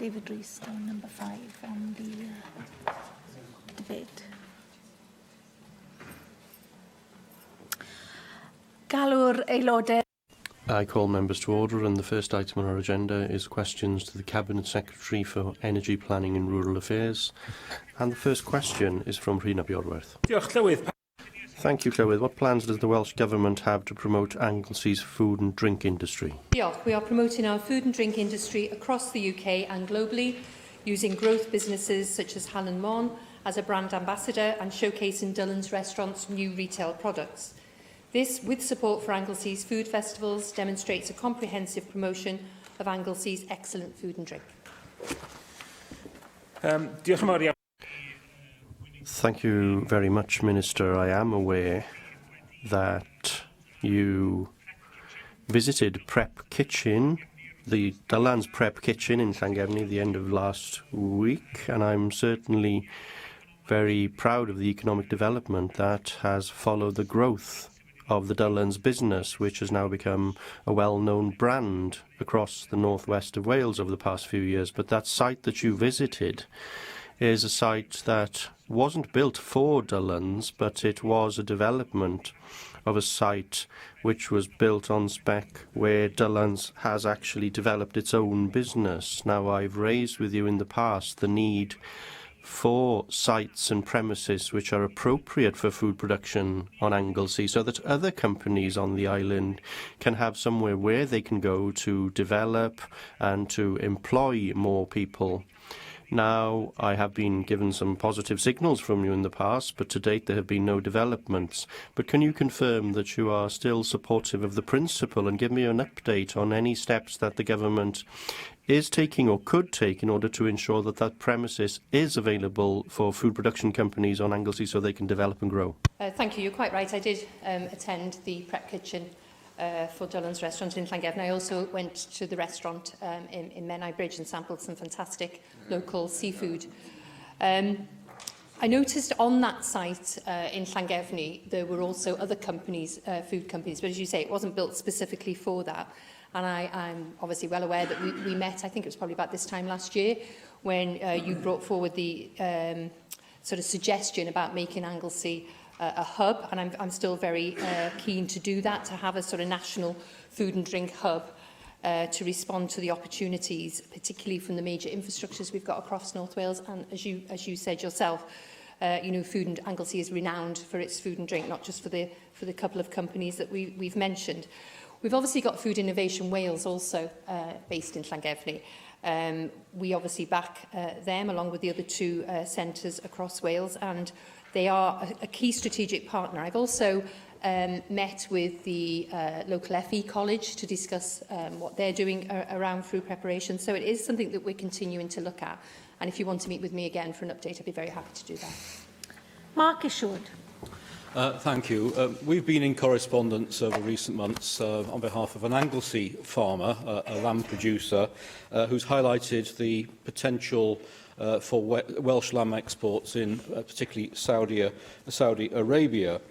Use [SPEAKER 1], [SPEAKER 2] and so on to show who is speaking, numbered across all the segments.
[SPEAKER 1] David Rees, down number 5 on the debate. Galwr aelodau.
[SPEAKER 2] I call members to order, and the first item on our agenda is questions to the Cabinet Secretary for Energy Planning and Rural Affairs. And the first question is from Rhina Bjorwerth. Thank you, Llywydd. What plans does the Welsh Government have to promote Anglesy's food and drink industry?
[SPEAKER 3] Diolch. We are promoting our food and drink industry across the UK and globally, using growth businesses such as Hallen Mon as a brand ambassador and showcasing Dillon's restaurants' new retail products. This, with support for Anglesy's food festivals, demonstrates a comprehensive promotion of Anglesy's excellent food and drink.
[SPEAKER 2] Thank you very much, Minister. I am aware that you visited Prep Kitchen, the Dylan's Prep Kitchen in Llangefni, the end of last week, and I'm certainly very proud of the economic development that has followed the growth of the Dylan's business, which has now become a well-known brand across the northwest of Wales over the past few years. But that site that you visited is a site that wasn't built for Dylan's, but it was a development of a site which was built on spec where Dylan's has actually developed its own business. Now, I've raised with you in the past the need for sites and premises which are appropriate for food production on Anglesey, so that other companies on the island can have somewhere where they can go to develop and to employ more people. Now, I have been given some positive signals from you in the past, but to date there have been no developments. But can you confirm that you are still supportive of the principle and give me an update on any steps that the government is taking or could take in order to ensure that that premises is available for food production companies on Anglesey so they can develop and grow?
[SPEAKER 3] Thank you. You're quite right. I did attend the Prep Kitchen for Dylan's restaurant in Llangefni. I also went to the restaurant in Menai Bridge and sampled some fantastic local seafood. I noticed on that site in Llangefni there were also other companies, food companies, but as you say, it wasn't built specifically for that. And I'm obviously well aware that we met, I think it was probably about this time last year, when you brought forward the sort of suggestion about making Anglesey a hub, and I'm still very keen to do that, to have a sort of national food and drink hub to respond to the opportunities, particularly from the major infrastructures we've got across North Wales. And as you said yourself, you know, food and Anglesey is renowned for its food and drink, not just for the couple of companies that we've mentioned. We've obviously got Food Innovation Wales also based in Llangefni. We obviously back them along with the other two centres across Wales, and they are a key strategic partner. I've also met with the local FE college to discuss what they're doing around food preparation. So it is something that we're continuing to look at. And if you want to meet with me again for an update, I'd be very happy to do that.
[SPEAKER 1] Mark Isherwood.
[SPEAKER 4] Thank you. We've been in correspondence over recent months on behalf of an Anglesey farmer, a lamb producer, who's highlighted the potential for Welsh lamb exports in particularly Saudi Arabia.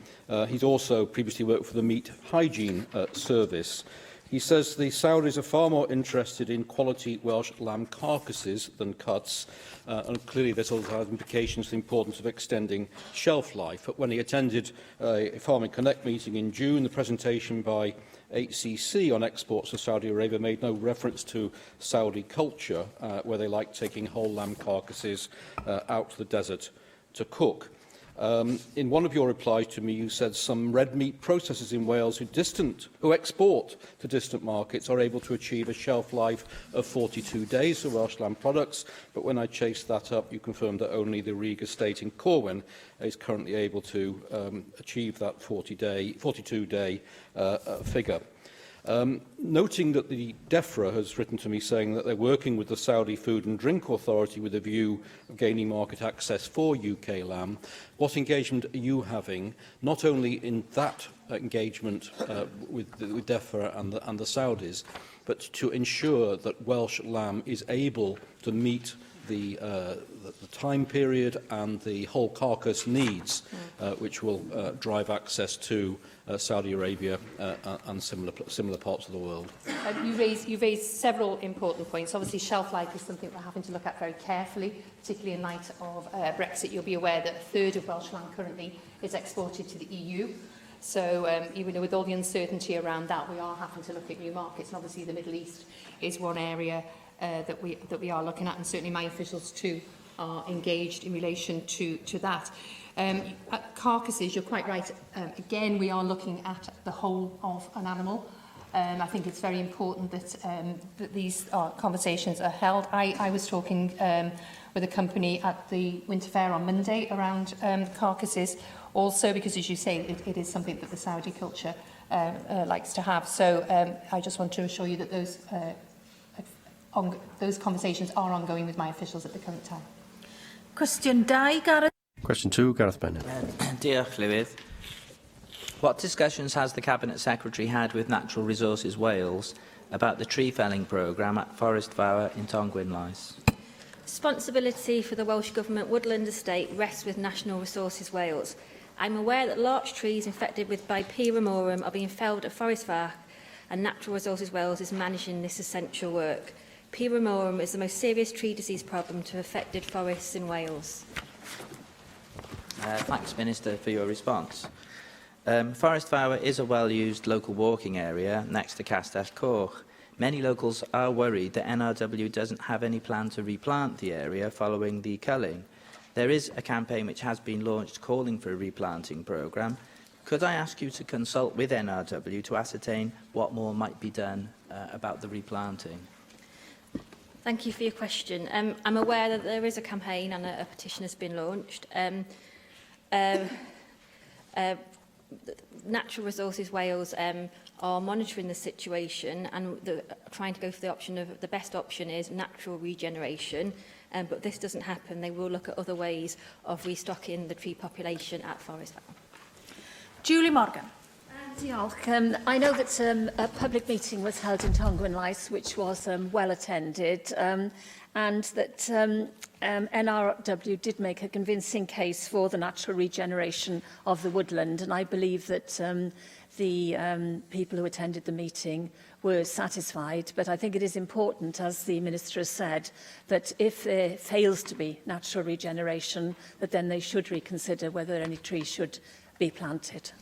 [SPEAKER 4] He's also previously worked for the Meat Hygiene Service. He says the Saudis are far more interested in quality Welsh lamb carcasses than cuts, and clearly this also has implications for the importance of extending shelf life. But when he attended a Farming Connect meeting in June, the presentation by HCC on exports to Saudi Arabia made no reference to Saudi culture, where they like taking whole lamb carcasses out to the desert to cook. In one of your replies to me, you said some red meat processors in Wales who export to distant markets are able to achieve a shelf life of 42 days for Welsh lamb products. But when I chased that up, you confirmed that only the Riga estate in Corwin is currently able to achieve that 42-day figure. Noting that the DEFRA has written to me saying that they're working with the Saudi Food and Drink Authority with a view of gaining market access for UK lamb, what engagement are you having, not only in that engagement with DEFRA and the Saudis, but to ensure that Welsh lamb is able to meet the time period and the whole carcass needs which will drive access to Saudi Arabia and similar parts of the world.
[SPEAKER 3] You raised several important points. Obviously, shelf life is something we're having to look at very carefully, particularly in light of Brexit. You'll be aware that a third of Welsh lamb currently is exported to the EU. So, even with all the uncertainty around that, we are having to look at new markets. And obviously, the Middle East is one area that we are looking at, and certainly my officials too are engaged in relation to that. At carcasses, you're quite right. Again, we are looking at the whole of an animal. I think it's very important that these conversations are held. I was talking with a company at the Winter Fair on Monday around carcasses also, because as you say, it is something that the Saudi culture likes to have. So I just want to assure you that those conversations are ongoing with my officials at the current time.
[SPEAKER 1] Cwestiwn 2, Gareth.
[SPEAKER 2] Question 2, Gareth Bennett.
[SPEAKER 5] Diolch, Llywydd. What discussions has the Cabinet Secretary had with Natural Resources Wales about the tree felling programme at Forest Fawr in Tongwynlais?
[SPEAKER 6] Responsibility for the Welsh Government woodland estate rests with National Resources Wales. I'm aware that large trees infected by P. ramorum are being felled at Forest Fawr, and Natural Resources Wales is managing this essential work. P. ramorum is the most serious tree disease problem to have affected forests in Wales.
[SPEAKER 5] Thanks, Minister, for your response. Forest Fawr is a well-used local walking area next to Castell Coch. Many locals are worried that NRW doesn't have any plan to replant the area following the culling. There is a campaign which has been launched calling for a replanting programme. Could I ask you to consult with NRW to ascertain what more might be done about the replanting?
[SPEAKER 6] Thank you for your question. I'm aware that there is a campaign and a petition has been launched. Natural Resources Wales are monitoring the situation and trying to go for the option of the best option is natural regeneration. But if this doesn't happen, they will look at other ways of restocking the tree population at Forest Fawr.
[SPEAKER 1] Julie Morgan.
[SPEAKER 7] Diolch. I know that a public meeting was held in Tongwynlais, which was well attended, and that NRW did make a convincing case for the natural regeneration of the woodland, and I believe that the people who attended the meeting were satisfied. But I think it is important, as the Minister has said, that if there fails to be natural regeneration, that then they should reconsider whether any trees should be planted.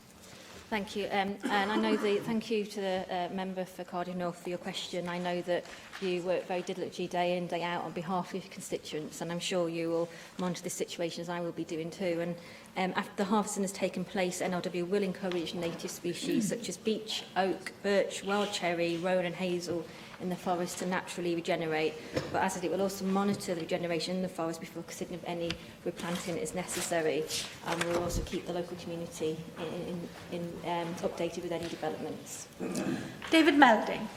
[SPEAKER 6] Thank you. And I know thank you to the member for Cardiff North for your question. I know that you work very diligently day in, day out on behalf of your constituents, and I'm sure you will monitor this situation as I will be doing too. And after the harvesting has taken place, NRW will encourage native species such as beech, oak, birch, wild cherry, rowan and hazel in the forest to naturally regenerate. But as I said, it will also monitor the regeneration in the forest before considering if any replanting is necessary. And we'll also keep the local community updated with any developments.
[SPEAKER 1] David Melding.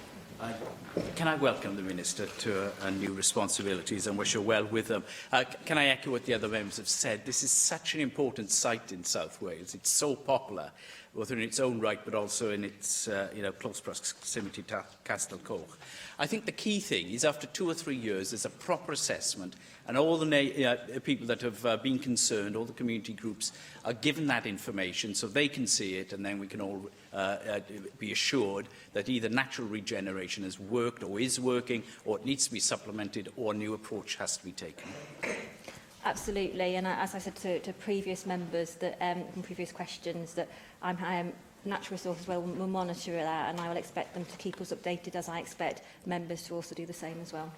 [SPEAKER 8] Can I welcome the Minister to her new responsibilities and wish her well with them? Can I echo what the other members have said? This is such an important site in South Wales. It's so popular, both in its own right but also in its close proximity to Castell Coch. I think the key thing is after 2 or 3 years there's a proper assessment and all the people that have been concerned, all the community groups, are given that information so they can see it, and then we can all be assured that either natural regeneration has worked or is working, or it needs to be supplemented, or a new approach has to be taken.
[SPEAKER 6] Absolutely, and as I said to previous members that in previous questions, that Natural Resources will monitor that, and I will expect them to keep us updated, as I expect members to also do the same as well.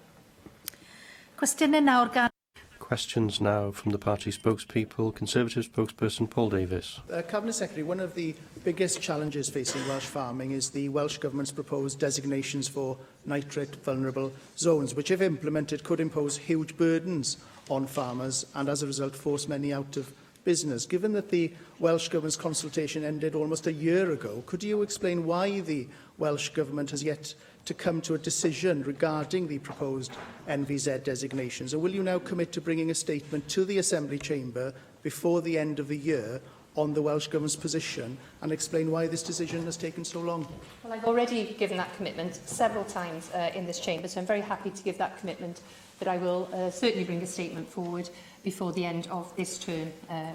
[SPEAKER 1] Cwestiynau nawr gan...
[SPEAKER 2] Questions now from the party spokespeople. Conservative spokesperson Paul Davies.
[SPEAKER 9] Cabinet Secretary, one of the biggest challenges facing Welsh farming is the Welsh Government's proposed designations for nitrate vulnerable zones, which if implemented could impose huge burdens on farmers and as a result force many out of business. Given that the Welsh Government's consultation ended almost a year ago, could you explain why the Welsh Government has yet to come to a decision regarding the proposed NVZ designations? Or will you now commit to bringing a statement to the Assembly Chamber before the end of the year on the Welsh Government's position and explain why this decision has taken so long?
[SPEAKER 3] Well, I've already given that commitment several times in this chamber, so I'm very happy to give that commitment that I will certainly bring a statement forward before the end of this term,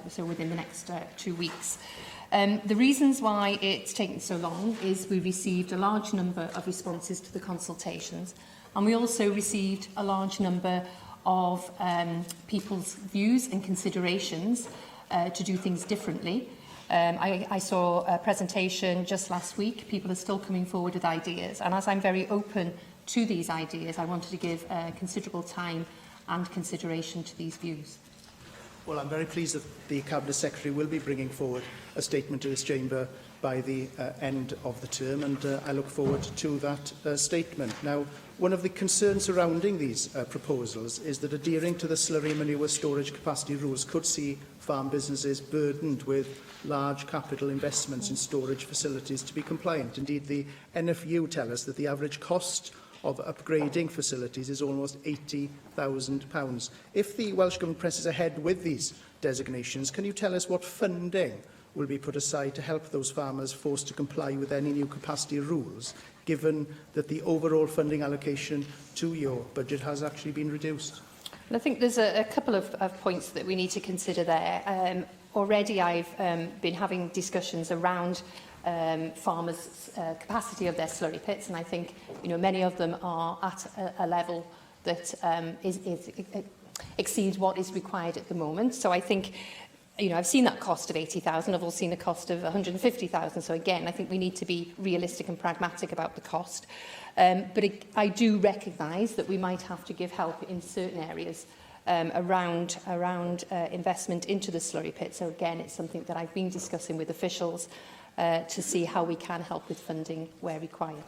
[SPEAKER 3] so within the next 2 weeks. The reasons why it's taken so long is we received a large number of responses to the consultations, and we also received a large number of people's views and considerations to do things differently. I saw a presentation just last week. People are still coming forward with ideas, and as I'm very open to these ideas, I wanted to give considerable time and consideration to these views.
[SPEAKER 9] Well, I'm very pleased that the Cabinet Secretary will be bringing forward a statement to this chamber by the end of the term, and I look forward to that statement. Now, one of the concerns surrounding these proposals is that adhering to the slurry manure storage capacity rules could see farm businesses burdened with large capital investments in storage facilities to be compliant. Indeed, the NFU tell us that the average cost of upgrading facilities is almost £80,000. If the Welsh Government presses ahead with these designations, can you tell us what funding will be put aside to help those farmers forced to comply with any new capacity rules, given that the overall funding allocation to your budget has actually been reduced?
[SPEAKER 3] And I think there's a couple of points that we need to consider there. Already I've been having discussions around farmers' capacity of their slurry pits, and I think many of them are at a level that exceeds what is required at the moment. So I think I've seen that cost of 80,000. I've also seen a cost of 150,000. So again, I think we need to be realistic and pragmatic about the cost. But I do recognise that we might have to give help in certain areas around investment into the slurry pit. So again, it's something that I've been discussing with officials to see how we can help with funding where required.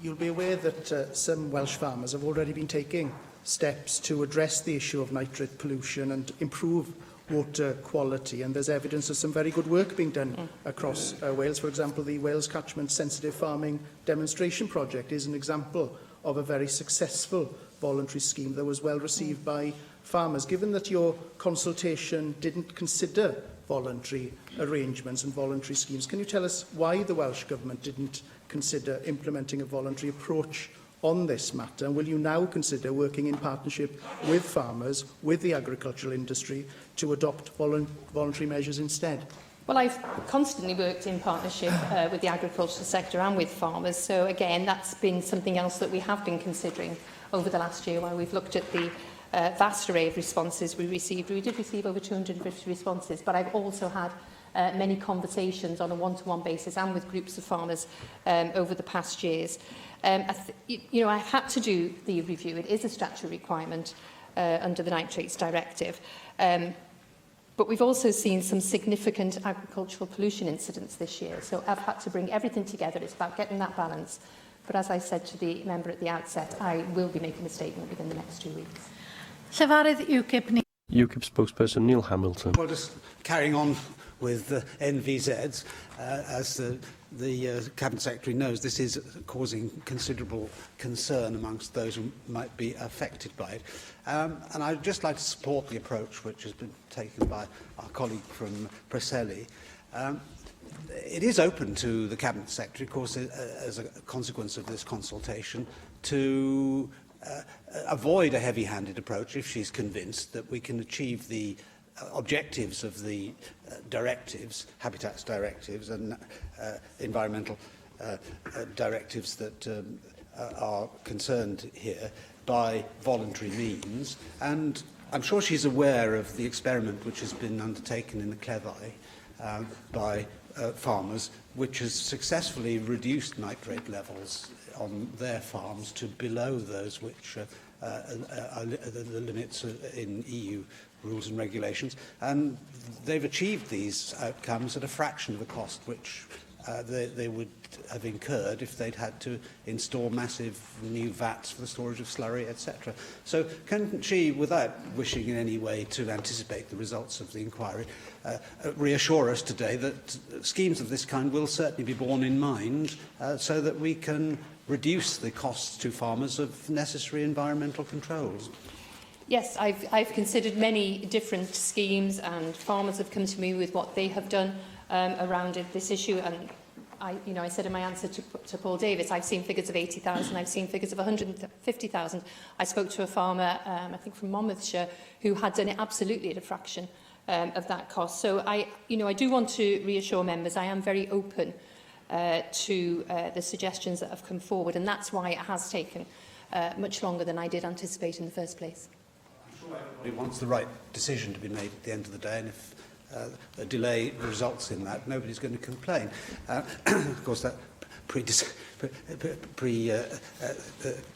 [SPEAKER 9] You'll be aware that some Welsh farmers have already been taking steps to address the issue of nitrate pollution and improve water quality, and there's evidence of some very good work being done across Wales. For example, the Wales Catchment Sensitive Farming Demonstration Project is an example of a very successful voluntary scheme that was well received by farmers. Given that your consultation didn't consider voluntary arrangements and voluntary schemes, can you tell us why the Welsh Government didn't consider implementing a voluntary approach on this matter? And will you now consider working in partnership with farmers, with the agricultural industry, to adopt voluntary measures instead?
[SPEAKER 3] Well, I've constantly worked in partnership with the agricultural sector and with farmers. So again, that's been something else that we have been considering over the last year, while we've looked at the vast array of responses we received. We did receive over 250 responses, but I've also had many conversations on a one-to-one basis and with groups of farmers over the past years. I've had to do the review. It is a statutory requirement under the Nitrates Directive. But we've also seen some significant agricultural pollution incidents this year. So I've had to bring everything together. It's about getting that balance. But as I said to the member at the outset, I will be making a statement within the next 2 weeks.
[SPEAKER 1] Llefarydd UKIP.
[SPEAKER 2] UKIP spokesperson Neil Hamilton.
[SPEAKER 10] Well, just carrying on with NVZs, as the Cabinet Secretary knows, this is causing considerable concern amongst those who might be affected by it. And I'd just like to support the approach which has been taken by our colleague from Preseli. It is open to the Cabinet Secretary, of course, as a consequence of this consultation, to avoid a heavy-handed approach if she's convinced that we can achieve the objectives of the directives, habitats directives and environmental directives that are concerned here by voluntary means. And I'm sure she's aware of the experiment which has been undertaken in the Cleddau by farmers, which has successfully reduced nitrate levels on their farms to below those which are the limits in EU rules and regulations. And they've achieved these outcomes at a fraction of the cost which they would have incurred if they'd had to install massive new vats for the storage of slurry, etc. So can she, without wishing in any way to anticipate the results of the inquiry, reassure us today that schemes of this kind will certainly be borne in mind so that we can reduce the costs to farmers of necessary environmental controls?
[SPEAKER 3] Yes, I've considered many different schemes, and farmers have come to me with what they have done around this issue, and I said in my answer to Paul Davis, I've seen figures of 80,000, I've seen figures of 150,000. I spoke to a farmer, I think from Monmouthshire, who had done it absolutely at a fraction of that cost. So I do want to reassure members I am very open to the suggestions that have come forward, and that's why it has taken much longer than I did anticipate in the first place.
[SPEAKER 10] I'm sure everybody wants the right decision to be made at the end of the day, and if a delay results in that, nobody's going to complain. Of course, that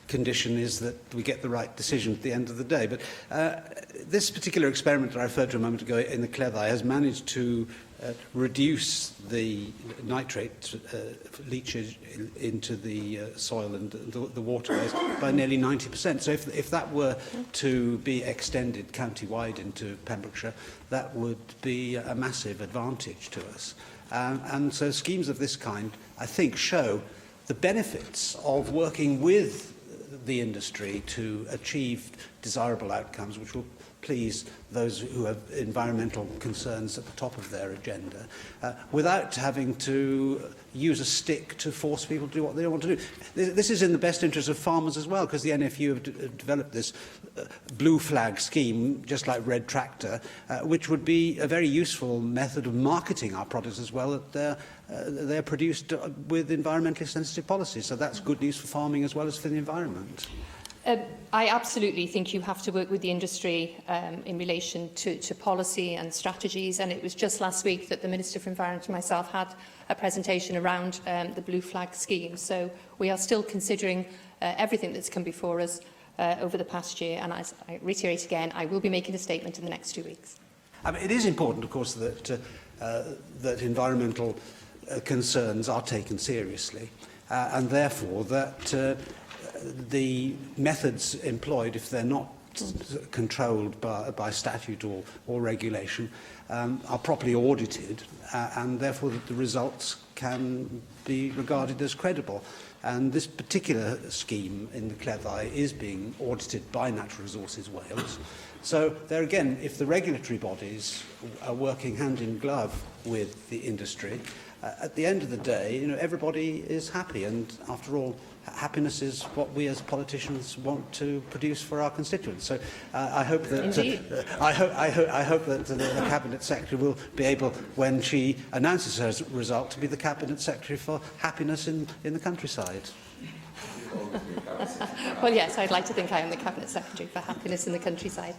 [SPEAKER 10] condition is that we get the right decision at the end of the day. But this particular experiment that I referred to a moment ago in the Cleddau has managed to reduce the nitrate leachage into the soil and the waterways by nearly 90%. So if that were to be extended county-wide into Pembrokeshire, that would be a massive advantage to us. And so schemes of this kind, I think, show the benefits of working with the industry to achieve desirable outcomes which will please those who have environmental concerns at the top of their agenda, without having to use a stick to force people to do what they want to do. This is in the best interest of farmers as well, because the NFU have developed this blue flag scheme, just like Red Tractor, which would be a very useful method of marketing our products as well, that they're produced with environmentally sensitive policies. So that's good news for farming as well as for the environment.
[SPEAKER 3] I absolutely think you have to work with the industry in relation to policy and strategies, and it was just last week that the Minister for Environment and myself had a presentation around the Blue Flag scheme. So we are still considering everything that's come before us over the past year, and as I reiterate again, I will be making a statement in the next 2 weeks.
[SPEAKER 10] I mean, it is important, of course, that, that environmental concerns are taken seriously, and therefore that the methods employed, if they're not controlled by statute or regulation, are properly audited, and therefore that the results can be regarded as credible. And this particular scheme in the Cleddau is being audited by Natural Resources Wales. So there again, if the regulatory bodies are working hand in glove with the industry, at the end of the day, everybody is happy, and after all, happiness is what we as politicians want to produce for our constituents. So I hope that I hope that the Cabinet Secretary will be able, when she announces her result, to be the Cabinet Secretary for happiness in the countryside.
[SPEAKER 3] Well, yes, I'd like to think I am the Cabinet Secretary for happiness in the countryside.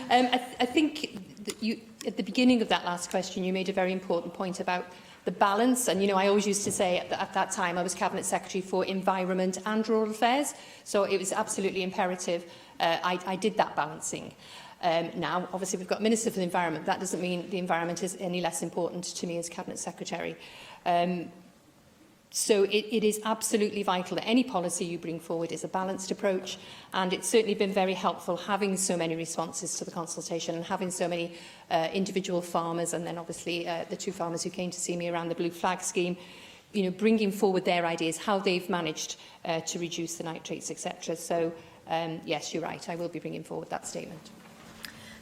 [SPEAKER 3] I think that at the beginning of that last question, you made a very important point about the balance, and I always used to say at that time I was Cabinet Secretary for Environment and Rural Affairs, so it was absolutely imperative I did that balancing. Now, obviously, we've got Minister for the Environment. That doesn't mean the environment is any less important to me as Cabinet Secretary. So it is absolutely vital that any policy you bring forward is a balanced approach, and it's certainly been very helpful having so many responses to the consultation and having so many individual farmers, and then obviously the 2 farmers who came to see me around the Blue Flag scheme, bringing forward their ideas, how they've managed to reduce the nitrates, etc. So yes, you're right, I will be bringing forward that statement.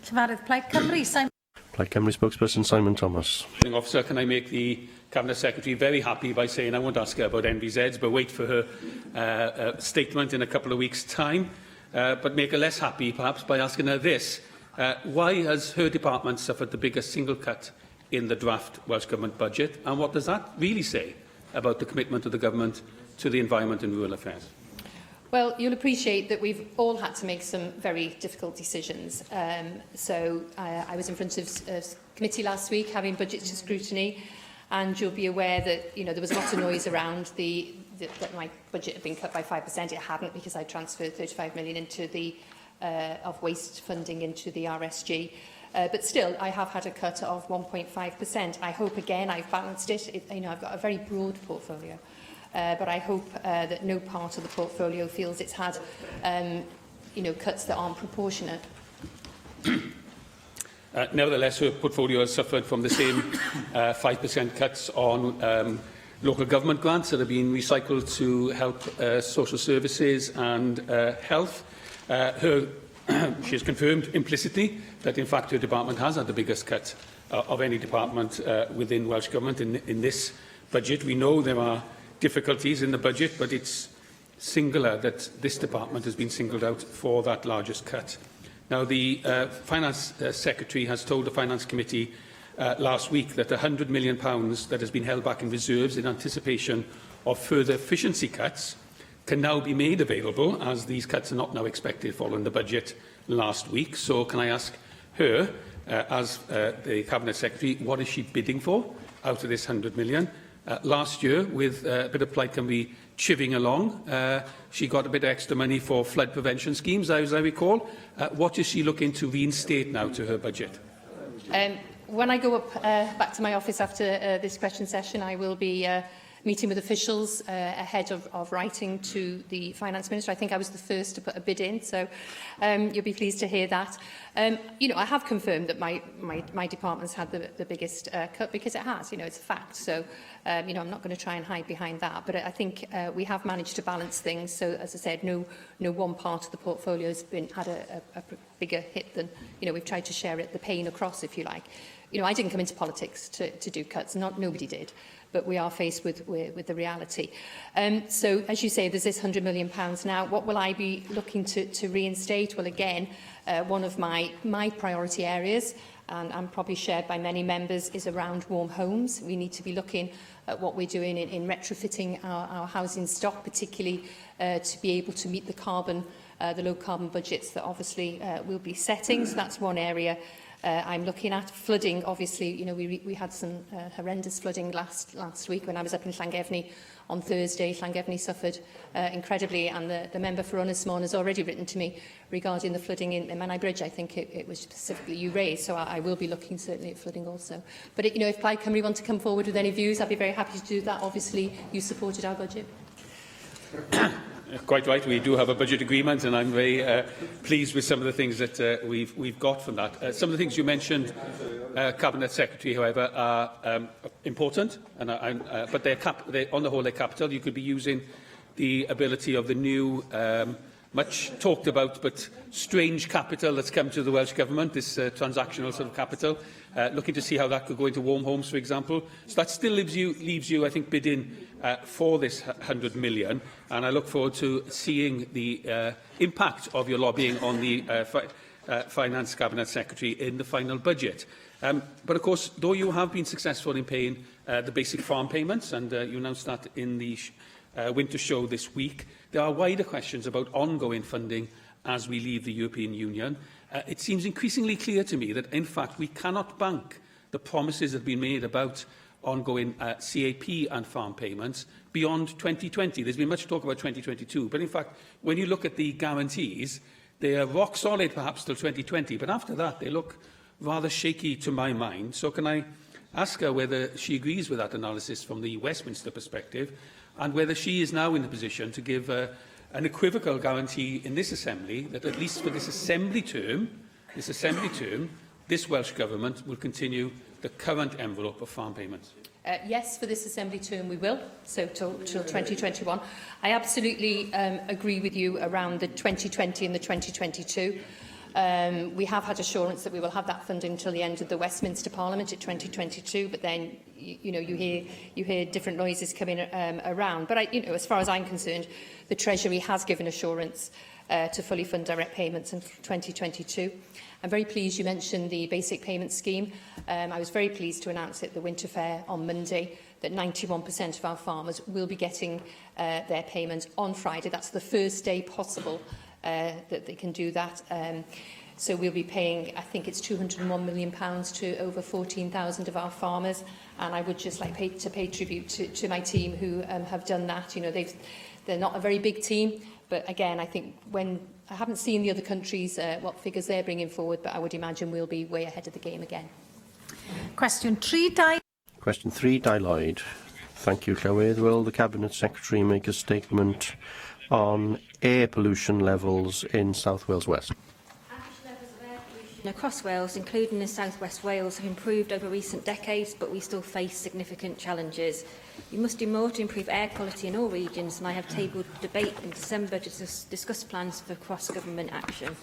[SPEAKER 1] Cyfarwydd Plaid Cymru, Simon.
[SPEAKER 2] Plaid Cymru spokesperson Simon Thomas.
[SPEAKER 11] Officer, can I make the Cabinet Secretary very happy by saying I won't ask her about NVZs, but wait for her statement in a couple of weeks' time, but make her less happy perhaps by asking her this. Why has her department suffered the biggest single cut in the draft Welsh Government budget, and what does that really say about the commitment of the Government to the environment and rural affairs?
[SPEAKER 3] Well, you'll appreciate that we've all had to make some very difficult decisions. So I was in front of committee last week having budget scrutiny, and you'll be aware that there was a lot of noise around that my budget had been cut by 5%. It hadn't, because I transferred 35 million into the of waste funding into the RSG. But still, I have had a cut of 1.5%. I hope again I've balanced it. I've got a very broad portfolio. But I hope that no part of the portfolio feels it's had, cuts that aren't proportionate.
[SPEAKER 11] Nevertheless, her portfolio has suffered from the same 5% cuts on local government grants that have been recycled to help social services and health. She has confirmed implicitly that, in fact, her department has had the biggest cut of any department within Welsh Government in this budget. We know there are difficulties in the budget, but it's singular that this department has been singled out for that largest cut. Now, the Finance Secretary has told the Finance Committee last week that £100 million that has been held back in reserves in anticipation of further efficiency cuts can now be made available, as these cuts are not now expected following the budget last week. So can I ask her, as the Cabinet Secretary, what is she bidding for out of this £100 million? Last year, with a bit of Plaid Cymru chivvying along, she got a bit of extra money for flood prevention schemes, as I recall. What is she looking to reinstate now to her budget?
[SPEAKER 3] When I go up back to my office after this question session, I will be meeting with officials ahead of writing to the Finance Minister. I think I was the first to put a bid in, so you'll be pleased to hear that. You know, I have confirmed that my department's had the biggest cut, because it has. You know, it's a fact. So, you know, I'm not going to try and hide behind that. But I think we have managed to balance things. So, as I said, no one part of the portfolio has had a bigger hit than, you know, we've tried to share the pain across, if you like. You know, I didn't come into politics to do cuts. Nobody did. But we are faced with the reality. So, as you say, there's this £100 million now. What will I be looking to reinstate? Well, again, one of my priority areas, and probably shared by many members, is around warm homes. We need to be looking at what we're doing in retrofitting our housing stock, particularly to be able to meet the low carbon budgets that obviously we'll be setting. So that's one area I'm looking at. Flooding, obviously, you know, we had some horrendous flooding last week when I was up in Llangefni on Thursday. Llangefni suffered incredibly, and the member for Ynys Môn has already written to me regarding the flooding in Menai Bridge. I think it was specifically you raised, so I will be looking certainly at flooding also. But, you know, if Plaid Cymru want to come forward with any views, I'd be very happy to do that. Obviously, you supported our budget.
[SPEAKER 11] Quite right, we do have a budget agreement, and I'm very pleased with some of the things that we've got from that. Some of the things you mentioned, Cabinet Secretary, however, are important, but they're on the whole they're capital. You could be using the ability of the new, much talked about but strange capital that's come to the Welsh Government, this transactional sort of capital, looking to see how that could go into warm homes, for example. So that still leaves you, I think, bidding for this £100 million, and I look forward to seeing the impact of your lobbying on the Finance Cabinet Secretary in the final budget. But of course, though you have been successful in paying the basic farm payments, and you announced that in the winter show this week, there are wider questions about ongoing funding as we leave the European Union. It seems increasingly clear to me that, in fact, we cannot bank the promises that have been made about ongoing CAP and farm payments beyond 2020. There's been much talk about 2022, but in fact, when you look at the guarantees, they are rock solid perhaps till 2020, but after that they look rather shaky to my mind. So can I ask her whether she agrees with that analysis from the Westminster perspective, and whether she is now in a position to give an equivocal guarantee in this Assembly that, at least for this Assembly term, this Welsh Government will continue the current envelope of farm payments?
[SPEAKER 3] Yes, for this Assembly term we will, so till 2021. I absolutely agree with you around the 2020 and the 2022. We have had assurance that we will have that funding until the end of the Westminster Parliament at 2022, but then you hear different noises coming around. But as far as I'm concerned, the Treasury has given assurance to fully fund direct payments in 2022. I'm very pleased you mentioned the basic payment scheme. I was very pleased to announce at the Winter Fair on Monday that 91% of our farmers will be getting their payment on Friday. That's the first day possible that they can do that. So we'll be paying, I think it's £201 million to over 14,000 of our farmers. And I would just like to pay tribute to my team who have done that. You know, they're not a very big team, but again, I think I haven't seen the other countries, what figures they're bringing forward, but I would imagine we'll be way ahead of the game again.
[SPEAKER 1] Question 3,
[SPEAKER 2] Question 3, Di Lloyd. Thank you, Llywydd. Will the Cabinet Secretary make a statement on air pollution levels in South Wales West?
[SPEAKER 6] Across Wales, including in South West Wales, have improved over recent decades, but we still face significant challenges. We must do more to improve air quality in all regions, and I have tabled debate in December to discuss plans for cross-government action.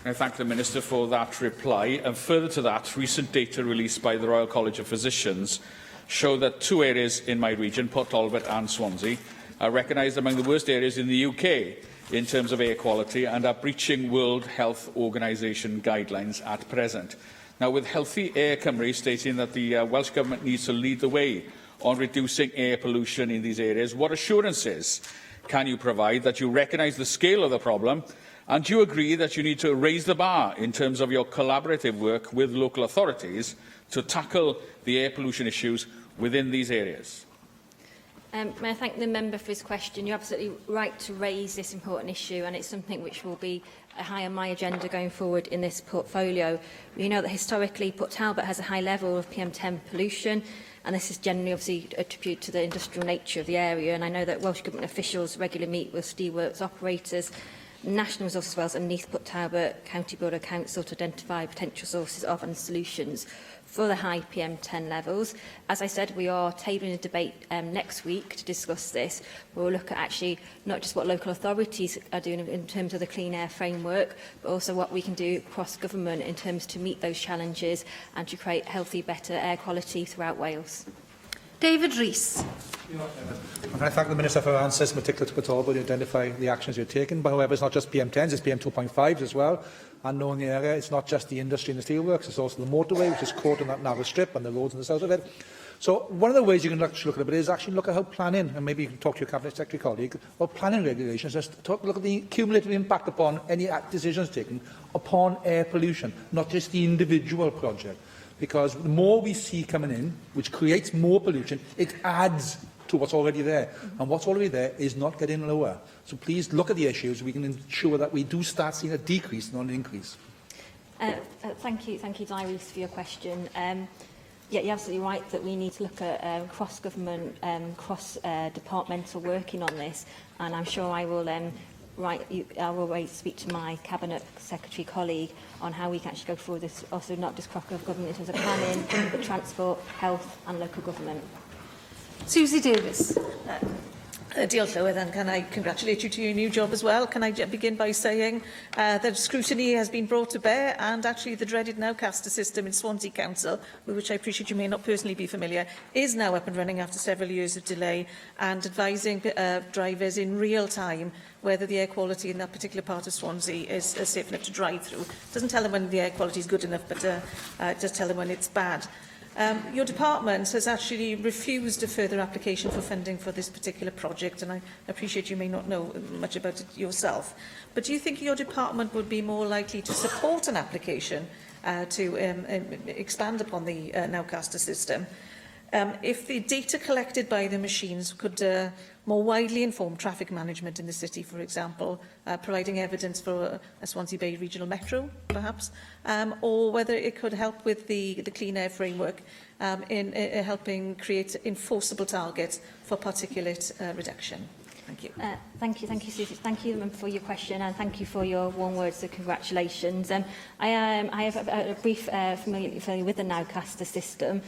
[SPEAKER 12] I thank the Minister for that reply. And further to that, recent data released by the Royal College of Physicians show that 2 areas in my region, Port Talbot and Swansea, are recognised among the worst areas in the UK in terms of air quality and are breaching World Health Organisation guidelines at present. Now, with Healthy Air Cymru stating that the Welsh Government needs to lead the way on reducing air pollution in these areas, what assurances can you provide that you recognise the scale of the problem, and do you agree that you need to raise the bar in terms of your collaborative work with local authorities to tackle the air pollution issues within these areas?
[SPEAKER 6] May I thank the member for his question. You're absolutely right to raise this important issue, and it's something which will be high on my agenda going forward in this portfolio. We know that historically Port Talbot has a high level of PM10 pollution, and this is generally obviously attributed to the industrial nature of the area. And I know that Welsh Government officials regularly meet with steelworks operators, National Resources Wales and Neath Port Talbot County Board of Council to identify potential sources of and solutions for the high PM10 levels. As I said, we are tabling a debate next week to discuss this. We'll look at actually not just what local authorities are doing in terms of the clean air framework, but also what we can do across government in terms to meet those challenges and to create healthy, better air quality throughout Wales.
[SPEAKER 1] David Rees.
[SPEAKER 13] And I thank the Minister for her answers, particularly to Port Talbot, to identify the actions you're taking. But however, it's not just PM10s, it's PM2.5s as well. And knowing the area, it's not just the industry and the steelworks, it's also the motorway, which is caught in that narrow strip, and the roads in the south of it. So one of the ways you can actually look at it is actually look at how planning, and maybe you can talk to your Cabinet Secretary colleague, about planning regulations, just look at the cumulative impact upon any decisions taken upon air pollution, not just the individual project. Because the more we see coming in, which creates more pollution, it adds to what's already there. And what's already there is not getting lower. So please look at the issues. We can ensure that we do start seeing a decrease, not an increase.
[SPEAKER 6] Thank you, Dairis, for your question. Yeah, you're absolutely right that we need to look at cross-government, cross-departmental working on this. And I'm sure I will I will speak to my Cabinet Secretary colleague on how we can actually go forward this, also not just cross-government in terms of planning, but transport, health and local government.
[SPEAKER 1] Susie Davis.
[SPEAKER 14] Diolch, Llywydd, and can I congratulate you to your new job as well? Can I begin by saying that scrutiny has been brought to bear, and actually the dreaded Nowcaster system in Swansea Council, with which I appreciate you may not personally be familiar, is now up and running after several years of delay, and advising drivers in real time whether the air quality in that particular part of Swansea is safe enough to drive through. It doesn't tell them when the air quality is good enough, but it does tell them when it's bad. Your department has actually refused a further application for funding for this particular project, and I appreciate you may not know much about it yourself. But do you think your department would be more likely to support an application to expand upon the Nowcaster system if the data collected by the machines could more widely inform traffic management in the city, for example, providing evidence for a Swansea Bay Regional Metro, perhaps, or whether it could help with the clean air framework in helping create enforceable targets for particulate reduction? Thank you.
[SPEAKER 6] Thank you, Susie. Thank you for your question, and thank you for your warm words of congratulations. I have a brief familiarity with the Nowcaster system.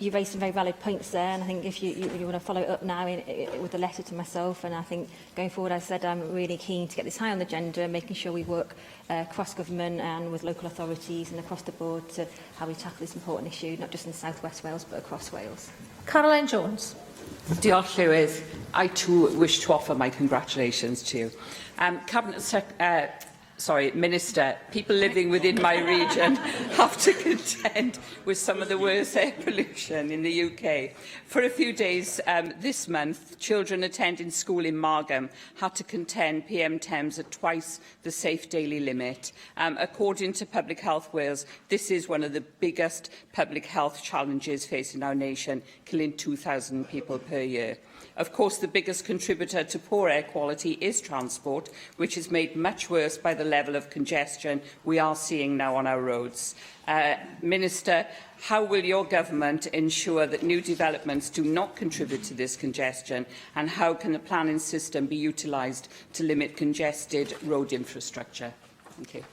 [SPEAKER 6] You raised some very valid points there, and I think if you want to follow it up now with a letter to myself, and I think going forward, as I said, I'm really keen to get this high on the agenda, making sure we work cross-government and with local authorities and across the board to how we tackle this important issue, not just in South West Wales, but across Wales.
[SPEAKER 1] Caroline Jones.
[SPEAKER 15] Diolch, Llywydd. I too wish to offer my congratulations to you. Minister, people living within my region have to contend with some of the worst air pollution in the UK. For a few days this month, children attending school in Margam had to contend PM10s at twice the safe daily limit. According to Public Health Wales, this is one of the biggest public health challenges facing our nation, killing 2,000 people per year. Of course, the biggest contributor to poor air quality is transport, which is made much worse by the level of congestion we are seeing now on our roads. Minister, how will your government ensure that new developments do not contribute to this congestion, and how can the planning system be utilised to limit congested road infrastructure? Thank you.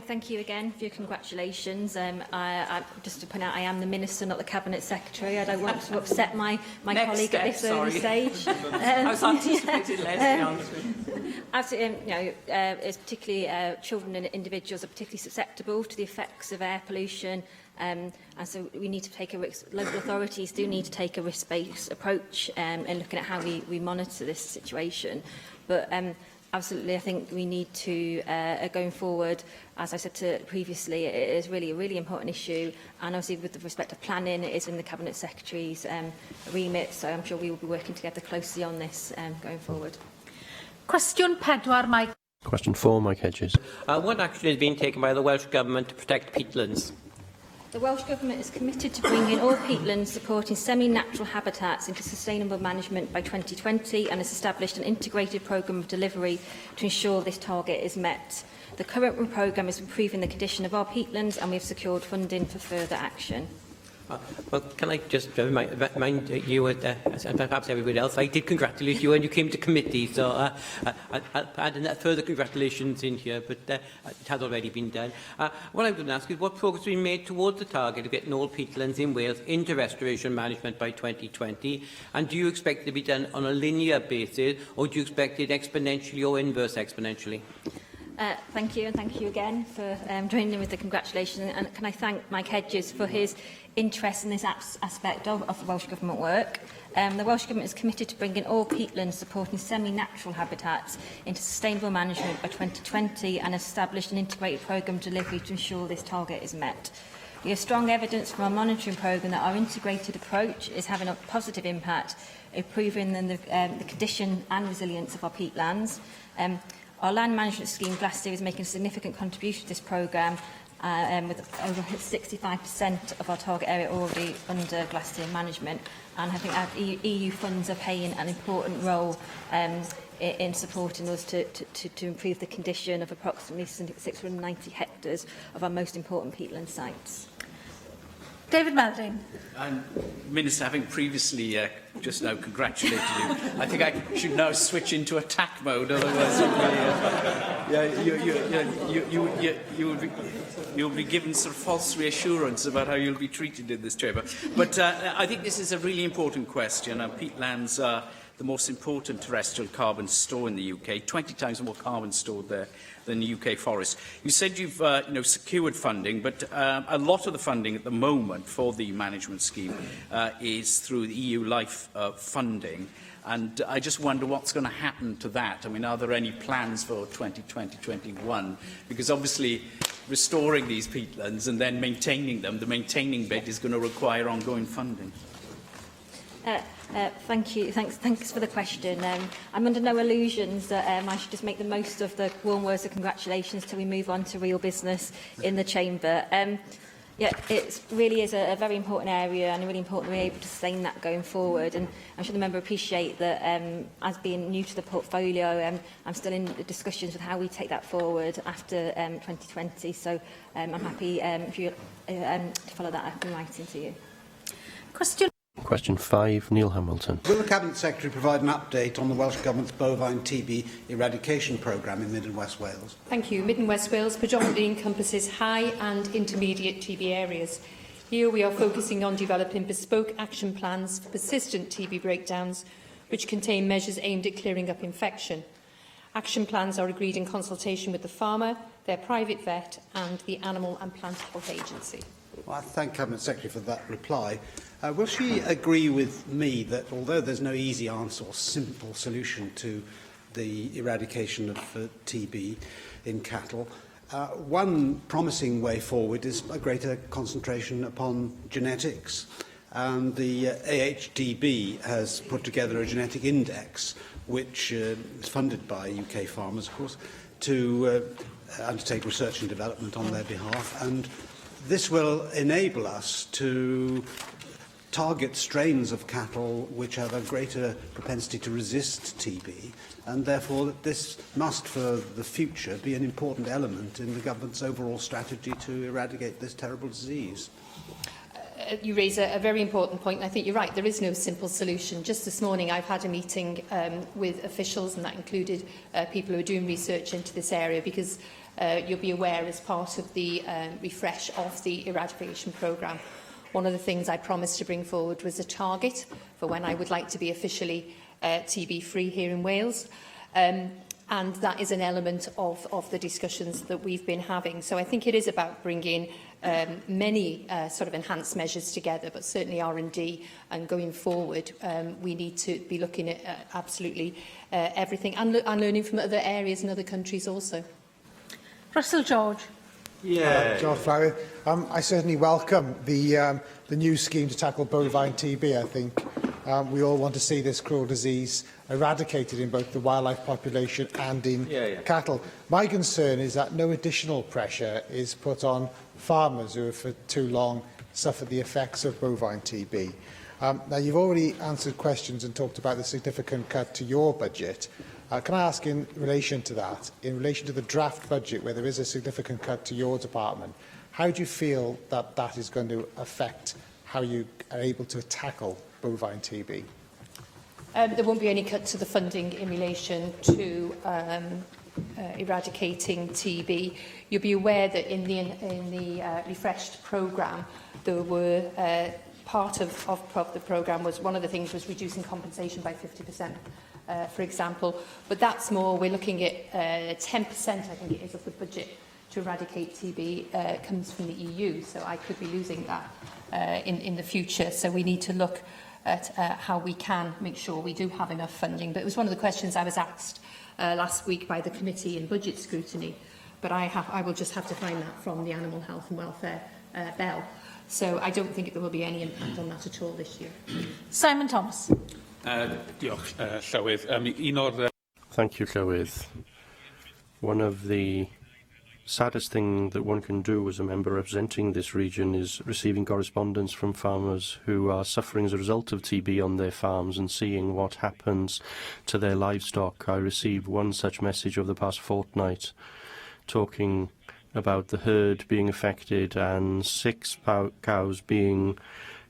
[SPEAKER 6] Thank you again for your congratulations. Just to point out, I am the Minister, not the Cabinet Secretary. I don't want to upset my colleague at this early stage.
[SPEAKER 15] I was anticipating Leslie.
[SPEAKER 6] Absolutely, it's particularly children and individuals are particularly susceptible to the effects of air pollution And so we need to take a local authorities do need to take a risk-based approach in looking at how we monitor this situation. But absolutely, I think we need to, going forward, as I said previously, it is really a really important issue. And obviously, with the respect of planning, it is in the Cabinet Secretary's remit. So I'm sure we will be working together closely on this going forward.
[SPEAKER 1] Cwestiwn 4, Mike.
[SPEAKER 2] Question 4, Mike Hedges.
[SPEAKER 16] What action is being taken by the Welsh Government to protect peatlands?
[SPEAKER 6] The Welsh Government is committed to bringing all peatlands supporting semi-natural habitats into sustainable management by 2020 and has established an integrated programme of delivery to ensure this target is met. The current programme is improving the condition of our peatlands and we have secured funding for further action.
[SPEAKER 16] Well, can I just remind you, and perhaps everybody else, I did congratulate you when you came to committee, so I'll add further congratulations in here, but it has already been done. What I'm going to ask is what progress has been made towards the target of getting all peatlands in Wales into restoration management by 2020, and do you expect it to be done on a linear basis, or do you expect it exponentially or inverse exponentially?
[SPEAKER 6] Thank you, and thank you again for joining in with the congratulations. And can I thank Mike Hedges for his interest in this aspect of the Welsh Government work. The Welsh Government is committed to bringing all peatlands supporting semi-natural habitats into sustainable management by 2020 and established an integrated programme delivery to ensure this target is met. We have strong evidence from our monitoring programme that our integrated approach is having a positive impact, improving the condition and resilience of our peatlands. Our land management scheme, Glassdoor, is making a significant contribution to this programme, with over 65% of our target area already under Glassdoor management. And I think our EU funds are playing an important role in supporting us to improve the condition of approximately 690 hectares of our most important peatland sites.
[SPEAKER 1] David Melding.
[SPEAKER 8] And Minister, having previously just now congratulated you, I think I should now switch into attack mode. Otherwise, you'll be given sort of false reassurance about how you'll be treated in this chamber. But I think this is a really important question. Peatlands are the most important terrestrial carbon store in the UK, 20 times more carbon stored there than the UK forest. You said you've secured funding, but a lot of the funding at the moment for the management scheme is through the EU Life funding. And I just wonder what's going to happen to that. I mean, are there any plans for 2020-21? Because obviously restoring these peatlands and then maintaining them, the maintaining bit is going to require ongoing funding.
[SPEAKER 6] Thank you. Thanks for the question. I'm under no illusions that I should just make the most of the warm words of congratulations till we move on to real business in the chamber. Yeah, it really is a very important area and really important we're able to sustain that going forward. And I'm sure the member appreciate that as being new to the portfolio, I'm still in discussions with how we take that forward after 2020. So I'm happy if you to follow that up in writing to you.
[SPEAKER 2] Question 5, Neil Hamilton.
[SPEAKER 10] Will the Cabinet Secretary provide an update on the Welsh Government's bovine TB eradication programme in Mid and West Wales?
[SPEAKER 3] Thank you. Mid and West Wales predominantly encompasses high and intermediate TB areas. Here we are focusing on developing bespoke action plans for persistent TB breakdowns, which contain measures aimed at clearing up infection. Action plans are agreed in consultation with the farmer, their private vet and the Animal and Plant Health Agency.
[SPEAKER 10] Well, I thank Cabinet Secretary for that reply. Will she agree with me that although there's no easy answer or simple solution to the eradication of TB in cattle, one promising way forward is a greater concentration upon genetics? And the AHDB has put together a genetic index, which is funded by UK farmers, of course, to undertake research and development on their behalf. And this will enable us to target strains of cattle which have a greater propensity to resist TB, and therefore this must, for the future, be an important element in the government's overall strategy to eradicate this terrible disease.
[SPEAKER 3] You raise a very important point, and I think you're right, there is no simple solution. Just this morning I've had a meeting with officials, and that included people who are doing research into this area, because you'll be aware, as part of the refresh of the eradication programme, one of the things I promised to bring forward was a target for when I would like to be officially TB-free here in Wales. And And that is an element of the discussions that we've been having. So I think it is about bringing many sort of enhanced measures together, but certainly R&D, and going forward, we need to be looking at absolutely everything and learning from other areas and other countries also.
[SPEAKER 1] Russell George.
[SPEAKER 17] George Flower. I certainly welcome the new scheme to tackle bovine TB. I think we all want to see this cruel disease eradicated in both the wildlife population and in cattle. My concern is that no additional pressure is put on farmers who have for too long suffered the effects of bovine TB. Now, you've already answered questions and talked about the significant cut to your budget. Can I ask in relation to that, in relation to the draft budget where there is a significant cut to your department, how do you feel that that is going to affect how you are able to tackle bovine TB?
[SPEAKER 3] There won't be any cut to the funding in relation to eradicating TB. You'll be aware that in the refreshed programme, there were part of the programme was one of the things was reducing compensation by 50%. For example, but that's more, we're looking at 10%, I think it is, of the budget to eradicate TB comes from the EU, so I could be losing that in the future. So we need to look at how we can make sure we do have enough funding. But it was one of the questions I was asked last week by the committee in budget scrutiny, but I will just have to find that from the Animal Health and Welfare Bell. So I don't think there will be any impact on that at all this year.
[SPEAKER 1] Simon Thomas.
[SPEAKER 11] Diolch, Llywydd.
[SPEAKER 2] Thank you, Llywydd. One of the saddest things that one can do as a member representing this region is receiving correspondence from farmers who are suffering as a result of TB on their farms and seeing what happens to their livestock. I received one such message over the past fortnight talking about the herd being affected and 6 cows being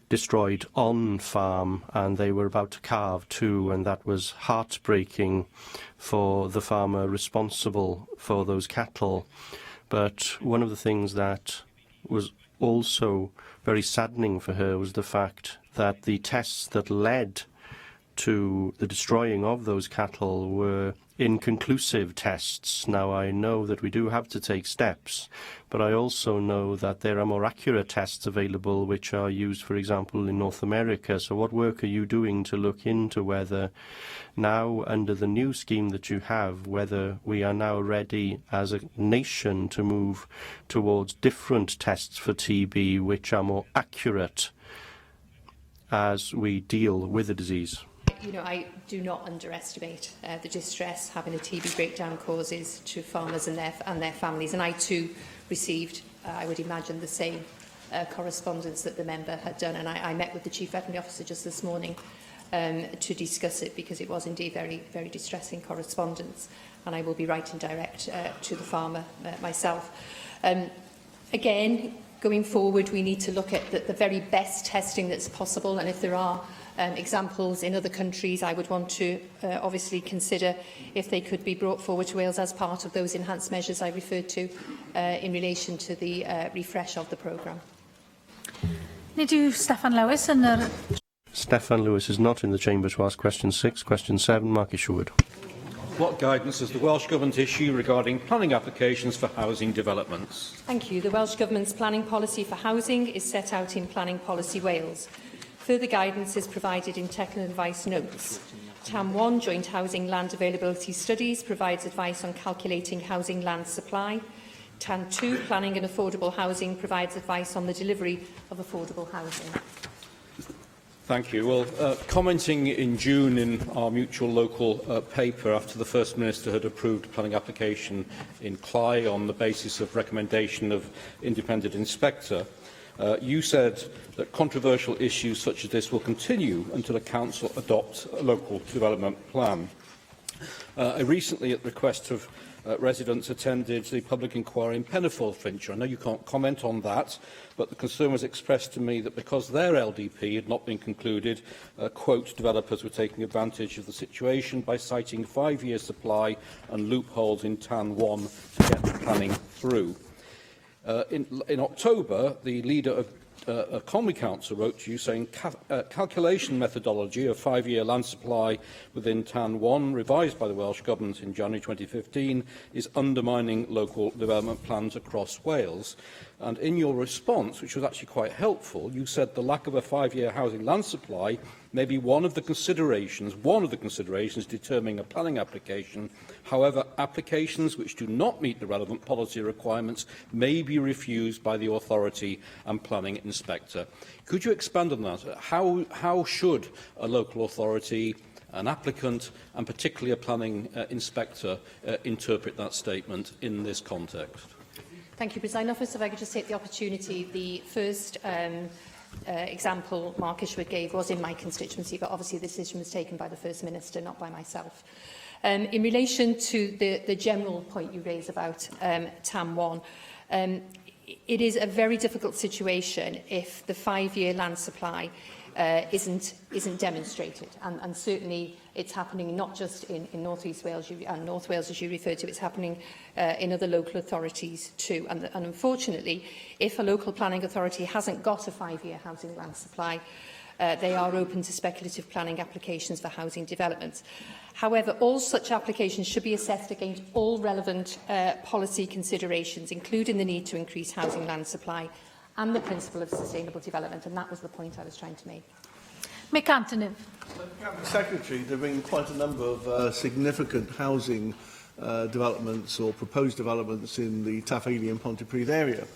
[SPEAKER 2] destroyed on farm, and they were about to calve too, and that was heartbreaking for the farmer responsible for those cattle. But one of the things that was also very saddening for her was the fact that the tests that led to the destroying of those cattle were inconclusive tests. Now, I know that we do have to take steps, but I also know that there are more accurate tests available which are used, for example, in North America. So what work are you doing to look into whether now, under the new scheme that you have, whether we are now ready as a nation to move towards different tests for TB which are more accurate as we deal with the disease?
[SPEAKER 3] You know, I do not underestimate the distress having a TB breakdown causes to farmers and their families. And I too received, I would imagine, the same correspondence that the member had done. And I met with the Chief Veterinary Officer just this morning to discuss it, because it was indeed very, very distressing correspondence. And I will be writing direct to the farmer myself. Again, going forward, we need to look at the very best testing that's possible. And if there are examples in other countries, I would want to obviously consider if they could be brought forward to Wales as part of those enhanced measures I referred to in relation to the refresh of the programme.
[SPEAKER 1] Steffan Lewis and
[SPEAKER 2] Steffan Lewis is not in the chamber to ask question 6. Question 7, Mark Isherwood.
[SPEAKER 4] What guidance does the Welsh Government issue regarding planning applications for housing developments?
[SPEAKER 3] Thank you. The Welsh Government's planning policy for housing is set out in Planning Policy Wales. Further guidance is provided in technical advice notes. TAM 1, Joint Housing Land Availability Studies, provides advice on calculating housing land supply. TAM 2, Planning and Affordable Housing, provides advice on the delivery of affordable housing.
[SPEAKER 4] Thank you. Well, commenting in June in our mutual local paper after the First Minister had approved a planning application in Cley on the basis of recommendation of independent inspector, you said that controversial issues such as this will continue until a council adopts a local development plan. I recently, at the request of residents, attended the public inquiry in Pennyfold, Fincher. I know you can't comment on that, but the concern was expressed to me that because their LDP had not been concluded, quote, developers were taking advantage of the situation by citing 5-year supply and loopholes in TAN 1 to get the planning through. In October, the leader of Conwy Council wrote to you saying calculation methodology of 5-year land supply within TAN 1, revised by the Welsh Government in January 2015, is undermining local development plans across Wales. And in your response, which was actually quite helpful, you said the lack of a 5-year housing land supply may be one of the considerations determining a planning application. However, applications which do not meet the relevant policy requirements may be refused by the authority and planning inspector. Could you expand on that? How should a local authority, an applicant and particularly a planning inspector interpret that statement in this context?
[SPEAKER 3] Thank you, President Officer. If I could just take the opportunity, the first example Mark Ishwood gave was in my constituency, but obviously the decision was taken by the First Minister, not by myself. In relation to the general point you raise about TAM 1, it is a very difficult situation if the 5-year land supply isn't demonstrated, and certainly it's happening not just in North East Wales and North Wales, as you referred to, it's happening in other local authorities too. And unfortunately, if a local planning authority hasn't got a 5-year housing land supply, they are open to speculative planning applications for housing developments. However, all such applications should be assessed against all relevant policy considerations, including the need to increase housing land supply and the principle of sustainable development, and that was the point I was trying to make.
[SPEAKER 1] Mick Antonin.
[SPEAKER 18] Cabinet Secretary, there have been quite a number of significant housing developments or proposed developments in the Taff Ely and Pontypridd area.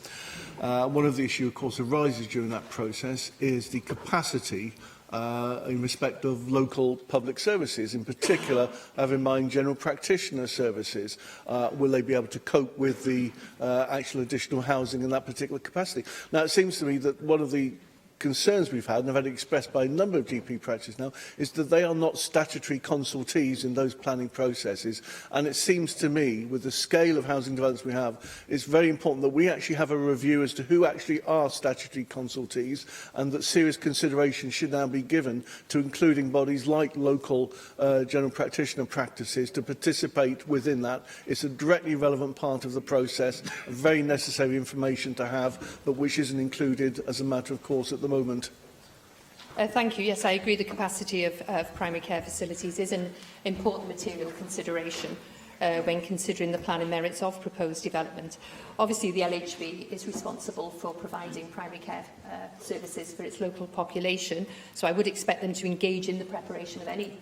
[SPEAKER 18] One of the issues, of course, arises during that process is the capacity in respect of local public services, in particular, have in mind general practitioner services. Will they be able to cope with the actual additional housing in that particular capacity? Now, it seems to me that one of the concerns we've had, and I've had it expressed by a number of GP practices now, is that they are not statutory consultees in those planning processes. And it seems to me, with the scale of housing developments we have, it's very important that we actually have a review as to who actually are statutory consultees, and that serious consideration should now be given to including bodies like local general practitioner practices to participate within that. It's a directly relevant part of the process, very necessary information to have, but which isn't included as a matter of course at the moment.
[SPEAKER 3] Thank you. Yes, I agree the capacity of primary care facilities is an important material consideration when considering the planning merits of proposed development. Obviously, the LHB is responsible for providing primary care services for its local population, so I would expect them to engage in the preparation of any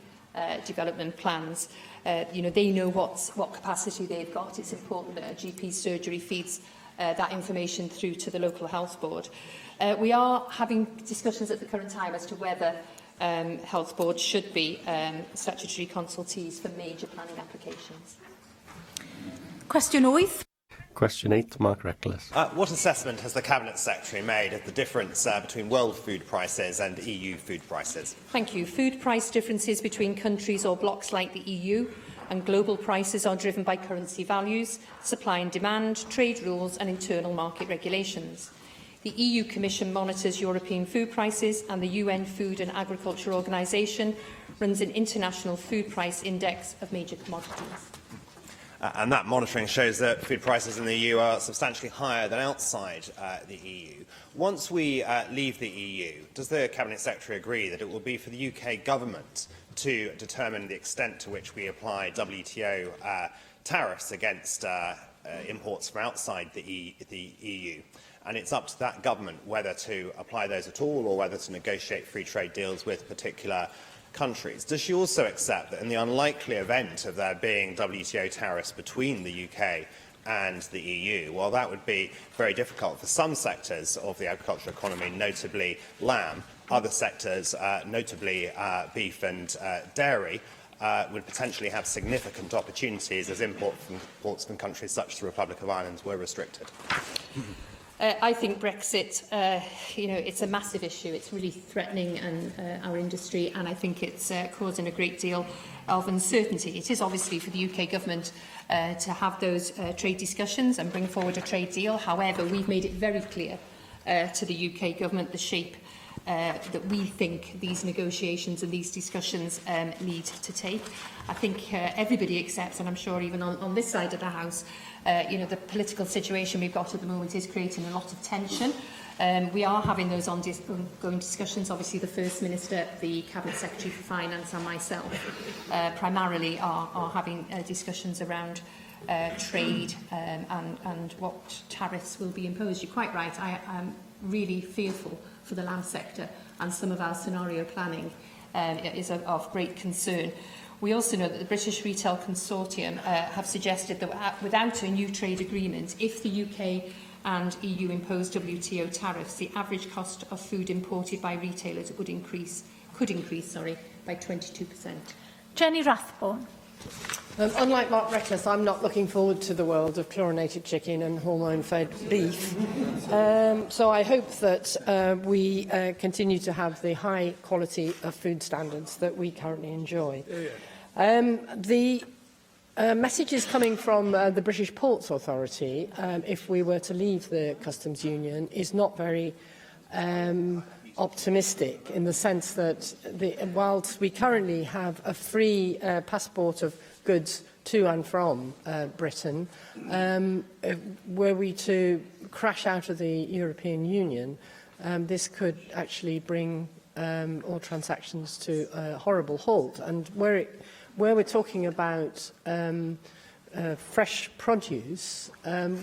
[SPEAKER 3] development plans. They know what capacity they've got. It's important that a GP surgery feeds that information through to the local health board. We are having discussions at the current time as to whether health boards should be statutory consultees for major planning applications.
[SPEAKER 1] Question 8.
[SPEAKER 2] Question 8, Mark Reckless.
[SPEAKER 19] What assessment has the Cabinet Secretary made of the difference between world food prices and EU food prices?
[SPEAKER 3] Thank you. Food price differences between countries or blocs like the EU and global prices are driven by currency values, supply and demand, trade rules and internal market regulations. The EU Commission monitors European food prices, and the UN Food and Agriculture Organization runs an international food price index of major commodities.
[SPEAKER 19] And that monitoring shows that food prices in the EU are substantially higher than outside the EU. Once we leave the EU, does the Cabinet Secretary agree that it will be for the UK government to determine the extent to which we apply WTO tariffs against imports from outside the EU? And it's up to that government whether to apply those at all or whether to negotiate free trade deals with particular countries. Does she also accept that in the unlikely event of there being WTO tariffs between the UK and the EU, while that would be very difficult for some sectors of the agricultural economy, notably lamb, other sectors, notably beef and dairy, would potentially have significant opportunities as imports from countries such as the Republic of Ireland were restricted?
[SPEAKER 3] I think Brexit, it's a massive issue. It's really threatening our industry, and I think it's causing a great deal of uncertainty. It is obviously for the UK government to have those trade discussions and bring forward a trade deal. However, we've made it very clear to the UK government the shape that we think these negotiations and these discussions need to take. I think everybody accepts, and I'm sure even on this side of the House, you know, the political situation we've got at the moment is creating a lot of tension. We are having those ongoing discussions. Obviously, the First Minister, the Cabinet Secretary for Finance and myself primarily are having discussions around trade and what tariffs will be imposed. You're quite right. I am really fearful for the lamb sector, and some of our scenario planning is of great concern. We also know that the British Retail Consortium have suggested that without a new trade agreement, if the UK and EU impose WTO tariffs, the average cost of food imported by retailers could increase by 22%.
[SPEAKER 1] Jenny Rathbone.
[SPEAKER 20] Unlike Mark Reckless, I'm not looking forward to the world of chlorinated chicken and hormone-fed beef. So I hope that we continue to have the high quality of food standards that we currently enjoy. The message is coming from the British Ports Authority, if we were to leave the customs union, is not very optimistic, in the sense that whilst we currently have a free passport of goods to and from Britain, were we to crash out of the European Union, this could actually bring all transactions to a horrible halt. And where we're talking about fresh produce,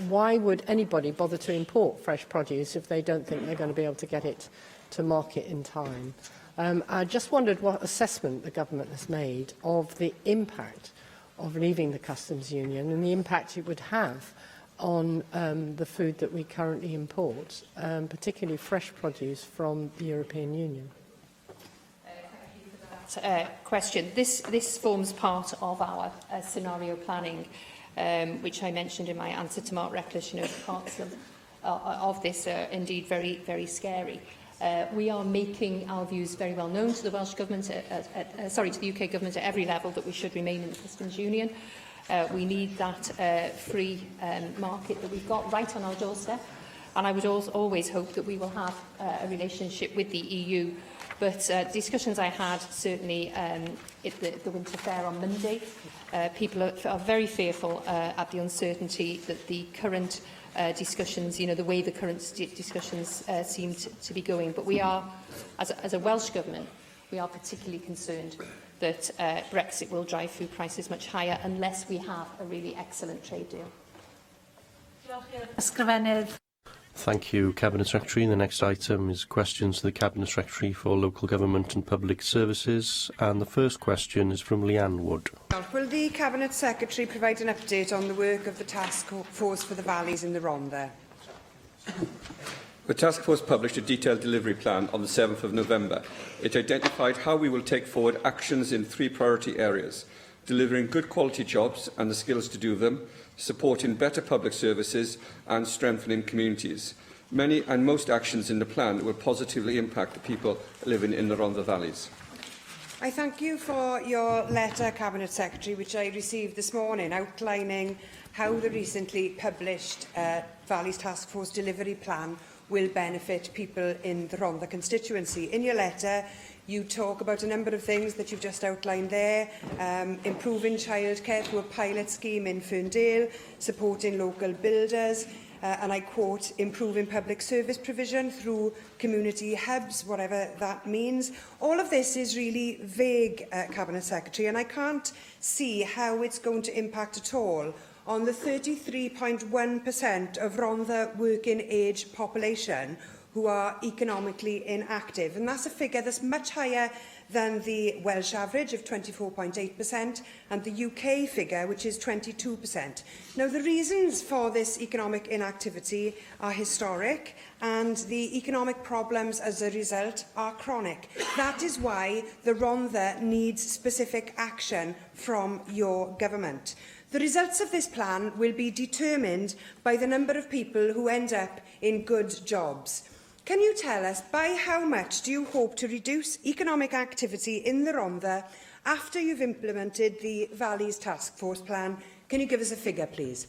[SPEAKER 20] why would anybody bother to import fresh produce if they don't think they're going to be able to get it to market in time? I just wondered what assessment the government has made of the impact of leaving the customs union and the impact it would have on the food that we currently import, particularly fresh produce from the European Union.
[SPEAKER 3] Question. This forms part of our scenario planning, which I mentioned in my answer to Mark Reckless. You know, parts of this are indeed very, very scary. We are making our views very well known to the Welsh Government, to the UK Government at every level, that we should remain in the customs union. We need that free market that we've got right on our doorstep, and I would always hope that we will have a relationship with the EU. But discussions I had certainly at the Winter Fair on Monday, people are very fearful at the uncertainty that the current discussions, you know, the way the current discussions seem to be going. But we are, as a Welsh Government, we are particularly concerned that Brexit will drive food prices much higher unless we have a really excellent trade deal.
[SPEAKER 2] Thank you, Cabinet Secretary. The next item is questions to the Cabinet Secretary for Local Government and Public Services. And the first question is from Leanne Wood.
[SPEAKER 21] Will the Cabinet Secretary provide an update on the work of the Task Force for the Valleys in the Rhondda?
[SPEAKER 22] The Task Force published a detailed delivery plan on the 7th of November. It identified how we will take forward actions in 3 priority areas: delivering good quality jobs and the skills to do them, supporting better public services and strengthening communities. Many and most actions in the plan will positively impact the people living in the Rhondda Valleys.
[SPEAKER 21] I thank you for your letter, Cabinet Secretary, which I received this morning, outlining how the recently published Valleys Task Force delivery plan will benefit people in the Rhondda constituency. In your letter, you talk about a number of things that you've just outlined there: improving childcare through a pilot scheme in Ferndale, supporting local builders, and I quote, improving public service provision through community hubs, whatever that means. All of this is really vague, Cabinet Secretary, and I can't see how it's going to impact at all on the 33.1% of Rhondda working age population who are economically inactive. And that's a figure that's much higher than the Welsh average of 24.8% and the UK figure, which is 22%. Now, the reasons for this economic inactivity are historic, and the economic problems as a result are chronic. That is why the Rhondda needs specific action from your government. The results of this plan will be determined by the number of people who end up in good jobs. Can you tell us by how much do you hope to reduce economic activity in the Rhondda after you've implemented the Valleys Task Force plan? Can you give us a figure, please?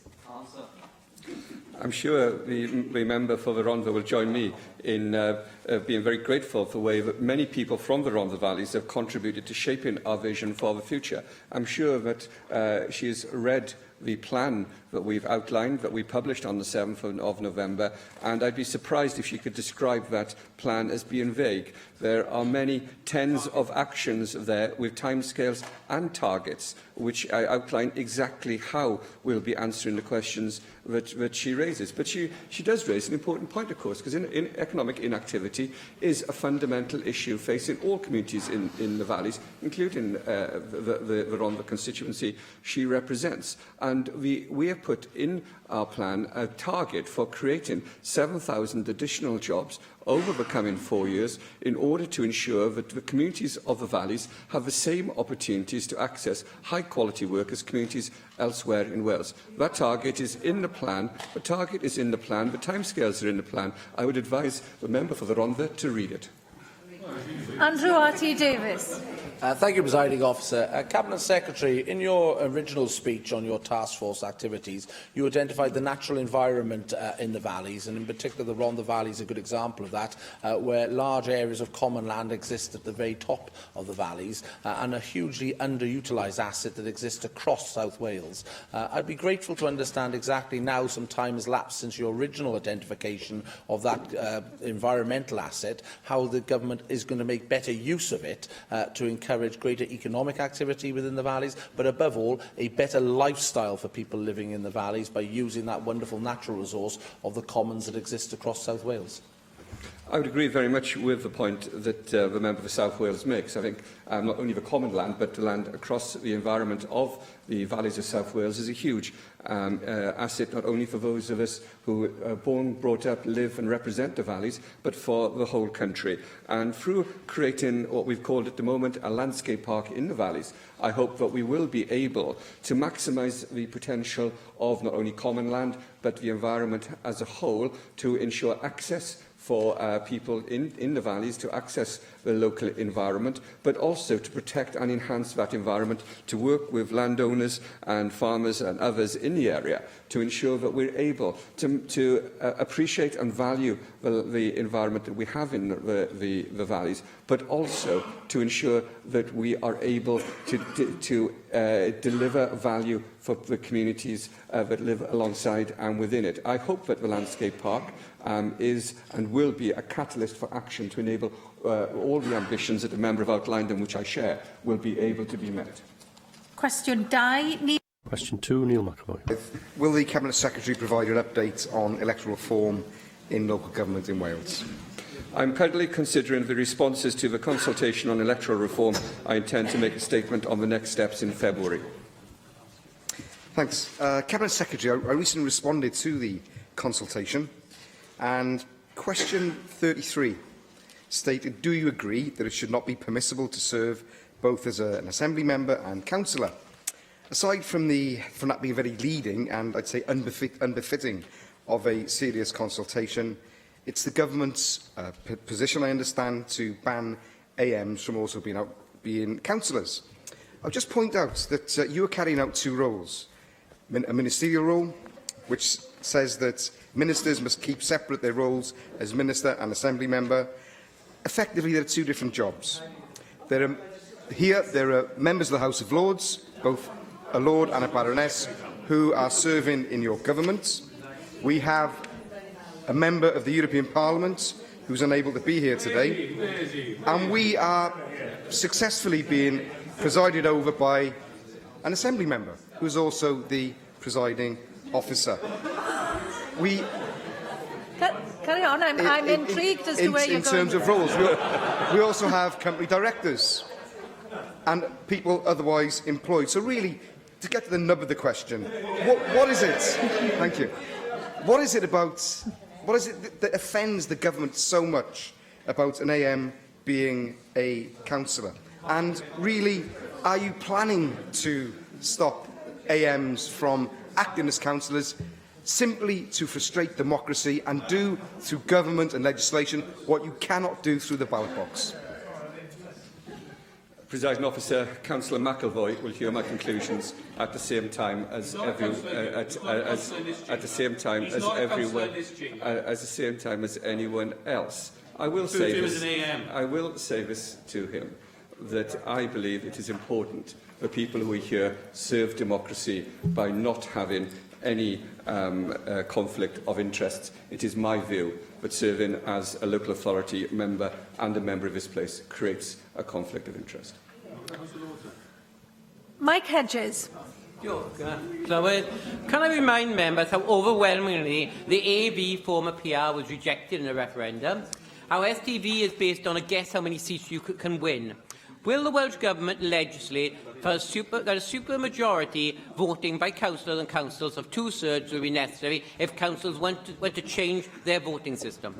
[SPEAKER 22] I'm sure the member for the Rhondda will join me in being very grateful for the way that many people from the Rhondda Valleys have contributed to shaping our vision for the future. I'm sure that she has read the plan that we've outlined, that we published on the 7th of November, and I'd be surprised if she could describe that plan as being vague. There are many tens of actions there with timescales and targets, which I outline exactly how we'll be answering the questions that she raises. But she does raise an important point, of course, because economic inactivity is a fundamental issue facing all communities in the valleys, including the Rhondda constituency she represents. And we have put in our plan a target for creating 7,000 additional jobs over the coming 4 years in order to ensure that the communities of the valleys have the same opportunities to access high-quality work as communities elsewhere in Wales. That target is in the plan. The target is in the plan. The timescales are in the plan. I would advise the member for the Rhondda to read it.
[SPEAKER 14] Andrew R.T. Davis.
[SPEAKER 5] Thank you, Presiding Officer. Cabinet Secretary, in your original speech on your task force activities, you identified the natural environment in the valleys, and in particular the Rhondda Valley is a good example of that, where large areas of common land exist at the very top of the valleys, and a hugely underutilised asset that exists across South Wales. I'd be grateful to understand exactly now, some time has lapsed since your original identification of that environmental asset, how the government is going to make better use of it to encourage greater economic activity within the valleys, but above all, a better lifestyle for people living in the valleys by using that wonderful natural resource of the commons that exist across South Wales.
[SPEAKER 22] I would agree very much with the point that the member for South Wales makes. I think not only the common land, but the land across the environment of the valleys of South Wales is a huge asset, not only for those of us who are born, brought up, live and represent the valleys, but for the whole country. And through creating what we've called at the moment a landscape park in the valleys, I hope that we will be able to maximise the potential of not only common land, but the environment as a whole, to ensure access for people in the valleys to access the local environment, but also to protect and enhance that environment, to work with landowners and farmers and others in the area to ensure that we're able to appreciate and value the environment that we have in the valleys, but also to ensure that we are able to deliver value for the communities that live alongside and within it. I hope that the Landscape Park is and will be a catalyst for action to enable all the ambitions that the member have outlined and which I share will be able to be met.
[SPEAKER 1] Question 2,
[SPEAKER 2] Question 2, Neil McAvoy.
[SPEAKER 7] Will the Cabinet Secretary provide an update on electoral reform in local government in Wales?
[SPEAKER 22] I'm currently considering the responses to the consultation on electoral reform. I intend to make a statement on the next steps in February.
[SPEAKER 7] Thanks. Cabinet Secretary, I recently responded to the consultation, and question 33 stated, do you agree that it should not be permissible to serve both as an Assembly member and councillor? Aside from that being very leading and, I'd say, unbefitting of a serious consultation, it's the government's position, I understand, to ban AMs from also being councillors. I'll just point out that you are carrying out two roles. A ministerial role, which says that ministers must keep separate their roles as minister and Assembly member. Effectively, there are two different jobs. There are members of the House of Lords, both a Lord and a Baroness, who are serving in your government. We have a member of the European Parliament who's unable to be here today. And we are successfully being presided over by an Assembly member, who is also the presiding officer.
[SPEAKER 14] Carry on, I'm intrigued as to where you're going.
[SPEAKER 7] In terms of roles, we also have company directors and people otherwise employed. So really, to get to the nub of the question, what is it? Thank you. What is it that offends the government so much about an AM being a councillor? And really, are you planning to stop AMs from acting as councillors simply to frustrate democracy and do through government and legislation what you cannot do through the ballot box?
[SPEAKER 22] Presiding Officer, Councillor McElvoy will hear my conclusions at the same time as anyone else. I will say this to him, that I believe it is important for people who are here serve democracy by not having any conflict of interest. It is my view that serving as a local authority member and a member of this place creates a conflict of interest.
[SPEAKER 9] Mike Hedges.
[SPEAKER 16] Can I remind members how overwhelmingly the AB form of PR was rejected in a referendum? Our STV is based on a guess how many seats you can win. Will the Welsh Government legislate for that a supermajority voting by councillors and councils of 2/3 will be necessary if councils want to change their voting system?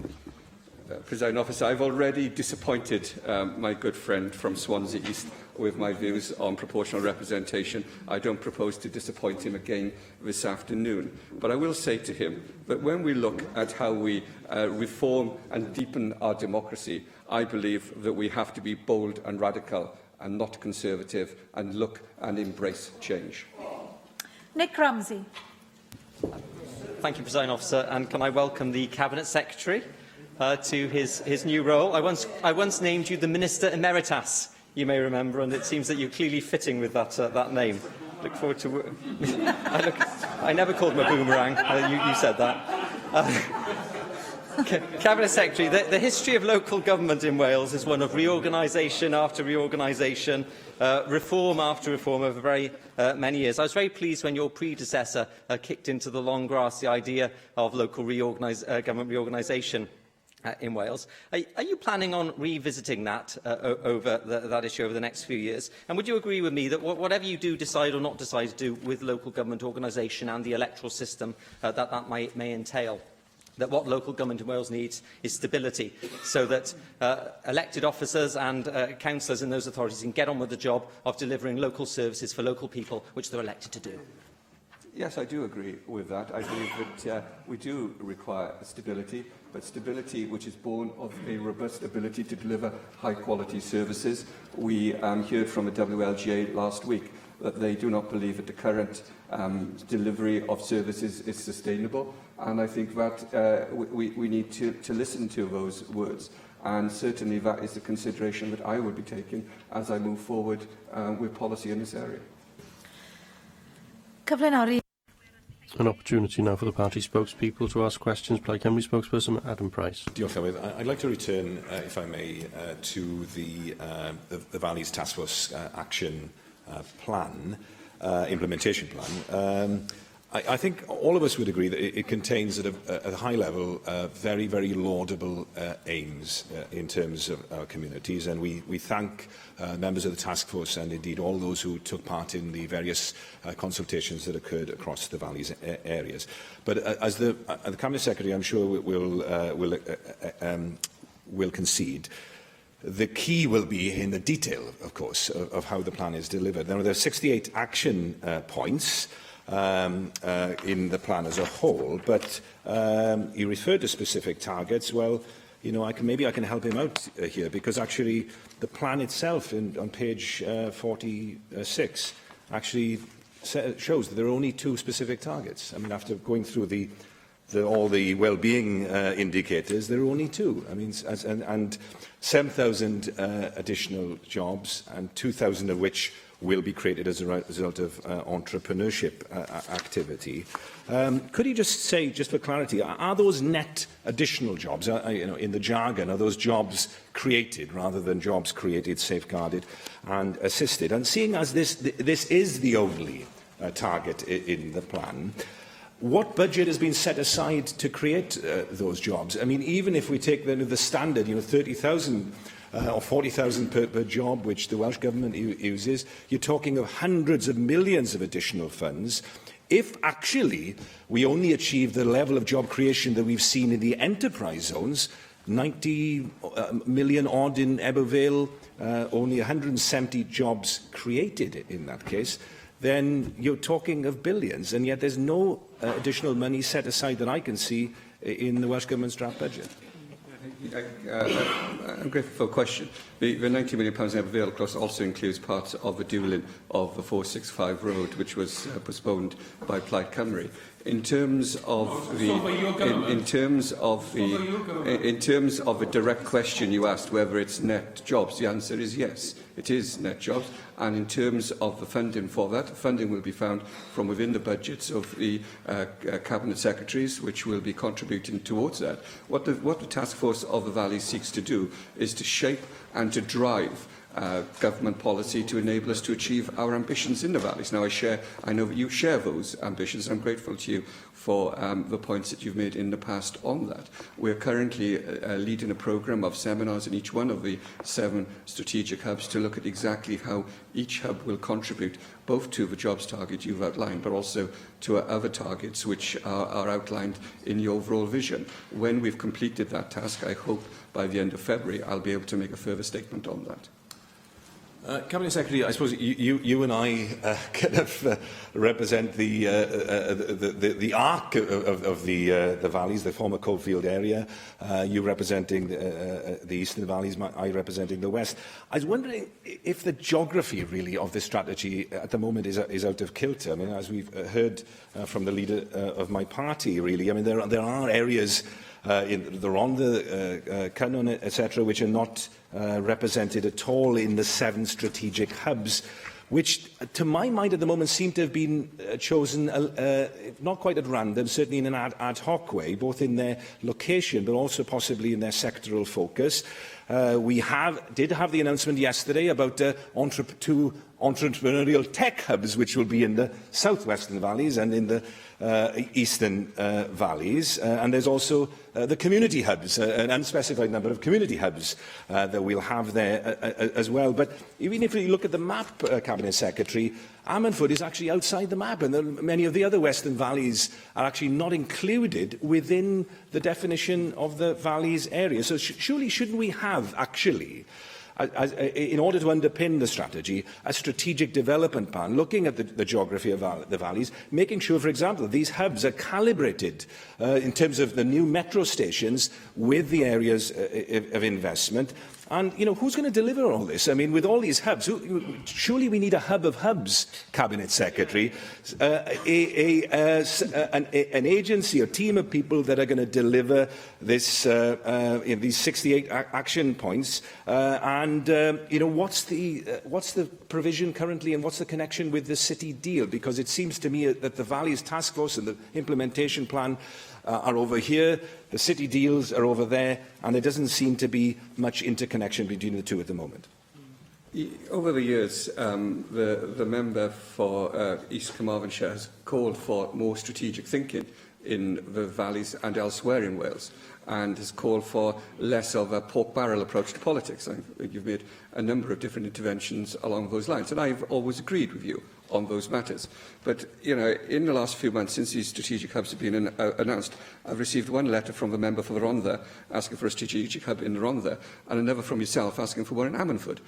[SPEAKER 22] Presiding Officer, I've already disappointed my good friend from Swansea East with my views on proportional representation. I don't propose to disappoint him again this afternoon. But I will say to him that when we look at how we reform and deepen our democracy, I believe that we have to be bold and radical and not conservative and look and embrace change.
[SPEAKER 9] Nick Ramsey.
[SPEAKER 12] Thank you, Presiding Officer, and can I welcome the Cabinet Secretary to his new role. I once named you the Minister Emeritus, you may remember, and it seems that you're clearly fitting with that name. Look forward to... I never called him a boomerang. You said that. Cabinet Secretary, the history of local government in Wales is one of reorganisation after reorganisation, reform after reform over very many years. I was very pleased when your predecessor kicked into the long grass the idea of local government reorganisation in Wales. Are you planning on revisiting that that issue over the next few years? And would you agree with me that whatever you do decide or not decide to do with local government organisation and the electoral system that may entail, that what local government in Wales needs is stability, so that elected officers and councillors in those authorities can get on with the job of delivering local services for local people, which they're elected to do?
[SPEAKER 22] Yes, I do agree with that. I believe that we do require stability, but stability which is born of a robust ability to deliver high-quality services. We heard from the WLGA last week that they do not believe that the current delivery of services is sustainable, and I think that we need to listen to those words. And certainly that is the consideration that I will be taking as I move forward with policy in this area.
[SPEAKER 2] An opportunity now for the party spokespeople to ask questions. Plaid Cymru spokesperson Adam Price.
[SPEAKER 23] I'd like to return, if I may, to the Valleys Task Force Action Plan, implementation plan. I think all of us would agree that it contains at a high level very, very laudable aims in terms of our communities, and we thank members of the task force and indeed all those who took part in the various consultations that occurred across the Valleys areas. But as the Cabinet Secretary, I'm sure will concede, the key will be in the detail, of course, of how the plan is delivered. Now, there are 68 action points in the plan as a whole, but he referred to specific targets. Well, you know, maybe I can help him out here, because actually the plan itself on page 46 actually shows that there are only 2 specific targets. I mean, after going through all the well-being indicators, there are only 2. I mean, and 7,000 additional jobs, and 2,000 of which will be created as a result of entrepreneurship activity. Could you just say, just for clarity, are those net additional jobs? In the jargon, are those jobs created rather than jobs created, safeguarded and assisted? And seeing as this is the only target in the plan, what budget has been set aside to create those jobs? I mean, even if we take the standard, 30,000 or 40,000 per job, which the Welsh Government uses, you're talking of hundreds of millions of additional funds. If actually we only achieve the level of job creation that we've seen in the enterprise zones, 90 million odd in Ebbw Vale, only 170 jobs created in that case, then you're talking of billions, and yet there's no additional money set aside that I can see in the Welsh Government's draft budget.
[SPEAKER 22] I'm grateful for a question. The £90 million Never Vale Cross also includes parts of the dualling of the 465 road, which was postponed by Plaid Cymru. In terms of the direct question you asked, whether it's net jobs, the answer is yes, it is net jobs. And in terms of the funding for that, funding will be found from within the budgets of the Cabinet Secretaries, which will be contributing towards that. What the Task Force of the Valleys seeks to do is to shape and to drive government policy to enable us to achieve our ambitions in the valleys. Now, I know that you share those ambitions. I'm grateful to you for the points that you've made in the past on that. We're currently leading a programme of seminars in each one of the 7 strategic hubs to look at exactly how each hub will contribute both to the jobs target you've outlined, but also to our other targets which are outlined in the overall vision. When we've completed that task, I hope by the end of February, I'll be able to make a further statement on that.
[SPEAKER 23] Cabinet Secretary, I suppose you and I kind of represent the arc of the valleys, the former coalfield area. You representing the eastern valleys, I representing the west. I was wondering if the geography really of this strategy at the moment is out of kilter. I mean, as we've heard from the leader of my party, really, I mean, there are areas in the Rhondda, Cynon, etc., which are not represented at all in the 7 strategic hubs, which, to my mind, at the moment seem to have been chosen not quite at random, certainly in an ad hoc way, both in their location but also possibly in their sectoral focus. We did have the announcement yesterday about 2 entrepreneurial tech hubs, which will be in the southwestern valleys and in the eastern valleys. And there's also the community hubs, an unspecified number of community hubs that we'll have there as well. But even if you look at the map, Cabinet Secretary, Ammanford is actually outside the map, and many of the other western valleys are actually not included within the definition of the valleys area. So surely shouldn't we have actually, in order to underpin the strategy, a strategic development plan, looking at the geography of the valleys, making sure, for example, these hubs are calibrated in terms of the new metro stations with the areas of investment. And, you know, who's going to deliver all this? I mean, with all these hubs, surely we need a hub of hubs, Cabinet Secretary, an agency, a team of people that are going to deliver this, these 68 action points. You know, what's the provision currently, and what's the connection with the city deal? Because it seems to me that the Valleys Task Force and the implementation plan are over here, the city deals are over there, and there doesn't seem to be much interconnection between the two at the moment.
[SPEAKER 22] Over the years, the member for East Carmarthenshire has called for more strategic thinking in the valleys and elsewhere in Wales, and has called for less of a pork barrel approach to politics. I think you've made a number of different interventions along those lines, and I've always agreed with you on those matters. But, you know, in the last few months, since these strategic hubs have been announced, I've received one letter from the member for the Rhondda asking for a strategic hub in the Rhondda, and another from yourself asking for one in Ammanford.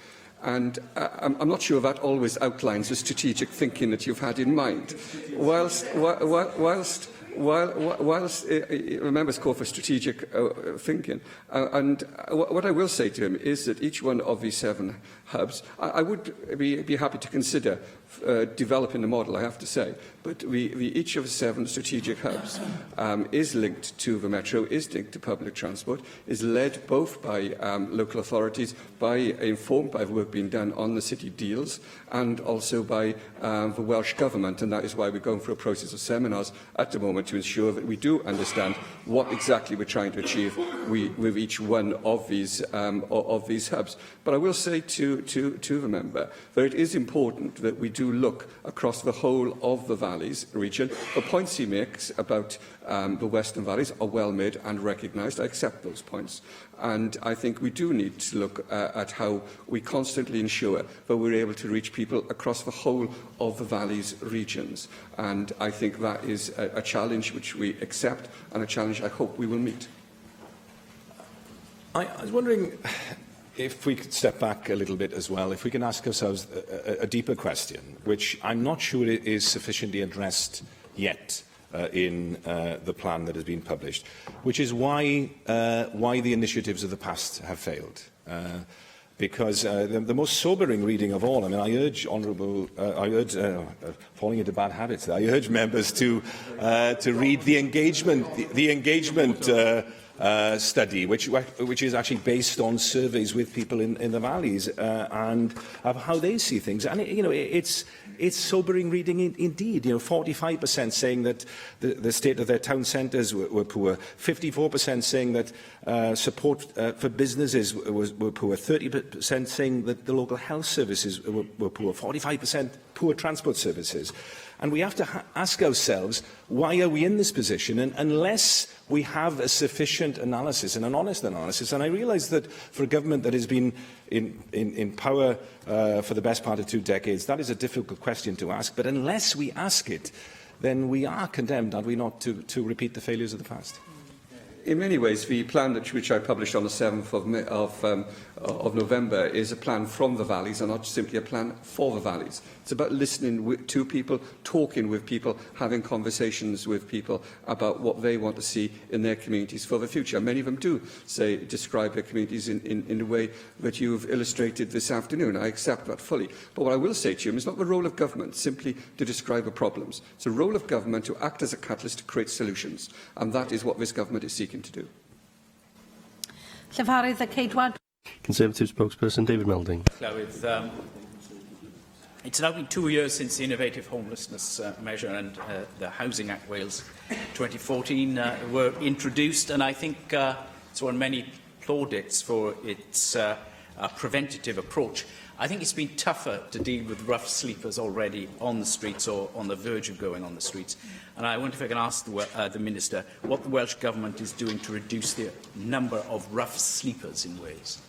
[SPEAKER 22] And I'm not sure that always outlines the strategic thinking that you've had in mind. Whilst the members call for strategic thinking, and what I will say to him is that each one of these 7 hubs, I would be happy to consider developing the model, I have to say, but each of the 7 strategic hubs is linked to the metro, is linked to public transport, is led both by local authorities, informed by the work being done on the city deals, and also by the Welsh Government, and that is why we're going through a process of seminars at the moment to ensure that we do understand what exactly we're trying to achieve with each one of these hubs. But I will say to the member that it is important that we do look across the whole of the valleys region. The points he makes about the Western Valleys are well made and recognised. I accept those points. And I think we do need to look at how we constantly ensure that we're able to reach people across the whole of the valleys regions. And I think that is a challenge which we accept, and a challenge I hope we will meet.
[SPEAKER 23] I was wondering if we could step back a little bit as well, if we can ask ourselves a deeper question, which I'm not sure is sufficiently addressed yet in the plan that has been published, which is why the initiatives of the past have failed. Because the most sobering reading of all, I mean, I urge falling into bad habits, I urge members to read the engagement study, which is actually based on surveys with people in the valleys and of how they see things. And it's sobering reading indeed. 45% saying that the state of their town centres were poor, 54% saying that support for businesses were poor, 30% saying that the local health services were poor, 45% poor transport services. And we have to ask ourselves, why are we in this position? And unless we have a sufficient analysis and an honest analysis, and I realise that for a government that has been in power for the best part of 2 decades, that is a difficult question to ask. But unless we ask it, then we are condemned, are we not, to repeat the failures of the past?
[SPEAKER 22] In many ways, the plan which I published on the 7th of November is a plan from the valleys and not simply a plan for the valleys. It's about listening to people, talking with people, having conversations with people about what they want to see in their communities for the future. Many of them do describe their communities in the way that you've illustrated this afternoon. I accept that fully. But what I will say to you is not the role of government simply to describe the problems. It's the role of government to act as a catalyst to create solutions. And that is what this government is seeking to do.
[SPEAKER 9] Llefarydd y Ceidwad.
[SPEAKER 2] Conservative spokesperson David Melding.
[SPEAKER 8] It's now been 2 years since the Innovative Homelessness Measure and the Housing Act Wales 2014 were introduced, and I think it's won many plaudits for its preventative approach. I think it's been tougher to deal with rough sleepers already on the streets or on the verge of going on the streets. And I wonder if I can ask the Minister what the Welsh Government is doing to reduce the number of rough sleepers in Wales.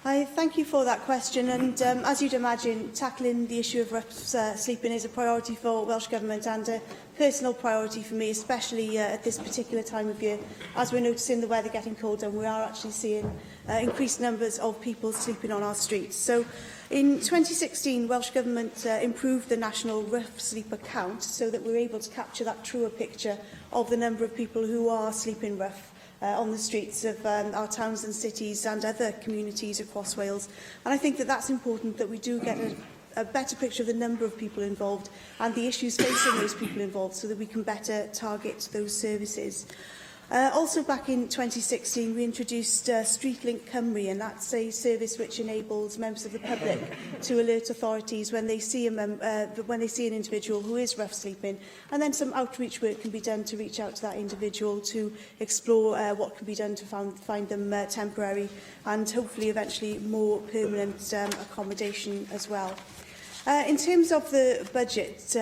[SPEAKER 13] I thank you for that question, and as you'd imagine, tackling the issue of rough sleeping is a priority for Welsh Government and a personal priority for me, especially at this particular time of year. As we're noticing the weather getting colder, we are actually seeing increased numbers of people sleeping on our streets. So in 2016, Welsh Government improved the national rough sleeper count so that we're able to capture that truer picture of the number of people who are sleeping rough on the streets of our towns and cities and other communities across Wales. And I think that that's important, that we do get a better picture of the number of people involved and the issues facing those people involved so that we can better target those services. Also back in 2016 we introduced StreetLink Cymru, and that's a service which enables members of the public to alert authorities when they see an individual who is rough sleeping, and then some outreach work can be done to reach out to that individual to explore what can be done to find them temporary and hopefully eventually more permanent accommodation as well. In terms of the budget,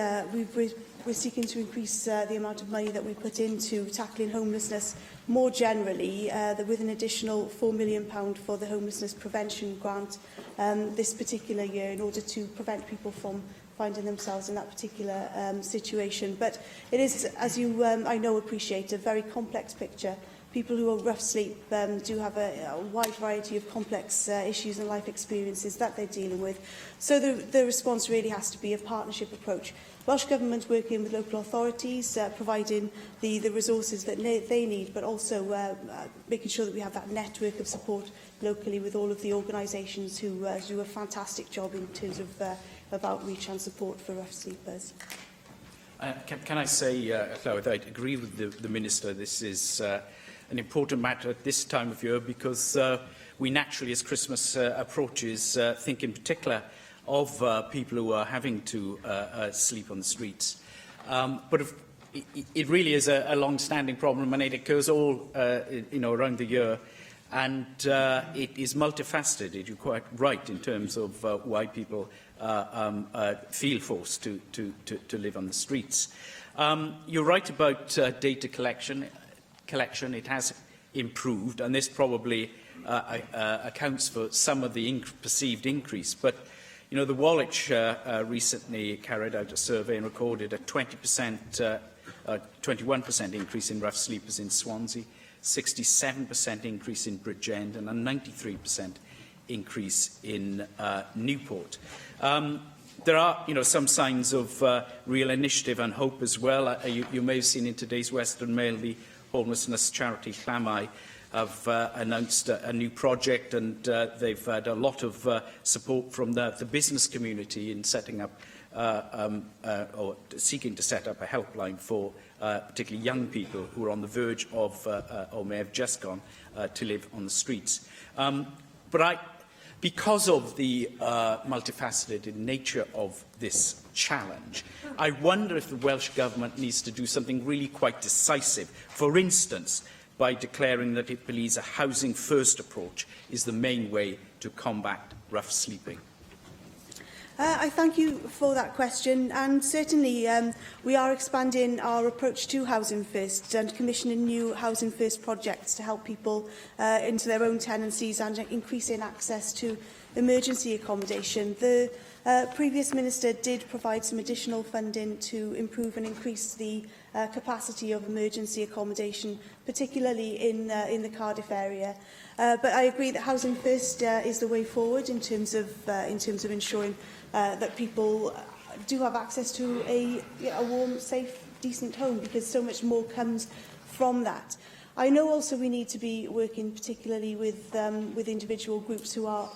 [SPEAKER 13] we're seeking to increase the amount of money that we put into tackling homelessness more generally, with an additional £4 million for the homelessness prevention grant this particular year in order to prevent people from finding themselves in that particular situation. But it is, as you I know appreciate, a very complex picture. People who are rough sleep do have a wide variety of complex issues and life experiences that they're dealing with. So the response really has to be a partnership approach. Welsh Government working with local authorities, providing the resources that they need, but also making sure that we have that network of support locally with all of the organisations who do a fantastic job in terms of outreach and support for rough sleepers.
[SPEAKER 8] Can I say, Llywydd, I agree with the Minister. This is an important matter at this time of year because we naturally, as Christmas approaches, think in particular of people who are having to sleep on the streets. But it really is a long-standing problem, and it occurs all around the year. And it is multifaceted. You're quite right in terms of why people feel forced to live on the streets. You're right about data collection. It has improved, and this probably accounts for some of the perceived increase. But you know, the Woolwich recently carried out a survey and recorded a 21% increase in rough sleepers in Swansea, 67% increase in Bridgend, and a 93% increase in Newport. there are, some signs of real initiative and hope as well. You may have seen in today's Western Mail the homelessness charity Llamau have announced a new project, and they've had a lot of support from the business community in setting up or seeking to set up a helpline for particularly young people who are on the verge of or may have just gone to live on the streets. Because of the multifaceted nature of this challenge, I wonder if the Welsh Government needs to do something really quite decisive. For instance, by declaring that it believes a housing-first approach is the main way to combat rough sleeping.
[SPEAKER 13] I thank you for that question, and certainly we are expanding our approach to Housing First and commissioning new Housing First projects to help people into their own tenancies and increasing access to emergency accommodation. The previous Minister did provide some additional funding to improve and increase the capacity of emergency accommodation, particularly in the Cardiff area. But I agree that Housing First is the way forward in terms of ensuring that people do have access to a warm, safe, decent home, because so much more comes from that. I know also we need to be working particularly with individual groups who are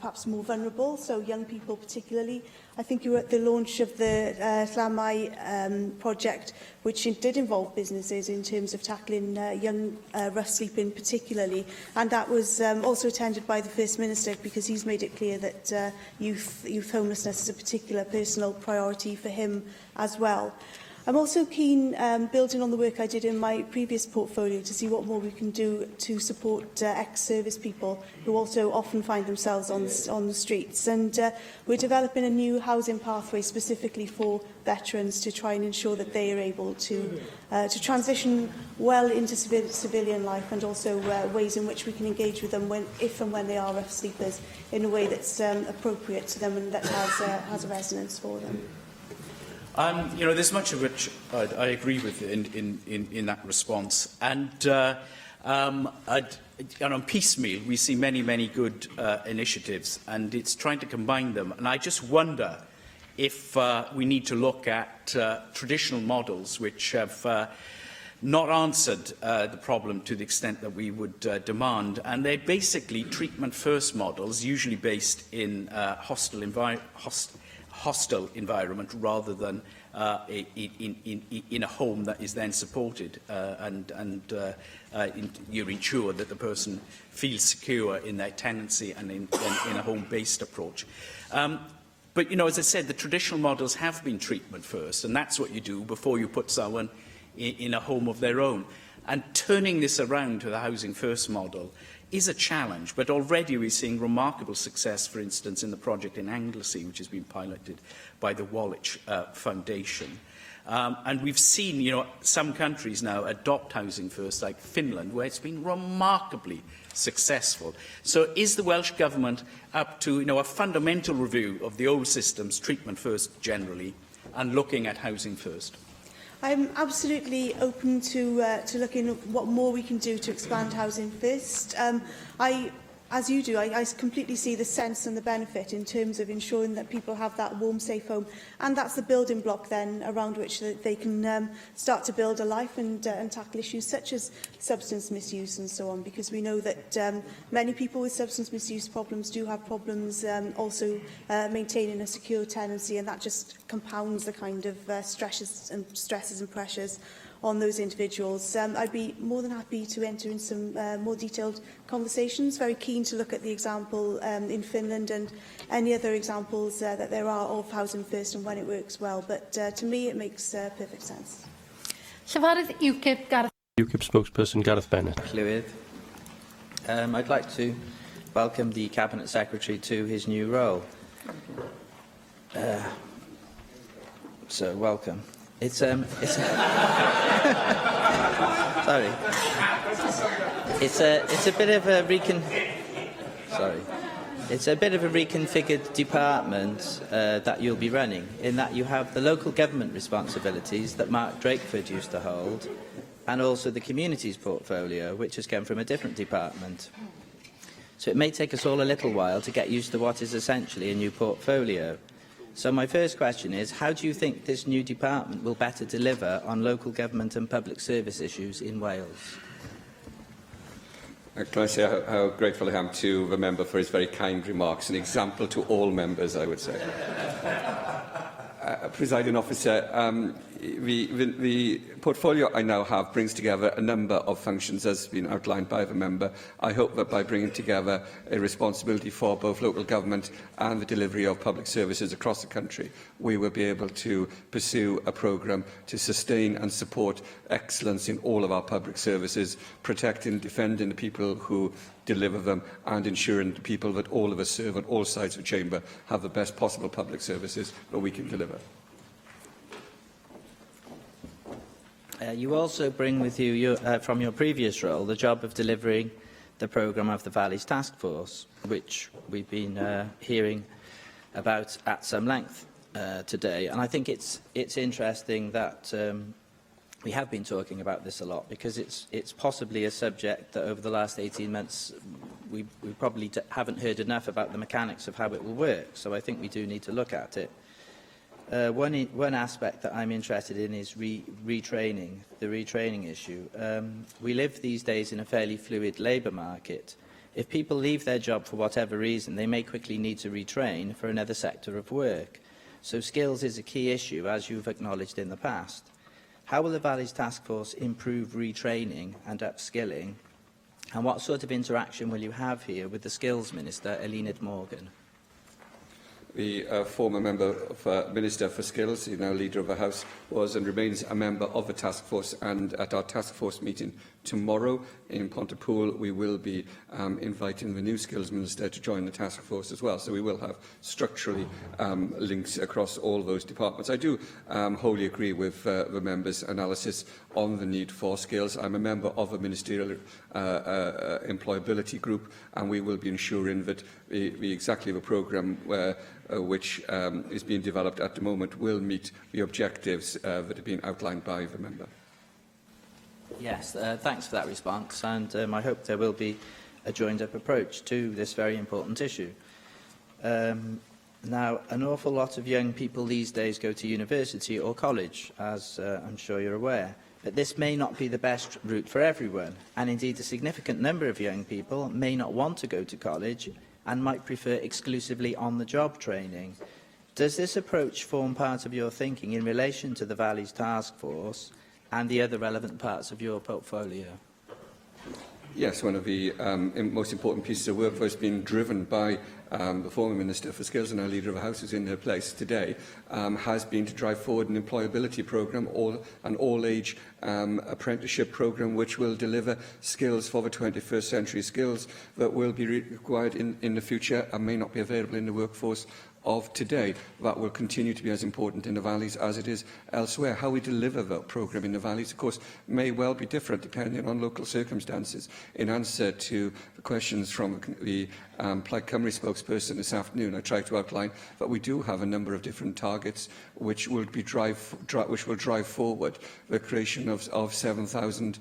[SPEAKER 13] perhaps more vulnerable, so young people particularly. I think you were at the launch of the Llamau project, which did involve businesses in terms of tackling young rough sleeping particularly, and that was also attended by the First Minister, because he's made it clear that youth homelessness is a particular personal priority for him as well. I'm also keen, building on the work I did in my previous portfolio, to see what more we can do to support ex-service people who also often find themselves on the streets. And we're developing a new housing pathway specifically for veterans to try and ensure that they are able to transition well into civilian life, and also ways in which we can engage with them if and when they are rough sleepers in a way that's appropriate to them and that has a resonance for them.
[SPEAKER 8] There's much of which I agree with in that response. And on piecemeal, we see many good initiatives, and it's trying to combine them. And I just wonder if we need to look at traditional models which have not answered the problem to the extent that we would demand. And they're basically treatment-first models, usually based in hostile environment rather than in a home that is then supported and you ensure that the person feels secure in their tenancy and in a home-based approach. But, as I said, the traditional models have been treatment first, and that's what you do before you put someone in a home of their own. And turning this around to the Housing First model is a challenge, but already we're seeing remarkable success, for instance, in the project in Anglesey, which has been piloted by the Woolwich Foundation. And we've seen, some countries now adopt Housing First, like Finland, where it's been remarkably successful. So is the Welsh Government up to, a fundamental review of the old systems, treatment first generally, and looking at Housing First?
[SPEAKER 13] I'm absolutely open to looking at what more we can do to expand Housing First. As you do, I completely see the sense and the benefit in terms of ensuring that people have that warm, safe home, and that's the building block then around which they can start to build a life and tackle issues such as substance misuse and so on, because we know that many people with substance misuse problems do have problems also maintaining a secure tenancy, and that just compounds the kind of stresses and pressures on those individuals. I'd be more than happy to enter in some more detailed conversations. Very keen to look at the example in Finland and any other examples that there are of Housing First and when it works well. But to me, it makes perfect sense.
[SPEAKER 1] Llyfarydd UKIP, Gareth.
[SPEAKER 2] UKIP spokesperson Gareth Bennett.
[SPEAKER 6] Llywydd. I'd like to welcome the Cabinet Secretary to his new role. So, welcome. It's sorry. It's a bit of a It's a bit of a reconfigured department that you'll be running, in that you have the local government responsibilities that Mark Drakeford used to hold, and also the communities portfolio, which has come from a different department. So it may take us all a little while to get used to what is essentially a new portfolio. So my first question is, how do you think this new department will better deliver on local government and public service issues in Wales?
[SPEAKER 22] Can I say how grateful I am to the member for his very kind remarks, an example to all members, I would say. Presiding officer, the portfolio I now have brings together a number of functions as has been outlined by the member. I hope that by bringing together a responsibility for both local government and the delivery of public services across the country, we will be able to pursue a programme to sustain and support excellence in all of our public services, protecting and defending the people who deliver them and ensuring the people that all of us serve on all sides of the chamber have the best possible public services that we can deliver.
[SPEAKER 6] You also bring with you, from your previous role, the job of delivering the programme of the Valleys Task Force, which we've been hearing about at some length today. And I think it's interesting that we have been talking about this a lot, because it's possibly a subject that over the last 18 months we probably haven't heard enough about the mechanics of how it will work. So I think we do need to look at it. One aspect that I'm interested in is retraining, the retraining issue. We live these days in a fairly fluid labour market. If people leave their job for whatever reason, they may quickly need to retrain for another sector of work. So skills is a key issue, as you've acknowledged in the past. How will the Valleys Task Force improve retraining and upskilling? And what sort of interaction will you have here with the Skills Minister, Eluned Morgan?
[SPEAKER 22] The former member of Minister for Skills, now Leader of the House, was and remains a member of the task force, and at our task force meeting tomorrow in Pontypool we will be inviting the new Skills Minister to join the task force as well. So we will have structurally links across all those departments. I do wholly agree with the member's analysis on the need for skills. I'm a member of a ministerial employability group, and we will be ensuring that exactly the programme which is being developed at the moment will meet the objectives that have been outlined by the member.
[SPEAKER 6] Yes, thanks for that response, and I hope there will be a joined-up approach to this very important issue. Now, an awful lot of young people these days go to university or college, as I'm sure you're aware. But this may not be the best route for everyone, and indeed a significant number of young people may not want to go to college and might prefer exclusively on-the-job training. Does this approach form part of your thinking in relation to the Valleys Task Force and the other relevant parts of your portfolio?
[SPEAKER 22] Yes, one of the most important pieces of work that has been driven by the former Minister for Skills and our Leader of the House, who's in her place today, has been to drive forward an employability programme, an all-age apprenticeship programme, which will deliver skills for the 21st century, skills that will be required in the future and may not be available in the workforce of today. That will continue to be as important in the valleys as it is elsewhere. How we deliver that programme in the valleys, of course, may well be different depending on local circumstances. In answer to the questions from the Plaid Cymru spokesperson this afternoon, I tried to outline that we do have a number of different targets which will drive forward the creation of 7,000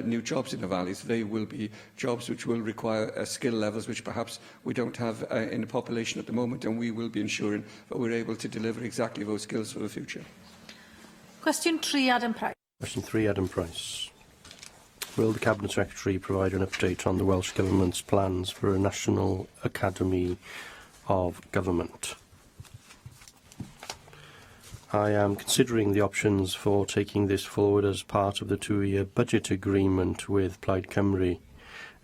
[SPEAKER 22] new jobs in the valleys. They will be jobs which will require skill levels which perhaps we don't have in the population at the moment, and we will be ensuring that we're able to deliver exactly those skills for the future.
[SPEAKER 9] Question 3, Adam Price.
[SPEAKER 2] Question 3, Adam Price. Will the Cabinet Secretary provide an update on the Welsh Government's plans for a National Academy of Government? I am considering the options for taking this forward as part of the 2-year budget agreement with Plaid Cymru.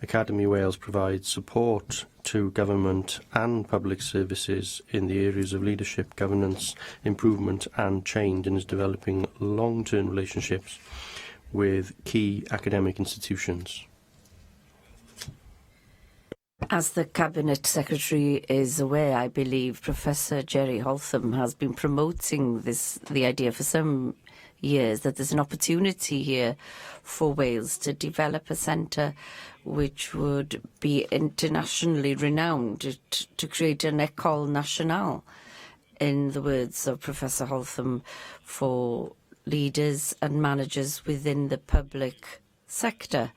[SPEAKER 2] Academy Wales provides support to government and public services in the areas of leadership, governance, improvement and change, and is developing long-term relationships with key academic institutions.
[SPEAKER 10] As the Cabinet Secretary is aware, I believe Professor Jerry Holtham has been promoting the idea for some years, that there's an opportunity here for Wales to develop a centre which would be internationally renowned, to create an école nationale, in the words of Professor Holtham, for leaders and managers within the public sector.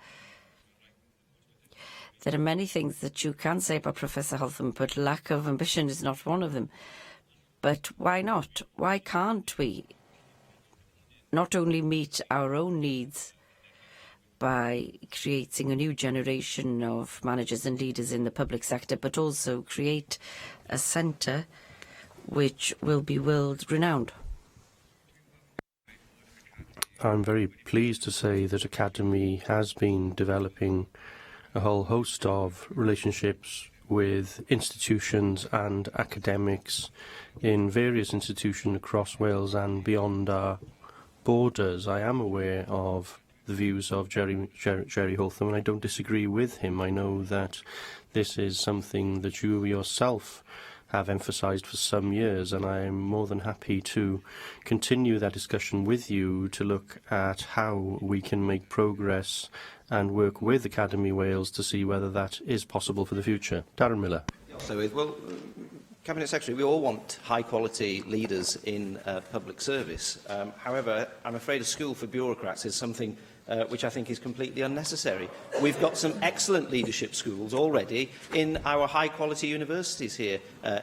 [SPEAKER 10] There are many things that you can say about Professor Holtham, but lack of ambition is not one of them. But why not? Why can't we not only meet our own needs by creating a new generation of managers and leaders in the public sector, but also create a centre which will be world-renowned?
[SPEAKER 2] I'm very pleased to say that Academy has been developing a whole host of relationships with institutions and academics in various institutions across Wales and beyond our borders. I am aware of the views of Jerry Holtham, and I don't disagree with him. I know that this is something that you yourself have emphasised for some years, and I am more than happy to continue that discussion with you to look at how we can make progress and work with Academy Wales to see whether that is possible for the future. Darren Miller.
[SPEAKER 11] Well, Cabinet Secretary, we all want high-quality leaders in public service. However, I'm afraid a school for bureaucrats is something which I think is completely unnecessary. We've got some excellent leadership schools already in our high-quality universities here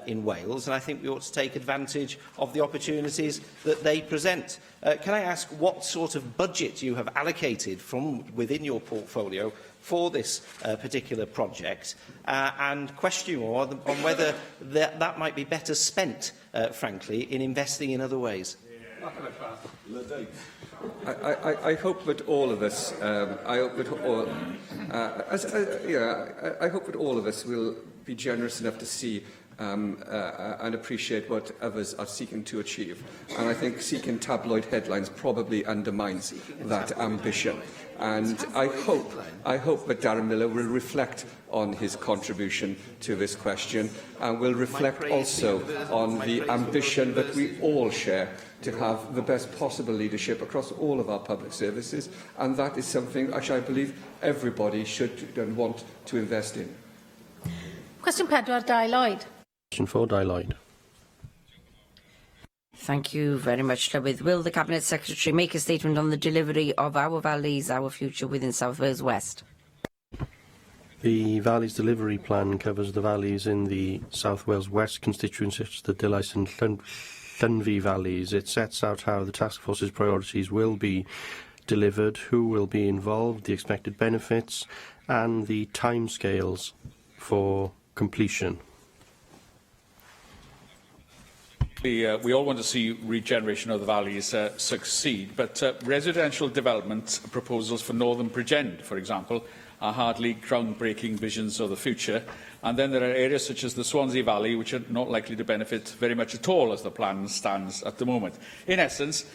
[SPEAKER 11] in Wales, and I think we ought to take advantage of the opportunities that they present. Can I ask what sort of budget you have allocated from within your portfolio for this particular project, and question you on whether that might be better spent, frankly, in investing in other ways?
[SPEAKER 22] I hope that all of us, I hope that all of us will be generous enough to see and appreciate what others are seeking to achieve. And I think seeking tabloid headlines probably undermines that ambition. And I hope that Darren Miller will reflect on his contribution to this question and will reflect also on the ambition that we all share to have the best possible leadership across all of our public services, and that is something which I believe everybody should and want to invest in.
[SPEAKER 9] Question 4, Di Lloyd.
[SPEAKER 2] Question 4, Di Lloyd.
[SPEAKER 10] Thank you very much, Llywydd. Will the Cabinet Secretary make a statement on the delivery of our valleys, our future within South Wales West?
[SPEAKER 2] The Valleys Delivery Plan covers the valleys in the South Wales West constituency, such as the Dillais and Llanvi valleys. It sets out how the task force's priorities will be delivered, who will be involved, the expected benefits, and the timescales for completion.
[SPEAKER 8] We all want to see regeneration of the valleys succeed, but residential development proposals for Northern Bridgend, for example, are hardly groundbreaking visions of the future. And then there are areas such as the Swansea Valley, which are not likely to benefit very much at all as the plan stands at the moment. In essence,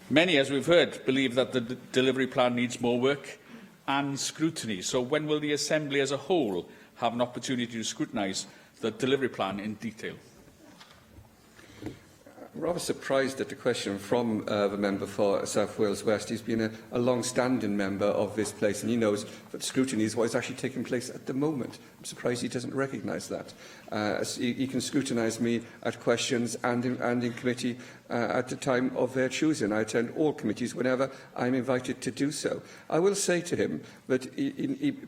[SPEAKER 8] many, as we've heard, believe that the delivery plan needs more work and scrutiny. So when will the Assembly as a whole have an opportunity to scrutinise the delivery plan in detail?
[SPEAKER 22] I'm rather surprised at the question from the member for South Wales West. He's been a long-standing member of this place, and he knows that scrutiny is what is actually taking place at the moment. I'm surprised he doesn't recognise that. He can scrutinise me at questions and in committee at the time of their choosing. I attend all committees whenever I'm invited to do so. I will say to him that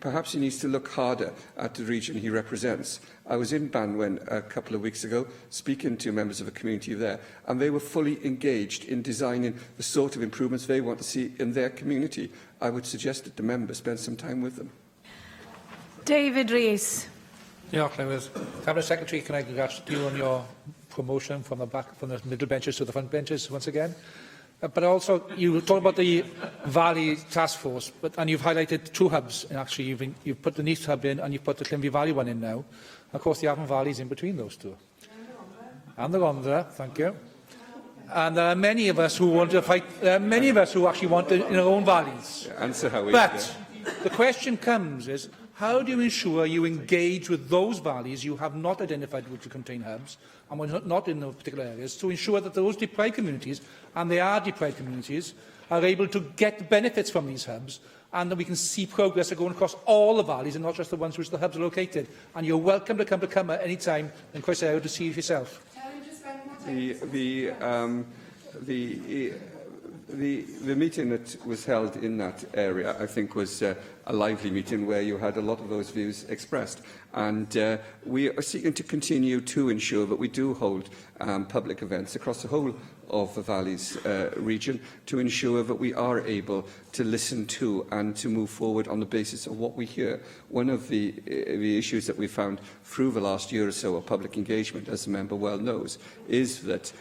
[SPEAKER 22] perhaps he needs to look harder at the region he represents. I was in Banwen a couple of weeks ago speaking to members of the community there, and they were fully engaged in designing the sort of improvements they want to see in their community. I would suggest that the members spend some time with them.
[SPEAKER 9] David Rees.
[SPEAKER 15] Cabinet Secretary, can I congratulate you on your promotion from the middle benches to the front benches once again? But also, you talk about the Valley Task Force, and you've highlighted two hubs. And actually, you've put the Neath hub in, and you've put the Llanvi Valley one in now. Of course, the Avon Valley is in between those two. And the Rhondda, thank you. And there are many of us who want to fight. There are many of us who actually want it in our own valleys.
[SPEAKER 22] Answer how we.
[SPEAKER 15] But the question comes is, how do you ensure you engage with those valleys you have not identified which contain hubs, and we're not in those particular areas, to ensure that those deprived communities, and they are deprived communities, are able to get benefits from these hubs, and that we can see progress going across all the valleys and not just the ones which the hubs are located. And you're welcome to come to Cummer any time and Croeso to see it yourself.
[SPEAKER 22] The meeting that was held in that area, I think, was a lively meeting where you had a lot of those views expressed. And we are seeking to continue to ensure that we do hold public events across the whole of the Valleys region to ensure that we are able to listen to and to move forward on the basis of what we hear. One of the issues that we found through the last year or so of public engagement, as the member well knows, is that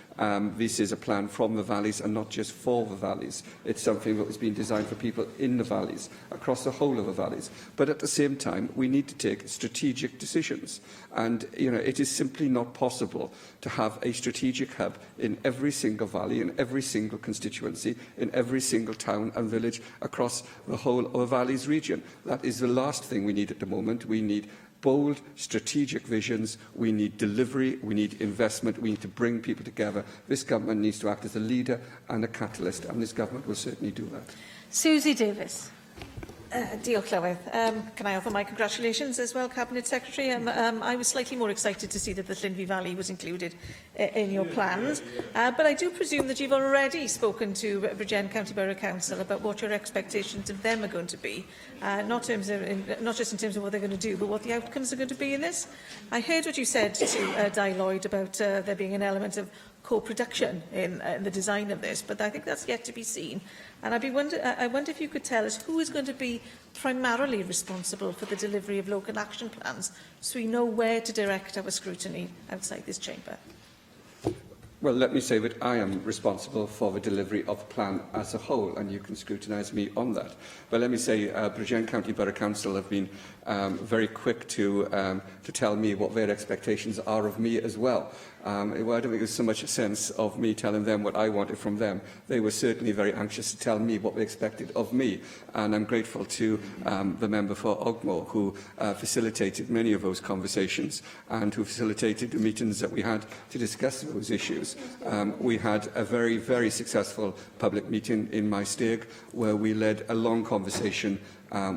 [SPEAKER 22] this is a plan from the valleys and not just for the valleys. It's something that was being designed for people in the valleys, across the whole of the valleys. But at the same time, we need to take strategic decisions. And it is simply not possible to have a strategic hub in every single valley, in every single constituency, in every single town and village across the whole of the valleys region. That is the last thing we need at the moment. We need bold, strategic visions, we need delivery, we need investment, we need to bring people together. This government needs to act as a leader and a catalyst, and this government will certainly do that.
[SPEAKER 9] Susie Davis.
[SPEAKER 14] Diolch, Llywydd. Can I offer my congratulations as well, Cabinet Secretary? I was slightly more excited to see that the Llinvi Valley was included in your plans, but I do presume that you've already spoken to Bridgend County Borough Council about what your expectations of them are going to be, not just in terms of what they're going to do, but what the outcomes are going to be in this. I heard what you said to Di Lloyd about there being an element of co-production in the design of this, but I think that's yet to be seen. And I wonder if you could tell us who is going to be primarily responsible for the delivery of local action plans, so we know where to direct our scrutiny outside this chamber.
[SPEAKER 22] Well, let me say that I am responsible for the delivery of the plan as a whole, and you can scrutinise me on that. But let me say, Bridgend County Borough Council have been very quick to tell me what their expectations are of me as well. I don't think there's so much a sense of me telling them what I wanted from them. They were certainly very anxious to tell me what they expected of me, and I'm grateful to the member for Ogmore, who facilitated many of those conversations and who facilitated the meetings that we had to discuss those issues. We had a very, very successful public meeting in my stag where we led a long conversation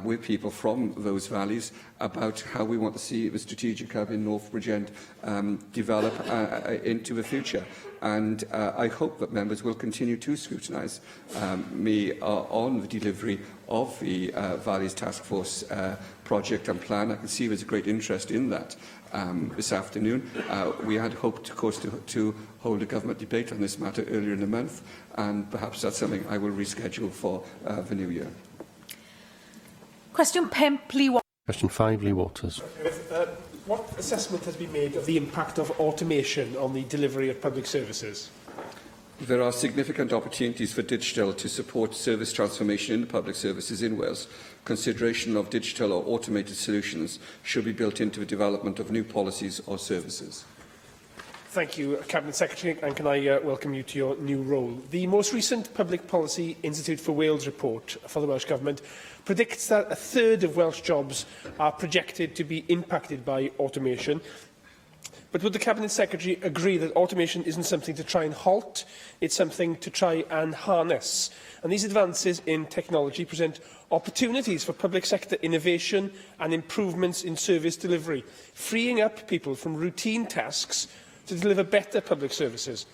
[SPEAKER 22] with people from those valleys about how we want to see the strategic hub in North Bridgend develop into the future. And I hope that members will continue to scrutinise me on the delivery of the Valleys Task Force project and plan. I can see there's a great interest in that this afternoon. We had hoped, of course, to hold a government debate on this matter earlier in the month, and perhaps that's something I will reschedule for the new year.
[SPEAKER 9] Question 5, Lee Waters.
[SPEAKER 2] Question 5, Lee Waters.
[SPEAKER 4] What assessment has been made of the impact of automation on the delivery of public services?
[SPEAKER 22] There are significant opportunities for digital to support service transformation in the public services in Wales. Consideration of digital or automated solutions should be built into the development of new policies or services.
[SPEAKER 4] Thank you, Cabinet Secretary, and can I welcome you to your new role. The most recent Public Policy Institute for Wales report for the Welsh Government predicts that a third of Welsh jobs are projected to be impacted by automation. But would the Cabinet Secretary agree that automation isn't something to try and halt, it's something to try and harness? And these advances in technology present opportunities for public sector innovation and improvements in service delivery, freeing up people from routine tasks to deliver better public services.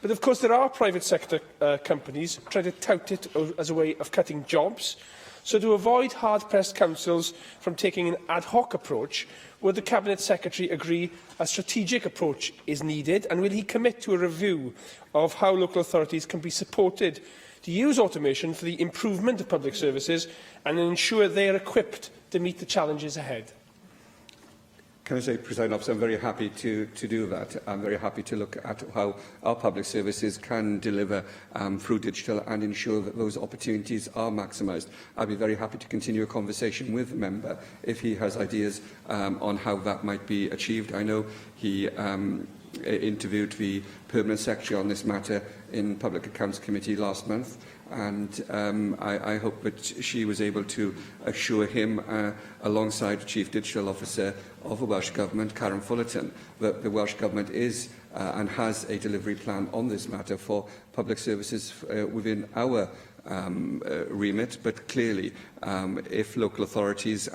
[SPEAKER 4] But of course there are private sector companies trying to tout it as a way of cutting jobs. So to avoid hard-pressed councils from taking an ad hoc approach, would the Cabinet Secretary agree a strategic approach is needed, and will he commit to a review of how local authorities can be supported to use automation for the improvement of public services and ensure they are equipped to meet the challenges ahead?
[SPEAKER 22] Can I say, President Officer, I'm very happy to do that. I'm very happy to look at how our public services can deliver through digital and ensure that those opportunities are maximised. I'd be very happy to continue a conversation with the member if he has ideas on how that might be achieved. I know he interviewed the Permanent Secretary on this matter in Public Accounts Committee last month, and I hope that she was able to assure him, alongside Chief Digital Officer of the Welsh Government, Karen Fullerton, that the Welsh Government is and has a delivery plan on this matter for public services within our remit, but clearly if local authorities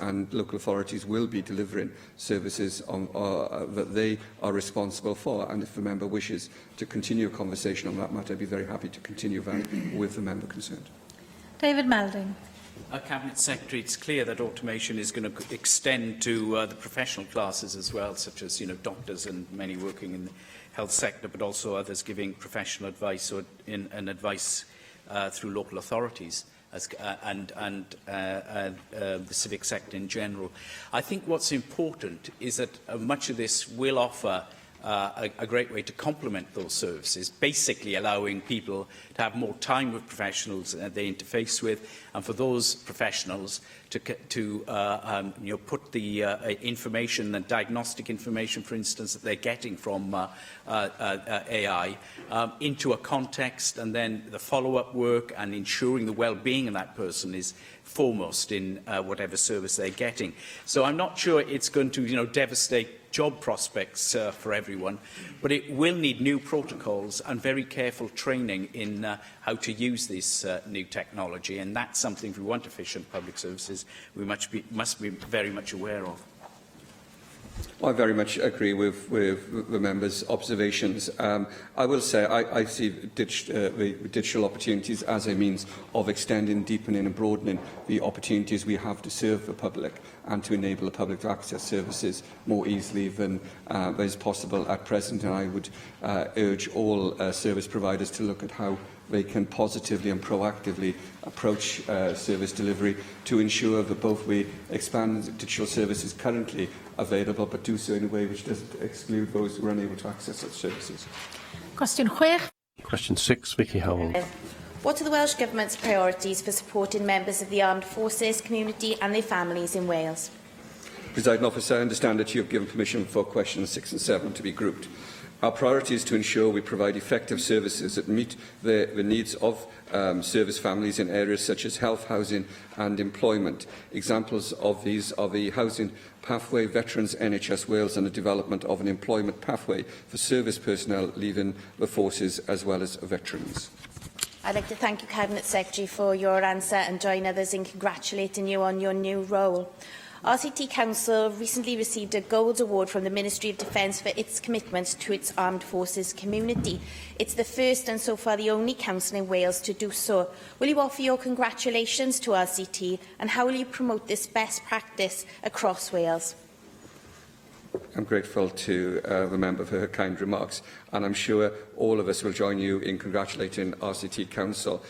[SPEAKER 22] will be delivering services that they are responsible for, and if the member wishes to continue a conversation on that matter, I'd be very happy to continue that with the member concerned.
[SPEAKER 9] David Melding.
[SPEAKER 8] Cabinet Secretary, it's clear that automation is going to extend to the professional classes as well, such as doctors and many working in the health sector, but also others giving professional advice or advice through local authorities and the civic sector in general. I think what's important is that much of this will offer a great way to complement those services, basically allowing people to have more time with professionals that they interface with, and for those professionals to put the information, the diagnostic information, for instance, that they're getting from AI into a context, and then the follow-up work and ensuring the well-being of that person is foremost in whatever service they're getting. So I'm not sure it's going to devastate job prospects for everyone, but it will need new protocols and very careful training in how to use this new technology, and that's something, if we want efficient public services, we must be very much aware of.
[SPEAKER 22] I very much agree with the members' observations. I will say I see digital opportunities as a means of extending, deepening and broadening the opportunities we have to serve the public and to enable the public to access services more easily than is possible at present. And I would urge all service providers to look at how they can positively and proactively approach service delivery to ensure that both we expand digital services currently available, but do so in a way which doesn't exclude those who are unable to access such services.
[SPEAKER 9] Question 6.
[SPEAKER 2] Question 6, Vicky Howell.
[SPEAKER 17] What are the Welsh Government's priorities for supporting members of the armed forces community and their families in Wales?
[SPEAKER 22] Presiding Officer, I understand that you have given permission for questions 6 and 7 to be grouped. Our priority is to ensure we provide effective services that meet the needs of service families in areas such as health, housing and employment. Examples of these are the housing pathway, Veterans NHS Wales, and the development of an employment pathway for service personnel leaving the forces as well as veterans.
[SPEAKER 17] I'd like to thank you, Cabinet Secretary, for your answer and join others in congratulating you on your new role. RCT Council recently received a Gold Award from the Ministry of Defence for its commitment to its armed forces community. It's the first and so far the only council in Wales to do so. Will you offer your congratulations to RCT, and how will you promote this best practice across Wales?
[SPEAKER 22] I'm grateful to the member for her kind remarks, and I'm sure all of us will join you in congratulating RCT Council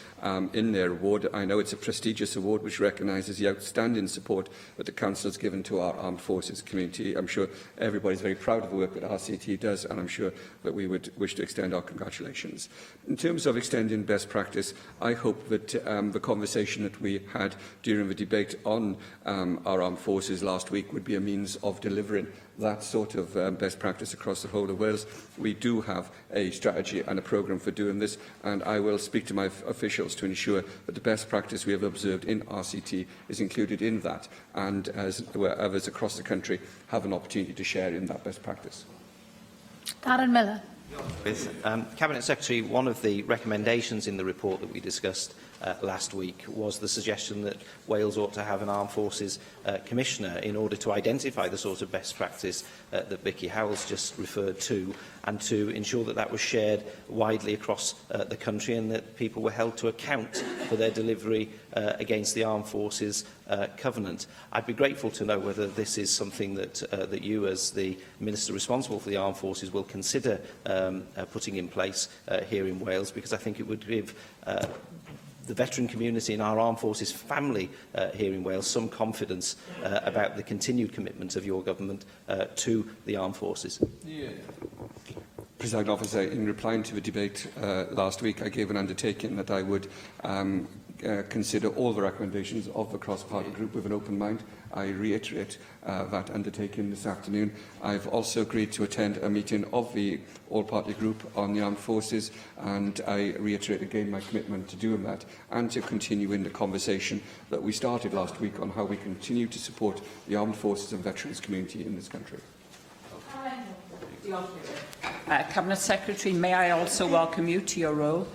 [SPEAKER 22] in their award. I know it's a prestigious award which recognises the outstanding support that the Council has given to our armed forces community. I'm sure everybody's very proud of the work that RCT does, and I'm sure that we would wish to extend our congratulations. In terms of extending best practice, I hope that the conversation that we had during the debate on our armed forces last week would be a means of delivering that sort of best practice across the whole of Wales. We do have a strategy and a programme for doing this, and I will speak to my officials to ensure that the best practice we have observed in RCT is included in that, and as others across the country have an opportunity to share in that best practice.
[SPEAKER 9] Darren Miller.
[SPEAKER 11] Cabinet Secretary, one of the recommendations in the report that we discussed last week was the suggestion that Wales ought to have an Armed Forces Commissioner in order to identify the sort of best practice that Vicky Howell's just referred to, and to ensure that that was shared widely across the country and that people were held to account for their delivery against the Armed Forces Covenant. I'd be grateful to know whether this is something that, that you, as the Minister responsible for the Armed Forces, will consider putting in place here in Wales, because I think it would give the veteran community and our armed forces family here in Wales some confidence about the continued commitment of your government to the armed forces.
[SPEAKER 22] Presiding Officer, in replying to the debate last week, I gave an undertaking that I would consider all the recommendations of the cross-party group with an open mind. I reiterate that undertaking this afternoon. I've also agreed to attend a meeting of the all-party group on the armed forces, and I reiterate again my commitment to doing that and to continuing the conversation that we started last week on how we continue to support the armed forces and veterans community in this country.
[SPEAKER 18] Cabinet Secretary, may I also welcome you to your role.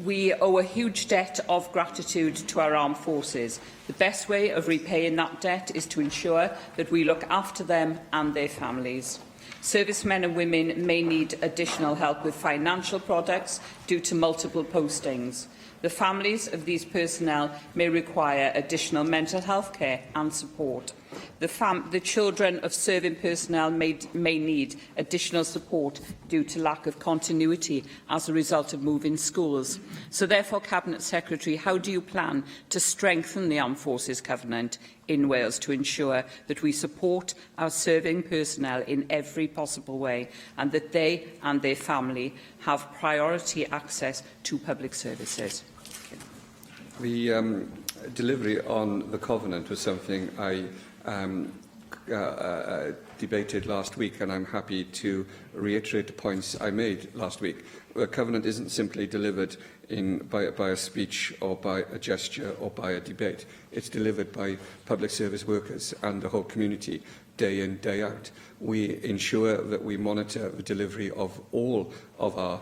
[SPEAKER 18] We owe a huge debt of gratitude to our armed forces. The best way of repaying that debt is to ensure that we look after them and their families. Servicemen and women may need additional help with financial products due to multiple postings. The families of these personnel may require additional mental health care and support. The children of serving personnel may need additional support due to lack of continuity as a result of moving schools. So therefore, Cabinet Secretary, how do you plan to strengthen the Armed Forces Covenant in Wales to ensure that we support our serving personnel in every possible way and that they and their family have priority access to public services?
[SPEAKER 22] The delivery on the Covenant was something I debated last week, and I'm happy to reiterate the points I made last week. The Covenant isn't simply delivered by a speech or by a gesture or by a debate. It's delivered by public service workers and the whole community, day in, day out. We ensure that we monitor the delivery of all of our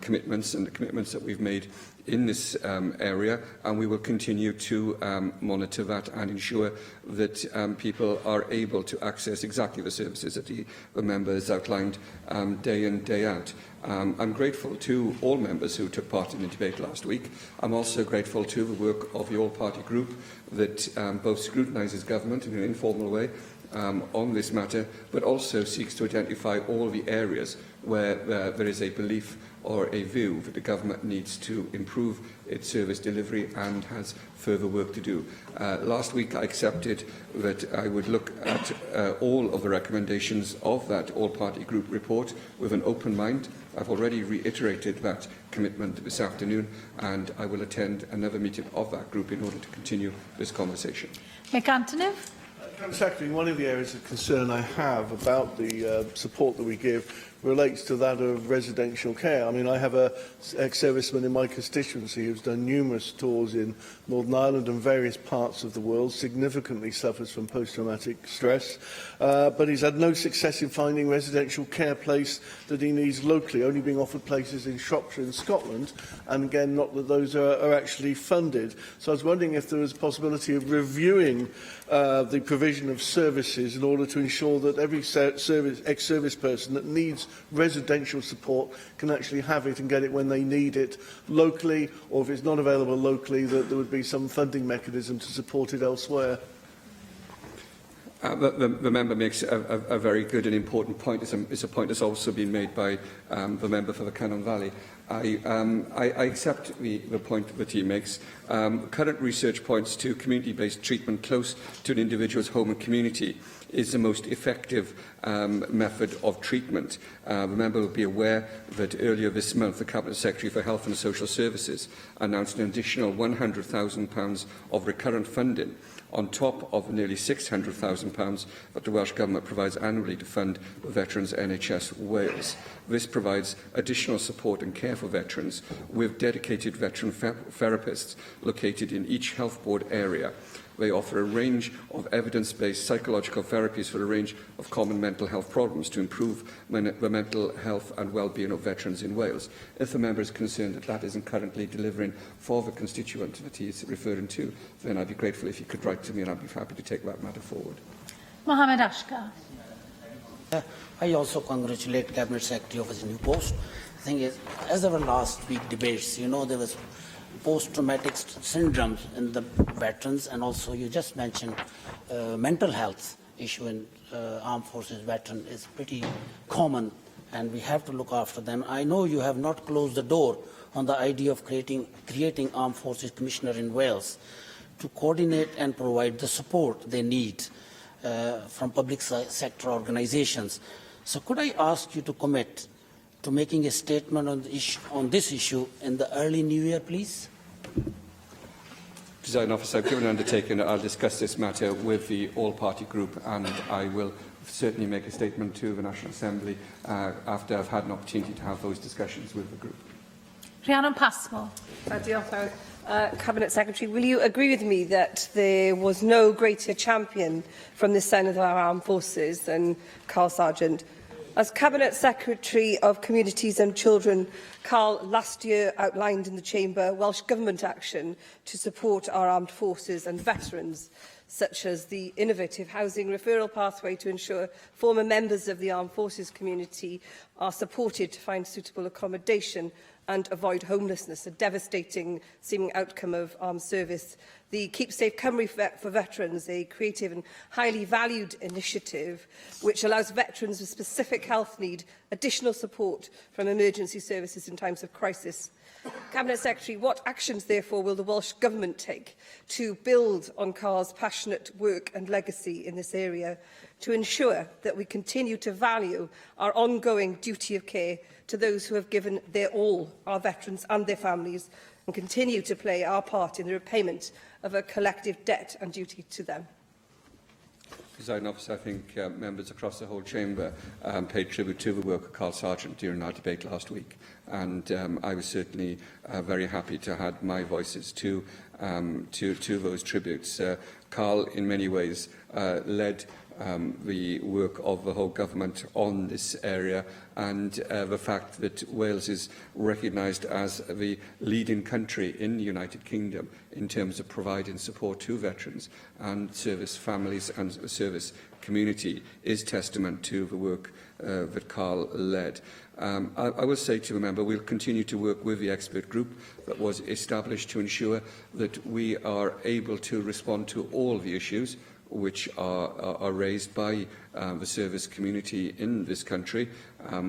[SPEAKER 22] commitments and the commitments that we've made in this area, and we will continue to monitor that and ensure that people are able to access exactly the services that the members outlined day in, day out. I'm grateful to all members who took part in the debate last week. I'm also grateful to the work of the all-party group that both scrutinises government in an informal way on this matter, but also seeks to identify all the areas where there is a belief or a view that the government needs to improve its service delivery and has further work to do. Last week I accepted that I would look at all of the recommendations of that all-party group report with an open mind. I've already reiterated that commitment this afternoon, and I will attend another meeting of that group in order to continue this conversation.
[SPEAKER 9] Mick Antonew.
[SPEAKER 3] Madam Secretary, one of the areas of concern I have about the support that we give relates to that of residential care. I mean, I have an ex-serviceman in my constituency who's done numerous tours in Northern Ireland and various parts of the world, significantly suffers from post-traumatic stress, but he's had no success in finding residential care place that he needs locally, only being offered places in Shropshire and Scotland, and again, not that those are actually funded. So I was wondering if there was a possibility of reviewing the provision of services in order to ensure that every ex-service person that needs residential support can actually have it and get it when they need it locally, or if it's not available locally, that there would be some funding mechanism to support it elsewhere.
[SPEAKER 22] The member makes a very good and important point. It's a point that's also been made by the member for the Cannon Valley. I accept the point that he makes. Current research points to community-based treatment close to an individual's home and community is the most effective method of treatment. The member will be aware that earlier this month the Cabinet Secretary for Health and Social Services announced an additional £100,000 of recurrent funding on top of the nearly £600,000 that the Welsh Government provides annually to fund the Veterans NHS Wales. This provides additional support and care for veterans with dedicated veteran therapists located in each health board area. They offer a range of evidence-based psychological therapies for a range of common mental health problems to improve the mental health and well-being of veterans in Wales. If the member is concerned that that isn't currently delivering for the constituent that he is referring to, then I'd be grateful if he could write to me, and I'd be happy to take that matter forward.
[SPEAKER 9] Mohammed Ashkar.
[SPEAKER 19] I also congratulate Cabinet Secretary of his new post. The thing is, as our last week debates, you know, there was post-traumatic syndromes in the veterans, and also you just mentioned mental health issue in armed forces veteran is pretty common, and we have to look after them. I know you have not closed the door on the idea of creating Armed Forces Commissioner in Wales to coordinate and provide the support they need from public sector organisations. So could I ask you to commit to making a statement on this issue in the early new year, please?
[SPEAKER 22] Presiding Officer, I've given an undertaking that I'll discuss this matter with the all-party group, and I will certainly make a statement to the National Assembly after I've had an opportunity to have those discussions with the group.
[SPEAKER 9] Rhiannon Passmore.
[SPEAKER 20] Cabinet Secretary, will you agree with me that there was no greater champion from this side of our armed forces than Carl Sargent? As Cabinet Secretary of Communities and Children, Carl last year outlined in the Chamber Welsh Government action to support our armed forces and veterans. such as the innovative housing referral pathway to ensure former members of the armed forces community are supported to find suitable accommodation and avoid homelessness, a devastating seeming outcome of armed service. The Keep Safe Cymru for Veterans, a creative and highly valued initiative which allows veterans with specific health need additional support from emergency services in times of crisis. Cabinet Secretary, what actions, therefore, will the Welsh Government take to build on CAR's passionate work and legacy in this area to ensure that we continue to value our ongoing duty of care to those who have given their all, our veterans and their families, and continue to play our part in the repayment of a collective debt and duty to them?
[SPEAKER 22] Presiding Officer, I think members across the whole chamber paid tribute to the work of Carl Sargent during our debate last week, and I was certainly very happy to add my voices to those tributes. Carl, in many ways, led the work of the whole government on this area, and the fact that Wales is recognised as the leading country in the United Kingdom in terms of providing support to veterans and service families and the service community is testament to the work that Carl led. I will say to the member, we'll continue to work with the expert group that was established to ensure that we are able to respond to all the issues which are raised by the service community in this country,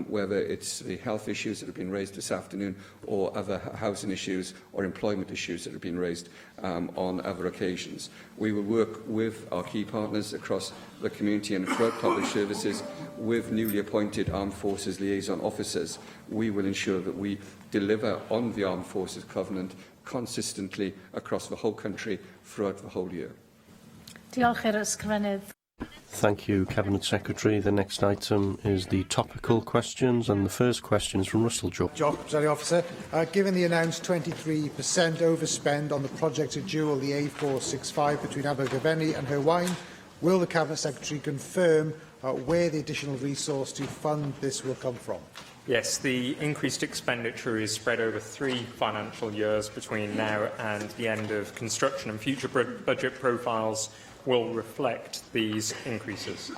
[SPEAKER 22] whether it's the health issues that have been raised this afternoon or other housing issues or employment issues that have been raised on other occasions. We will work with our key partners across the community and throughout public services with newly appointed Armed Forces liaison officers. We will ensure that we deliver on the Armed Forces Covenant consistently across the whole country throughout the whole year.
[SPEAKER 9] Diolch i'r ysgrifennydd.
[SPEAKER 2] Thank you, Cabinet Secretary. The next item is the topical questions, and the first question is from Russell Joe.
[SPEAKER 5] Presiding Officer, given the announced 23% overspend on the project to dual the A465 between Abergavenny and Herwain, will the Cabinet Secretary confirm where the additional resource to fund this will come from?
[SPEAKER 7] Yes, the increased expenditure is spread over 3 financial years between now and the end of construction, and future budget profiles will reflect these increases.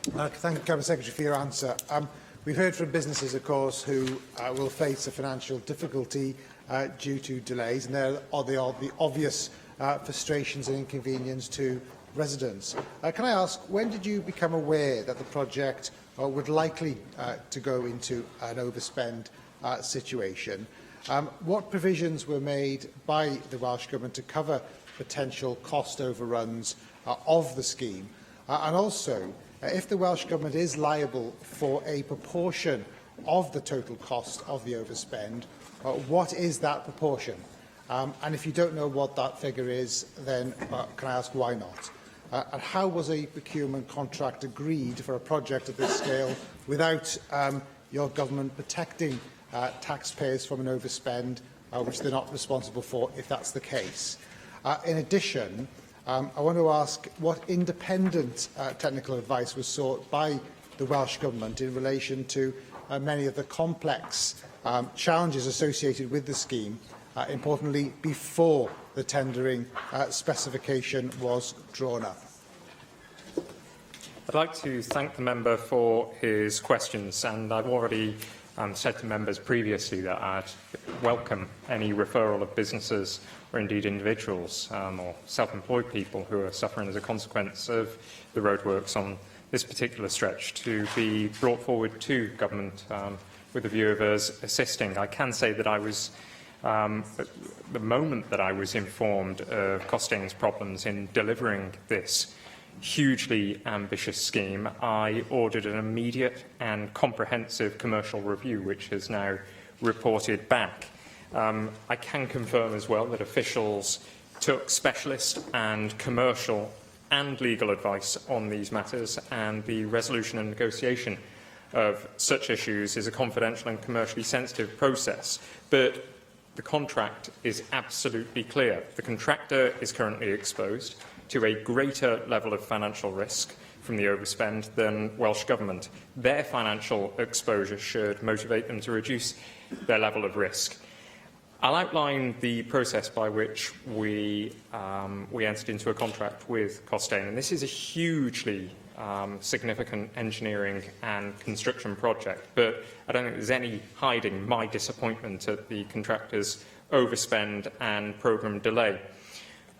[SPEAKER 5] Thank you, Cabinet Secretary, for your answer. We've heard from businesses, of course, who will face a financial difficulty due to delays, and there are the obvious frustrations and inconvenience to residents. Can I ask, when did you become aware that the project would likely to go into an overspend situation? What provisions were made by the Welsh Government to cover potential cost overruns of the scheme? And also, if the Welsh Government is liable for a proportion of the total cost of the overspend, what is that proportion? And if you don't know what that figure is, then can I ask why not? And how was a procurement contract agreed for a project of this scale without your government protecting taxpayers from an overspend, which they're not responsible for, if that's the case? In addition, I want to ask what independent technical advice was sought by the Welsh Government in relation to many of the complex challenges associated with the scheme, importantly, before the tendering specification was drawn up.
[SPEAKER 7] I'd like to thank the member for his questions, and I've already said to members previously that I'd welcome any referral of businesses or indeed individuals or self-employed people who are suffering as a consequence of the roadworks on this particular stretch to be brought forward to government with a view of us assisting. I can say that I was the moment that I was informed of costings problems in delivering this hugely ambitious scheme, I ordered an immediate and comprehensive commercial review, which has now reported back. I can confirm as well that officials took specialist and commercial and legal advice on these matters, and the resolution and negotiation of such issues is a confidential and commercially sensitive process. But the contract is absolutely clear. The contractor is currently exposed to a greater level of financial risk from the overspend than Welsh Government. Their financial exposure should motivate them to reduce their level of risk. I'll outline the process by which we entered into a contract with Costain, and this is a hugely significant engineering and construction project, but I don't think there's any hiding my disappointment at the contractor's overspend and programme delay.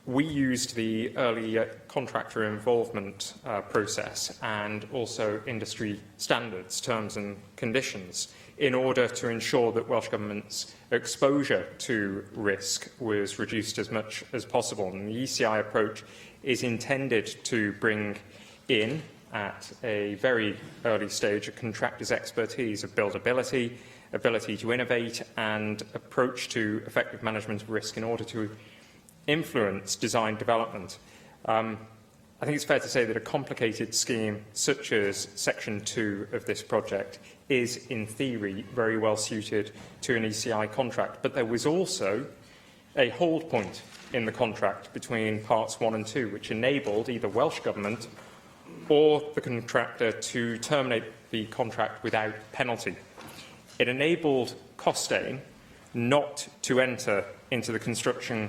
[SPEAKER 7] We used the early contractor involvement process and also industry standards, terms and conditions in order to ensure that Welsh Government's exposure to risk was reduced as much as possible. And the ECI approach is intended to bring in, at a very early stage, a contractor's expertise of buildability, ability to innovate and approach to effective management of risk in order to influence design development. I think it's fair to say that a complicated scheme such as Section 2 of this project is, in theory, very well suited to an ECI contract. But there was also a hold point in the contract between Parts 1 and 2, which enabled either Welsh Government or the contractor to terminate the contract without penalty. It enabled Costain not to enter into the construction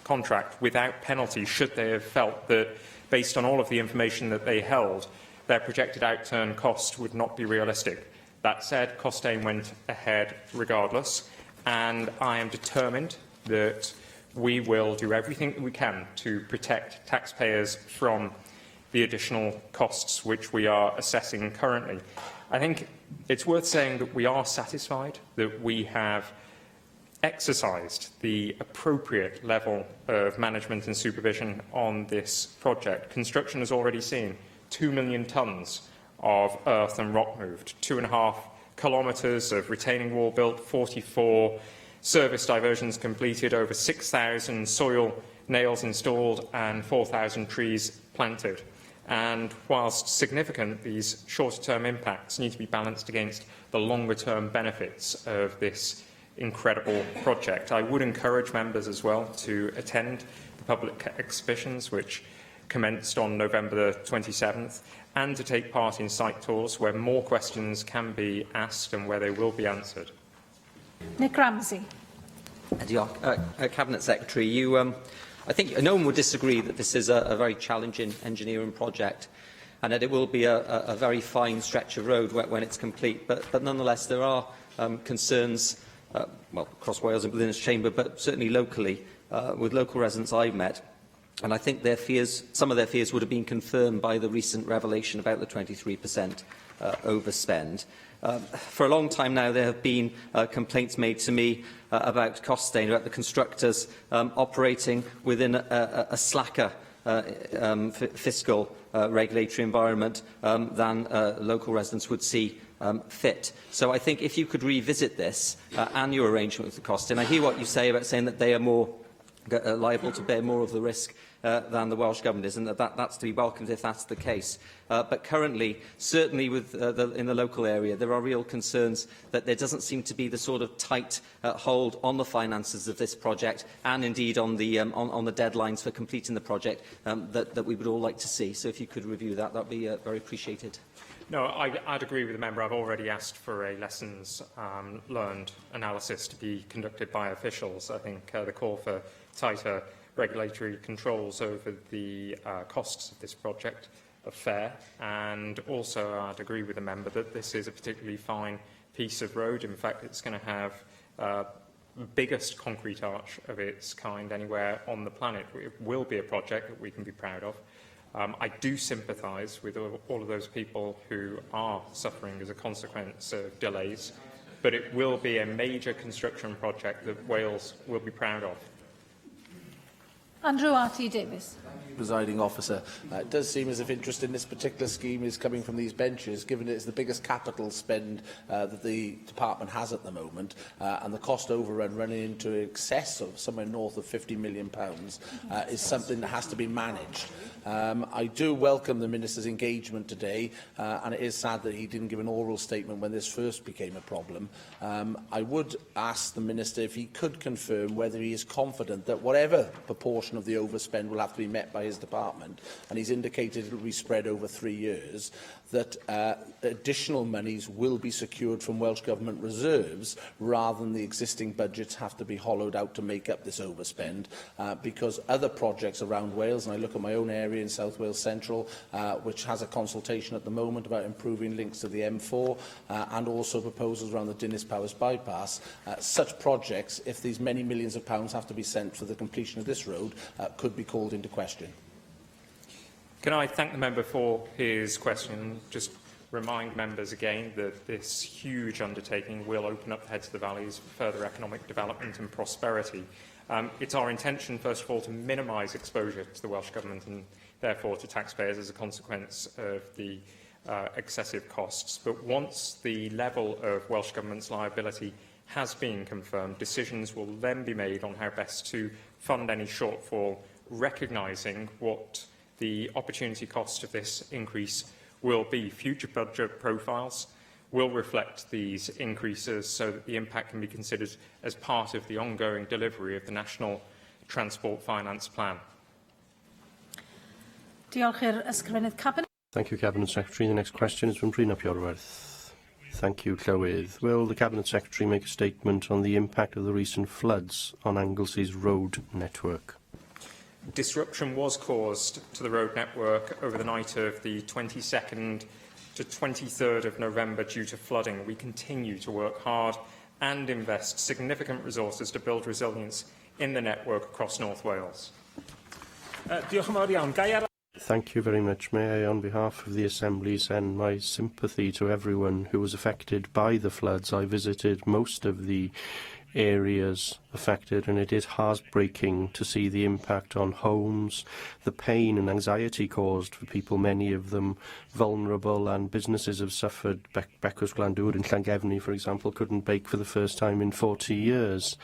[SPEAKER 7] contract without penalty should they have felt that, based on all of the information that they held, their projected outturn cost would not be realistic. That said, Costain went ahead regardless, and I am determined that we will do everything that we can to protect taxpayers from the additional costs which we are assessing currently. I think it's worth saying that we are satisfied that we have exercised the appropriate level of management and supervision on this project. Construction has already seen 2 million tonnes of earth and rock moved, 2.5 kilometres of retaining wall built, 44 service diversions completed, over 6,000 soil nails installed and 4,000 trees planted. And whilst significant, these shorter-term impacts need to be balanced against the longer-term benefits of this incredible project. I would encourage members as well to attend the public exhibitions which commenced on November the 27th and to take part in site tours where more questions can be asked and where they will be answered.
[SPEAKER 9] Nick Ramsey.
[SPEAKER 12] Cabinet Secretary, I think no one would disagree that this is a very challenging engineering project and that it will be a very fine stretch of road when it's complete. But nonetheless, there are concerns well, across Wales and within this chamber, but certainly locally, with local residents I've met. And I think some of their fears would have been confirmed by the recent revelation about the 23% overspend. For a long time now, there have been complaints made to me about Costain, about the constructors operating within a slacker fiscal regulatory environment than local residents would see fit. So I think if you could revisit this and your arrangement with the Costain, I hear what you say about saying that they are more liable to bear more of the risk than the Welsh Government is, and that's to be welcomed if that's the case. But currently, certainly in the local area, there are real concerns that there doesn't seem to be the sort of tight hold on the finances of this project and indeed on the deadlines for completing the project that we would all like to see. So if you could review that, that would be very appreciated.
[SPEAKER 7] No, I'd agree with the member. I've already asked for a lessons learned analysis to be conducted by officials. I think the call for tighter regulatory controls over the costs of this project are fair, and also I'd agree with the member that this is a particularly fine piece of road. In fact, it's going to have the biggest concrete arch of its kind anywhere on the planet. It will be a project that we can be proud of. I do sympathise with all of those people who are suffering as a consequence of delays, but it will be a major construction project that Wales will be proud of.
[SPEAKER 9] Andrew R.T. Davis.
[SPEAKER 16] Presiding officer, it does seem as if interest in this particular scheme is coming from these benches, given it's the biggest capital spend that the department has at the moment, and the cost overrun running into excess of somewhere north of £50 million is something that has to be managed. I do welcome the Minister's engagement today, and it is sad that he didn't give an oral statement when this first became a problem. I would ask the Minister if he could confirm whether he is confident that whatever proportion of the overspend will have to be met by his department, and he's indicated it will be spread over 3 years, that additional monies will be secured from Welsh Government reserves rather than the existing budgets have to be hollowed out to make up this overspend, because other projects around Wales, and I look at my own area in South Wales Central, which has a consultation at the moment about improving links to the M4, and also proposals around the Dinas Powys bypass, such projects, if these many millions of pounds have to be sent for the completion of this road, could be called into question.
[SPEAKER 7] Can I thank the member for his question? Just remind members again that this huge undertaking will open up the heads of the valleys for further economic development and prosperity. It's our intention, first of all, to minimise exposure to the Welsh Government and therefore to taxpayers as a consequence of the excessive costs. But once the level of Welsh Government's liability has been confirmed, decisions will then be made on how best to fund any shortfall, recognising what the opportunity cost of this increase will be. Future budget profiles will reflect these increases so that the impact can be considered as part of the ongoing delivery of the National Transport Finance Plan.
[SPEAKER 9] Diolch i'r ysgrifennydd Cabinet.
[SPEAKER 2] Thank you, Cabinet Secretary. The next question is from Brina Piorwerth. Thank you, Llywydd. Will the Cabinet Secretary make a statement on the impact of the recent floods on Anglesy's road network?
[SPEAKER 7] Disruption was caused to the road network over the night of the 22nd to 23rd of November due to flooding. We continue to work hard and invest significant resources to build resilience in the network across North Wales.
[SPEAKER 2] Thank you very much. May I, on behalf of the Assembly, send my sympathy to everyone who was affected by the floods. I visited most of the areas affected, and it is heartbreaking to see the impact on homes, the pain and anxiety caused for people, many of them vulnerable, and businesses have suffered. Becws Glandŵr in Llangefni, for example, couldn't bake for the first time in 40 years.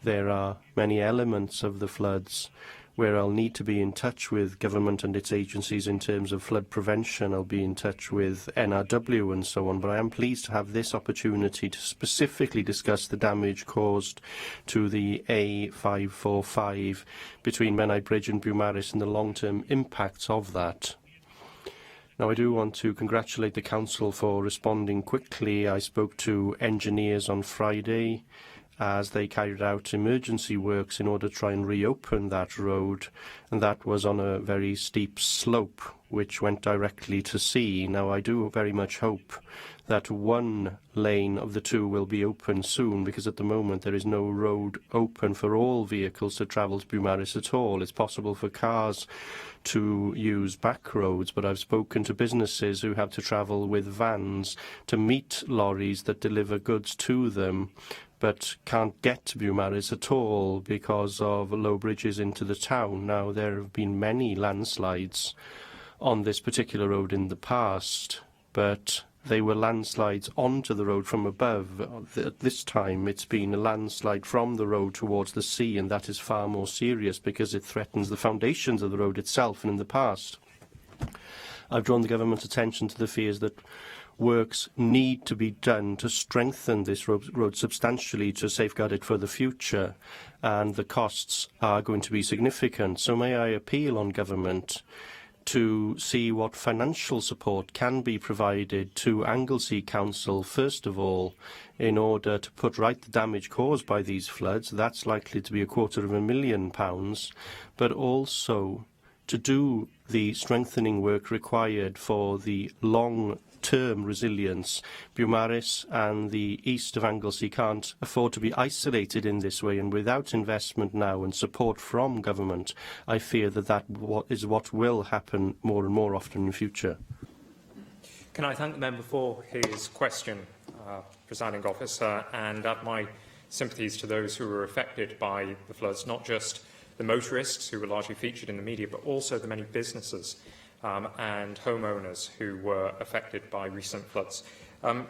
[SPEAKER 2] There are many elements of the floods where I'll need to be in touch with government and its agencies in terms of flood prevention. I'll be in touch with NRW and so on, but I am pleased to have this opportunity to specifically discuss the damage caused to the A545 between Menai Bridge and Beaumaris and the long-term impacts of that. Now, I do want to congratulate the Council for responding quickly. I spoke to engineers on Friday as they carried out emergency works in order to try and reopen that road, and that was on a very steep slope which went directly to sea. Now, I do very much hope that one lane of the two will be open soon, because at the moment there is no road open for all vehicles to travel to Beaumaris at all. It's possible for cars to use back roads, but I've spoken to businesses who have to travel with vans to meet lorries that deliver goods to them, but can't get to Beaumaris at all because of low bridges into the town. Now, there have been many landslides on this particular road in the past, but they were landslides onto the road from above. At this time, it's been a landslide from the road towards the sea, and that is far more serious because it threatens the foundations of the road itself. And in the past, I've drawn the government's attention to the fears that works need to be done to strengthen this road substantially to safeguard it for the future, and the costs are going to be significant. So may I appeal on government to see what financial support can be provided to Anglesey Council, first of all, in order to put right the damage caused by these floods. That's likely to be £250,000, but also to do the strengthening work required for the long-term resilience. Beaumaris and the east of Anglesey can't afford to be isolated in this way, and without investment now and support from government, I fear that that is what will happen more and more often in the future.
[SPEAKER 7] Can I thank the member for his question, Presiding Officer, and add my sympathies to those who were affected by the floods, not just the motorists who were largely featured in the media, but also the many businesses and homeowners who were affected by recent floods. The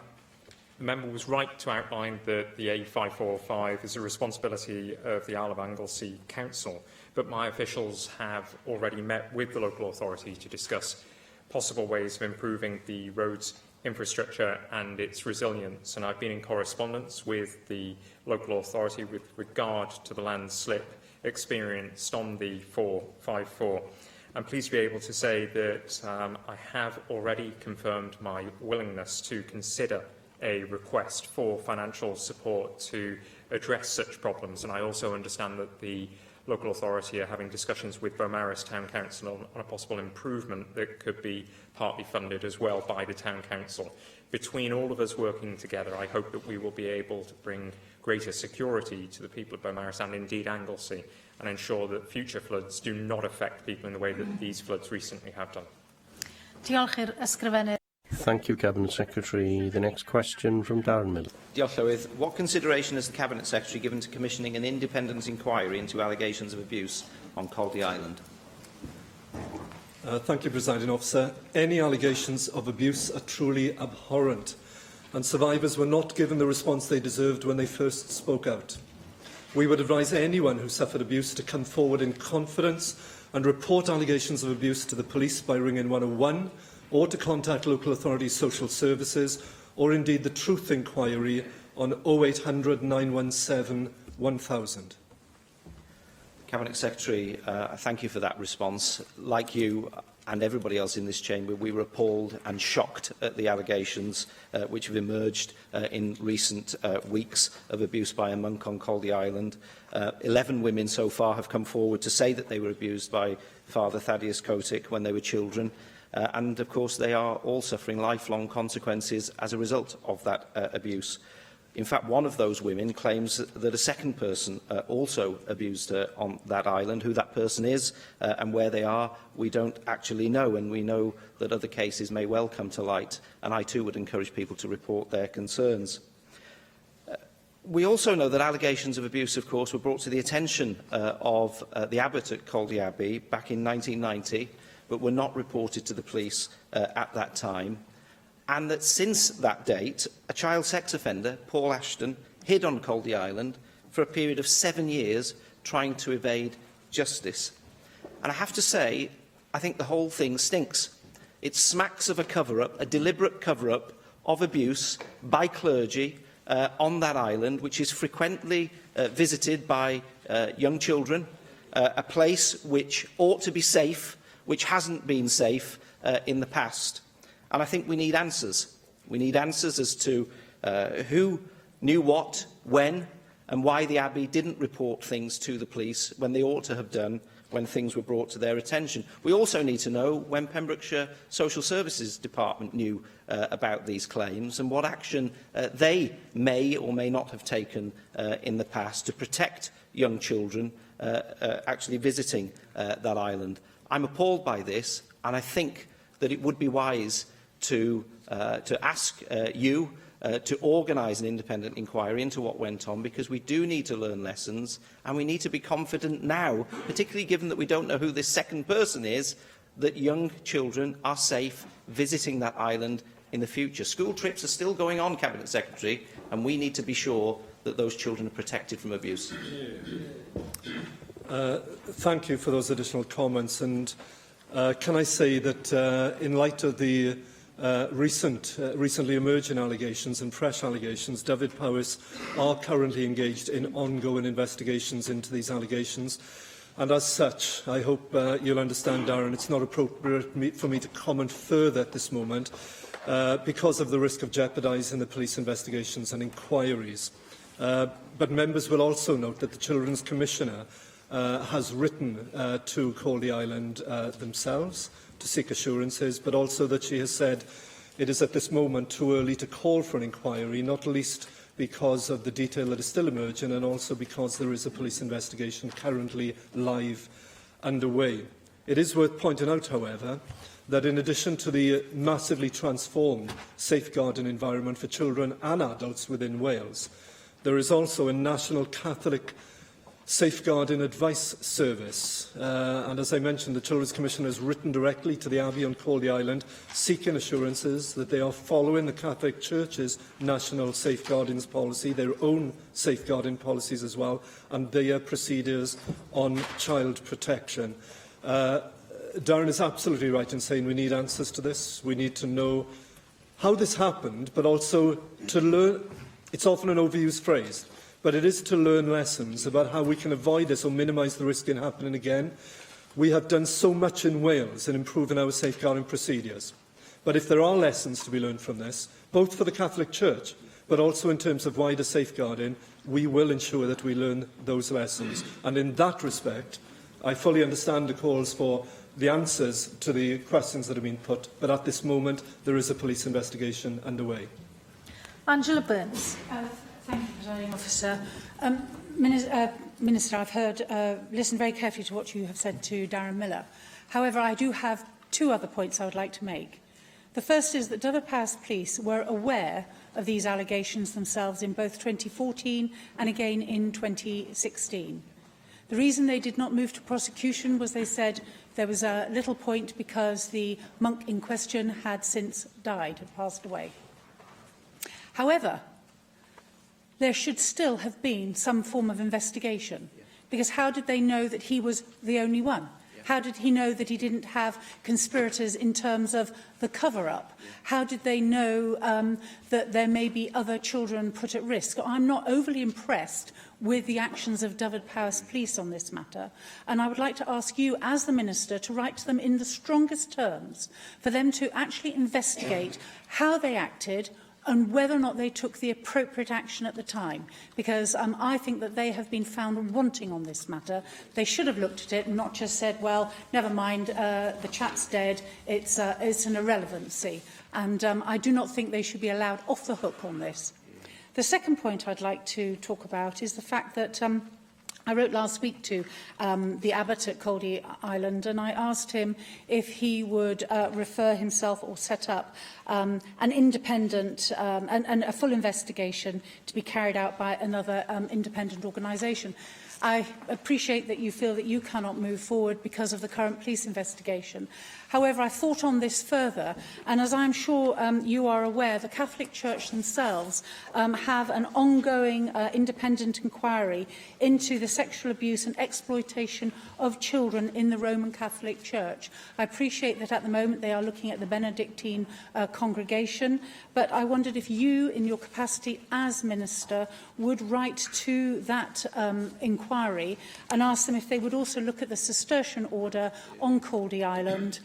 [SPEAKER 7] member was right to outline that the A545 is a responsibility of the Isle of Anglesey Council, but my officials have already met with the local authority to discuss possible ways of improving the road's infrastructure and its resilience, and I've been in correspondence with the local authority with regard to the landslip experienced on the 454. I'm pleased to be able to say that I have already confirmed my willingness to consider a request for financial support to address such problems, and I also understand that the local authority are having discussions with Beaumaris Town Council on a possible improvement that could be partly funded as well by the Town Council. Between all of us working together, I hope that we will be able to bring greater security to the people of Beaumaris and indeed Anglesey, and ensure that future floods do not affect people in the way that these floods recently have done.
[SPEAKER 9] Diolch i'r ysgrifennydd.
[SPEAKER 2] Thank you, Cabinet Secretary. The next question from Darren Miller.
[SPEAKER 11] Diolch Llywydd. What consideration has the Cabinet Secretary given to commissioning an independent inquiry into allegations of abuse on Caldy Island?
[SPEAKER 13] Thank you, Presiding Officer. Any allegations of abuse are truly abhorrent, and survivors were not given the response they deserved when they first spoke out. We would advise anyone who suffered abuse to come forward in confidence and report allegations of abuse to the police by ringing 101, or to contact local authorities' social services, or indeed the Truth Inquiry on 0800 917 1000.
[SPEAKER 11] Cabinet Secretary, thank you for that response. Like you and everybody else in this chamber, we were appalled and shocked at the allegations which have emerged in recent weeks of abuse by a monk on Caldy Island. 11 women so far have come forward to say that they were abused by Father Thaddeus Kotick when they were children. And, of course, they are all suffering lifelong consequences as a result of that abuse. In fact, one of those women claims that a second person also abused her on that island. Who that person is and where they are, we don't actually know, and we know that other cases may well come to light, and I too would encourage people to report their concerns. We also know that allegations of abuse, of course, were brought to the attention of the abbot at Caldy Abbey back in 1990, but were not reported to the police at that time. And that since that date, a child sex offender, Paul Ashton, hid on Caldy Island for a period of 7 years, trying to evade justice. And I have to say, I think the whole thing stinks. It smacks of a cover-up, a deliberate cover-up of abuse by clergy on that island, which is frequently visited by young children, a place which ought to be safe, which hasn't been safe in the past. And I think we need answers. We need answers as to who knew what, when, and why the Abbey didn't report things to the police when they ought to have done when things were brought to their attention. We also need to know when Pembrokeshire Social Services Department knew about these claims and what action they may or may not have taken in the past to protect young children actually visiting that island. I'm appalled by this, and I think that it would be wise to ask you to organise an independent inquiry into what went on, because we do need to learn lessons, and we need to be confident now, particularly given that we don't know who this second person is, that young children are safe visiting that island in the future. School trips are still going on, Cabinet Secretary, and we need to be sure that those children are protected from abuse.
[SPEAKER 13] Thank you for those additional comments. And can I say that in light of the recently emerging allegations and fresh allegations, Dyfed Powys are currently engaged in ongoing investigations into these allegations. And as such, I hope you'll understand, Darren, it's not appropriate for me to comment further at this moment because of the risk of jeopardising the police investigations and inquiries. But members will also note that the Children's Commissioner has written to Caldy Island themselves to seek assurances, but also that she has said it is at this moment too early to call for an inquiry, not least because of the detail that is still emerging and also because there is a police investigation currently live underway. It is worth pointing out, however, that in addition to the massively transformed safeguarding environment for children and adults within Wales, there is also a National Catholic Safeguarding Advice Service. And as I mentioned, the Children's Commission has written directly to the Abbey on Caldy Island seeking assurances that they are following the Catholic Church's national safeguarding policy, their own safeguarding policies as well, and their procedures on child protection. Darren is absolutely right in saying we need answers to this. We need to know how this happened, but also to learn. It's often an overused phrase, but it is to learn lessons about how we can avoid this or minimise the risk in happening again. We have done so much in Wales in improving our safeguarding procedures. But if there are lessons to be learned from this, both for the Catholic Church, but also in terms of wider safeguarding, we will ensure that we learn those lessons. And in that respect, I fully understand the calls for the answers to the questions that have been put, but at this moment, there is a police investigation underway.
[SPEAKER 9] Angela Burns.
[SPEAKER 1] Thank you, Presiding Officer. Minister, I've listened very carefully to what you have said to Darren Miller. However, I do have two other points I would like to make. The first is that Dyfed-Powys Police were aware of these allegations themselves in both 2014 and again in 2016. The reason they did not move to prosecution was they said there was a little point because the monk in question had since died, had passed away. However, there should still have been some form of investigation, because how did they know that he was the only one? How did he know that he didn't have conspirators in terms of the cover-up? How did they know that there may be other children put at risk? I'm not overly impressed with the actions of Dyfed-Powys Police on this matter, and I would like to ask you, as the Minister, to write to them in the strongest terms for them to actually investigate how they acted, and whether or not they took the appropriate action at the time, because I think that they have been found wanting on this matter. They should have looked at it and not just said, well, never mind, the chap's dead, it's an irrelevancy. And I do not think they should be allowed off the hook on this. The second point I'd like to talk about is the fact that I wrote last week to the abbot at Coldy Island, and I asked him if he would refer himself or set up an independent and a full investigation to be carried out by another independent organisation. I appreciate that you feel that you cannot move forward because of the current police investigation. However, I thought on this further, and as I'm sure you are aware, the Catholic Church themselves have an ongoing independent inquiry into the sexual abuse and exploitation of children in the Roman Catholic Church. I appreciate that at the moment they are looking at the Benedictine congregation, but I wondered if you, in your capacity as Minister, would write to that inquiry and ask them if they would also look at the Cistercian order on Coldy Island,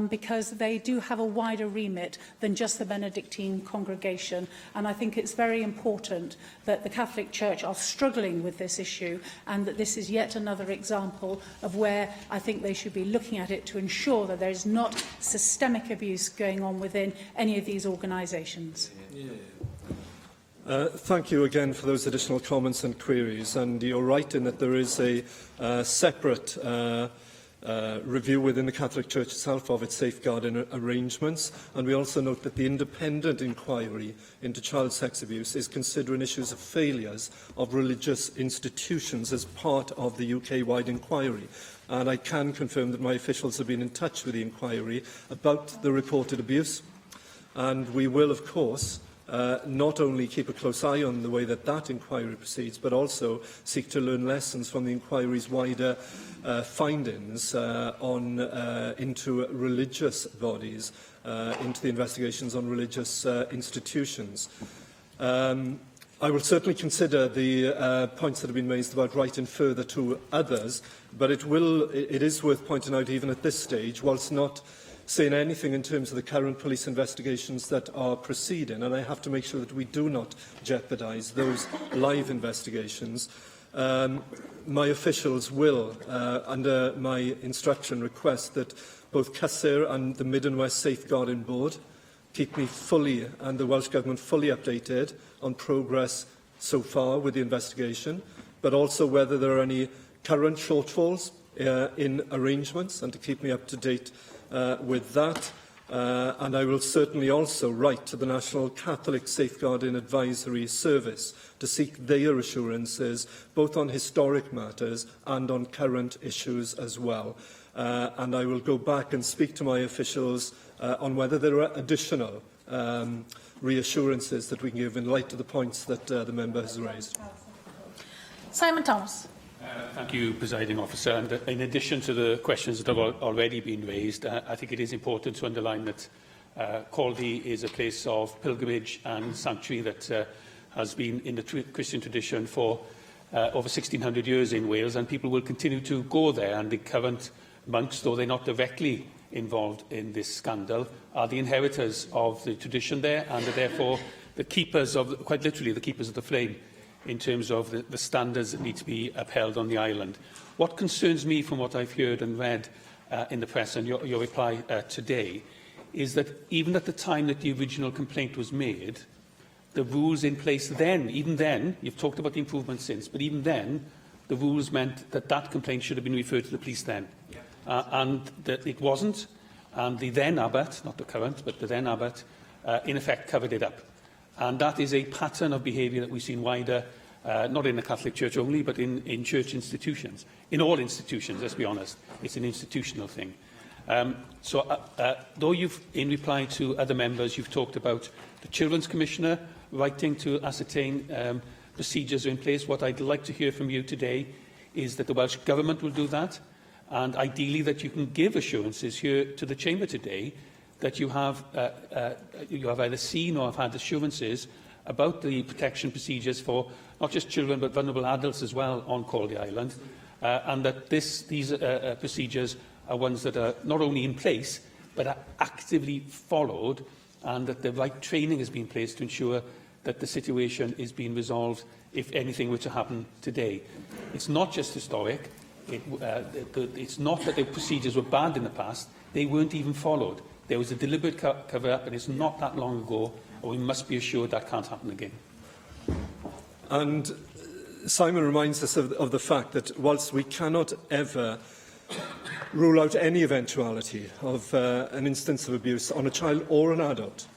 [SPEAKER 1] because they do have a wider remit than just the Benedictine congregation. And I think it's very important that the Catholic Church are struggling with this issue, and that this is yet another example of where I think they should be looking at it to ensure that there is not systemic abuse going on within any of these organisations.
[SPEAKER 13] Thank you again for those additional comments and queries. And you're right in that there is a separate review within the Catholic Church itself of its safeguarding arrangements. And we also note that the independent inquiry into child sex abuse is considering issues of failures of religious institutions as part of the UK-wide inquiry. And I can confirm that my officials have been in touch with the inquiry about the reported abuse. And we will, of course, not only keep a close eye on the way that that inquiry proceeds, but also seek to learn lessons from the inquiry's wider findings into religious bodies, into the investigations on religious institutions. I will certainly consider the points that have been raised about writing further to others, but it is worth pointing out even at this stage, whilst not saying anything in terms of the current police investigations that are proceeding, and I have to make sure that we do not jeopardise those live investigations. My officials will, under my instruction, request that both Cysir and the Mid and West Safeguarding Board keep me fully, and the Welsh Government fully updated on progress so far with the investigation, but also whether there are any current shortfalls in arrangements, and to keep me up to date with that. And I will certainly also write to the National Catholic Safeguarding Advisory Service to seek their assurances, both on historic matters and on current issues as well. And I will go back and speak to my officials on whether there are additional reassurances that we can give in light of the points that the member has raised.
[SPEAKER 9] Simon Thomas.
[SPEAKER 21] Thank you, Presiding Officer. And in addition to the questions that have already been raised, I think it is important to underline that Caldy is a place of pilgrimage and sanctuary that has been in the Christian tradition for over 1600 years in Wales, and people will continue to go there. And the current monks, though they're not directly involved in this scandal, are the inheritors of the tradition there, and are therefore the keepers of, quite literally, the keepers of the flame in terms of the standards that need to be upheld on the island. What concerns me from what I've heard and read in the press and your reply today is that even at the time that the original complaint was made, the rules in place then, even then, you've talked about the improvements since, but even then, the rules meant that that complaint should have been referred to the police then. And that it wasn't, and the then abbot, not the current, but the then abbot, in effect covered it up. And that is a pattern of behaviour that we've seen wider, not in the Catholic Church only, but in church institutions. In all institutions, let's be honest. It's an institutional thing. Though you've, in reply to other members, you've talked about the Children's Commissioner writing to ascertain procedures are in place, what I'd like to hear from you today is that the Welsh Government will do that, and ideally that you can give assurances here to the Chamber today that you have either seen or have had assurances about the protection procedures for not just children but vulnerable adults as well on Corley Island, and that these procedures are ones that are not only in place but are actively followed, and that the right training has been placed to ensure that the situation is being resolved if anything were to happen today. It's not just historic. It's not that the procedures were bad in the past. They weren't even followed. There was a deliberate cover-up, and it's not that long ago, and we must be assured that can't happen again.
[SPEAKER 13] And Simon reminds us of the fact that whilst we cannot ever rule out any eventuality of an instance of abuse on a child or an adult,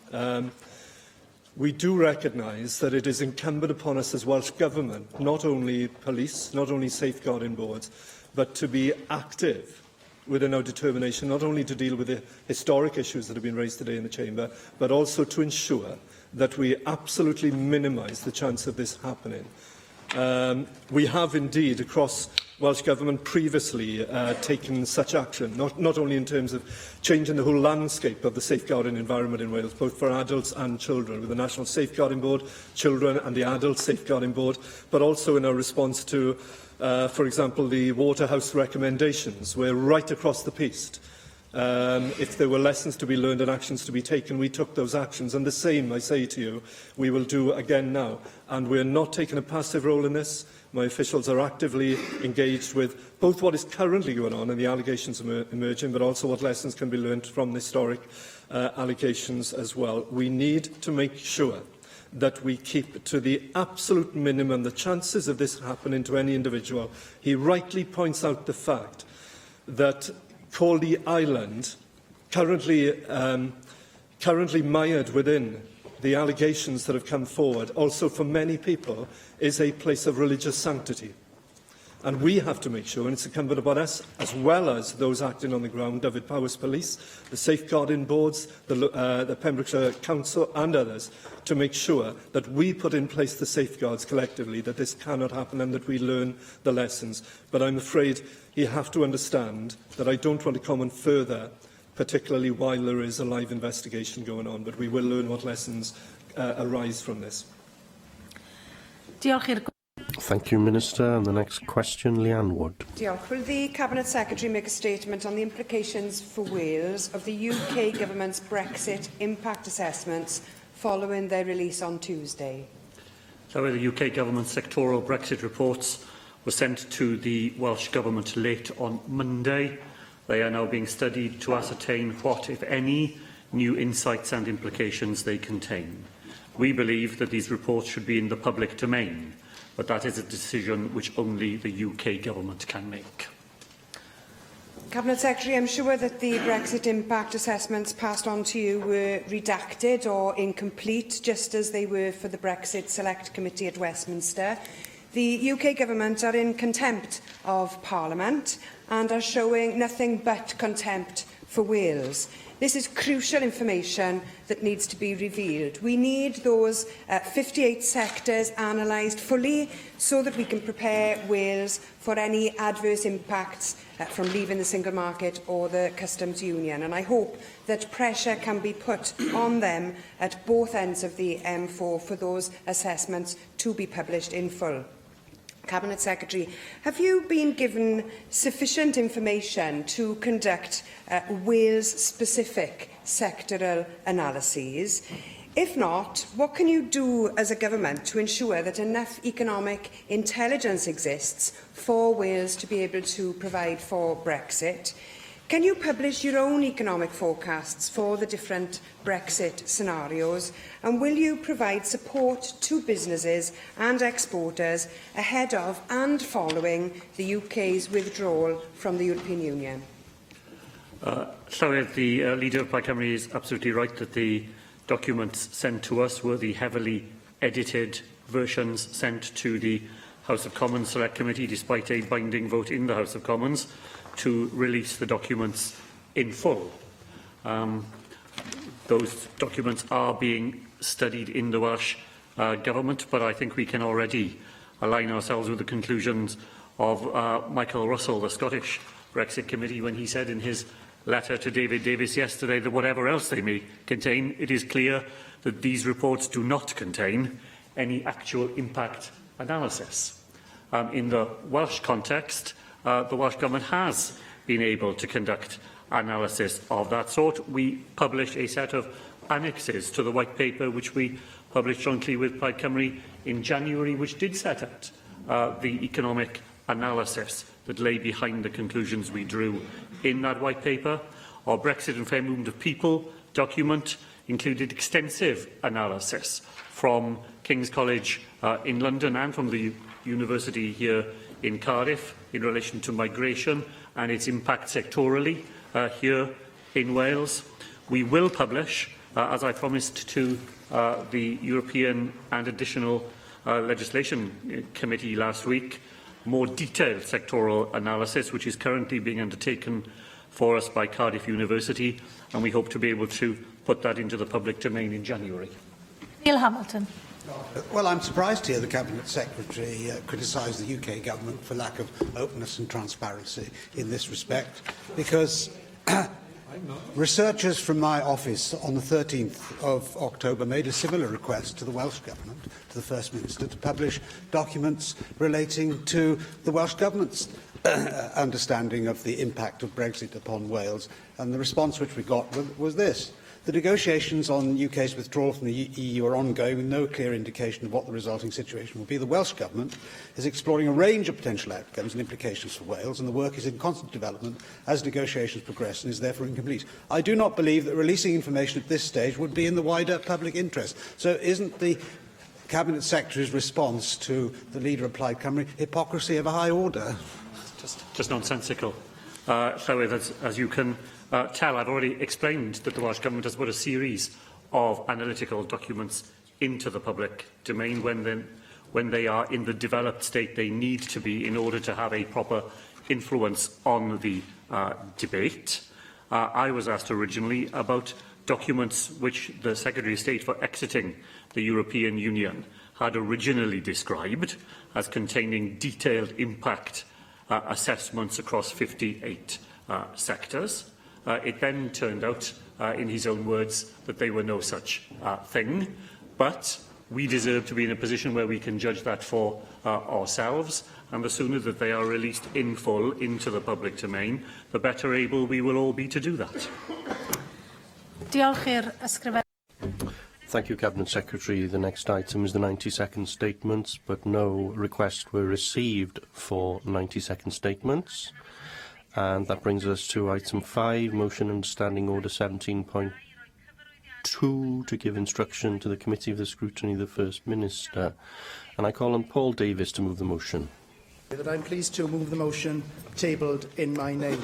[SPEAKER 13] we do recognise that it is incumbent upon us as Welsh Government, not only police, not only safeguarding boards, but to be active within our determination, not only to deal with the historic issues that have been raised today in the Chamber, but also to ensure that we absolutely minimise the chance of this happening. We have indeed, across Welsh Government, previously taken such action, not only in terms of changing the whole landscape of the safeguarding environment in Wales, both for adults and children, with the National Safeguarding Board, children and the Adult Safeguarding Board, but also in our response to, for example, the Waterhouse recommendations, where right across the piece, if there were lessons to be learned and actions to be taken, we took those actions. And the same, I say to you, we will do again now. And we're not taking a passive role in this. My officials are actively engaged with both what is currently going on and the allegations emerging, but also what lessons can be learned from the historic allegations as well. We need to make sure that we keep to the absolute minimum the chances of this happening to any individual. He rightly points out the fact that Corley Island, currently mired within the allegations that have come forward, also for many people, is a place of religious sanctity. And we have to make sure, and it's incumbent upon us, as well as those acting on the ground, Dyfed-Powys Police, the safeguarding boards, the Pembrokeshire Council and others, to make sure that we put in place the safeguards collectively, that this cannot happen and that we learn the lessons. But I'm afraid you have to understand that I don't want to comment further, particularly while there is a live investigation going on, but we will learn what lessons arise from this.
[SPEAKER 2] Thank you, Minister. And the next question, Leanne Wood.
[SPEAKER 6] Diolch. Will the Cabinet Secretary make a statement on the implications for Wales of the UK Government's Brexit impact assessments following their release on Tuesday?
[SPEAKER 10] So the UK Government's sectoral Brexit reports were sent to the Welsh Government late on Monday. They are now being studied to ascertain what, if any, new insights and implications they contain. We believe that these reports should be in the public domain, but that is a decision which only the UK Government can make.
[SPEAKER 6] Cabinet Secretary, I'm sure that the Brexit impact assessments passed on to you were redacted or incomplete, just as they were for the Brexit Select Committee at Westminster. The UK Government are in contempt of Parliament and are showing nothing but contempt for Wales. This is crucial information that needs to be revealed. We need those 58 sectors analysed fully so that we can prepare Wales for any adverse impacts from leaving the single market or the customs union. And I hope that pressure can be put on them at both ends of the M4 for those assessments to be published in full. Cabinet Secretary, have you been given sufficient information to conduct Wales-specific sectoral analyses? If not, what can you do as a government to ensure that enough economic intelligence exists for Wales to be able to provide for Brexit? Can you publish your own economic forecasts for the different Brexit scenarios? And will you provide support to businesses and exporters ahead of and following the UK's withdrawal from the European Union?
[SPEAKER 10] Sorry, the Leader of Plaid Cymru is absolutely right that the documents sent to us were the heavily edited versions sent to the House of Commons Select Committee, despite a binding vote in the House of Commons to release the documents in full. Those documents are being studied in the Welsh Government, but I think we can already align ourselves with the conclusions of Michael Russell, the Scottish Brexit Committee, when he said in his letter to David Davis yesterday that whatever else they may contain, it is clear that these reports do not contain any actual impact analysis. In the Welsh context, the Welsh Government has been able to conduct analysis of that sort. We published a set of annexes to the white paper which we published jointly with Plaid Cymru in January, which did set out the economic analysis that lay behind the conclusions we drew in that white paper. Our Brexit and Fair Movement of People document included extensive analysis from King's College in London and from the university here in Cardiff in relation to migration and its impact sectorally here in Wales. We will publish, as I promised to the European and Additional Legislation Committee last week, more detailed sectoral analysis, which is currently being undertaken for us by Cardiff University, and we hope to be able to put that into the public domain in January.
[SPEAKER 9] Neil Hamilton.
[SPEAKER 14] Well, I'm surprised to hear the Cabinet Secretary criticise the UK Government for lack of openness and transparency in this respect, because researchers from my office on the 13th of October made a similar request to the Welsh Government, to the First Minister, to publish documents relating to the Welsh Government's understanding of the impact of Brexit upon Wales, and the response which we got was this. The negotiations on the UK's withdrawal from the EU are ongoing with no clear indication of what the resulting situation will be. The Welsh Government is exploring a range of potential outcomes and implications for Wales, and the work is in constant development as negotiations progress and is therefore incomplete. I do not believe that releasing information at this stage would be in the wider public interest. So isn't the Cabinet Secretary's response to the Leader of Plaid Cymru hypocrisy of a high order?
[SPEAKER 10] Just nonsensical. Llywydd, as you can tell, I've already explained that the Welsh Government has put a series of analytical documents into the public domain when they are in the developed state they need to be in order to have a proper influence on the debate. I was asked originally about documents which the Secretary of State for exiting the European Union had originally described as containing detailed impact assessments across 58 sectors. It then turned out, in his own words, that they were no such thing. But we deserve to be in a position where we can judge that for ourselves, and the sooner that they are released in full into the public domain, the better able we will all be to do that.
[SPEAKER 9] Diolch i'r ysgrifennydd.
[SPEAKER 2] Thank you, Cabinet Secretary. The next item is the 90-second statements, but no requests were received for 90-second statements. And that brings us to item 5, Motion and Standing Order 17.2, to give instruction to the Committee of the Scrutiny of the First Minister. And I call on Paul Davies to move the motion.
[SPEAKER 15] That I'm pleased to move the motion tabled in my name.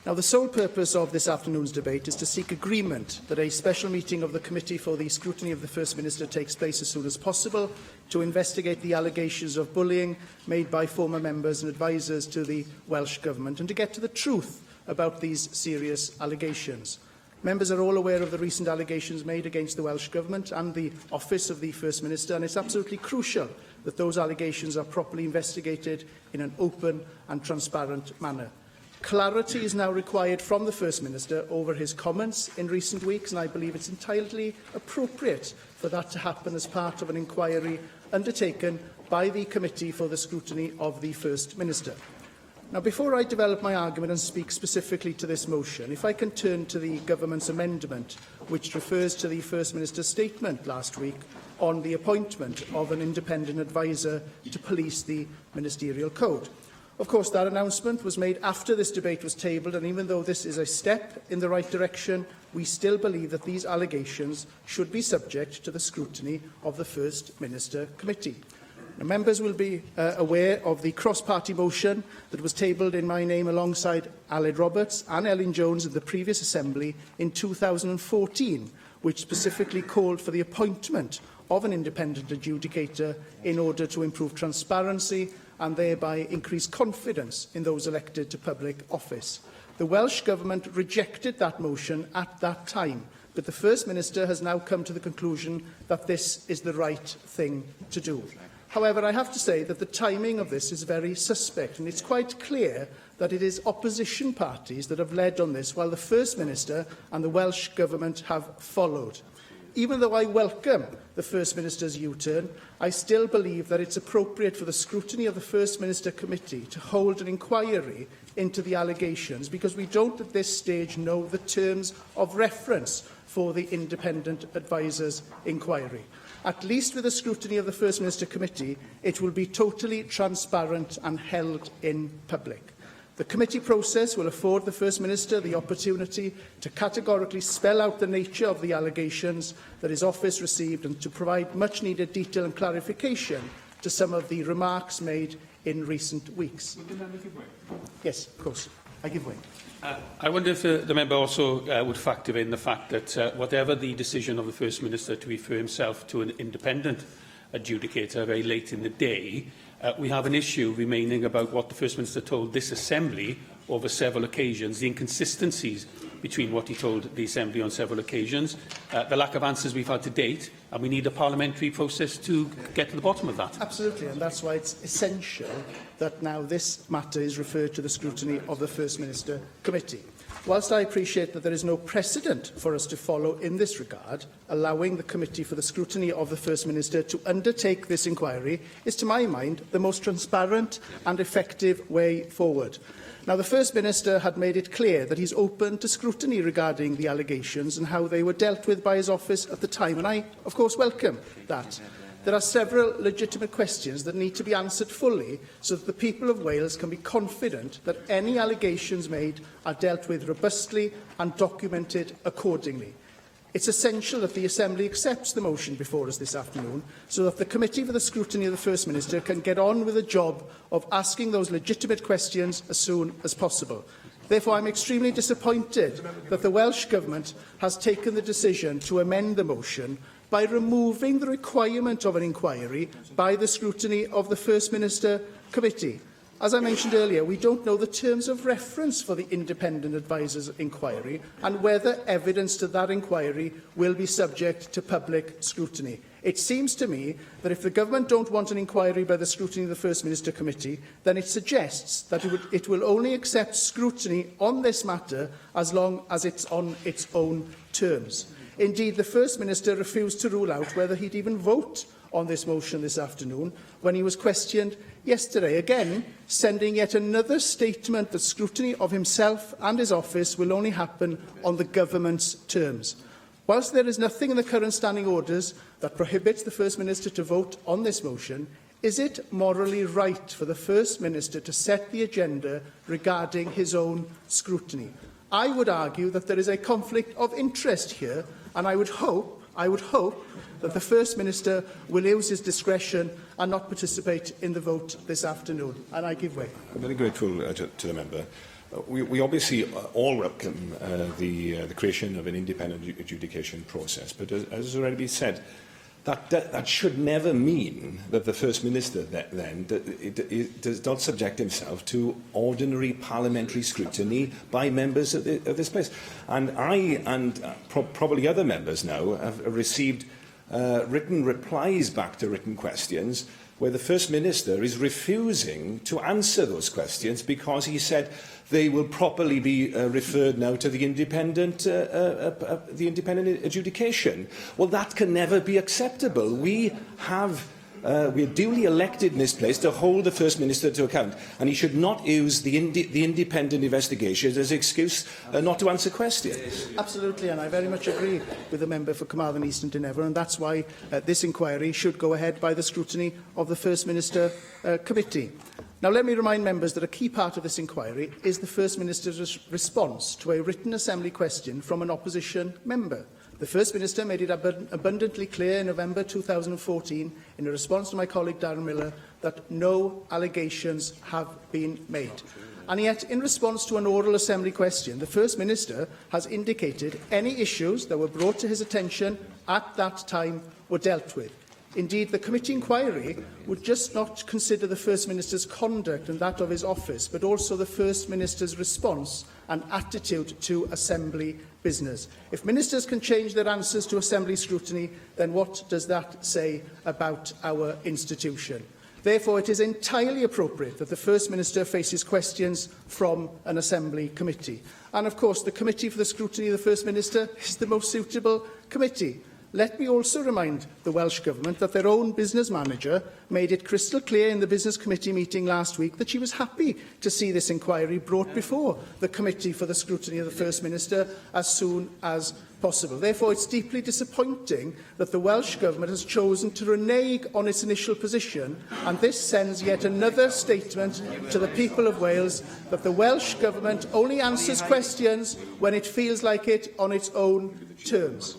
[SPEAKER 15] Now, the sole purpose of this afternoon's debate is to seek agreement that a special meeting of the Committee for the Scrutiny of the First Minister takes place as soon as possible to investigate the allegations of bullying made by former members and advisers to the Welsh Government and to get to the truth about these serious allegations. Members are all aware of the recent allegations made against the Welsh Government and the Office of the First Minister, and it's absolutely crucial that those allegations are properly investigated in an open and transparent manner. Clarity is now required from the First Minister over his comments in recent weeks, and I believe it's entirely appropriate for that to happen as part of an inquiry undertaken by the Committee for the Scrutiny of the First Minister. Now, before I develop my argument and speak specifically to this motion, if I can turn to the Government's amendment, which refers to the First Minister's statement last week on the appointment of an independent adviser to police the Ministerial Code. Of course, that announcement was made after this debate was tabled, and even though this is a step in the right direction, we still believe that these allegations should be subject to the scrutiny of the First Minister Committee. Now, members will be aware of the cross-party motion that was tabled in my name alongside Aled Roberts and Elin Jones at the previous Assembly in 2014, which specifically called for the appointment of an independent adjudicator in order to improve transparency and thereby increase confidence in those elected to public office. The Welsh Government rejected that motion at that time, but the First Minister has now come to the conclusion that this is the right thing to do. However, I have to say that the timing of this is very suspect, and it's quite clear that it is opposition parties that have led on this, while the First Minister and the Welsh Government have followed. Even though I welcome the First Minister's U-turn, I still believe that it's appropriate for the scrutiny of the First Minister Committee to hold an inquiry into the allegations, because we don't at this stage know the terms of reference for the independent adviser's inquiry. At least with the scrutiny of the First Minister Committee, it will be totally transparent and held in public. The committee process will afford the First Minister the opportunity to categorically spell out the nature of the allegations that his office received and to provide much-needed detail and clarification to some of the remarks made in recent weeks. Yes, of course. I give way.
[SPEAKER 21] I wonder if the member also would factor in the fact that whatever the decision of the First Minister to refer himself to an independent adjudicator very late in the day, we have an issue remaining about what the First Minister told this Assembly over several occasions, the inconsistencies between what he told the Assembly on several occasions, the lack of answers we've had to date, and we need a parliamentary process to get to the bottom of that.
[SPEAKER 15] Absolutely, and that's why it's essential that now this matter is referred to the scrutiny of the First Minister Committee. Whilst I appreciate that there is no precedent for us to follow in this regard, allowing the Committee for the Scrutiny of the First Minister to undertake this inquiry is, to my mind, the most transparent and effective way forward. Now, the First Minister had made it clear that he's open to scrutiny regarding the allegations and how they were dealt with by his office at the time, and I, of course, welcome that. There are several legitimate questions that need to be answered fully so that the people of Wales can be confident that any allegations made are dealt with robustly and documented accordingly. It's essential that the Assembly accepts the motion before us this afternoon so that the Committee for the Scrutiny of the First Minister can get on with the job of asking those legitimate questions as soon as possible. Therefore, I am extremely disappointed that the Welsh Government has taken the decision to amend the motion by removing the requirement of an inquiry by the Scrutiny of the First Minister Committee. As I mentioned earlier, we don't know the terms of reference for the independent adviser's inquiry and whether evidence to that inquiry will be subject to public scrutiny. It seems to me that if the Government don't want an inquiry by the Scrutiny of the First Minister Committee, then it suggests that it will only accept scrutiny on this matter as long as it's on its own terms. Indeed, the First Minister refused to rule out whether he'd even vote on this motion this afternoon when he was questioned yesterday, again sending yet another statement that scrutiny of himself and his office will only happen on the Government's terms. Whilst there is nothing in the current standing orders that prohibits the First Minister to vote on this motion, is it morally right for the First Minister to set the agenda regarding his own scrutiny? I would argue that there is a conflict of interest here, and I would hope that the First Minister will use his discretion and not participate in the vote this afternoon. And I give way.
[SPEAKER 4] I'm very grateful to the member. We obviously all welcome the creation of an independent adjudication process, but as has already been said, that should never mean that the First Minister then does not subject himself to ordinary parliamentary scrutiny by members of this place. And I and probably other members now have received written replies back to written questions where the First Minister is refusing to answer those questions because he said they will properly be referred now to the independent adjudication. Well, that can never be acceptable. We are duly elected in this place to hold the First Minister to account, and he should not use the independent investigation as an excuse not to answer questions.
[SPEAKER 15] Absolutely, and I very much agree with the member for Carmarthen East and Dynevor, and that's why this inquiry should go ahead by the scrutiny of the First Minister Committee. Now, let me remind members that a key part of this inquiry is the First Minister's response to a written Assembly question from an opposition member. The First Minister made it abundantly clear in November 2014, in a response to my colleague Darren Miller, that no allegations have been made. And yet, in response to an oral Assembly question, the First Minister has indicated any issues that were brought to his attention at that time were dealt with. Indeed, the committee inquiry would just not consider the First Minister's conduct and that of his office, but also the First Minister's response and attitude to Assembly business. If ministers can change their answers to Assembly scrutiny, then what does that say about our institution? Therefore, it is entirely appropriate that the First Minister faces questions from an Assembly committee. And, of course, the Committee for the Scrutiny of the First Minister is the most suitable committee. Let me also remind the Welsh Government that their own business manager made it crystal clear in the Business Committee meeting last week that she was happy to see this inquiry brought before the Committee for the Scrutiny of the First Minister as soon as possible. Therefore, it's deeply disappointing that the Welsh Government has chosen to renege on its initial position, and this sends yet another statement to the people of Wales that the Welsh Government only answers questions when it feels like it on its own terms.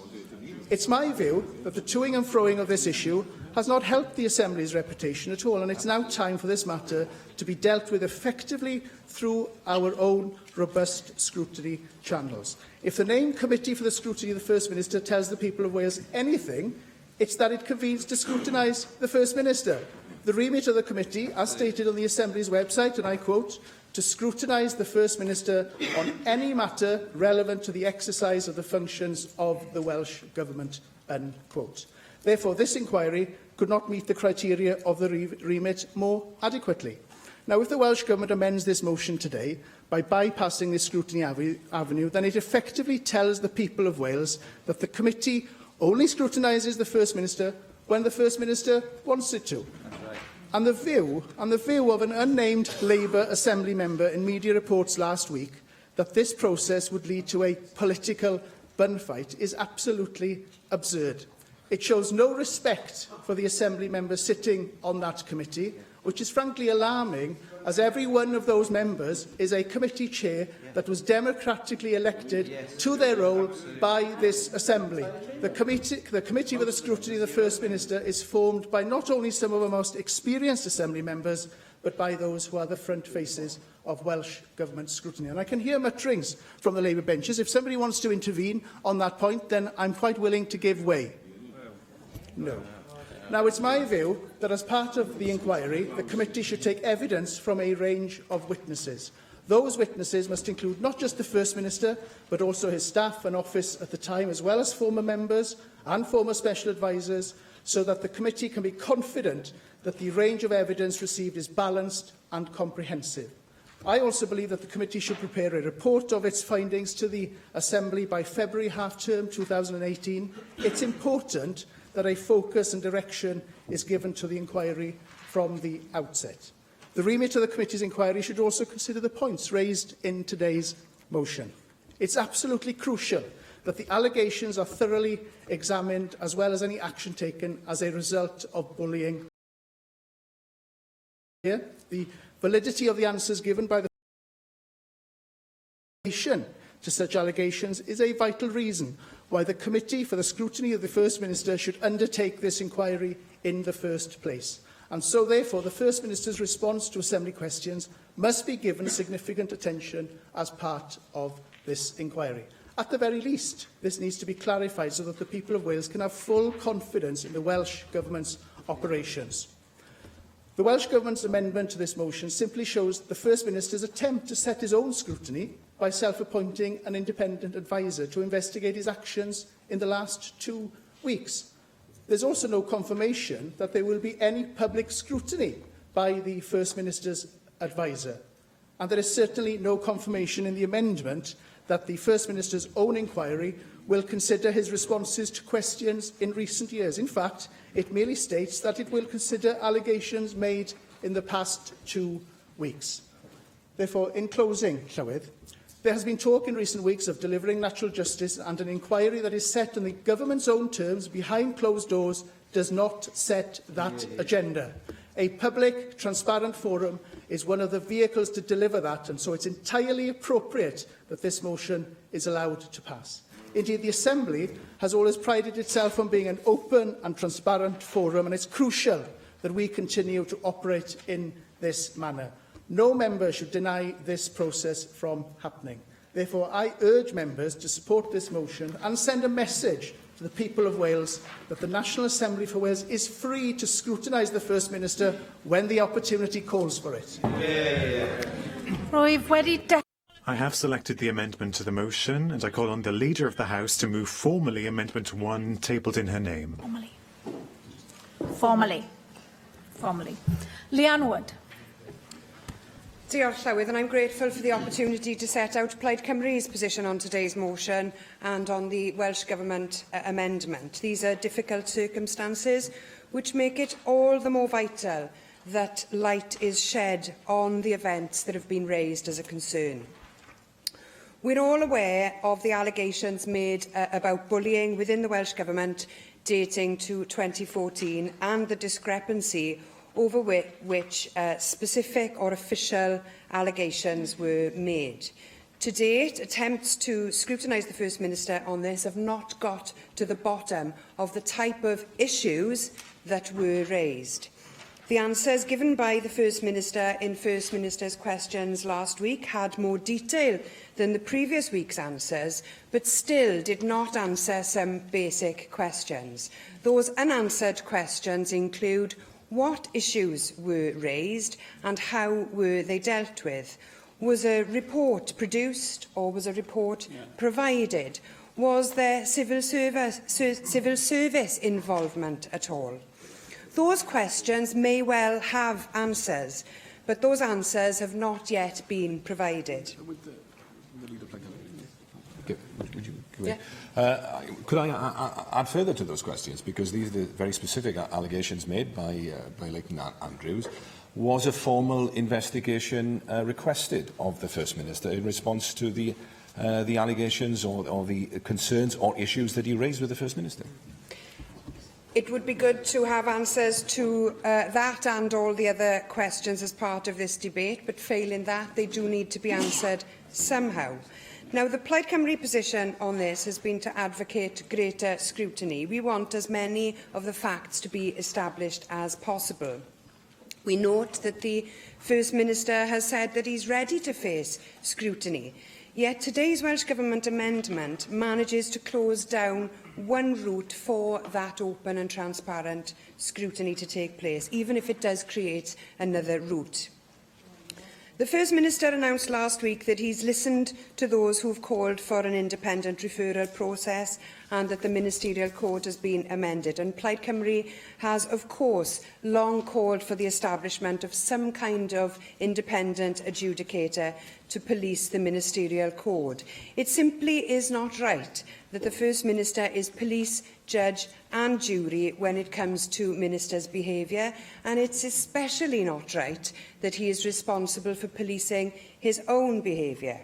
[SPEAKER 15] It's my view that the toing and froing of this issue has not helped the Assembly's reputation at all, and it's now time for this matter to be dealt with effectively through our own robust scrutiny channels. If the name Committee for the Scrutiny of the First Minister tells the people of Wales anything, it's that it convenes to scrutinise the First Minister. The remit of the committee, as stated on the Assembly's website, and I quote, to scrutinise the First Minister on any matter relevant to the exercise of the functions of the Welsh Government, unquote. Therefore, this inquiry could not meet the criteria of the remit more adequately. Now, if the Welsh Government amends this motion today by bypassing this scrutiny avenue, then it effectively tells the people of Wales that the committee only scrutinises the First Minister when the First Minister wants it to. And the view of an unnamed Labour Assembly member in media reports last week that this process would lead to a political bun fight is absolutely absurd. It shows no respect for the Assembly members sitting on that committee, which is frankly alarming, as every one of those members is a committee chair that was democratically elected to their role by this Assembly. The Committee for the Scrutiny of the First Minister is formed by not only some of our most experienced Assembly members, but by those who are the front faces of Welsh Government scrutiny. And I can hear mutterings from the Labour benches. If somebody wants to intervene on that point, then I'm quite willing to give way. No. Now, it's my view that as part of the inquiry, the committee should take evidence from a range of witnesses. Those witnesses must include not just the First Minister, but also his staff and office at the time, as well as former members and former special advisers, so that the committee can be confident that the range of evidence received is balanced and comprehensive. I also believe that the committee should prepare a report of its findings to the Assembly by February half-term 2018. It's important that a focus and direction is given to the inquiry from the outset. The remit of the committee's inquiry should also consider the points raised in today's motion. It's absolutely crucial that the allegations are thoroughly examined, as well as any action taken as a result of bullying. Here, the validity of the answers given by the to such allegations is a vital reason why the Committee for the Scrutiny of the First Minister should undertake this inquiry in the first place. And so, therefore, the First Minister's response to Assembly questions must be given significant attention as part of this inquiry. At the very least, this needs to be clarified so that the people of Wales can have full confidence in the Welsh Government's operations. The Welsh Government's amendment to this motion simply shows the First Minister's attempt to set his own scrutiny by self-appointing an independent adviser to investigate his actions in the last 2 weeks. There's also no confirmation that there will be any public scrutiny by the First Minister's adviser. And there is certainly no confirmation in the amendment that the First Minister's own inquiry will consider his responses to questions in recent years. In fact, it merely states that it will consider allegations made in the past 2 weeks. Therefore, in closing, Llywydd, there has been talk in recent weeks of delivering natural justice, and an inquiry that is set on the government's own terms behind closed doors does not set that agenda. A public, transparent forum is one of the vehicles to deliver that, and so it's entirely appropriate that this motion is allowed to pass. Indeed, the Assembly has always prided itself on being an open and transparent forum, and it's crucial that we continue to operate in this manner. No member should deny this process from happening. Therefore, I urge members to support this motion and send a message to the people of Wales that the National Assembly for Wales is free to scrutinise the First Minister when the opportunity calls for it.
[SPEAKER 8] I have selected the amendment to the motion, and I call on the Leader of the House to move formally Amendment 1 tabled in her name.
[SPEAKER 9] Formally. Leanne Wood.
[SPEAKER 6] Diolch, Llywydd, and I'm grateful for the opportunity to set out Plaid Cymru's position on today's motion and on the Welsh Government amendment. These are difficult circumstances which make it all the more vital that light is shed on the events that have been raised as a concern. We're all aware of the allegations made about bullying within the Welsh Government dating to 2014 and the discrepancy over which specific or official allegations were made. To date, attempts to scrutinise the First Minister on this have not got to the bottom of the type of issues that were raised. The answers given by the First Minister in First Minister's questions last week had more detail than the previous week's answers, but still did not answer some basic questions. Those unanswered questions include: what issues were raised and how were they dealt with? Was a report produced or was a report provided? Was there civil service involvement at all? Those questions may well have answers, but those answers have not yet been provided.
[SPEAKER 4] Could I add further to those questions? Because these are the very specific allegations made by Leighton Andrews. Was a formal investigation requested of the First Minister in response to the allegations or the concerns or issues that he raised with the First Minister?
[SPEAKER 6] It would be good to have answers to that and all the other questions as part of this debate, but failing that, they do need to be answered somehow. Now, the Plaid Cymru position on this has been to advocate greater scrutiny. We want as many of the facts to be established as possible. We note that the First Minister has said that he's ready to face scrutiny, yet today's Welsh Government amendment manages to close down one route for that open and transparent scrutiny to take place, even if it does create another route. The First Minister announced last week that he's listened to those who have called for an independent referral process and that the Ministerial Code has been amended. And Plaid Cymru has, of course, long called for the establishment of some kind of independent adjudicator to police the Ministerial Code. It simply is not right that the First Minister is police, judge and jury when it comes to ministers' behaviour, and it's especially not right that he is responsible for policing his own behaviour.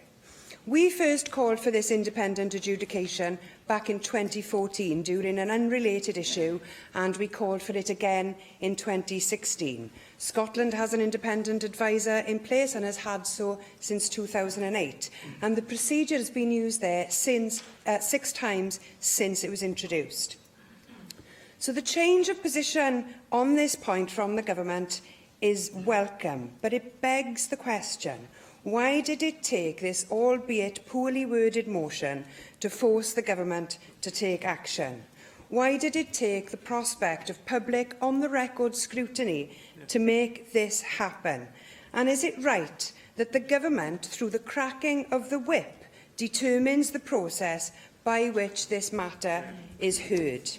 [SPEAKER 6] We first called for this independent adjudication back in 2014 during an unrelated issue, and we called for it again in 2016. Scotland has an independent adviser in place and has had so since 2008, and the procedure has been used there since 6 times since it was introduced. So the change of position on this point from the government is welcome, but it begs the question: why did it take this, albeit poorly worded, motion to force the government to take action? Why did it take the prospect of public on-the-record scrutiny to make this happen? And is it right that the government, through the cracking of the whip, determines the process by which this matter is heard?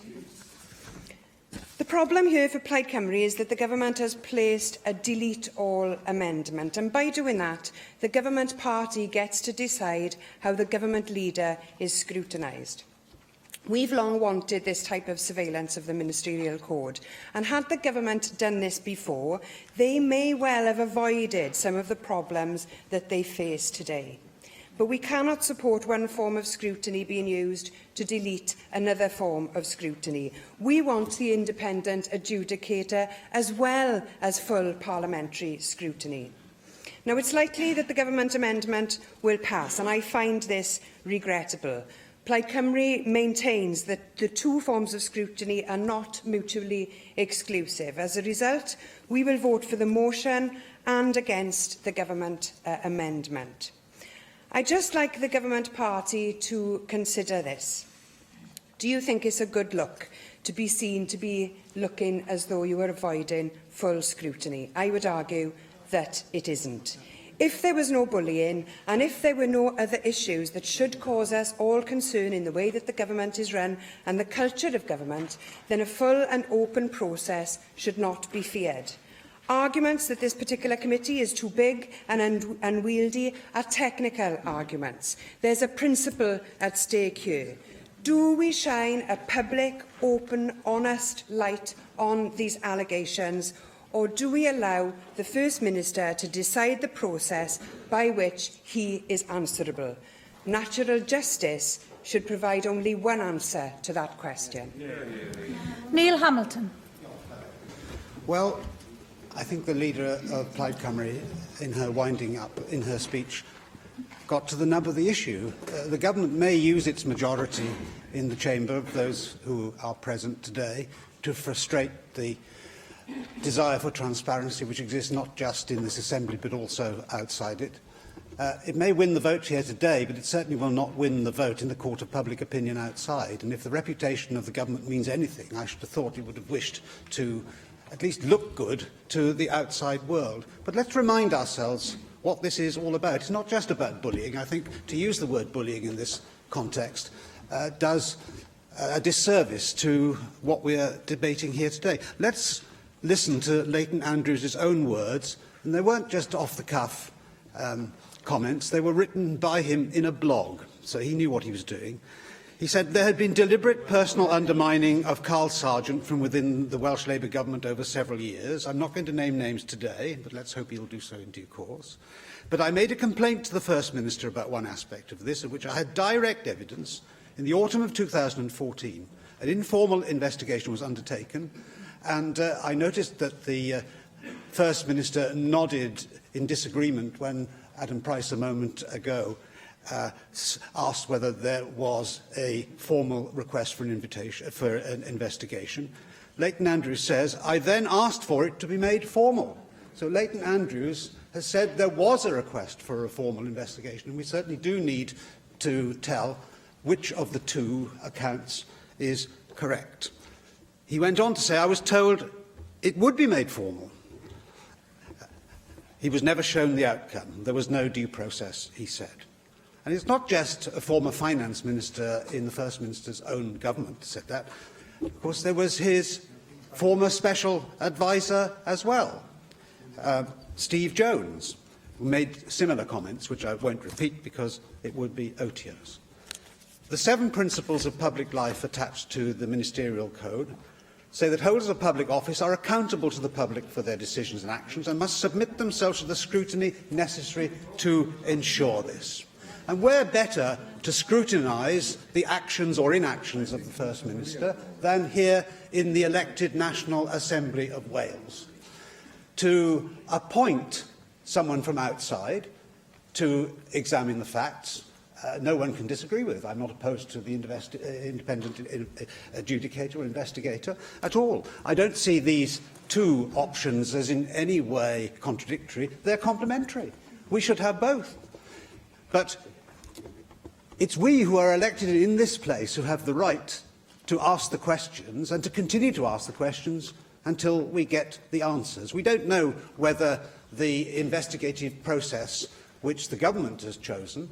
[SPEAKER 6] The problem here for Plaid Cymru is that the government has placed a delete all amendment, and by doing that, the government party gets to decide how the government leader is scrutinised. We've long wanted this type of surveillance of the ministerial code, and had the government done this before, they may well have avoided some of the problems that they face today. But we cannot support one form of scrutiny being used to delete another form of scrutiny. We want the independent adjudicator as well as full parliamentary scrutiny. Now, it's likely that the government amendment will pass, and I find this regrettable. Plaid Cymru maintains that the two forms of scrutiny are not mutually exclusive. As a result, we will vote for the motion and against the government amendment. I'd just like the government party to consider this. Do you think it's a good look to be seen to be looking as though you were avoiding full scrutiny? I would argue that it isn't. If there was no bullying, and if there were no other issues that should cause us all concern in the way that the government is run and the culture of government, then a full and open process should not be feared. Arguments that this particular committee is too big and unwieldy are technical arguments. There's a principle at stake here. Do we shine a public, open, honest light on these allegations, or do we allow the First Minister to decide the process by which he is answerable? Natural justice should provide only one answer to that question.
[SPEAKER 9] Neil Hamilton.
[SPEAKER 14] Well, I think the leader of Plaid Cymru, in her winding up, in her speech, got to the nub of the issue. The government may use its majority in the chamber of those who are present today to frustrate the desire for transparency which exists not just in this assembly but also outside it. It may win the vote here today, but it certainly will not win the vote in the court of public opinion outside. And if the reputation of the government means anything, I should have thought it would have wished to at least look good to the outside world. But let's remind ourselves what this is all about. It's not just about bullying. I think to use the word bullying in this context does a disservice to what we are debating here today. Let's listen to Leighton Andrews' own words, and they weren't just off-the-cuff comments. They were written by him in a blog, so he knew what he was doing. He said there had been deliberate personal undermining of Carl Sargent from within the Welsh Labour government over several years. I'm not going to name names today, but let's hope he'll do so in due course. But I made a complaint to the First Minister about one aspect of this, of which I had direct evidence. In the autumn of 2014, an informal investigation was undertaken, and I noticed that the First Minister nodded in disagreement when Adam Price a moment ago asked whether there was a formal request for an invitation for an investigation. Leighton Andrews says, I then asked for it to be made formal. So Leighton Andrews has said there was a request for a formal investigation, and we certainly do need to tell which of the two accounts is correct. He went on to say, I was told it would be made formal. He was never shown the outcome. There was no due process, he said. And it's not just a former finance minister in the First Minister's own government who said that. Of course, there was his former special advisor as well, Steve Jones, who made similar comments, which I won't repeat because it would be odious. The 7 principles of public life attached to the ministerial code say that holders of public office are accountable to the public for their decisions and actions and must submit themselves to the scrutiny necessary to ensure this. And where better to scrutinise the actions or inactions of the First Minister than here in the elected National Assembly of Wales? To appoint someone from outside to examine the facts, no one can disagree with. I'm not opposed to the independent adjudicator or investigator at all. I don't see these two options as in any way contradictory. They're complementary. We should have both. But it's we who are elected in this place who have the right to ask the questions and to continue to ask the questions until we get the answers. We don't know whether the investigative process which the government has chosen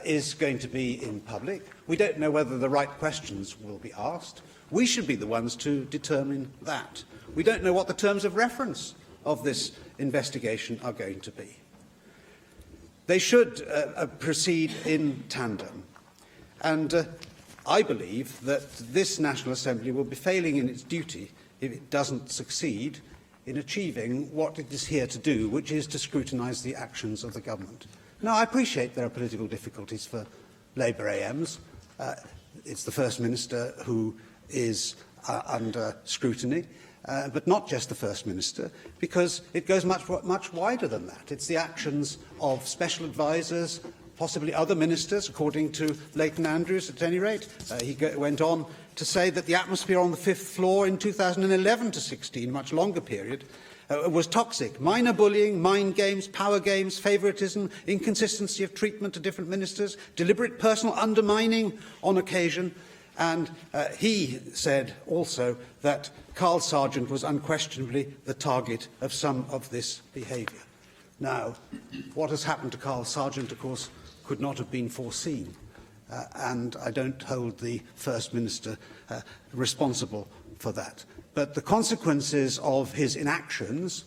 [SPEAKER 14] is going to be in public. We don't know whether the right questions will be asked. We should be the ones to determine that. We don't know what the terms of reference of this investigation are going to be. They should proceed in tandem. And I believe that this National Assembly will be failing in its duty if it doesn't succeed in achieving what it is here to do, which is to scrutinise the actions of the government. Now, I appreciate there are political difficulties for Labour AMs. It's the First Minister who is under scrutiny, but not just the First Minister, because it goes much wider than that. It's the actions of special advisers, possibly other ministers, according to Leighton Andrews, at any rate. He went on to say that the atmosphere on the fifth floor in 2011 to 16, much longer period, was toxic. Minor bullying, mind games, power games, favouritism, inconsistency of treatment to different ministers, deliberate personal undermining on occasion. And he said also that Carl Sargent was unquestionably the target of some of this behaviour. Now, what has happened to Carl Sargent, of course, could not have been foreseen. And I don't hold the First Minister responsible for that. But the consequences of his inactions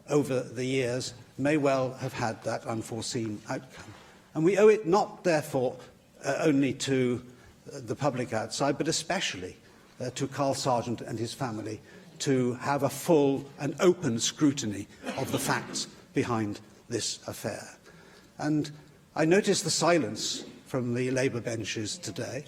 [SPEAKER 14] over the years may well have had that unforeseen outcome. And we owe it not, therefore, only to the public outside, but especially to Carl Sargent and his family to have a full and open scrutiny of the facts behind this affair. And I noticed the silence from the Labour benches today.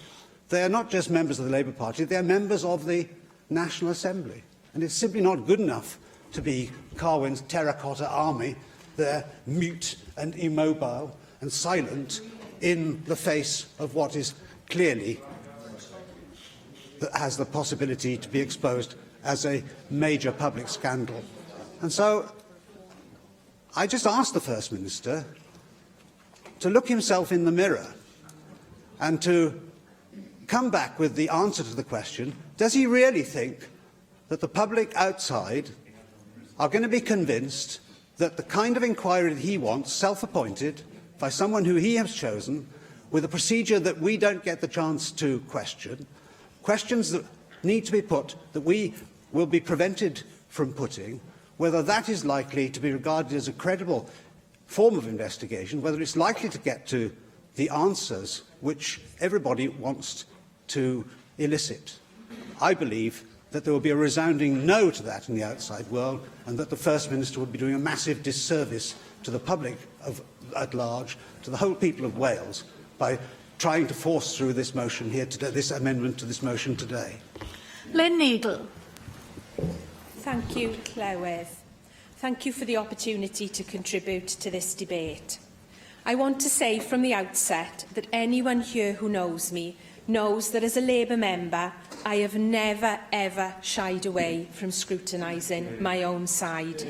[SPEAKER 14] They are not just members of the Labour Party, they are members of the National Assembly. And it's simply not good enough to be Carwyn's terracotta army, there mute and immobile and silent in the face of what is clearly that has the possibility to be exposed as a major public scandal. And so I just asked the First Minister to look himself in the mirror and to come back with the answer to the question, does he really think that the public outside are going to be convinced that the kind of inquiry that he wants, self-appointed, by someone who he has chosen, with a procedure that we don't get the chance to question, questions that need to be put that we will be prevented from putting, whether that is likely to be regarded as a credible form of investigation, whether it's likely to get to the answers which everybody wants to elicit. I believe that there will be a resounding no to that in the outside world, and that the First Minister would be doing a massive disservice to the public at large, to the whole people of Wales, by trying to force through this motion here today, this amendment to this motion today.
[SPEAKER 9] Lynn Neagle.
[SPEAKER 17] Thank you, Clywedd. Thank you for the opportunity to contribute to this debate. I want to say from the outset that anyone here who knows me knows that as a Labour member, I have never, ever shied away from scrutinising my own side.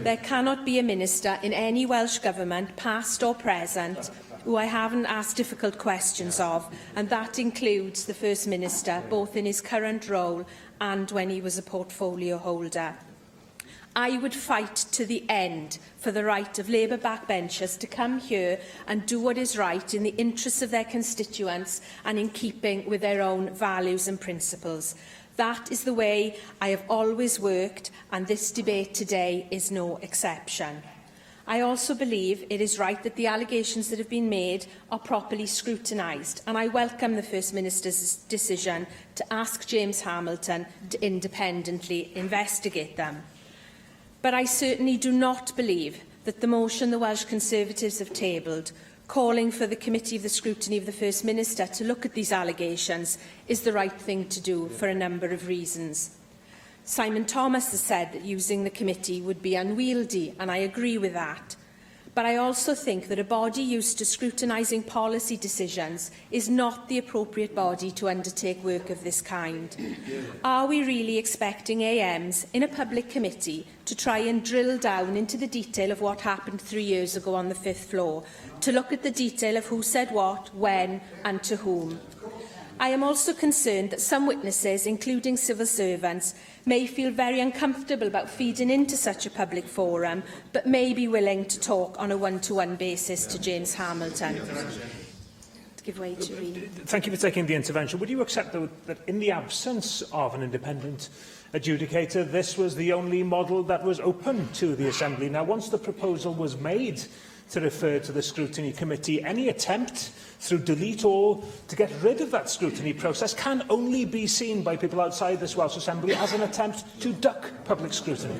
[SPEAKER 17] There cannot be a minister in any Welsh Government, past or present, who I haven't asked difficult questions of, and that includes the First Minister, both in his current role and when he was a portfolio holder. I would fight to the end for the right of Labour backbenchers to come here and do what is right in the interests of their constituents and in keeping with their own values and principles. That is the way I have always worked, and this debate today is no exception. I also believe it is right that the allegations that have been made are properly scrutinised, and I welcome the First Minister's decision to ask James Hamilton to independently investigate them. But I certainly do not believe that the motion the Welsh Conservatives have tabled, calling for the Committee of the Scrutiny of the First Minister to look at these allegations, is the right thing to do for a number of reasons. Simon Thomas has said that using the committee would be unwieldy, and I agree with that. But I also think that a body used to scrutinising policy decisions is not the appropriate body to undertake work of this kind. Are we really expecting AMs in a public committee to try and drill down into the detail of what happened 3 years ago on the fifth floor, to look at the detail of who said what, when and to whom? I am also concerned that some witnesses, including civil servants, may feel very uncomfortable about feeding into such a public forum, but may be willing to talk on a one-to-one basis to James Hamilton. give way to Reen.
[SPEAKER 3] Thank you for taking the intervention. Would you accept, though, that in the absence of an independent adjudicator, this was the only model that was open to the Assembly? Now, once the proposal was made to refer to the Scrutiny Committee, any attempt through delete all to get rid of that scrutiny process can only be seen by people outside this Welsh Assembly as an attempt to duck public scrutiny.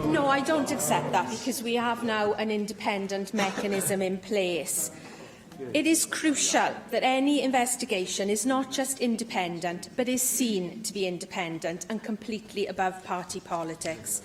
[SPEAKER 17] No, I don't accept that, because we have now an independent mechanism in place. It is crucial that any investigation is not just independent, but is seen to be independent and completely above party politics.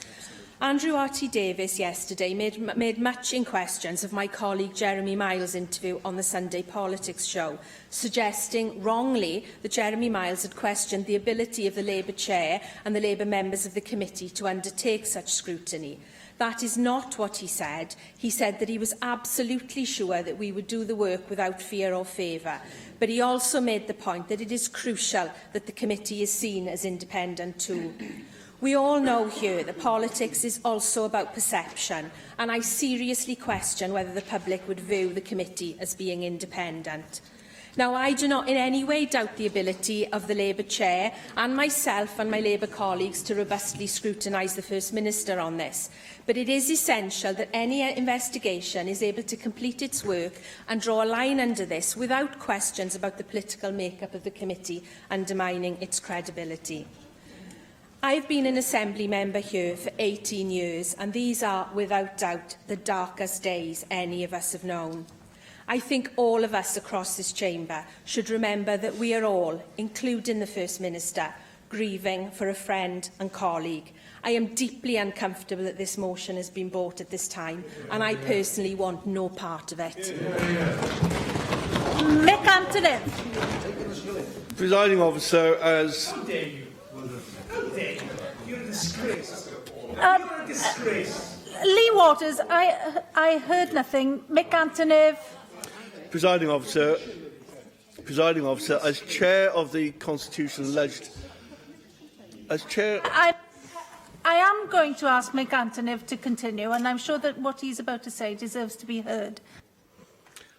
[SPEAKER 17] Andrew R.T. Davies yesterday made much in questions of my colleague Jeremy Miles' interview on the Sunday Politics show, suggesting wrongly that Jeremy Miles had questioned the ability of the Labour chair and the Labour members of the committee to undertake such scrutiny. That is not what he said. He said that he was absolutely sure that we would do the work without fear or favour. But he also made the point that it is crucial that the committee is seen as independent too. We all know here that politics is also about perception, and I seriously question whether the public would view the committee as being independent. Now, I do not in any way doubt the ability of the Labour chair and myself and my Labour colleagues to robustly scrutinise the First Minister on this, but it is essential that any investigation is able to complete its work and draw a line under this without questions about the political make-up of the committee undermining its credibility. I have been an Assembly member here for 18 years, and these are, without doubt, the darkest days any of us have known. I think all of us across this chamber should remember that we are all, including the First Minister, grieving for a friend and colleague. I am deeply uncomfortable that this motion has been brought at this time, and I personally want no part of it.
[SPEAKER 9] Mick Anthony.
[SPEAKER 18] Presiding Officer, as...
[SPEAKER 9] You're a disgrace. You're a disgrace. Lee Waters, I heard nothing. Mick Anthony.
[SPEAKER 18] Presiding Officer, as Chair of the Constitution alleged...
[SPEAKER 9] I am going to ask Mick Anthony to continue, and I'm sure that what he's about to say deserves to be heard.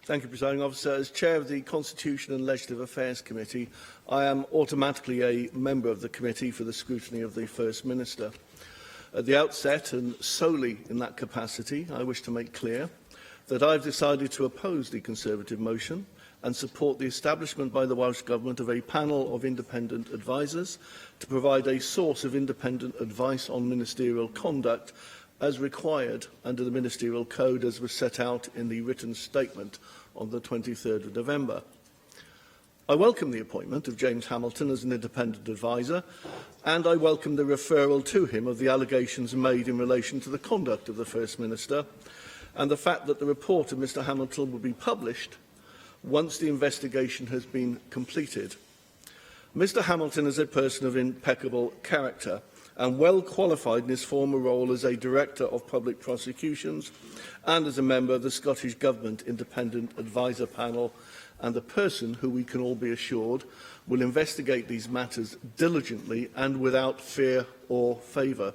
[SPEAKER 18] Thank you, Presiding Officer. As Chair of the Constitution and Legislative Affairs Committee, I am automatically a member of the Committee for the Scrutiny of the First Minister. At the outset, and solely in that capacity, I wish to make clear that I have decided to oppose the Conservative motion and support the establishment by the Welsh Government of a panel of independent advisers to provide a source of independent advice on ministerial conduct as required under the Ministerial Code as was set out in the written statement on the 23rd of November. I welcome the appointment of James Hamilton as an independent adviser, and I welcome the referral to him of the allegations made in relation to the conduct of the First Minister, and the fact that the report of Mr Hamilton will be published once the investigation has been completed. Mr Hamilton is a person of impeccable character and well qualified in his former role as a Director of Public Prosecutions and as a member of the Scottish Government Independent Adviser Panel, and a person who we can all be assured will investigate these matters diligently and without fear or favour.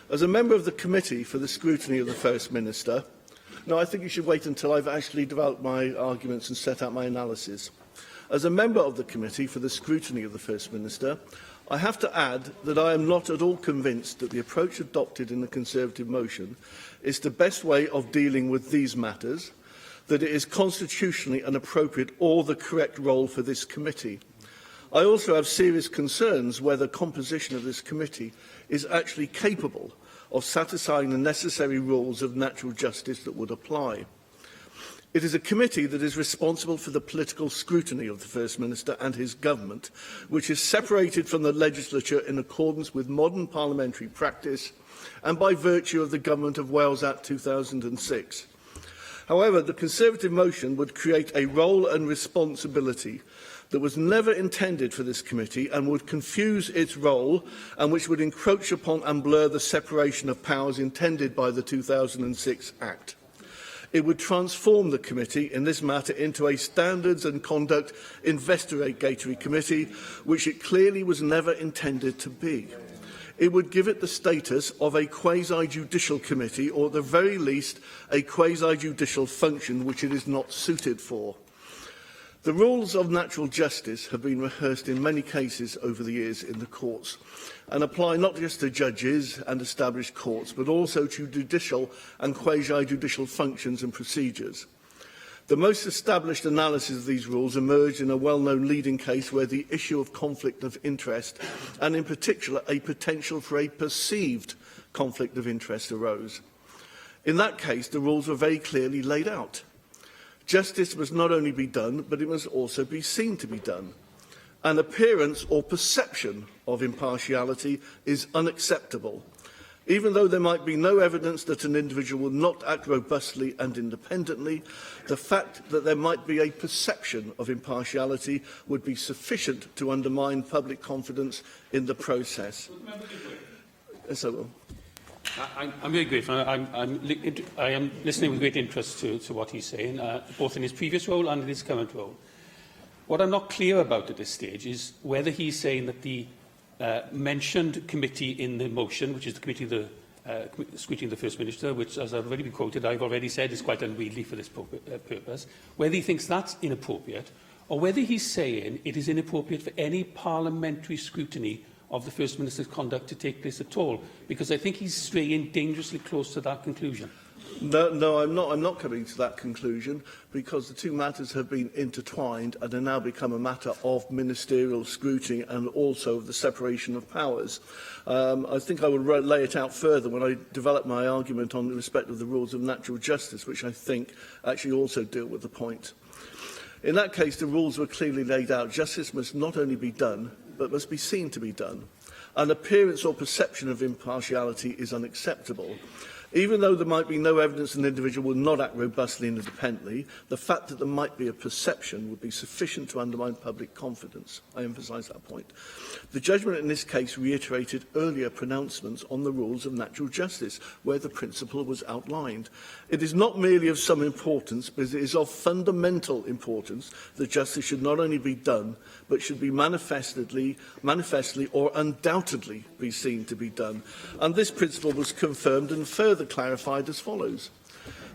[SPEAKER 18] As a member of the Committee for the Scrutiny of the First Minister, no, I think you should wait until I've actually developed my arguments and set out my analysis. As a member of the Committee for the Scrutiny of the First Minister, I have to add that I am not at all convinced that the approach adopted in the Conservative motion is the best way of dealing with these matters, that it is constitutionally an appropriate or the correct role for this committee. I also have serious concerns whether composition of this committee is actually capable of satisfying the necessary rules of natural justice that would apply. It is a committee that is responsible for the political scrutiny of the First Minister and his government, which is separated from the legislature in accordance with modern parliamentary practice and by virtue of the Government of Wales Act 2006. However, the Conservative motion would create a role and responsibility that was never intended for this committee and would confuse its role, and which would encroach upon and blur the separation of powers intended by the 2006 Act. It would transform the committee in this matter into a standards and conduct investigatory committee, which it clearly was never intended to be. It would give it the status of a quasi-judicial committee, or at the very least a quasi-judicial function which it is not suited for. The rules of natural justice have been rehearsed in many cases over the years in the courts and apply not just to judges and established courts, but also to judicial and quasi-judicial functions and procedures. The most established analysis of these rules emerged in a well-known leading case where the issue of conflict of interest, and in particular a potential for a perceived conflict of interest, arose. In that case, the rules were very clearly laid out. Justice must not only be done, but it must also be seen to be done. An appearance or perception of impartiality is unacceptable. Even though there might be no evidence that an individual will not act robustly and independently, the fact that there might be a perception of impartiality would be sufficient to undermine public confidence in the process. Yes, I will.
[SPEAKER 21] I'm very grateful. I am listening with great interest to what he's saying, both in his previous role and in his current role. What I'm not clear about at this stage is whether he's saying that the mentioned committee in the motion, which is the committee of the scrutiny of the First Minister, which, as I've already been quoted, I've already said is quite unwieldy for this purpose, whether he thinks that's inappropriate, or whether he's saying it is inappropriate for any parliamentary scrutiny of the First Minister's conduct to take place at all, because I think he's straying dangerously close to that conclusion.
[SPEAKER 18] No, I'm not coming to that conclusion, because the two matters have been intertwined and have now become a matter of ministerial scrutiny and also of the separation of powers. I think I will lay it out further when I develop my argument on the respect of the rules of natural justice, which I think actually also deal with the point. In that case, the rules were clearly laid out. Justice must not only be done, but must be seen to be done. An appearance or perception of impartiality is unacceptable. Even though there might be no evidence an individual will not act robustly and independently, the fact that there might be a perception would be sufficient to undermine public confidence. I emphasise that point. The judgment in this case reiterated earlier pronouncements on the rules of natural justice, where the principle was outlined. It is not merely of some importance, but it is of fundamental importance that justice should not only be done, but should be manifestly or undoubtedly be seen to be done. And this principle was confirmed and further clarified as follows.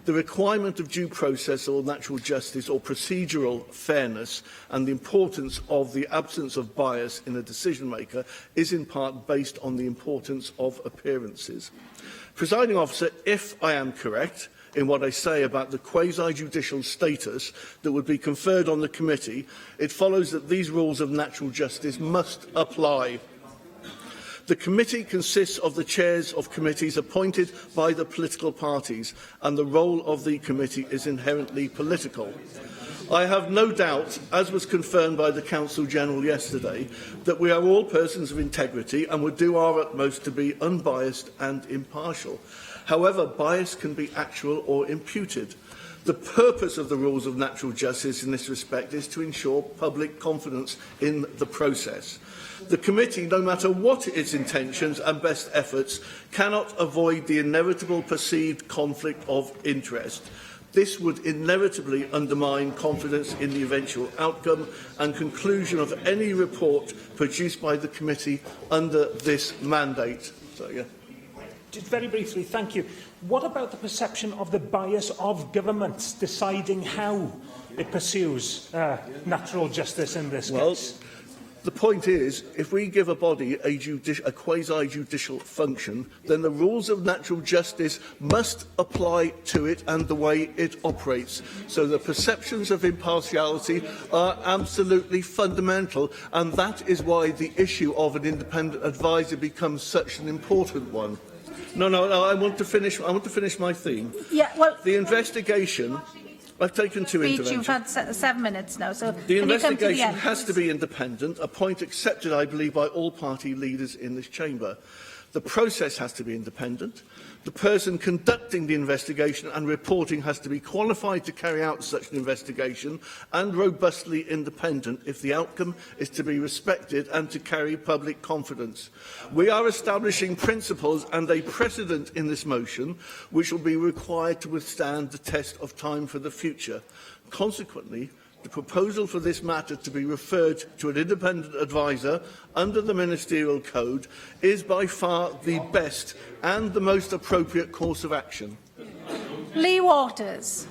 [SPEAKER 18] The requirement of due process or natural justice or procedural fairness and the importance of the absence of bias in a decision-maker is in part based on the importance of appearances. Presiding officer, if I am correct in what I say about the quasi-judicial status that would be conferred on the committee, it follows that these rules of natural justice must apply. The committee consists of the chairs of committees appointed by the political parties, and the role of the committee is inherently political. I have no doubt, as was confirmed by the Council General yesterday, that we are all persons of integrity and would do our utmost to be unbiased and impartial. However, bias can be actual or imputed. The purpose of the rules of natural justice in this respect is to ensure public confidence in the process. The committee, no matter what its intentions and best efforts, cannot avoid the inevitable perceived conflict of interest. This would inevitably undermine confidence in the eventual outcome and conclusion of any report produced by the committee under this mandate.
[SPEAKER 3] Just very briefly, thank you. What about the perception of the bias of government deciding how it pursues natural justice in this case?
[SPEAKER 18] The point is, if we give a body a quasi-judicial function, then the rules of natural justice must apply to it and the way it operates. So the perceptions of impartiality are absolutely fundamental, and that is why the issue of an independent adviser becomes such an important one. No, I want to finish my theme.
[SPEAKER 9] Yeah, well,
[SPEAKER 18] the investigation. I've taken two interventions.
[SPEAKER 9] You've had 7 minutes now, so
[SPEAKER 18] the investigation has to be independent, a point accepted, I believe, by all party leaders in this chamber. The process has to be independent. The person conducting the investigation and reporting has to be qualified to carry out such an investigation and robustly independent if the outcome is to be respected and to carry public confidence. We are establishing principles and a precedent in this motion which will be required to withstand the test of time for the future. Consequently, the proposal for this matter to be referred to an independent adviser under the Ministerial Code is by far the best and the most appropriate course of action.
[SPEAKER 9] Lee Waters.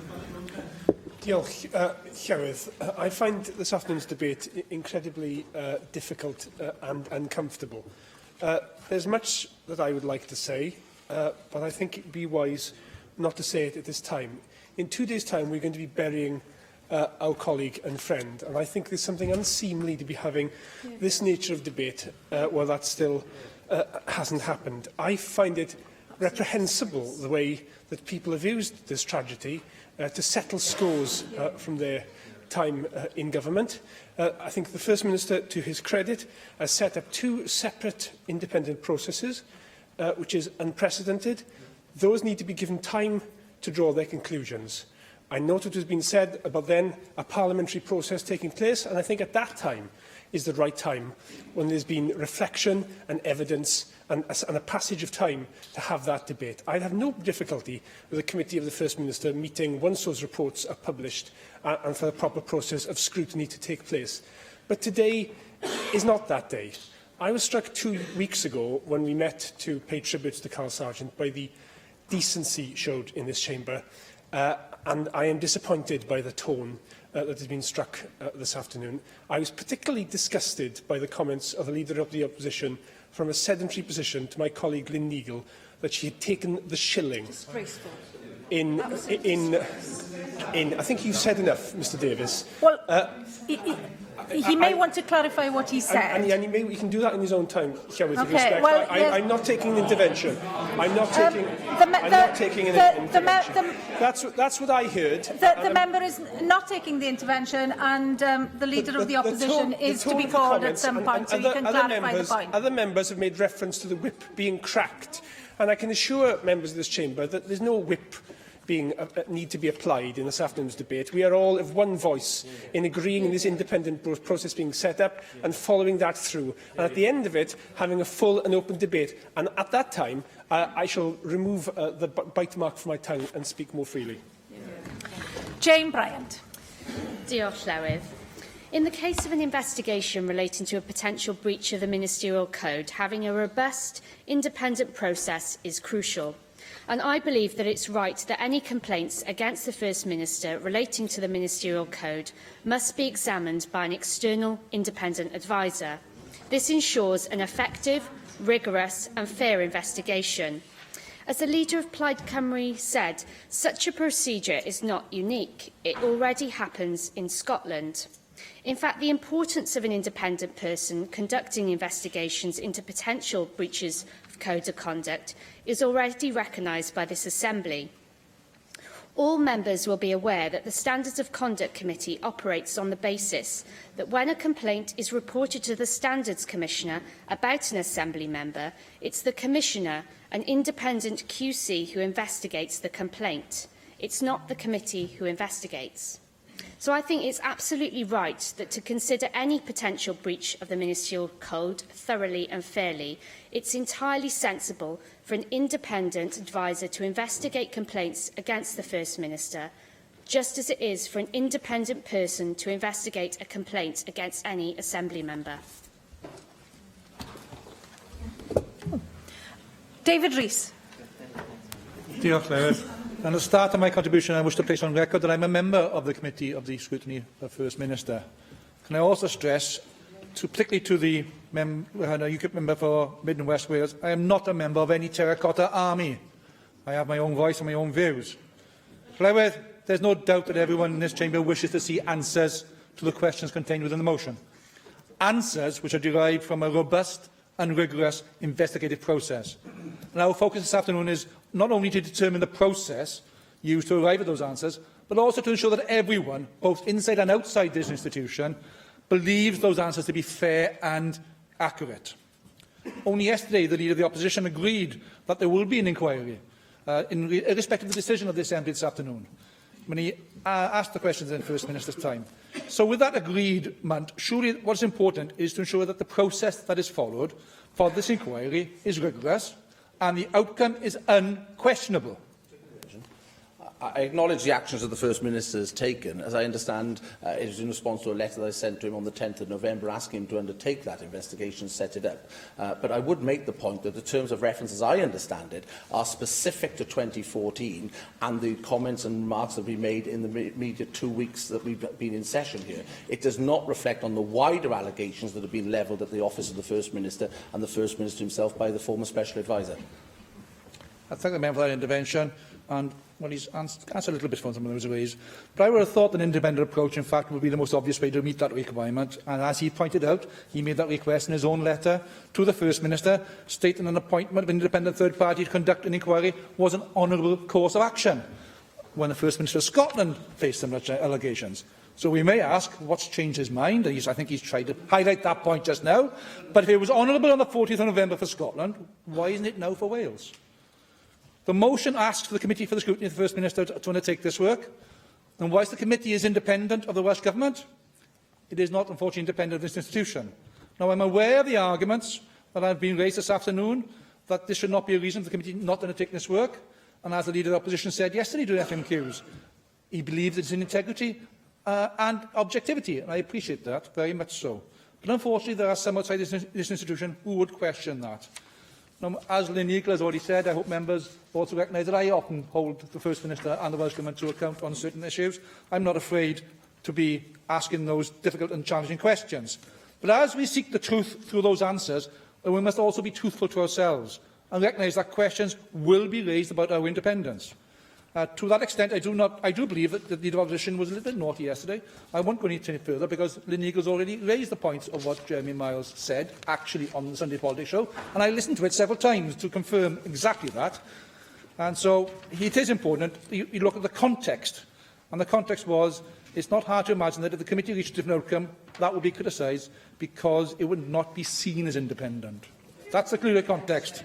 [SPEAKER 19] Diolch, Llywydd. I find this afternoon's debate incredibly difficult and uncomfortable. There's much that I would like to say, but I think it would be wise not to say it at this time. In 2 days' time, we're going to be burying our colleague and friend, and I think there's something unseemly to be having this nature of debate while that still hasn't happened. I find it reprehensible the way that people have used this tragedy to settle scores from their time in government. I think the First Minister, to his credit, has set up 2 separate independent processes, which is unprecedented. Those need to be given time to draw their conclusions. I note what has been said about then a parliamentary process taking place, and I think at that time is the right time, when there's been reflection and evidence and a passage of time to have that debate. I'd have no difficulty with the Committee of the First Minister meeting once those reports are published and for the proper process of scrutiny to take place. But today is not that day. I was struck 2 weeks ago when we met to pay tribute to Carl Sargent by the decency showed in this chamber, and I am disappointed by the tone that has been struck this afternoon. I was particularly disgusted by the comments of the Leader of the Opposition from a sedentary position to my colleague Lynn Neagle that she had taken the shilling in I think you've said enough, Mr Davis.
[SPEAKER 9] Well, he may want to clarify what he said.
[SPEAKER 19] And he can do that in his own time, with
[SPEAKER 9] Okay,
[SPEAKER 19] respect.
[SPEAKER 9] well,
[SPEAKER 19] I'm not taking an intervention. I'm not taking an intervention. That's what I heard.
[SPEAKER 9] The member is not taking the intervention, and the Leader of the Opposition is to be called at some point, so you can clarify the point.
[SPEAKER 19] Other members have made reference to the whip being cracked, and I can assure members of this chamber that there's no whip need to be applied in this afternoon's debate. We are all of one voice in agreeing in this independent process being set up and following that through. And at the end of it, having a full and open debate. And at that time, I shall remove the bite mark from my tongue and speak more freely.
[SPEAKER 9] Jane Bryant.
[SPEAKER 20] Diolch, Llywydd. In the case of an investigation relating to a potential breach of the Ministerial Code, having a robust, independent process is crucial. And I believe that it's right that any complaints against the First Minister relating to the Ministerial Code must be examined by an external independent advisor. This ensures an effective, rigorous and fair investigation. As the leader of Plaid Cymru said, such a procedure is not unique. It already happens in Scotland. In fact, the importance of an independent person conducting investigations into potential breaches of code of conduct is already recognised by this Assembly. All members will be aware that the Standards of Conduct Committee operates on the basis that when a complaint is reported to the Standards Commissioner about an Assembly member, it's the Commissioner, an independent QC, who investigates the complaint. It's not the committee who investigates. So I think it's absolutely right that to consider any potential breach of the Ministerial Code thoroughly and fairly, it's entirely sensible for an independent advisor to investigate complaints against the First Minister, just as it is for an independent person to investigate a complaint against any Assembly member.
[SPEAKER 9] David Rees.
[SPEAKER 23] Diolch, Llywydd. At the start of my contribution, I wish to place on record that I am a member of the Committee of the Scrutiny of First Minister. Can I also stress, particularly to the UKIP member for Mid and West Wales, I am not a member of any terracotta army. I have my own voice and my own views. Llywydd, there is no doubt that everyone in this chamber wishes to see answers to the questions contained within the motion. Answers which are derived from a robust and rigorous investigative process. And our focus this afternoon is not only to determine the process used to arrive at those answers, but also to ensure that everyone, both inside and outside this institution, believes those answers to be fair and accurate. Only yesterday, the Leader of the Opposition agreed that there will be an inquiry, irrespective of the decision of the Assembly this afternoon, when he asked the questions in the First Minister's time. So with that agreement, surely what is important is to ensure that the process that is followed for this inquiry is rigorous and the outcome is unquestionable.
[SPEAKER 16] I acknowledge the actions that the First Minister has taken. As I understand, it is in response to a letter that I sent to him on the 10th of November asking him to undertake that investigation and set it up. But I would make the point that the terms of reference, as I understand it, are specific to 2014 and the comments and remarks that we made in the immediate 2 weeks that we've been in session here. It does not reflect on the wider allegations that have been levelled at the Office of the First Minister and the First Minister himself by the former Special Advisor.
[SPEAKER 23] I thank the member for that intervention. And well, he's answered a little bit from some of those ways. But I would have thought an independent approach, in fact, would be the most obvious way to meet that requirement. And as he pointed out, he made that request in his own letter to the First Minister, stating an appointment of an independent third party to conduct an inquiry was an honourable course of action when the First Minister of Scotland faced similar allegations. So we may ask what's changed his mind. I think he's tried to highlight that point just now. But if it was honourable on the 40th of November for Scotland, why isn't it now for Wales? The motion asks for the Committee for the Scrutiny of the First Minister to undertake this work. And whilst the committee is independent of the Welsh Government, it is not, unfortunately, independent of this institution. Now, I'm aware of the arguments that have been raised this afternoon that this should not be a reason for the committee not to undertake this work. And as the Leader of the Opposition said yesterday during FMQs, he believes it's in integrity and objectivity. And I appreciate that, very much so. But unfortunately, there are some outside this institution who would question that. Now, as Lynn Eagle has already said, I hope members also recognise that I often hold the First Minister and the Welsh Government to account on certain issues. I'm not afraid to be asking those difficult and challenging questions. But as we seek the truth through those answers, we must also be truthful to ourselves and recognise that questions will be raised about our independence. To that extent, I do believe that the Leader of Opposition was a little bit naughty yesterday. I won't go any further because Lynn Eagles already raised the points of what Jeremy Miles said, actually, on the Sunday Politics show, and I listened to it several times to confirm exactly that. And so it is important you look at the context, and the context was it's not hard to imagine that if the committee reached a different outcome, that would be criticised because it would not be seen as independent. That's the clear context.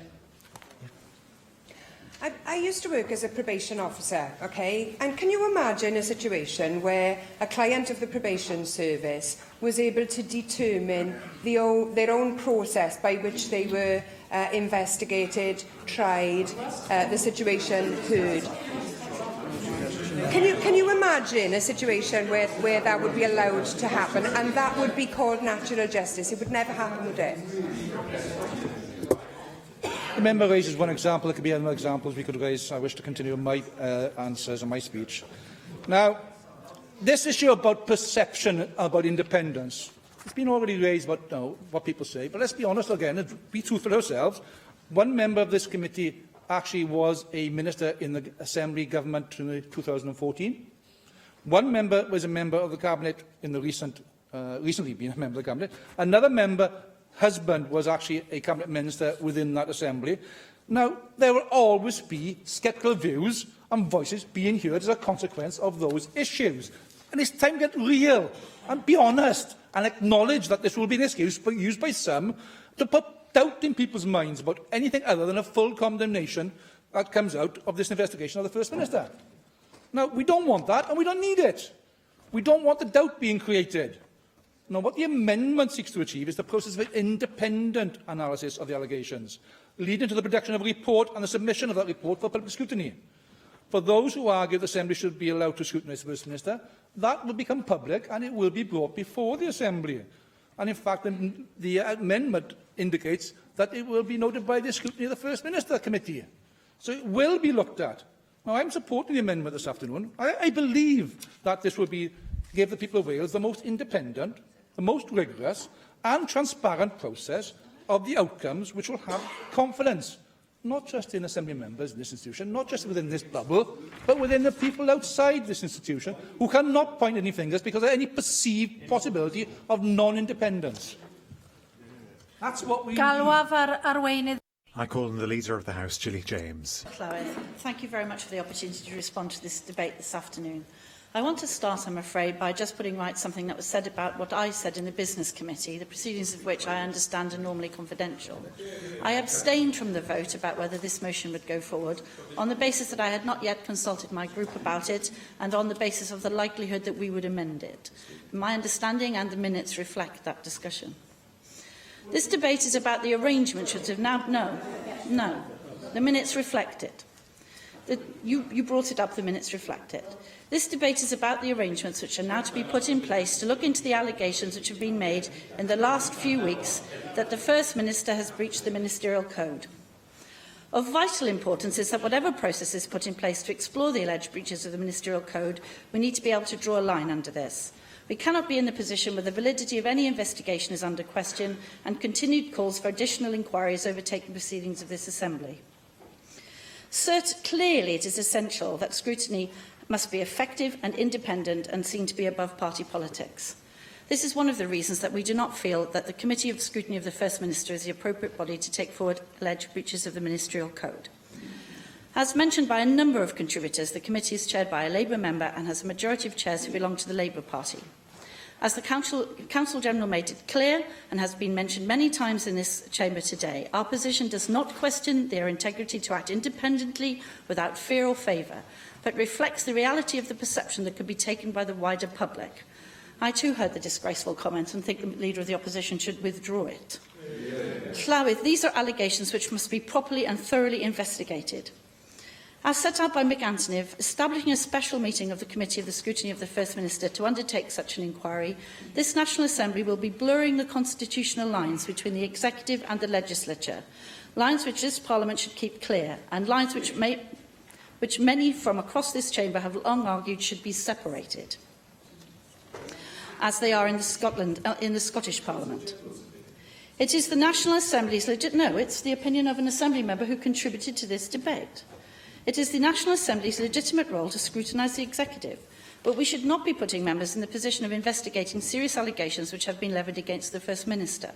[SPEAKER 6] I used to work as a probation officer, okay? And can you imagine a situation where a client of the probation service was able to determine their own process by which they were investigated, tried, the situation heard? Can you imagine a situation where that would be allowed to happen and that would be called natural justice? It would never happen, would it?
[SPEAKER 23] The member raises one example. There could be other examples we could raise. I wish to continue my answers and my speech. Now, this issue about perception about independence, it's been already raised about what people say. But let's be honest again and be truthful to ourselves. One member of this committee actually was a minister in the Assembly government in 2014. One member was a member of the Cabinet in the recently been a member of the Cabinet. Another member husband was actually a cabinet minister within that assembly. Now, there will always be sceptical views and voices being heard as a consequence of those issues. And it's time to get real and be honest and acknowledge that this will be an excuse used by some to put doubt in people's minds about anything other than a full condemnation that comes out of this investigation of the First Minister. Now, we don't want that and we don't need it. We don't want the doubt being created. Now, what the amendment seeks to achieve is the process of an independent analysis of the allegations, leading to the production of a report and the submission of that report for public scrutiny. For those who argue the Assembly should be allowed to scrutinise the First Minister, that will become public and it will be brought before the Assembly. And in fact, the amendment indicates that it will be noted by the Scrutiny of the First Minister Committee. So it will be looked at. Now, I'm supporting the amendment this afternoon. I believe that this will give the people of Wales the most independent, the most rigorous and transparent process of the outcomes which will have confidence, not just in Assembly members in this institution, not just within this bubble, but within the people outside this institution who cannot point any fingers because of any perceived possibility of non-independence. That's what we need.
[SPEAKER 8] I call on the Leader of the House, Julie James.
[SPEAKER 9] Thank you very much for the opportunity to respond to this debate this afternoon. I want to start, I'm afraid, by just putting right something that was said about what I said in the Business Committee, the proceedings of which I understand are normally confidential. I abstained from the vote about whether this motion would go forward on the basis that I had not yet consulted my group about it and on the basis of the likelihood that we would amend it. My understanding and the minutes reflect that discussion. This debate is about the arrangement should have now... No. The minutes reflect it. You brought it up, the minutes reflect it. This debate is about the arrangements which are now to be put in place to look into the allegations which have been made in the last few weeks that the First Minister has breached the Ministerial Code. Of vital importance is that whatever process is put in place to explore the alleged breaches of the Ministerial Code, we need to be able to draw a line under this. We cannot be in the position where the validity of any investigation is under question and continued calls for additional inquiries overtake the proceedings of this Assembly. Clearly, it is essential that scrutiny must be effective and independent and seen to be above party politics. This is one of the reasons that we do not feel that the Committee of Scrutiny of the First Minister is the appropriate body to take forward alleged breaches of the Ministerial Code. As mentioned by a number of contributors, the committee is chaired by a Labour member and has a majority of chairs who belong to the Labour Party. As the Council General made it clear, and has been mentioned many times in this chamber today, our position does not question their integrity to act independently without fear or favour, but reflects the reality of the perception that could be taken by the wider public. I too heard the disgraceful comment and think the Leader of the Opposition should withdraw it. Llywyd, these are allegations which must be properly and thoroughly investigated. As set out by Mick Antoniv, establishing a special meeting of the Committee of the Scrutiny of the First Minister to undertake such an inquiry, this National Assembly will be blurring the constitutional lines between the Executive and the Legislature, lines which this Parliament should keep clear, and lines which many from across this chamber have long argued should be separated, as they are in the Scottish Parliament. It is the National Assembly's it's the opinion of an Assembly member who contributed to this debate. It is the National Assembly's legitimate role to scrutinise the Executive, but we should not be putting members in the position of investigating serious allegations which have been levied against the First Minister.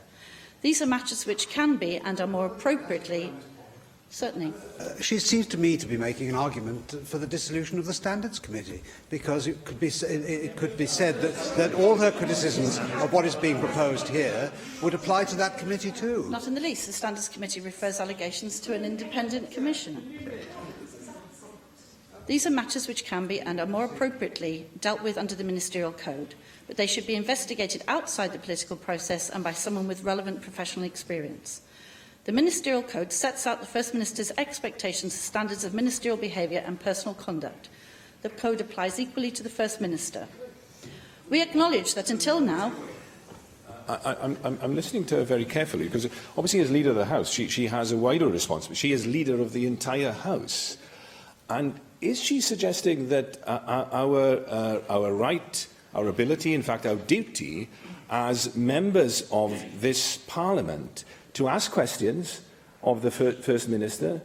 [SPEAKER 9] These are matters which can be and are more appropriately certainly.
[SPEAKER 14] She seems to me to be making an argument for the dissolution of the Standards Committee, because it could be said that all her criticisms of what is being proposed here would apply to that committee too.
[SPEAKER 9] Not in the least. The Standards Committee refers allegations to an independent commissioner. These are matters which can be and are more appropriately dealt with under the Ministerial Code, but they should be investigated outside the political process and by someone with relevant professional experience. The Ministerial Code sets out the First Minister's expectations and standards of ministerial behaviour and personal conduct. The Code applies equally to the First Minister. We acknowledge that until now...
[SPEAKER 4] I'm listening to her very carefully, because obviously as Leader of the House, she has a wider responsibility. She is Leader of the entire House. And is she suggesting that our right, our ability, in fact our duty, as members of this Parliament to ask questions of the First Minister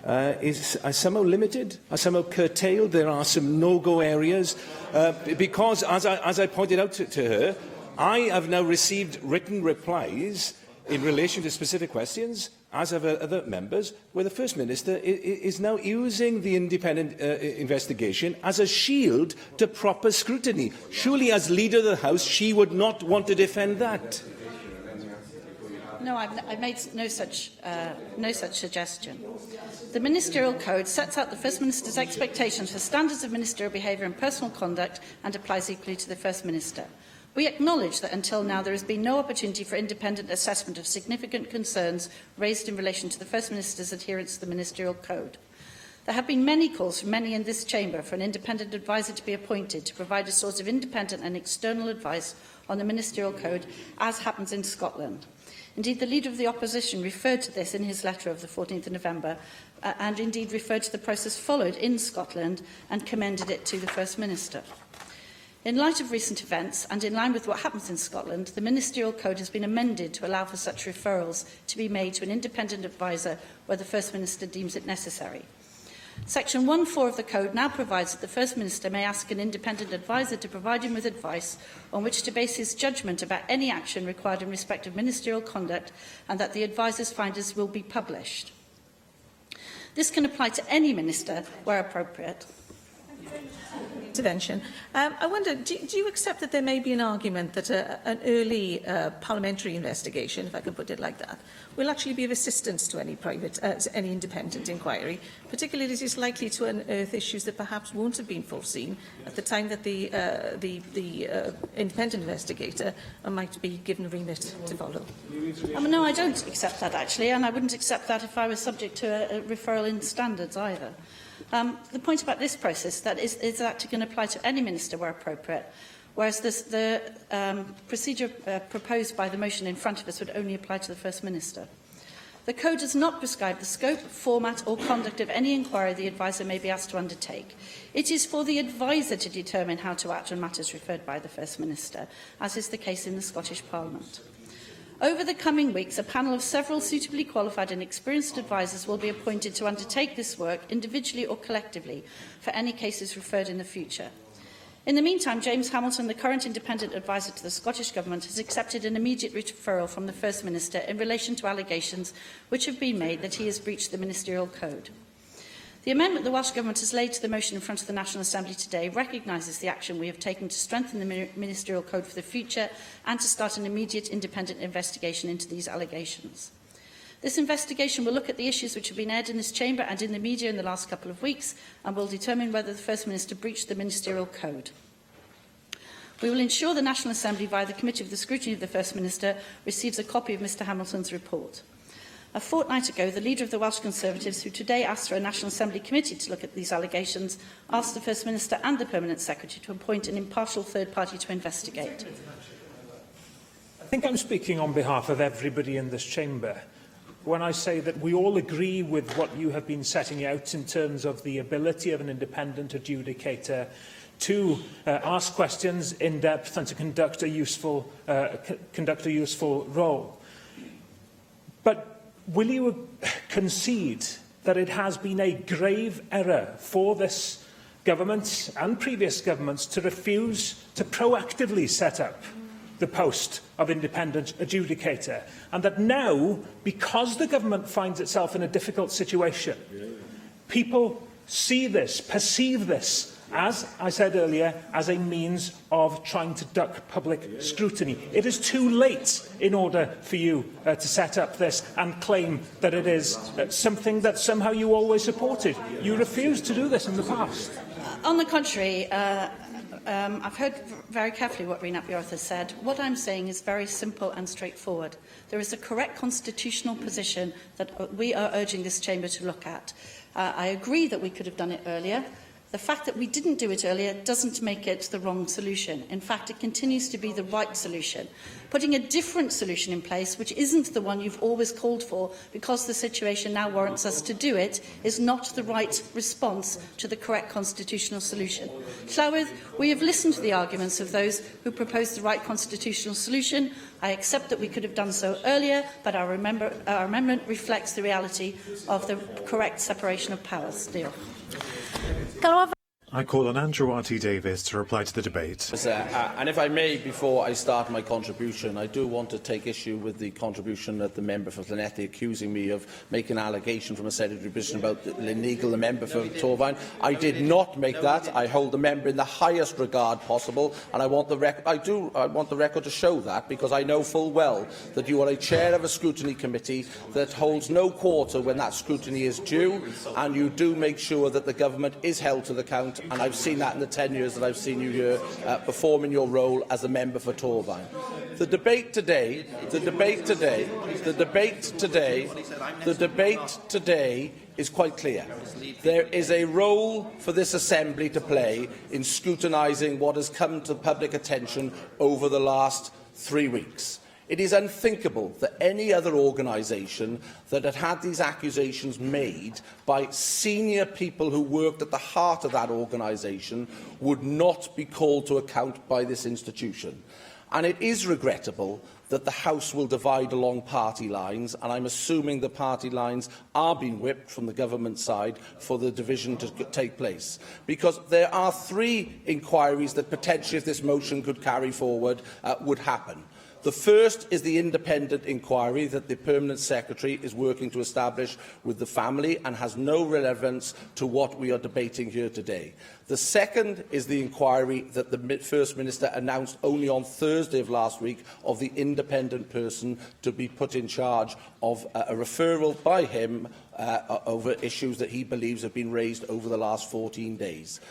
[SPEAKER 4] is somehow limited, are somehow curtailed? There are some no-go areas, because, as I pointed out to her, I have now received written replies in relation to specific questions, as have other members, where the First Minister is now using the independent investigation as a shield to proper scrutiny. Surely, as Leader of the House, she would not want to defend that.
[SPEAKER 9] No, I've made no such suggestion. The Ministerial Code sets out the First Minister's expectations for standards of ministerial behaviour and personal conduct and applies equally to the First Minister. We acknowledge that until now there has been no opportunity for independent assessment of significant concerns raised in relation to the First Minister's adherence to the Ministerial Code. There have been many calls from many in this chamber for an independent adviser to be appointed to provide a source of independent and external advice on the Ministerial Code, as happens in Scotland. Indeed, the Leader of the Opposition referred to this in his letter of the 14th of November and indeed referred to the process followed in Scotland and commended it to the First Minister. In light of recent events, and in line with what happens in Scotland, the Ministerial Code has been amended to allow for such referrals to be made to an independent adviser where the First Minister deems it necessary. Section 1(4) of the Code now provides that the First Minister may ask an independent adviser to provide him with advice on which to base his judgment about any action required in respect of ministerial conduct, and that the adviser's findings will be published. This can apply to any minister where appropriate.
[SPEAKER 5] Intervention. I wonder, do you accept that there may be an argument that an early parliamentary investigation, if I can put it like that, will actually be of assistance to any independent inquiry, particularly as it's likely to unearth issues that perhaps won't have been foreseen at the time that the independent investigator might be given a remit to follow?
[SPEAKER 9] No, I don't accept that, actually, and I wouldn't accept that if I was subject to a referral in standards either. The point about this process is that it can apply to any minister where appropriate, whereas the procedure proposed by the motion in front of us would only apply to the First Minister. The Code does not prescribe the scope, format or conduct of any inquiry the adviser may be asked to undertake. It is for the adviser to determine how to act on matters referred by the First Minister, as is the case in the Scottish Parliament. Over the coming weeks, a panel of several suitably qualified and experienced advisers will be appointed to undertake this work individually or collectively for any cases referred in the future. In the meantime, James Hamilton, the current independent adviser to the Scottish Government, has accepted an immediate referral from the First Minister in relation to allegations which have been made that he has breached the Ministerial Code. The amendment the Welsh Government has laid to the motion in front of the National Assembly today recognises the action we have taken to strengthen the Ministerial Code for the future and to start an immediate independent investigation into these allegations. This investigation will look at the issues which have been aired in this chamber and in the media in the last couple of weeks and will determine whether the First Minister breached the Ministerial Code. We will ensure the National Assembly, via the Committee of the Scrutiny of the First Minister, receives a copy of Mr Hamilton's report. A fortnight ago, the leader of the Welsh Conservatives, who today asked for a National Assembly committee to look at these allegations, asked the First Minister and the Permanent Secretary to appoint an impartial third party to investigate.
[SPEAKER 3] I think I'm speaking on behalf of everybody in this chamber when I say that we all agree with what you have been setting out in terms of the ability of an independent adjudicator to ask questions in depth and to conduct a useful role. But will you concede that it has been a grave error for this government and previous governments to refuse to proactively set up the post of independent adjudicator, and that now, because the government finds itself in a difficult situation, people see this, perceive this, as I said earlier, as a means of trying to duck public scrutiny? It is too late in order for you to set up this and claim that it is something that somehow you always supported. You refused to do this in the past.
[SPEAKER 9] On the contrary, I've heard very carefully what Rhys ap Iorwerth has said. What I'm saying is very simple and straightforward. There is a correct constitutional position that we are urging this chamber to look at. I agree that we could have done it earlier. The fact that we didn't do it earlier doesn't make it the wrong solution. In fact, it continues to be the right solution. Putting a different solution in place, which isn't the one you've always called for, because the situation now warrants us to do it, is not the right response to the correct constitutional solution. Llywydd, we have listened to the arguments of those who propose the right constitutional solution. I accept that we could have done so earlier, but our amendment reflects the reality of the correct separation of powers. Diolch.
[SPEAKER 8] I call on Andrew R.T. Davies to reply to the debate.
[SPEAKER 16] And if I may, before I start my contribution, I do want to take issue with the contribution that the member for Llanelli accusing me of making an allegation from a secretary position about Llynigel, the member for Torfaen. I did not make that. I hold the member in the highest regard possible, and I want the record to show that, because I know full well that you are a chair of a scrutiny committee that holds no quarter when that scrutiny is due, and you do make sure that the government is held to the account. And I've seen that in the 10 years that I've seen you here performing your role as a member for Torfaen. The debate today is quite clear. There is a role for this Assembly to play in scrutinising what has come to public attention over the last 3 weeks. It is unthinkable that any other organisation that had these accusations made by senior people who worked at the heart of that organisation would not be called to account by this institution. And it is regrettable that the House will divide along party lines, and I'm assuming the party lines are being whipped from the government side for the division to take place. Because there are 3 inquiries that potentially, if this motion could carry forward, would happen. The first is the independent inquiry that the Permanent Secretary is working to establish with the family and has no relevance to what we are debating here today. The second is the inquiry that the First Minister announced only on Thursday of last week of the independent person to be put in charge of a referral by him over issues that he believes have been raised over the last 14 days.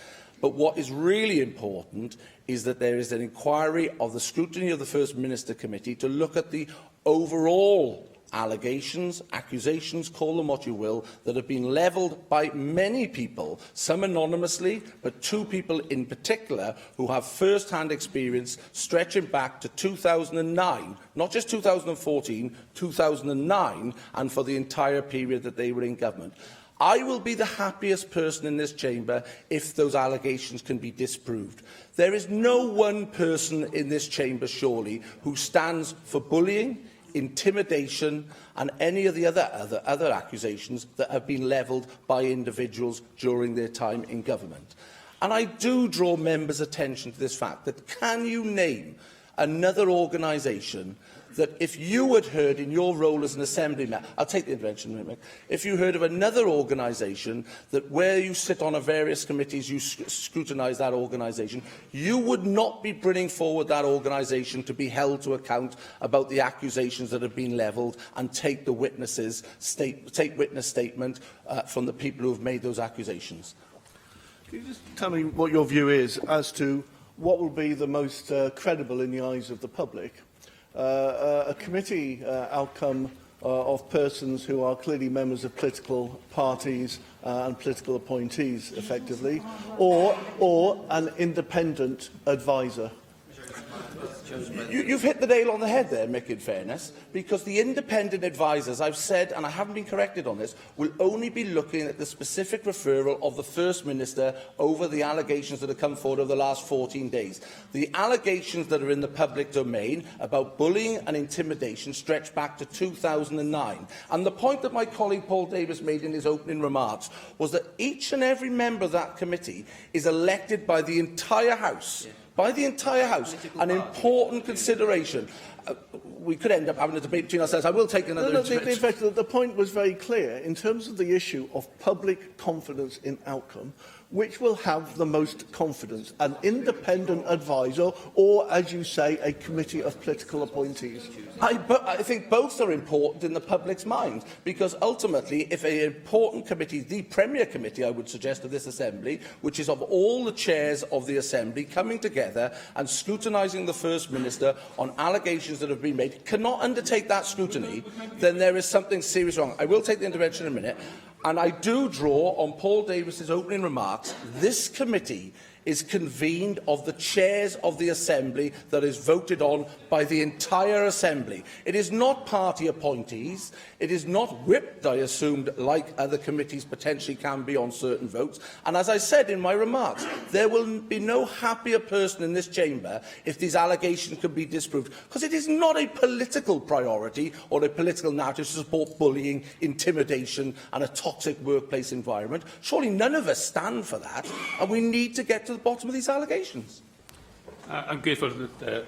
[SPEAKER 16] But what is really important is that there is an inquiry of the Scrutiny of the First Minister Committee to look at the overall allegations, accusations, call them what you will, that have been levelled by many people, some anonymously, but two people in particular who have first-hand experience stretching back to 2009, not just 2014, 2009, and for the entire period that they were in government. I will be the happiest person in this chamber if those allegations can be disproved. There is no one person in this chamber, surely, who stands for bullying, intimidation and any of the other accusations that have been levelled by individuals during their time in government. And I do draw members' attention to this fact that can you name another organisation that if you had heard in your role as an Assembly member, I'll take the intervention, Mick, if you heard of another organisation that where you sit on a various committees, you scrutinise that organisation, you would not be bringing forward that organisation to be held to account about the accusations that have been levelled and take the witness statement from the people who have made those accusations.
[SPEAKER 18] Can you just tell me what your view is as to what will be the most credible in the eyes of the public? A committee outcome of persons who are clearly members of political parties and political appointees, effectively, or an independent advisor?
[SPEAKER 16] You've hit the nail on the head there, Mick, in fairness, because the independent advisers, I've said, and I haven't been corrected on this, will only be looking at the specific referral of the First Minister over the allegations that have come forward over the last 14 days. The allegations that are in the public domain about bullying and intimidation stretch back to 2009. And the point that my colleague Paul Davis made in his opening remarks was that each and every member of that committee is elected by the entire House. By the entire House, an important consideration. We could end up having a debate between ourselves. I will take another...
[SPEAKER 18] The point was very clear in terms of the issue of public confidence in outcome. Which will have the most confidence, an independent advisor or, as you say, a committee of political appointees?
[SPEAKER 16] I think both are important in the public's mind, because ultimately, if an important committee, the premier committee, I would suggest, of this Assembly, which is of all the chairs of the Assembly coming together and scrutinising the First Minister on allegations that have been made, cannot undertake that scrutiny, then there is something seriously wrong. I will take the intervention in a minute. And I do draw on Paul Davis's opening remarks. This committee is convened of the chairs of the Assembly that is voted on by the entire Assembly. It is not party appointees. It is not whipped, I assumed, like other committees potentially can be on certain votes. And as I said in my remarks, there will be no happier person in this chamber if these allegations can be disproved, because it is not a political priority or a political narrative to support bullying, intimidation and a toxic workplace environment. Surely none of us stand for that, and we need to get to the bottom of these allegations.
[SPEAKER 21] I'm grateful that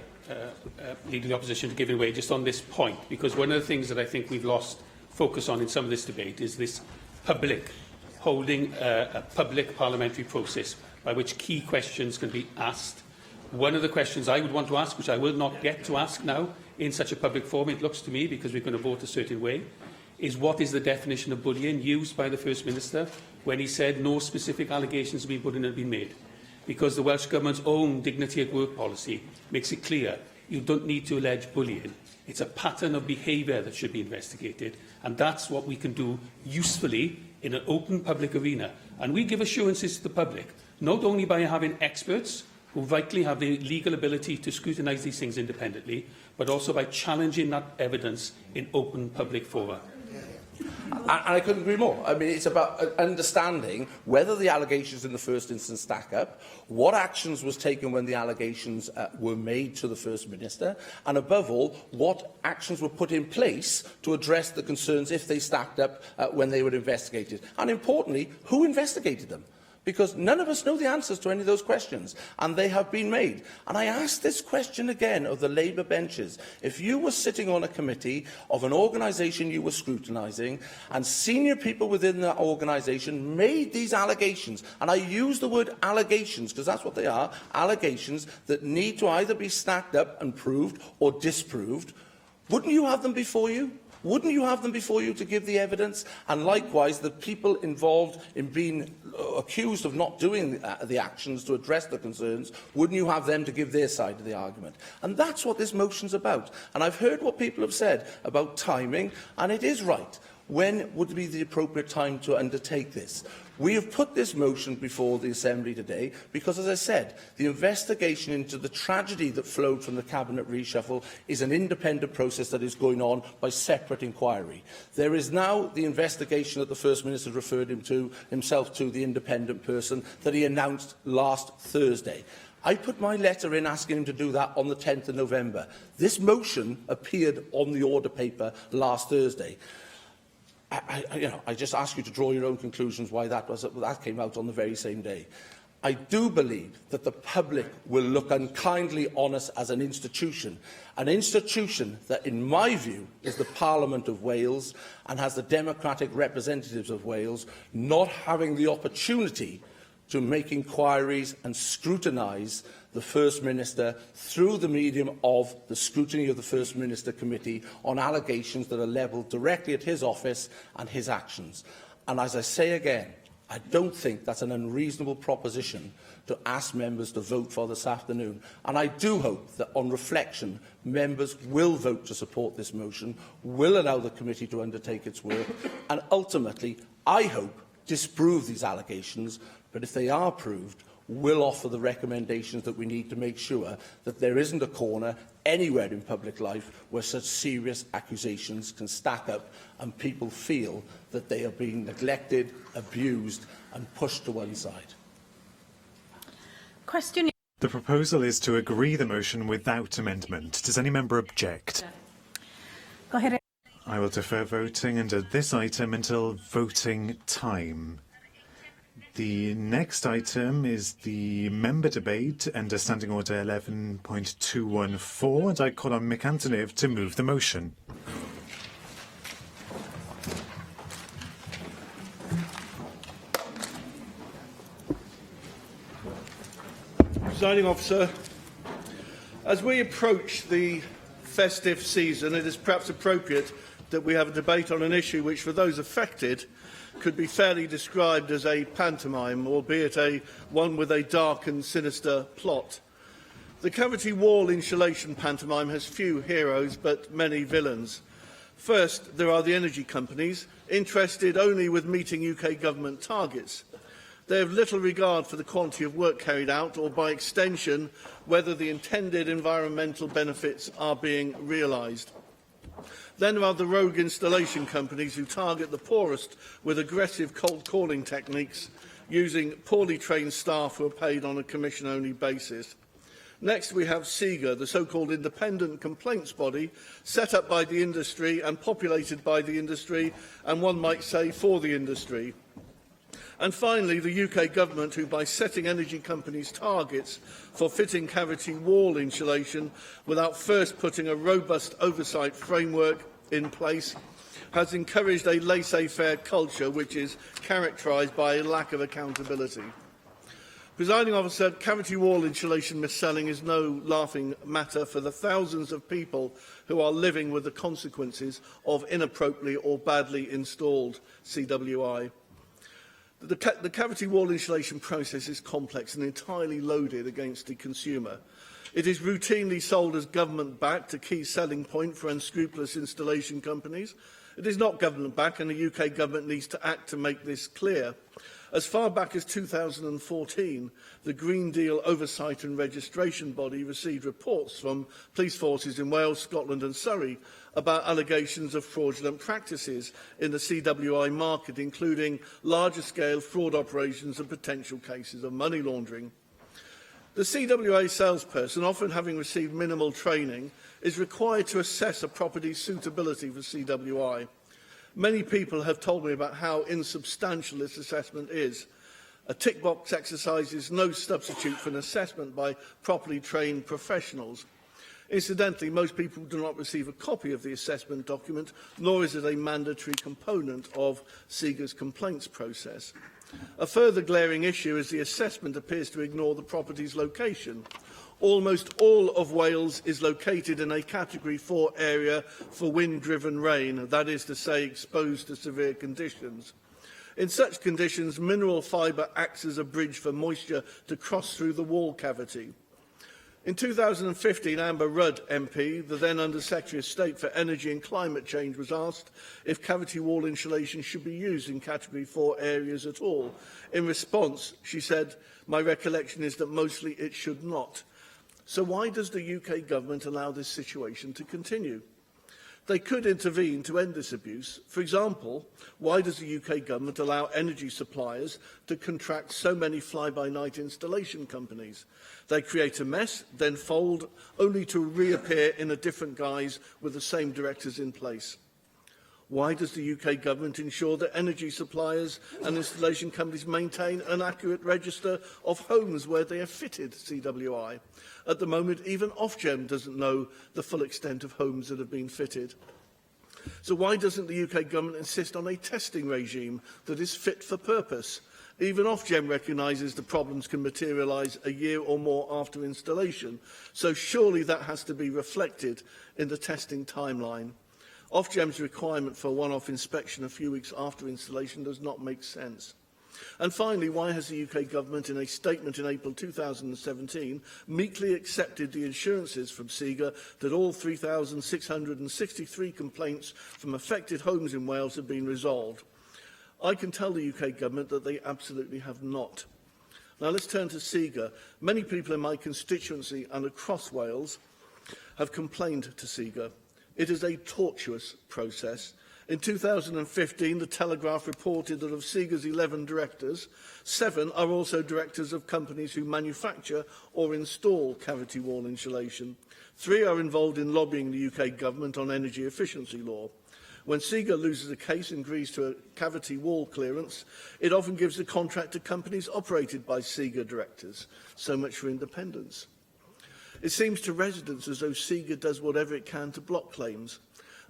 [SPEAKER 21] leading the opposition to giving way just on this point, because one of the things that I think we've lost focus on in some of this debate is this public, holding a public parliamentary process by which key questions can be asked. One of the questions I would want to ask, which I will not get to ask now in such a public forum, it looks to me, because we're going to vote a certain way, is what is the definition of bullying used by the First Minister when he said no specific allegations of bullying had been made. Because the Welsh Government's own dignity at work policy makes it clear you don't need to allege bullying. It's a pattern of behaviour that should be investigated, and that's what we can do usefully in an open public arena. And we give assurances to the public, not only by having experts who vitally have the legal ability to scrutinise these things independently, but also by challenging that evidence in open public fora.
[SPEAKER 16] And I couldn't agree more. I mean, it's about understanding whether the allegations in the first instance stack up, what actions was taken when the allegations were made to the First Minister, and above all, what actions were put in place to address the concerns if they stacked up when they were investigated. And importantly, who investigated them? Because none of us know the answers to any of those questions, and they have been made. And I ask this question again of the Labour benches. If you were sitting on a committee of an organisation you were scrutinising, and senior people within that organisation made these allegations, and I use the word allegations because that's what they are, allegations that need to either be stacked up and proved or disproved, wouldn't you have them before you? Wouldn't you have them before you to give the evidence? And likewise, the people involved in being accused of not doing the actions to address the concerns, wouldn't you have them to give their side of the argument? And that's what this motion's about. And I've heard what people have said about timing, and it is right. When would be the appropriate time to undertake this? We have put this motion before the Assembly today because, as I said, the investigation into the tragedy that flowed from the Cabinet reshuffle is an independent process that is going on by separate inquiry. There is now the investigation that the First Minister referred himself to, the independent person, that he announced last Thursday. I put my letter in asking him to do that on the 10th of November. This motion appeared on the order paper last Thursday. I just ask you to draw your own conclusions why that came out on the very same day. I do believe that the public will look unkindly on us as an institution that, in my view, is the Parliament of Wales and has the democratic representatives of Wales not having the opportunity to make inquiries and scrutinise the First Minister through the medium of the scrutiny of the First Minister Committee on allegations that are levelled directly at his office and his actions. And as I say again, I don't think that's an unreasonable proposition to ask members to vote for this afternoon. And I do hope that, on reflection, members will vote to support this motion, will allow the committee to undertake its work, and ultimately, I hope, disprove these allegations. But if they are proved, will offer the recommendations that we need to make sure that there isn't a corner anywhere in public life where such serious accusations can stack up and people feel that they are being neglected, abused and pushed to one side.
[SPEAKER 9] Question.
[SPEAKER 8] The proposal is to agree the motion without amendment. Does any member object?
[SPEAKER 9] Go ahead.
[SPEAKER 8] I will defer voting under this item until voting time. The next item is the member debate under Standing Order 11.214, and I call on Mick Antonev to move the motion.
[SPEAKER 18] Presiding Officer, as we approach the festive season, it is perhaps appropriate that we have a debate on an issue which, for those affected, could be fairly described as a pantomime, albeit one with a dark and sinister plot. The cavity wall insulation pantomime has few heroes but many villains. First, there are the energy companies, interested only with meeting UK government targets. They have little regard for the quality of work carried out, or by extension, whether the intended environmental benefits are being realised. Then there are the rogue installation companies who target the poorest with aggressive cold calling techniques, using poorly trained staff who are paid on a commission-only basis. Next, we have SEGA, the so-called independent complaints body, set up by the industry and populated by the industry, and one might say for the industry. And finally, the UK government, who, by setting energy companies' targets for fitting cavity wall insulation without first putting a robust oversight framework in place, has encouraged a laissez-faire culture which is characterised by a lack of accountability. Presiding Officer, cavity wall insulation mis-selling is no laughing matter for the thousands of people who are living with the consequences of inappropriately or badly installed CWI. The cavity wall insulation process is complex and entirely loaded against the consumer. It is routinely sold as government-backed, a key selling point for unscrupulous installation companies. It is not government-backed, and the UK government needs to act to make this clear. As far back as 2014, the Green Deal Oversight and Registration Body received reports from police forces in Wales, Scotland and Surrey about allegations of fraudulent practices in the CWI market, including larger-scale fraud operations and potential cases of money laundering. The CWA salesperson, often having received minimal training, is required to assess a property's suitability for CWI. Many people have told me about how insubstantial this assessment is. A tick box exercise is no substitute for an assessment by properly trained professionals. Incidentally, most people do not receive a copy of the assessment document, nor is it a mandatory component of SEGA's complaints process. A further glaring issue is the assessment appears to ignore the property's location. Almost all of Wales is located in a Category 4 area for wind-driven rain, that is to say, exposed to severe conditions. In such conditions, mineral fibre acts as a bridge for moisture to cross through the wall cavity. In 2015, Amber Rudd MP, the then Under-Secretary of State for Energy and Climate Change, was asked if cavity wall insulation should be used in Category 4 areas at all. In response, she said, "My recollection is that mostly it should not." So why does the UK government allow this situation to continue? They could intervene to end this abuse. For example, why does the UK government allow energy suppliers to contract so many fly-by-night installation companies? They create a mess, then fold, only to reappear in a different guise with the same directors in place. Why does the UK government ensure that energy suppliers and installation companies maintain an accurate register of homes where they have fitted CWI? At the moment, even Ofgem doesn't know the full extent of homes that have been fitted. So why doesn't the UK government insist on a testing regime that is fit for purpose? Even Ofgem recognises the problems can materialise a year or more after installation, so surely that has to be reflected in the testing timeline. Ofgem's requirement for a one-off inspection a few weeks after installation does not make sense. And finally, why has the UK government, in a statement in April 2017, meekly accepted the assurances from SEGA that all 3,663 complaints from affected homes in Wales have been resolved? I can tell the UK government that they absolutely have not. Now let's turn to SEGA. Many people in my constituency and across Wales have complained to SEGA. It is a tortuous process. In 2015, the Telegraph reported that of SEGA's 11 directors, 7 are also directors of companies who manufacture or install cavity wall insulation. 3 are involved in lobbying the UK government on energy efficiency law. When SEGA loses a case and agrees to a cavity wall clearance, it often gives the contract to companies operated by SEGA directors. So much for independence. It seems to residents as though SEGA does whatever it can to block claims.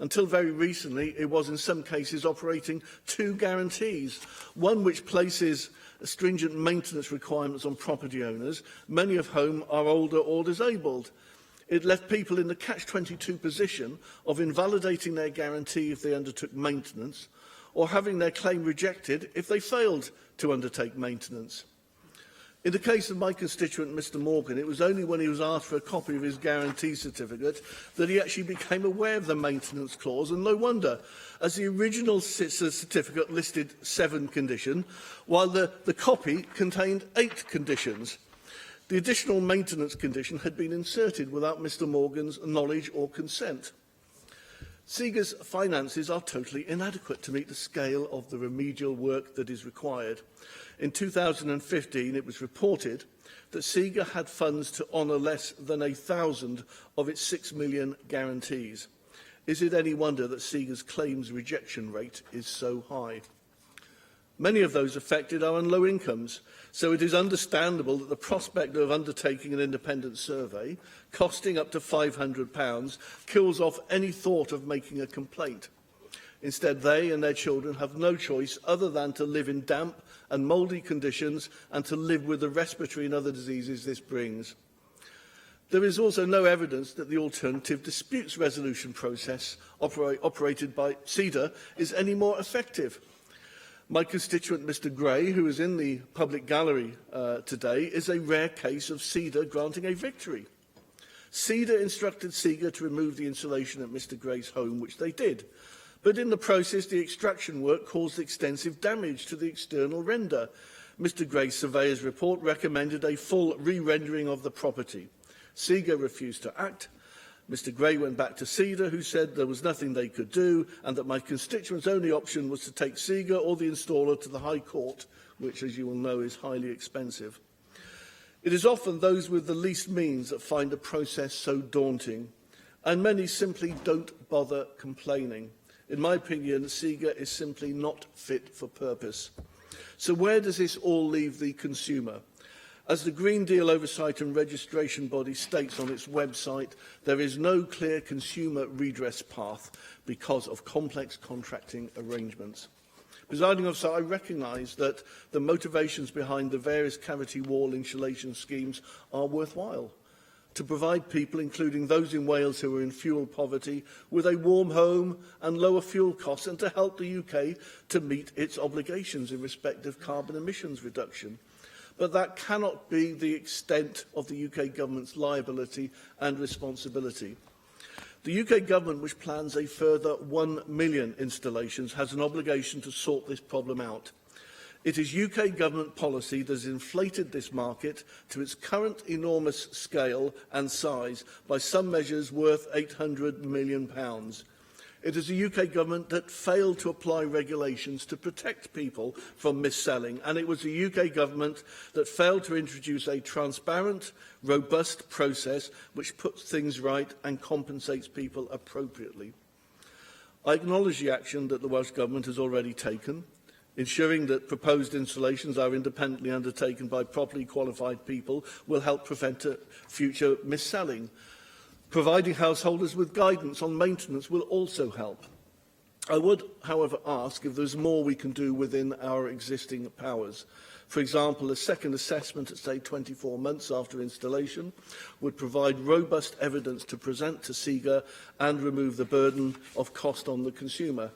[SPEAKER 18] Until very recently, it was in some cases operating 2 guarantees, one which places stringent maintenance requirements on property owners, many of whom are older or disabled. It left people in the catch-22 position of invalidating their guarantee if they undertook maintenance, or having their claim rejected if they failed to undertake maintenance. In the case of my constituent, Mr Morgan, it was only when he was asked for a copy of his guarantee certificate that he actually became aware of the maintenance clause, and no wonder, as the original certificate listed 7 conditions, while the copy contained 8 conditions. The additional maintenance condition had been inserted without Mr Morgan's knowledge or consent. SEGA's finances are totally inadequate to meet the scale of the remedial work that is required. In 2015, it was reported that SEGA had funds to honour less than 1,000 of its 6 million guarantees. Is it any wonder that SEGA's claims rejection rate is so high? Many of those affected are on low incomes, so it is understandable that the prospect of undertaking an independent survey, costing up to £500, kills off any thought of making a complaint. Instead, they and their children have no choice other than to live in damp and mouldy conditions and to live with the respiratory and other diseases this brings. There is also no evidence that the alternative disputes resolution process operated by CEDA is any more effective. My constituent, Mr Gray, who is in the public gallery today, is a rare case of CEDA granting a victory. CEDA instructed SEGA to remove the insulation at Mr Gray's home, which they did. But in the process, the extraction work caused extensive damage to the external render. Mr Gray's surveyor's report recommended a full re-rendering of the property. SEGA refused to act. Mr Gray went back to CEDA, who said there was nothing they could do and that my constituent's only option was to take SEGA or the installer to the High Court, which, as you will know, is highly expensive. It is often those with the least means that find the process so daunting, and many simply don't bother complaining. In my opinion, SEGA is simply not fit for purpose. So where does this all leave the consumer? As the Green Deal Oversight and Registration Body states on its website, there is no clear consumer redress path because of complex contracting arrangements. Presiding Officer, I recognise that the motivations behind the various cavity wall insulation schemes are worthwhile. to provide people, including those in Wales who are in fuel poverty, with a warm home and lower fuel costs, and to help the UK to meet its obligations in respect of carbon emissions reduction. But that cannot be the extent of the UK government's liability and responsibility. The UK government, which plans a further 1 million installations, has an obligation to sort this problem out. It is UK government policy that has inflated this market to its current enormous scale and size, by some measures worth £800 million. It is the UK government that failed to apply regulations to protect people from mis-selling, and it was the UK government that failed to introduce a transparent, robust process which puts things right and compensates people appropriately. I acknowledge the action that the Welsh Government has already taken. Ensuring that proposed installations are independently undertaken by properly qualified people will help prevent future mis-selling. Providing householders with guidance on maintenance will also help. I would, however, ask if there's more we can do within our existing powers. For example, a second assessment at, say, 24 months after installation would provide robust evidence to present to SEGA and remove the burden of cost on the consumer.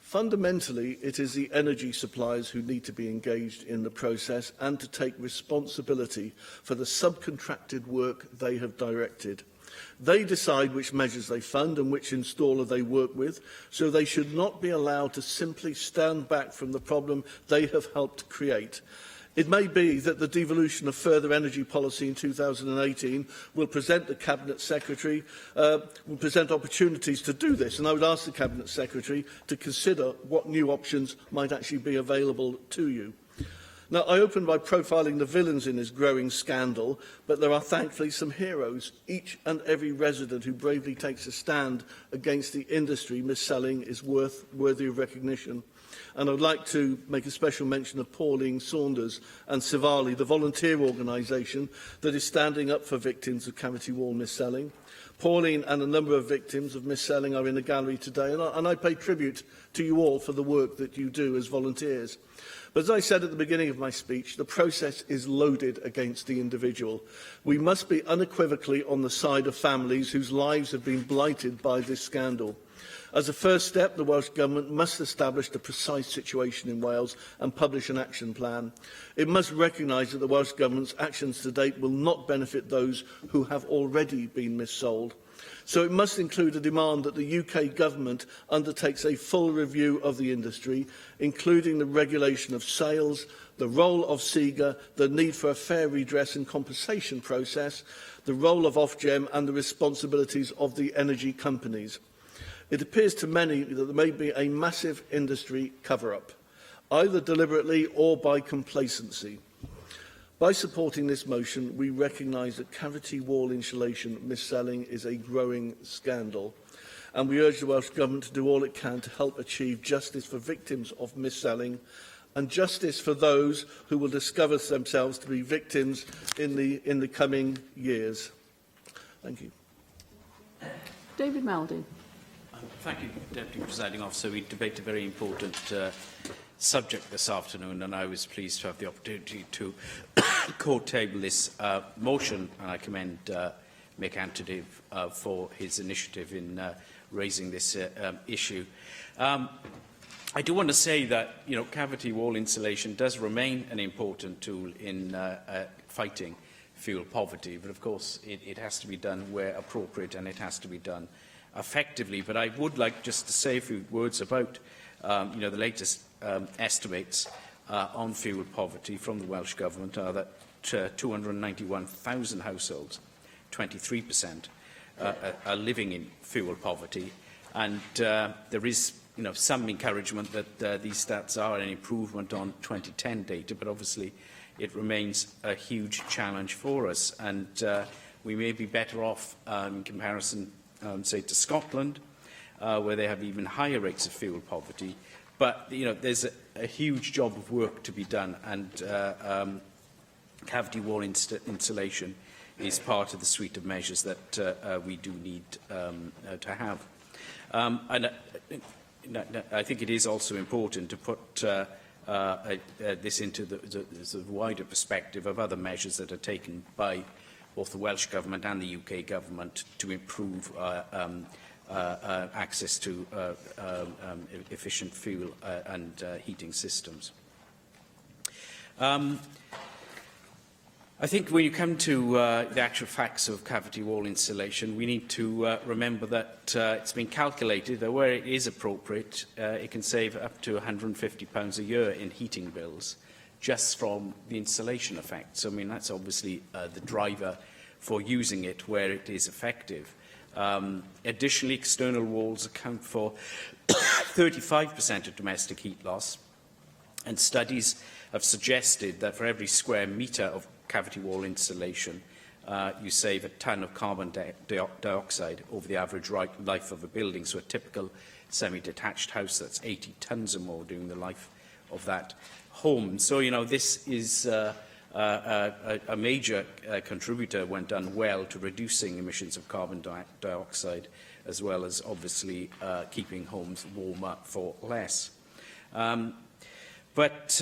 [SPEAKER 18] Fundamentally, it is the energy suppliers who need to be engaged in the process and to take responsibility for the subcontracted work they have directed. They decide which measures they fund and which installer they work with, so they should not be allowed to simply stand back from the problem they have helped create. It may be that the devolution of further energy policy in 2018 will present the Cabinet Secretary, will present opportunities to do this, and I would ask the Cabinet Secretary to consider what new options might actually be available to you. Now, I opened by profiling the villains in this growing scandal, but there are thankfully some heroes. Each and every resident who bravely takes a stand against the industry mis-selling is worthy of recognition. And I would like to make a special mention of Pauline Saunders and Sivali, the volunteer organisation that is standing up for victims of cavity wall mis-selling. Pauline and a number of victims of mis-selling are in the gallery today, and I pay tribute to you all for the work that you do as volunteers. But as I said at the beginning of my speech, the process is loaded against the individual. We must be unequivocally on the side of families whose lives have been blighted by this scandal. As a first step, the Welsh Government must establish the precise situation in Wales and publish an action plan. It must recognise that the Welsh Government's actions to date will not benefit those who have already been mis-sold. So it must include a demand that the UK Government undertakes a full review of the industry, including the regulation of sales, the role of SEGA, the need for a fair redress and compensation process, the role of Ofgem and the responsibilities of the energy companies. It appears to many that there may be a massive industry cover-up, either deliberately or by complacency. By supporting this motion, we recognise that cavity wall insulation mis-selling is a growing scandal, and we urge the Welsh Government to do all it can to help achieve justice for victims of mis-selling and justice for those who will discover themselves to be victims in the coming years. Thank you.
[SPEAKER 7] David Melding.
[SPEAKER 12] Thank you, Deputy Presiding Officer. We debate a very important subject this afternoon, and I was pleased to have the opportunity to co-table this motion, and I commend Mick Anthony for his initiative in raising this issue. I do want to say that cavity wall insulation does remain an important tool in fighting fuel poverty, but of course it has to be done where appropriate, and it has to be done effectively. But I would like just to say a few words about the latest estimates on fuel poverty from the Welsh Government are that 291,000 households, 23%, are living in fuel poverty, and there is some encouragement that these stats are an improvement on 2010 data, but obviously it remains a huge challenge for us, and we may be better off in comparison say to Scotland, where they have even higher rates of fuel poverty. But there's a huge job of work to be done, and cavity wall insulation is part of the suite of measures that we do need to have. And I think it is also important to put this into the wider perspective of other measures that are taken by both the Welsh Government and the UK Government to improve access to efficient fuel and heating systems. I think when you come to the actual facts of cavity wall insulation, we need to remember that it's been calculated that where it is appropriate, it can save up to £150 a year in heating bills just from the insulation effect. So, I mean, that's obviously the driver for using it where it is effective. Additionally, external walls account for 35% of domestic heat loss, and studies have suggested that for every square metre of cavity wall insulation, you save a tonne of carbon dioxide over the average life of a building. So a typical semi-detached house, that's 80 tonnes or more during the life of that home. So, you know, this is a major contributor, when done well, to reducing emissions of carbon dioxide, as well as obviously keeping homes warmer for less. But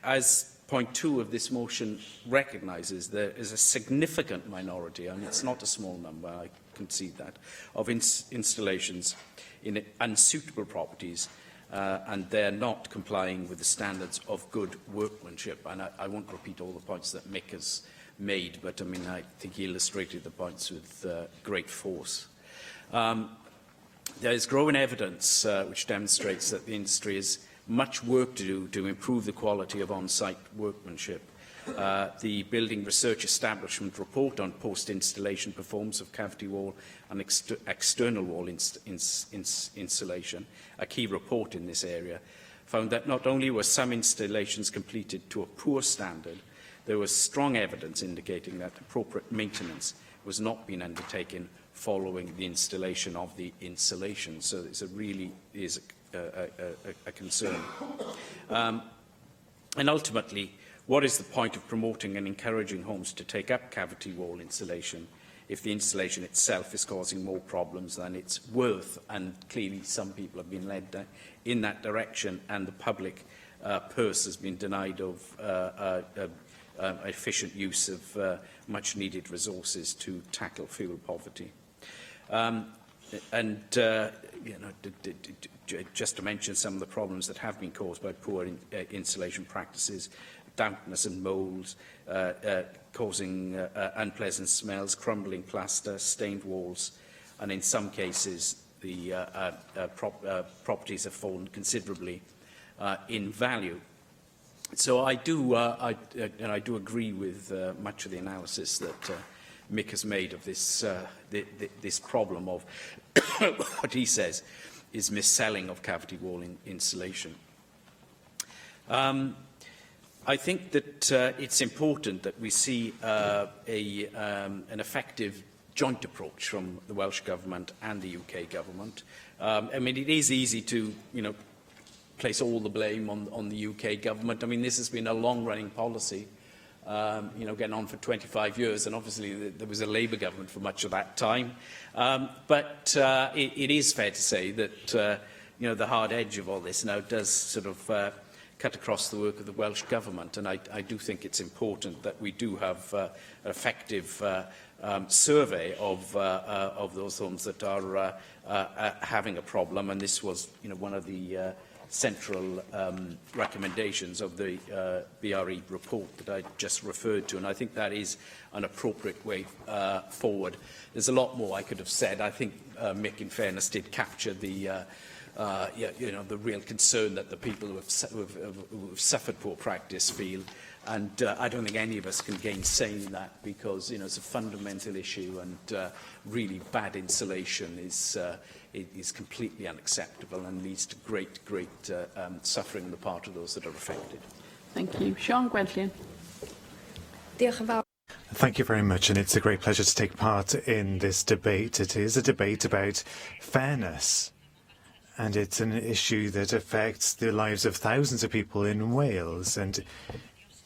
[SPEAKER 12] as point 2 of this motion recognises, there is a significant minority, and it's not a small number, I concede that, of installations in unsuitable properties, and they're not complying with the standards of good workmanship. And I won't repeat all the points that Mick has made, but I mean, I think he illustrated the points with great force. There is growing evidence which demonstrates that the industry has much work to do to improve the quality of on-site workmanship. The Building Research Establishment report on post-installation performance of cavity wall and external wall insulation, a key report in this area, found that not only were some installations completed to a poor standard, there was strong evidence indicating that appropriate maintenance was not being undertaken following the installation of the insulation. So it's really is a concern. And ultimately, what is the point of promoting and encouraging homes to take up cavity wall insulation if the installation itself is causing more problems than it's worth? And clearly some people have been led in that direction, and the public purse has been denied of efficient use of much needed resources to tackle fuel poverty. You know, just to mention some of the problems that have been caused by poor insulation practices: dampness and mould, causing unpleasant smells, crumbling plaster, stained walls, and in some cases the properties have fallen considerably in value. So I do agree with much of the analysis that Mick has made of this this problem of what he says is mis-selling of cavity wall insulation. I think that it's important that we see an effective joint approach from the Welsh Government and the UK Government. I mean, it is easy to, you know, place all the blame on the UK Government. I mean, this has been a long-running policy, you know, getting on for 25 years, and obviously there was a Labour government for much of that time. But it is fair to say that, you know, the hard edge of all this now does sort of cut across the work of the Welsh Government, and I do think it's important that we do have an effective survey of those homes that are having a problem, and this was, you know, one of the central recommendations of the BRE report that I just referred to, and I think that is an appropriate way forward. There's a lot more I could have said. I think Mick, in fairness, did capture the you know, the real concern that the people who have suffered poor practice feel, and I don't think any of us can gainsay that, because, you know, it's a fundamental issue, and really bad insulation is completely unacceptable and leads to great suffering on the part of those that are affected.
[SPEAKER 7] Thank you. Sean Gwenllian.
[SPEAKER 8] Thank you very much, and it's a great pleasure to take part in this debate. It is a debate about fairness, and it's an issue that affects the lives of thousands of people in Wales, and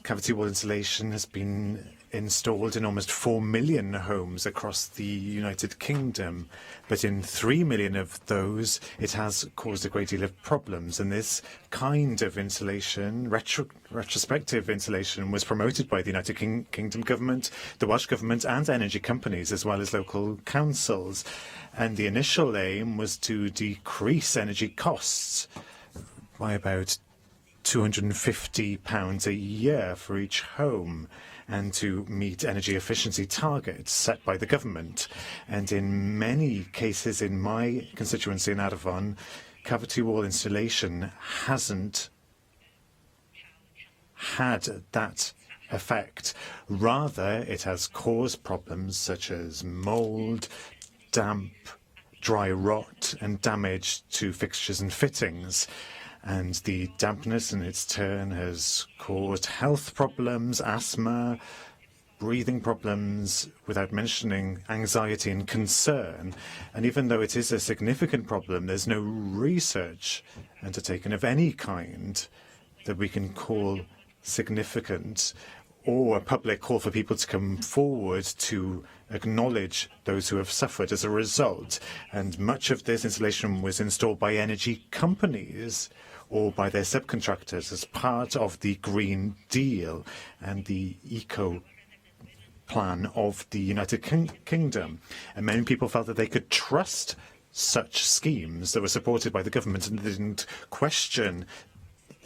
[SPEAKER 8] cavity wall insulation has been installed in almost 4 million homes across the United Kingdom, but in 3 million of those it has caused a great deal of problems. And this kind of insulation, retrospective insulation, was promoted by the United Kingdom government, the Welsh government and energy companies, as well as local councils. And the initial aim was to decrease energy costs by about £250 a year for each home, and to meet energy efficiency targets set by the government. And in many cases in my constituency in Arfon, cavity wall installation hasn't had that effect. Rather, it has caused problems such as mould, damp, dry rot and damage to fixtures and fittings. And the dampness in its turn has caused health problems, asthma, breathing problems, without mentioning anxiety and concern. And even though it is a significant problem, there's no research undertaken of any kind that we can call significant, or a public call for people to come forward to acknowledge those who have suffered as a result. And much of this insulation was installed by energy companies or by their subcontractors as part of the Green Deal and the Eco Plan of the United Kingdom. And many people felt that they could trust such schemes that were supported by the government and they didn't question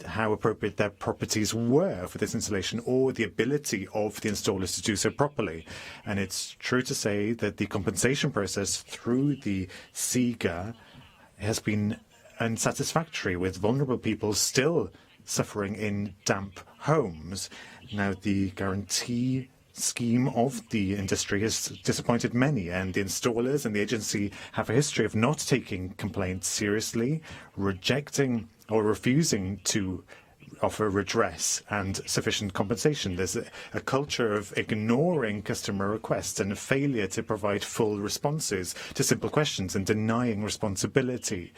[SPEAKER 8] how appropriate their properties were for this installation or the ability of the installers to do so properly. And it's true to say that the compensation process through the SIGA has been unsatisfactory, with vulnerable people still suffering in damp homes. Now, the guarantee scheme of the industry has disappointed many, and the installers and the agency have a history of not taking complaints seriously, rejecting or refusing to offer redress and sufficient compensation. There's a culture of ignoring customer requests and a failure to provide full responses to simple questions and denying responsibility.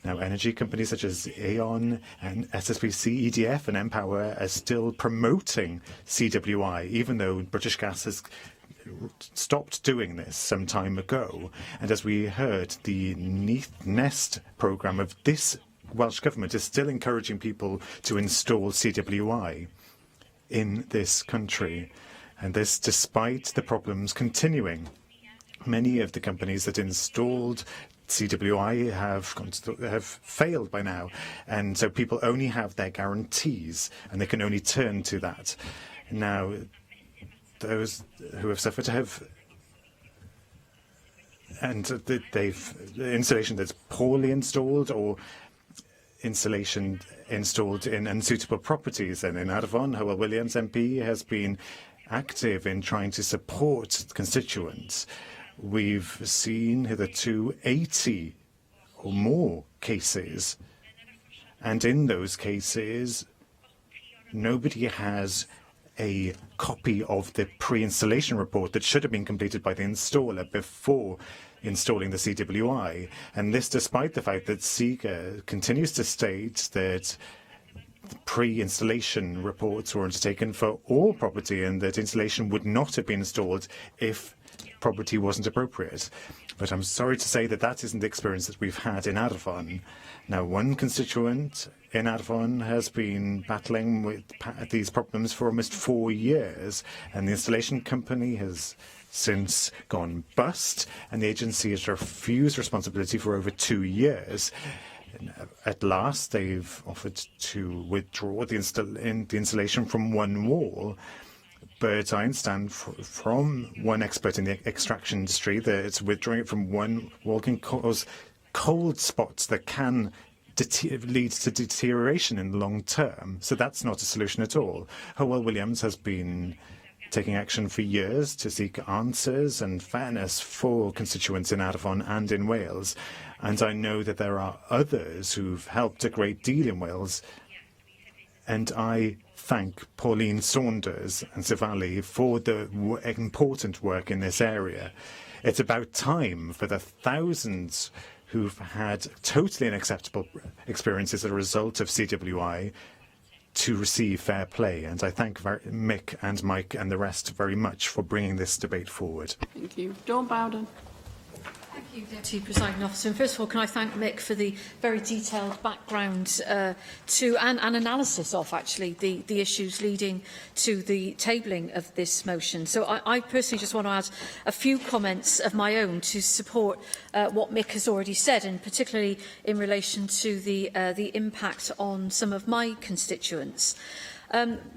[SPEAKER 8] Now, energy companies such as Aon and SSBC, EDF and Empower are still promoting CWI, even though British Gas has stopped doing this some time ago. And as we heard, the Nest programme of this Welsh Government is still encouraging people to install CWI in this country. And this despite the problems continuing. Many of the companies that installed CWI have failed by now, and so people only have their guarantees, and they can only turn to that. Now, those who have suffered have, and they've insulation that's poorly installed or insulation installed in unsuitable properties. And in Arfon, Hywel Williams MP has been active in trying to support constituents. We've seen hitherto 80 or more cases, and in those cases, nobody has a copy of the pre-installation report that should have been completed by the installer before installing the CWI. And this despite the fact that SIGA continues to state that pre-installation reports were undertaken for all property and that installation would not have been installed if property wasn't appropriate. But I'm sorry to say that that isn't the experience that we've had in Arfon. Now, one constituent in Arfon has been battling with these problems for almost 4 years, and the installation company has since gone bust, and the agency has refused responsibility for over 2 years. At last, they've offered to withdraw the installation from one wall. But I understand from one expert in the extraction industry that it's withdrawing it from one wall can cause cold spots that can lead to deterioration in the long term. So that's not a solution at all. Hywel Williams has been taking action for years to seek answers and fairness for constituents in Arfon and in Wales. And I know that there are others who've helped a great deal in Wales. And I thank Pauline Saunders and Sivali for the important work in this area. It's about time for the thousands who've had totally unacceptable experiences as a result of CWI to receive fair play. And I thank Mick and Mike and the rest very much for bringing this debate forward.
[SPEAKER 7] Thank you. Dawn Bowden.
[SPEAKER 1] Thank you, Deputy Presiding Officer. And first of all, can I thank Mick for the very detailed background to and analysis of, actually, the issues leading to the tabling of this motion. So I personally just want to add a few comments of my own to support what Mick has already said, and particularly in relation to the impact on some of my constituents.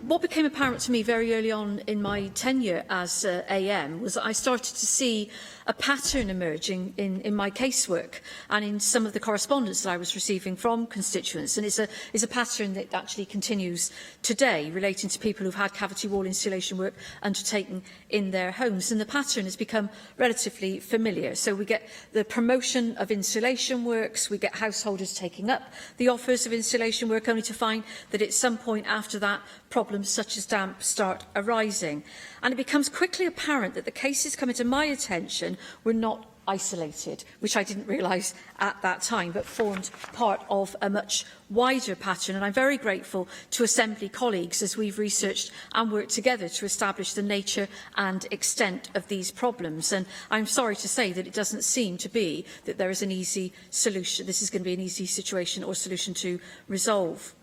[SPEAKER 1] What became apparent to me very early on in my tenure as AM was that I started to see a pattern emerging in my casework and in some of the correspondence that I was receiving from constituents. And it's a pattern that actually continues today, relating to people who've had cavity wall insulation work undertaken in their homes. And the pattern has become relatively familiar. So we get the promotion of insulation works, we get householders taking up the offers of insulation work, only to find that at some point after that, problems such as damp start arising. And it becomes quickly apparent that the cases coming to my attention were not isolated, which I didn't realise at that time, but formed part of a much wider pattern. And I'm very grateful to Assembly colleagues as we've researched and worked together to establish the nature and extent of these problems. And I'm sorry to say that it doesn't seem to be that there is an easy solution. This is going to be an easy situation or solution to resolve.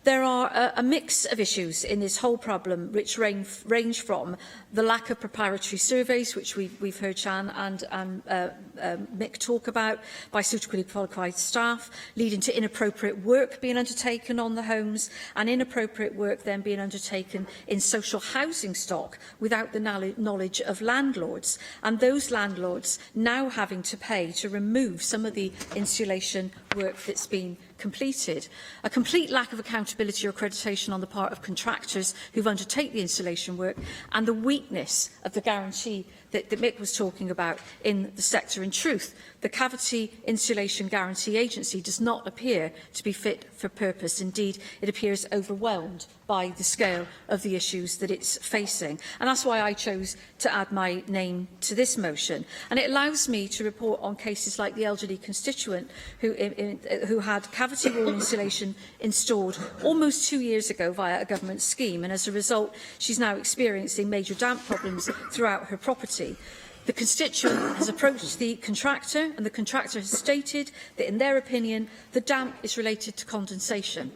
[SPEAKER 1] There are a mix of issues in this whole problem which range from the lack of preparatory surveys, which we've heard Shan and Mick talk about, by suitably qualified staff, leading to inappropriate work being undertaken on the homes, and inappropriate work then being undertaken in social housing stock without the knowledge of landlords, and those landlords now having to pay to remove some of the insulation work that's been completed. A complete lack of accountability or accreditation on the part of contractors who've undertaken the insulation work, and the weakness of the guarantee that Mick was talking about in the sector. In truth, the Cavity Insulation Guarantee Agency does not appear to be fit for purpose. Indeed, it appears overwhelmed by the scale of the issues that it's facing. And that's why I chose to add my name to this motion. And it allows me to report on cases like the elderly constituent who had cavity wall insulation installed almost 2 years ago via a government scheme. And as a result, she's now experiencing major damp problems throughout her property. The constituent has approached the contractor, and the contractor has stated that, in their opinion, the damp is related to condensation,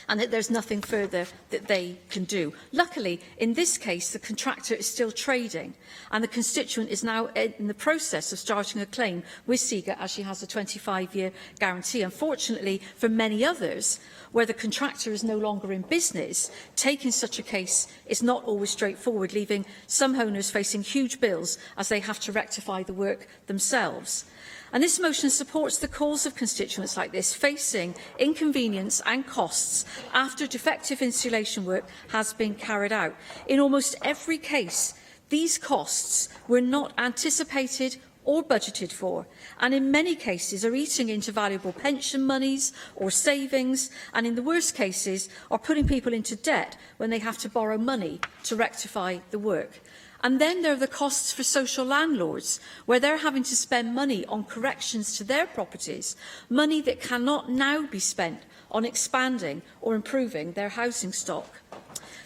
[SPEAKER 1] and that there's nothing further that they can do. Luckily, in this case, the contractor is still trading, and the constituent is now in the process of starting a claim with SIGA, as she has a 25-year guarantee. Unfortunately, for many others, where the contractor is no longer in business, taking such a case is not always straightforward, leaving some owners facing huge bills as they have to rectify the work themselves. And this motion supports the cause of constituents like this, facing inconvenience and costs after defective insulation work has been carried out. In almost every case, these costs were not anticipated or budgeted for, and in many cases are eating into valuable pension monies or savings, and in the worst cases are putting people into debt when they have to borrow money to rectify the work. And then there are the costs for social landlords, where they're having to spend money on corrections to their properties, money that cannot now be spent on expanding or improving their housing stock.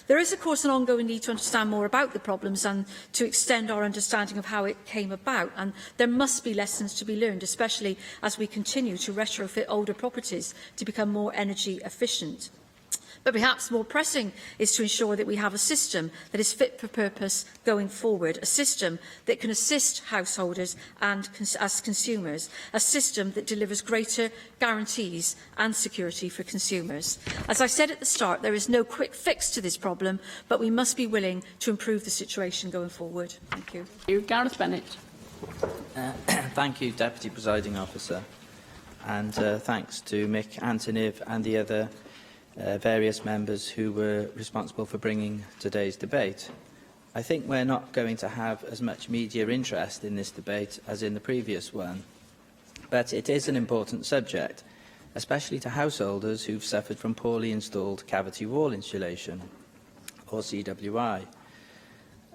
[SPEAKER 1] There is, of course, an ongoing need to understand more about the problems and to extend our understanding of how it came about, and there must be lessons to be learned, especially as we continue to retrofit older properties to become more energy efficient. But perhaps more pressing is to ensure that we have a system that is fit for purpose going forward, a system that can assist householders and as consumers, a system that delivers greater guarantees and security for consumers. As I said at the start, there is no quick fix to this problem, but we must be willing to improve the situation going forward. Thank you.
[SPEAKER 7] Gareth Bennett.
[SPEAKER 11] Thank you, Deputy Presiding Officer, and thanks to Mick Antoniv and the other various members who were responsible for bringing today's debate. I think we're not going to have as much media interest in this debate as in the previous one, but it is an important subject, especially to householders who've suffered from poorly installed cavity wall insulation, or CWI.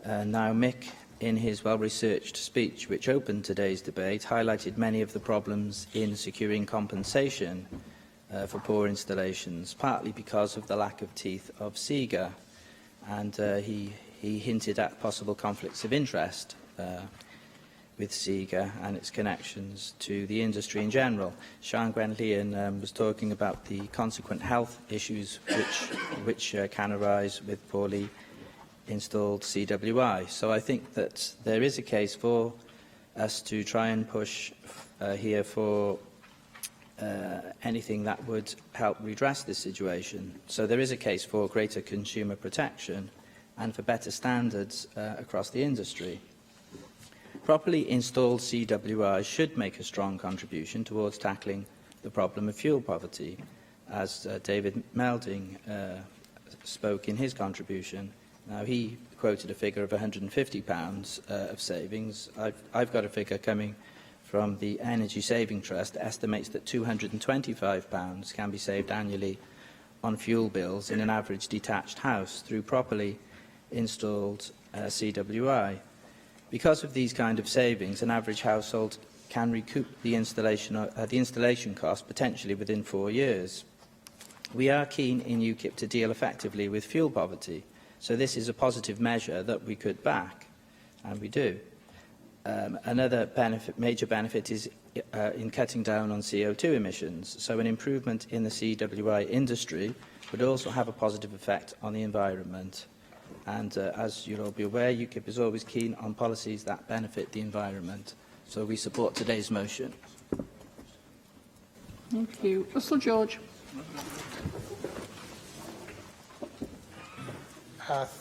[SPEAKER 11] Now, Mick, in his well-researched speech which opened today's debate, highlighted many of the problems in securing compensation for poor installations, partly because of the lack of teeth of SEGA. And he hinted at possible conflicts of interest with SEGA and its connections to the industry in general. Sian Gwenllian was talking about the consequent health issues which can arise with poorly installed CWI. So I think that there is a case for us to try and push here for anything that would help redress this situation. So there is a case for greater consumer protection and for better standards across the industry. Properly installed CWI should make a strong contribution towards tackling the problem of fuel poverty, as David Melding spoke in his contribution. Now, he quoted a figure of £150 of savings. I've got a figure coming from the Energy Saving Trust that estimates that £225 can be saved annually on fuel bills in an average detached house through properly installed CWI. Because of these kind of savings, an average household can recoup the installation cost potentially within 4 years. We are keen in UKIP to deal effectively with fuel poverty, so this is a positive measure that we could back, and we do. Another major benefit is in cutting down on CO2 emissions, so an improvement in the CWI industry would also have a positive effect on the environment. And as you'll all be aware, UKIP is always keen on policies that benefit the environment. So we support today's motion.
[SPEAKER 7] Thank you. Russell George.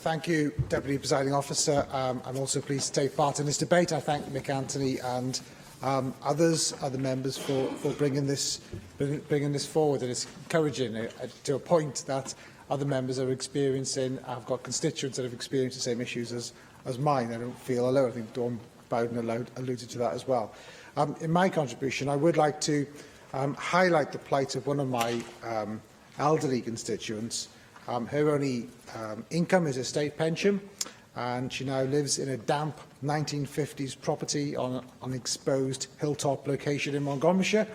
[SPEAKER 10] Thank you, Deputy Presiding Officer. I'm also pleased to take part in this debate. I thank Mick Anthony and other members for bringing this forward. And it's encouraging to a point that other members are experiencing. I've got constituents that have experienced the same issues as mine. I don't feel alone. I think Dawn Bowden alluded to that as well. In my contribution, I would like to highlight the plight of one of my elderly constituents. Her only income is a state pension, and she now lives in a damp 1950s property on an exposed hilltop location in Montgomeryshire.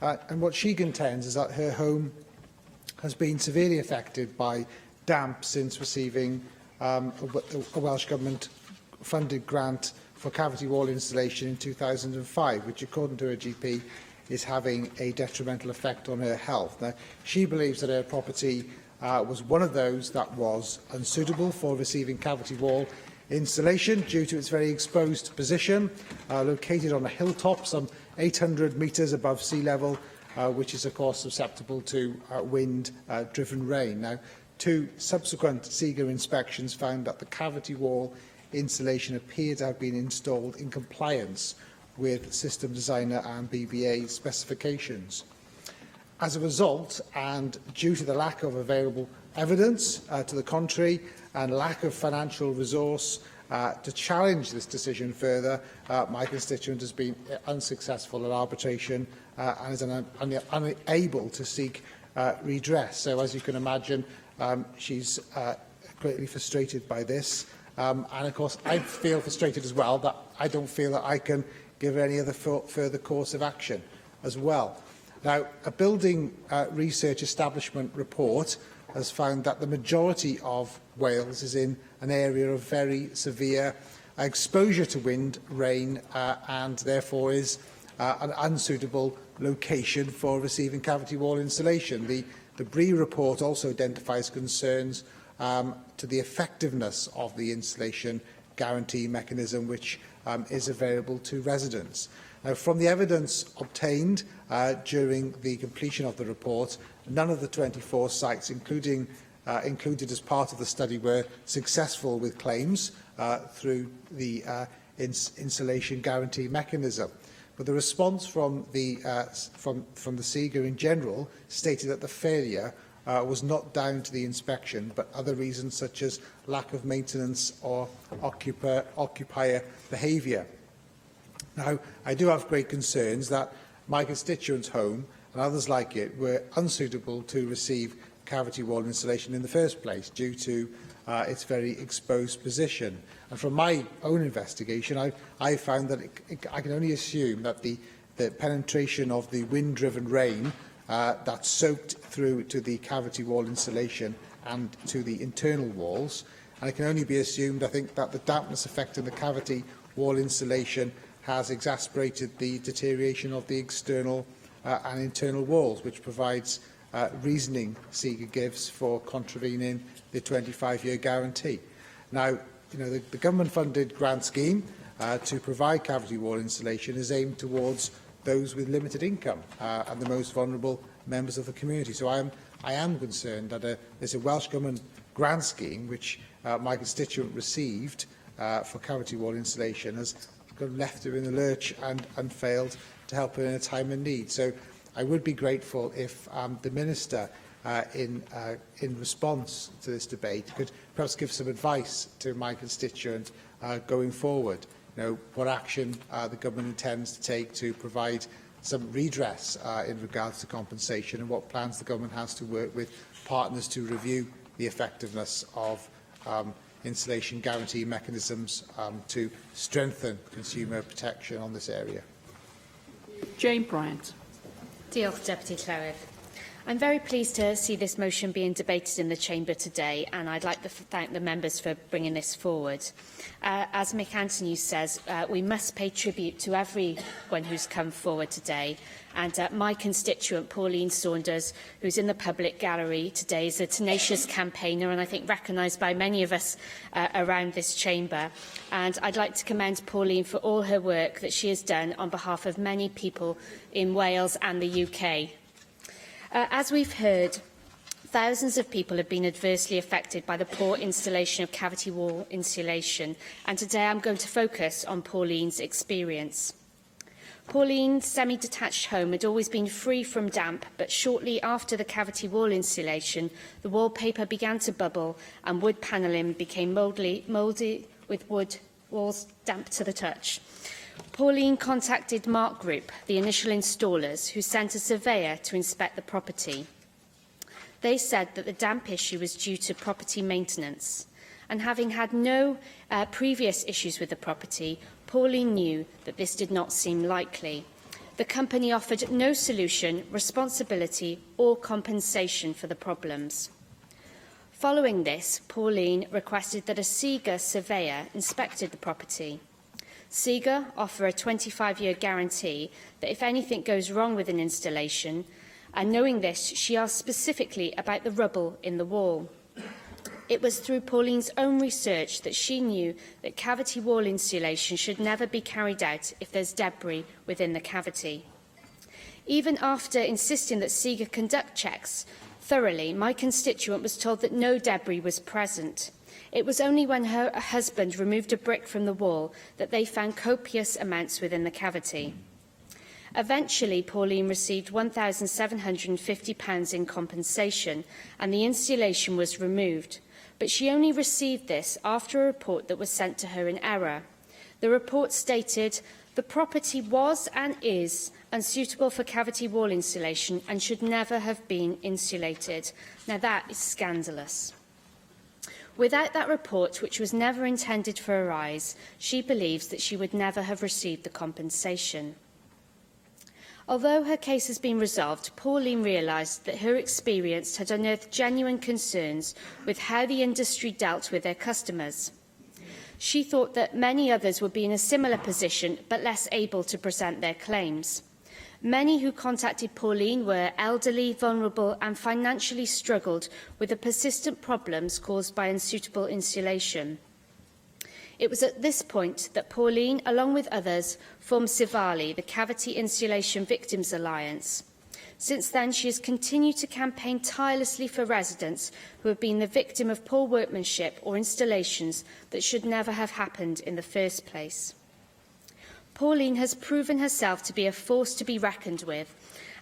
[SPEAKER 10] And what she contends is that her home has been severely affected by damp since receiving a Welsh Government-funded grant for cavity wall installation in 2005, which, according to her GP, is having a detrimental effect on her health. Now, she believes that her property was one of those that was unsuitable for receiving cavity wall installation due to its very exposed position, located on a hilltop some 800 metres above sea level, which is, of course, susceptible to wind-driven rain. Now, 2 subsequent SEGA inspections found that the cavity wall installation appeared to have been installed in compliance with system designer and BBA specifications. As a result, and due to the lack of available evidence to the contrary and lack of financial resource to challenge this decision further, my constituent has been unsuccessful at arbitration and is unable to seek redress. So, as you can imagine, she's greatly frustrated by this. And, of course, I feel frustrated as well that I don't feel that I can give any other further course of action as well. Now, a building research establishment report has found that the majority of Wales is in an area of very severe exposure to wind, rain, and therefore is an unsuitable location for receiving cavity wall installation. The BRE report also identifies concerns to the effectiveness of the installation guarantee mechanism, which is available to residents. Now, from the evidence obtained during the completion of the report, none of the 24 sites included as part of the study were successful with claims through the insulation guarantee mechanism. But the response from the SEGA in general stated that the failure was not down to the inspection, but other reasons such as lack of maintenance or occupier behaviour. Now, I do have great concerns that my constituent's home and others like it were unsuitable to receive cavity wall installation in the first place due to its very exposed position. And from my own investigation, I found that I can only assume that the penetration of the wind-driven rain that's soaked through to the cavity wall insulation and to the internal walls. And it can only be assumed, I think, that the dampness effect in the cavity wall insulation has exacerbated the deterioration of the external and internal walls, which provides reasoning SEGA gives for contravening the 25-year guarantee. Now, the government-funded grant scheme to provide cavity wall insulation is aimed towards those with limited income and the most vulnerable members of the community. So I am concerned that there's a Welsh Government grant scheme which my constituent received for cavity wall insulation has left her in the lurch and failed to help her in a time of need. So I would be grateful if the Minister, in response to this debate, could perhaps give some advice to my constituent going forward. What action the Government intends to take to provide some redress in regards to compensation, and what plans the Government has to work with partners to review the effectiveness of insulation guarantee mechanisms to strengthen consumer protection on this area.
[SPEAKER 7] Jane Bryant.
[SPEAKER 20] Diolch, Deputy Clwydd. I'm very pleased to see this motion being debated in the Chamber today, and I'd like to thank the members for bringing this forward. As Mick Anthony says, we must pay tribute to everyone who's come forward today, and my constituent, Pauline Saunders, who's in the public gallery today, is a tenacious campaigner, and I think recognised by many of us around this chamber. And I'd like to commend Pauline for all her work that she has done on behalf of many people in Wales and the UK. As we've heard, thousands of people have been adversely affected by the poor installation of cavity wall insulation, and today I'm going to focus on Pauline's experience. Pauline's semi-detached home had always been free from damp, but shortly after the cavity wall insulation, the wallpaper began to bubble and wood panelling became mouldy with wood walls damp to the touch. Pauline contacted Mark Group, the initial installers, who sent a surveyor to inspect the property. They said that the damp issue was due to property maintenance, and having had no previous issues with the property, Pauline knew that this did not seem likely. The company offered no solution, responsibility or compensation for the problems. Following this, Pauline requested that a SEGA surveyor inspected the property. SEGA offer a 25-year guarantee that if anything goes wrong with an installation, and knowing this, she asked specifically about the rubble in the wall. It was through Pauline's own research that she knew that cavity wall insulation should never be carried out if there's debris within the cavity. Even after insisting that SEGA conduct checks thoroughly, my constituent was told that no debris was present. It was only when her husband removed a brick from the wall that they found copious amounts within the cavity. Eventually, Pauline received £1,750 in compensation and the insulation was removed, but she only received this after a report that was sent to her in error. The report stated, "The property was and is unsuitable for cavity wall insulation and should never have been insulated." Now that is scandalous. Without that report, which was never intended for her eyes, she believes that she would never have received the compensation. Although her case has been resolved, Pauline realised that her experience had unearthed genuine concerns with how the industry dealt with their customers. She thought that many others would be in a similar position, but less able to present their claims. Many who contacted Pauline were elderly, vulnerable and financially struggled with the persistent problems caused by unsuitable insulation. It was at this point that Pauline, along with others, formed Sivali, the Cavity Insulation Victims Alliance. Since then, she has continued to campaign tirelessly for residents who have been the victim of poor workmanship or installations that should never have happened in the first place. Pauline has proven herself to be a force to be reckoned with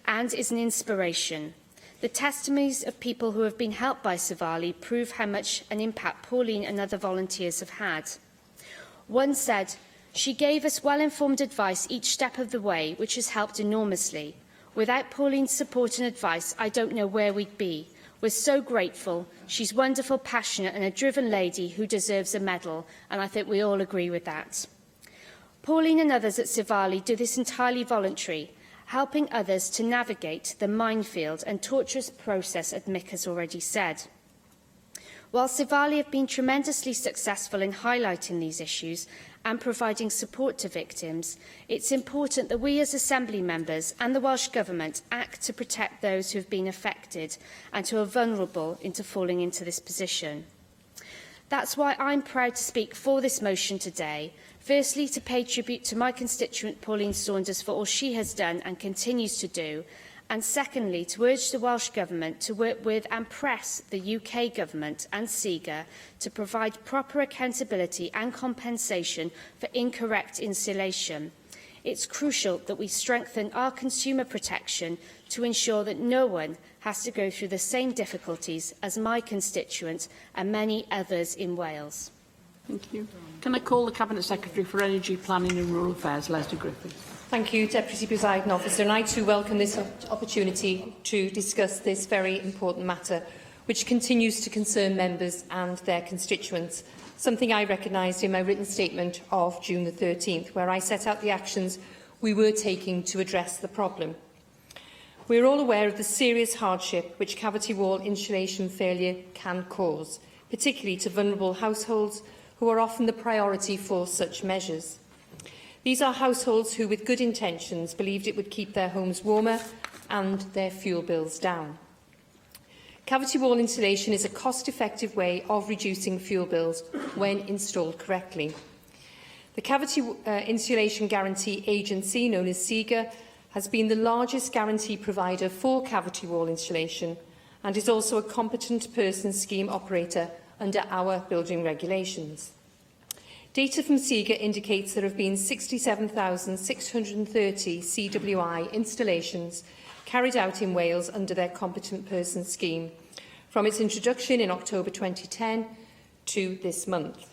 [SPEAKER 20] and is an inspiration. The testimonies of people who have been helped by Sivali prove how much an impact Pauline and other volunteers have had. One said, "She gave us well-informed advice each step of the way, which has helped enormously. Without Pauline's support and advice, I don't know where we'd be. We're so grateful. She's wonderful, passionate and a driven lady who deserves a medal," and I think we all agree with that. Pauline and others at Sivali do this entirely voluntary, helping others to navigate the minefield and torturous process, as Mick has already said. While Sivali have been tremendously successful in highlighting these issues and providing support to victims, it's important that we as Assembly members and the Welsh Government act to protect those who have been affected and who are vulnerable into falling into this position. That's why I'm proud to speak for this motion today, firstly to pay tribute to my constituent Pauline Saunders for all she has done and continues to do, and secondly, to urge the Welsh Government to work with and press the UK Government and SIGA to provide proper accountability and compensation for incorrect installation. It's crucial that we strengthen our consumer protection to ensure that no one has to go through the same difficulties as my constituents and many others in Wales.
[SPEAKER 7] Thank you. Can I call the Cabinet Secretary for Energy, Planning and Rural Affairs, Leslie Griffiths?
[SPEAKER 2] Thank you, Deputy Presiding Officer, and I too welcome this opportunity to discuss this very important matter, which continues to concern members and their constituents, something I recognised in my written statement of June the 13th, where I set out the actions we were taking to address the problem. We are all aware of the serious hardship which cavity wall insulation failure can cause, particularly to vulnerable households who are often the priority for such measures. These are households who, with good intentions, believed it would keep their homes warmer and their fuel bills down. Cavity wall insulation is a cost-effective way of reducing fuel bills when installed correctly. The Cavity Insulation Guarantee Agency, known as SIGA, has been the largest guarantee provider for cavity wall insulation and is also a competent person scheme operator under our building regulations. Data from SIGA indicates there have been 67,630 CWI installations carried out in Wales under their competent person scheme, from its introduction in October 2010 to this month.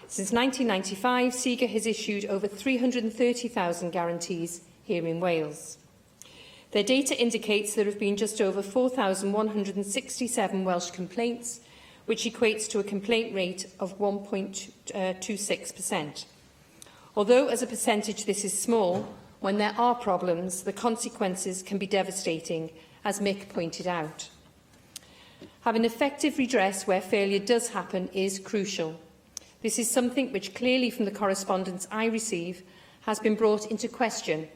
[SPEAKER 2] Since 1995, SIGA has issued over 330,000 guarantees here in Wales. Their data indicates there have been just over 4,167 Welsh complaints, which equates to a complaint rate of 1.26%. Although as a percentage this is small, when there are problems, the consequences can be devastating, as Mick pointed out. Having effective redress where failure does happen is crucial. This is something which clearly from the correspondence I receive has been brought into question,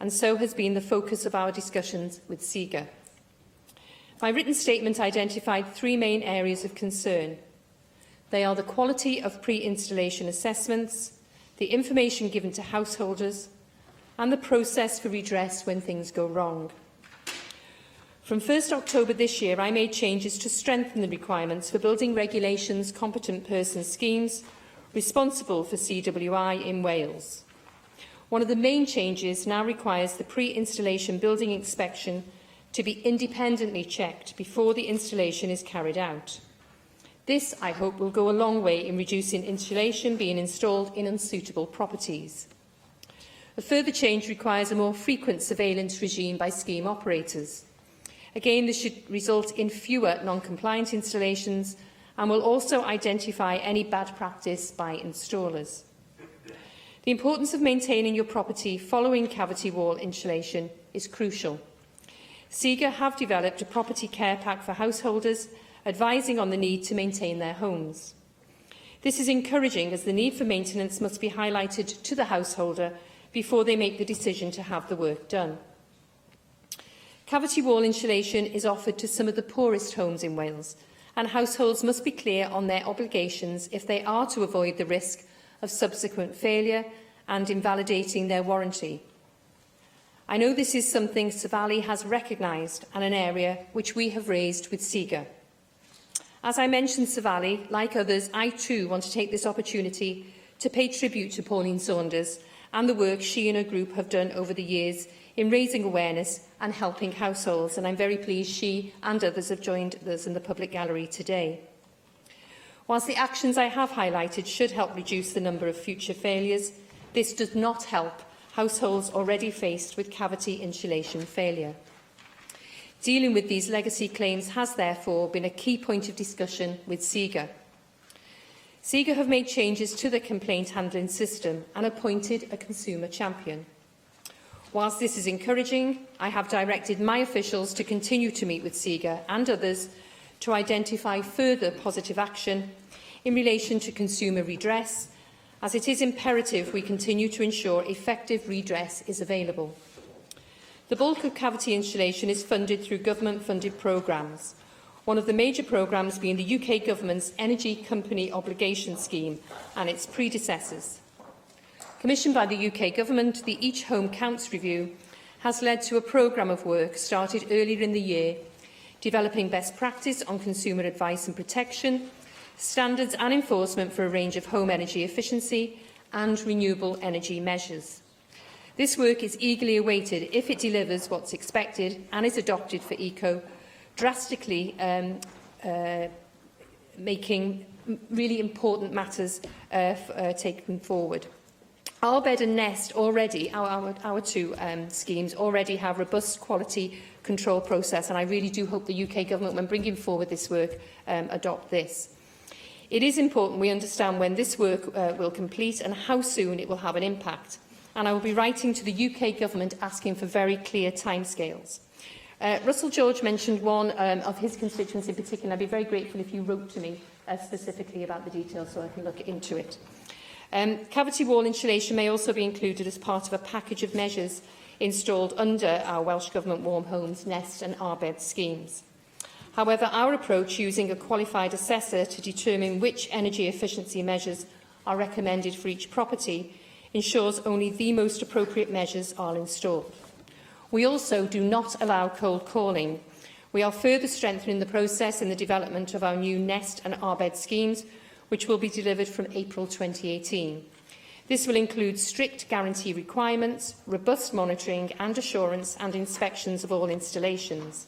[SPEAKER 2] and so has been the focus of our discussions with SIGA. My written statement identified three main areas of concern. They are the quality of pre-installation assessments, the information given to householders, and the process for redress when things go wrong. From 1st October this year, I made changes to strengthen the requirements for building regulations competent person schemes responsible for CWI in Wales. One of the main changes now requires the pre-installation building inspection to be independently checked before the installation is carried out. This, I hope, will go a long way in reducing insulation being installed in unsuitable properties. A further change requires a more frequent surveillance regime by scheme operators. Again, this should result in fewer non-compliant installations and will also identify any bad practice by installers. The importance of maintaining your property following cavity wall insulation is crucial. SIGA have developed a property care pack for householders, advising on the need to maintain their homes. This is encouraging, as the need for maintenance must be highlighted to the householder before they make the decision to have the work done. Cavity wall insulation is offered to some of the poorest homes in Wales, and households must be clear on their obligations if they are to avoid the risk of subsequent failure and invalidating their warranty. I know this is something Sivali has recognised and an area which we have raised with SIGA. As I mentioned Sivali, like others, I too want to take this opportunity to pay tribute to Pauline Saunders and the work she and her group have done over the years in raising awareness and helping households, and I'm very pleased she and others have joined us in the public gallery today. Whilst the actions I have highlighted should help reduce the number of future failures, this does not help households already faced with cavity insulation failure. Dealing with these legacy claims has therefore been a key point of discussion with SIGA. SIGA have made changes to the complaint handling system and appointed a consumer champion. Whilst this is encouraging, I have directed my officials to continue to meet with SEGA and others to identify further positive action in relation to consumer redress, as it is imperative we continue to ensure effective redress is available. The bulk of cavity insulation is funded through government-funded programmes, one of the major programmes being the UK Government's Energy Company Obligation Scheme and its predecessors. Commissioned by the UK Government, the Each Home Counts review has led to a programme of work started earlier in the year, developing best practice on consumer advice and protection, standards and enforcement for a range of home energy efficiency and renewable energy measures. This work is eagerly awaited if it delivers what's expected and is adopted for ECO, drastically making really important matters taken forward. Arbed and Nest already, our two schemes, already have robust quality control process, and I really do hope the UK Government, when bringing forward this work, adopt this. It is important we understand when this work will complete and how soon it will have an impact, and I will be writing to the UK Government asking for very clear timescales. Russell George mentioned one of his constituents in particular. I'd be very grateful if you wrote to me specifically about the details so I can look into it. Cavity wall insulation may also be included as part of a package of measures installed under our Welsh Government Warm Homes, Nest and Arbed schemes. However, our approach using a qualified assessor to determine which energy efficiency measures are recommended for each property ensures only the most appropriate measures are installed. We also do not allow cold calling. We are further strengthening the process in the development of our new Nest and Arbed schemes, which will be delivered from April 2018. This will include strict guarantee requirements, robust monitoring and assurance and inspections of all installations.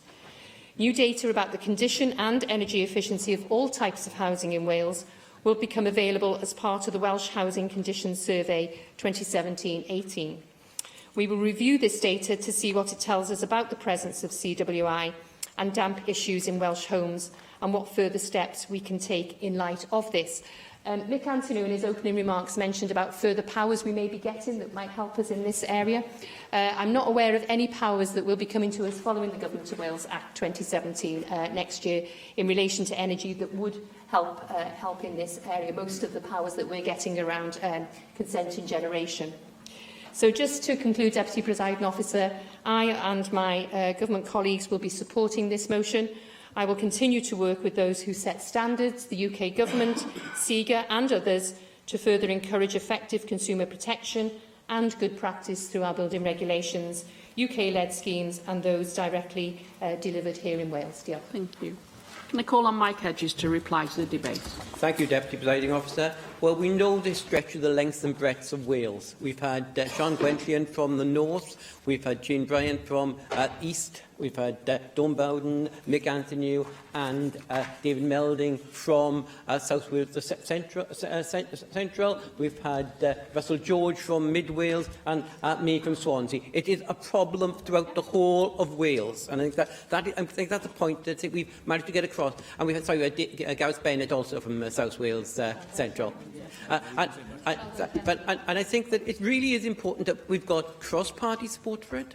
[SPEAKER 2] New data about the condition and energy efficiency of all types of housing in Wales will become available as part of the Welsh Housing Conditions Survey 2017-18. We will review this data to see what it tells us about the presence of CWI and damp issues in Welsh homes and what further steps we can take in light of this. Mick Antonou, in his opening remarks, mentioned about further powers we may be getting that might help us in this area. I'm not aware of any powers that will be coming to us following the Government of Wales Act 2017 next year in relation to energy that would help in this area. Most of the powers that we're getting around consent and generation. So just to conclude, Deputy Presiding Officer, I and my government colleagues will be supporting this motion. I will continue to work with those who set standards, the UK Government, SEGA and others, to further encourage effective consumer protection and good practice through our building regulations, UK-led schemes and those directly delivered here in Wales.
[SPEAKER 7] Thank you. Can I call on Mike Hedges to reply to the debate?
[SPEAKER 13] Thank you, Deputy Presiding Officer. Well, we know this stretch of the length and breadth of Wales. We've had Sean Gwenllian from the north, we've had Jean Bryant from east, we've had Dawn Bowden, Mick Antonou and David Melding from South Wales Central. We've had Russell George from Mid Wales and me from Swansea. It is a problem throughout the whole of Wales, and I think that's a point that we've managed to get across. And we had Gareth Bennett also from South Wales Central. And I think that it really is important that we've got cross-party support for it.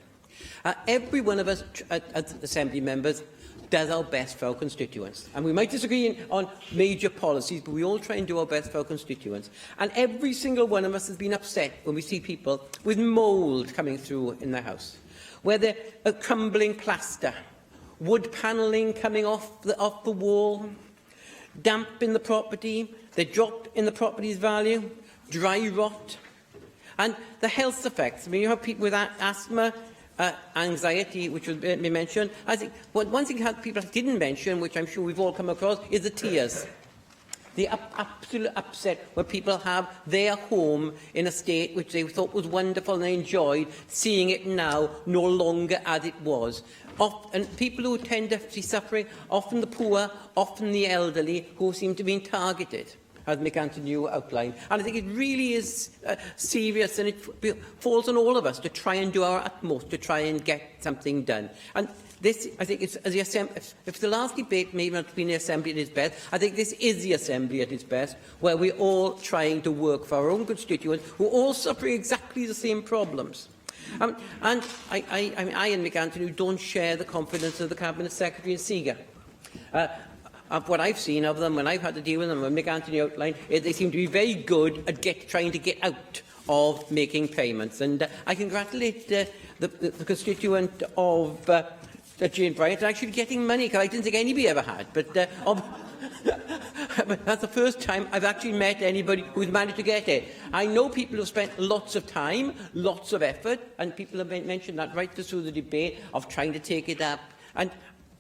[SPEAKER 13] Every one of us as Assembly members does our best for our constituents. And we might disagree on major policies, but we all try and do our best for our constituents. And every single one of us has been upset when we see people with mould coming through in their house, where they're crumbling plaster, wood panelling coming off the wall, damp in the property, they drop in the property's value, dry rot, and the health effects. I mean, you have people with asthma, anxiety, which was mentioned. I think one thing people didn't mention, which I'm sure we've all come across, is the tears. The absolute upset when people have their home in a state which they thought was wonderful and they enjoyed, seeing it now no longer as it was. And people who tend to be suffering, often the poor, often the elderly, who seem to be targeted, as Mick Antonou outlined. And I think it really is serious, and it falls on all of us to try and do our utmost to try and get something done. And this, I think, is the Assembly. If the last debate may not have been the Assembly at its best, I think this is the Assembly at its best, where we're all trying to work for our own constituents, who are all suffering exactly the same problems. And I and Mick Anthony don't share the confidence of the Cabinet Secretary and SIGA. Of what I've seen of them, when I've had to deal with them, when Mick Anthony outlined, they seem to be very good at trying to get out of making payments. And I congratulate the constituent of Jane Bryant on actually getting money, because I didn't think anybody ever had. But that's the first time I've actually met anybody who's managed to get it. I know people who've spent lots of time, lots of effort, and people have mentioned that right through the debate of trying to take it up. And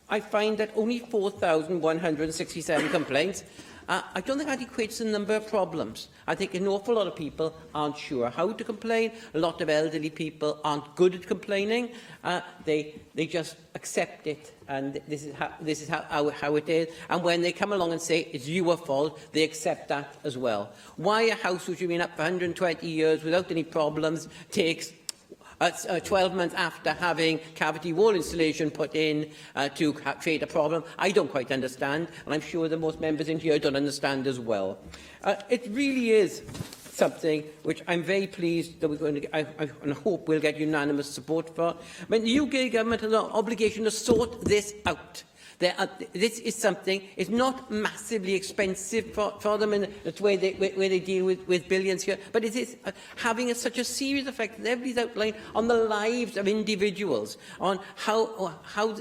[SPEAKER 13] I find that only 4,167 complaints. I don't think that equates to the number of problems. I think an awful lot of people aren't sure how to complain. A lot of elderly people aren't good at complaining. They just accept it, and this is how it is. And when they come along and say it's your fault, they accept that as well. Why a house which has been up for 120 years without any problems takes 12 months after having cavity wall insulation put in to create a problem, I don't quite understand, and I'm sure that most members in here don't understand as well. It really is something which I'm very pleased that we're going to, and hope we'll get unanimous support for. I mean, the UK government has an obligation to sort this out. This is something, it's not massively expensive for them in the way they deal with billions here, but it is having such a serious effect that everybody's outlined on the lives of individuals, on how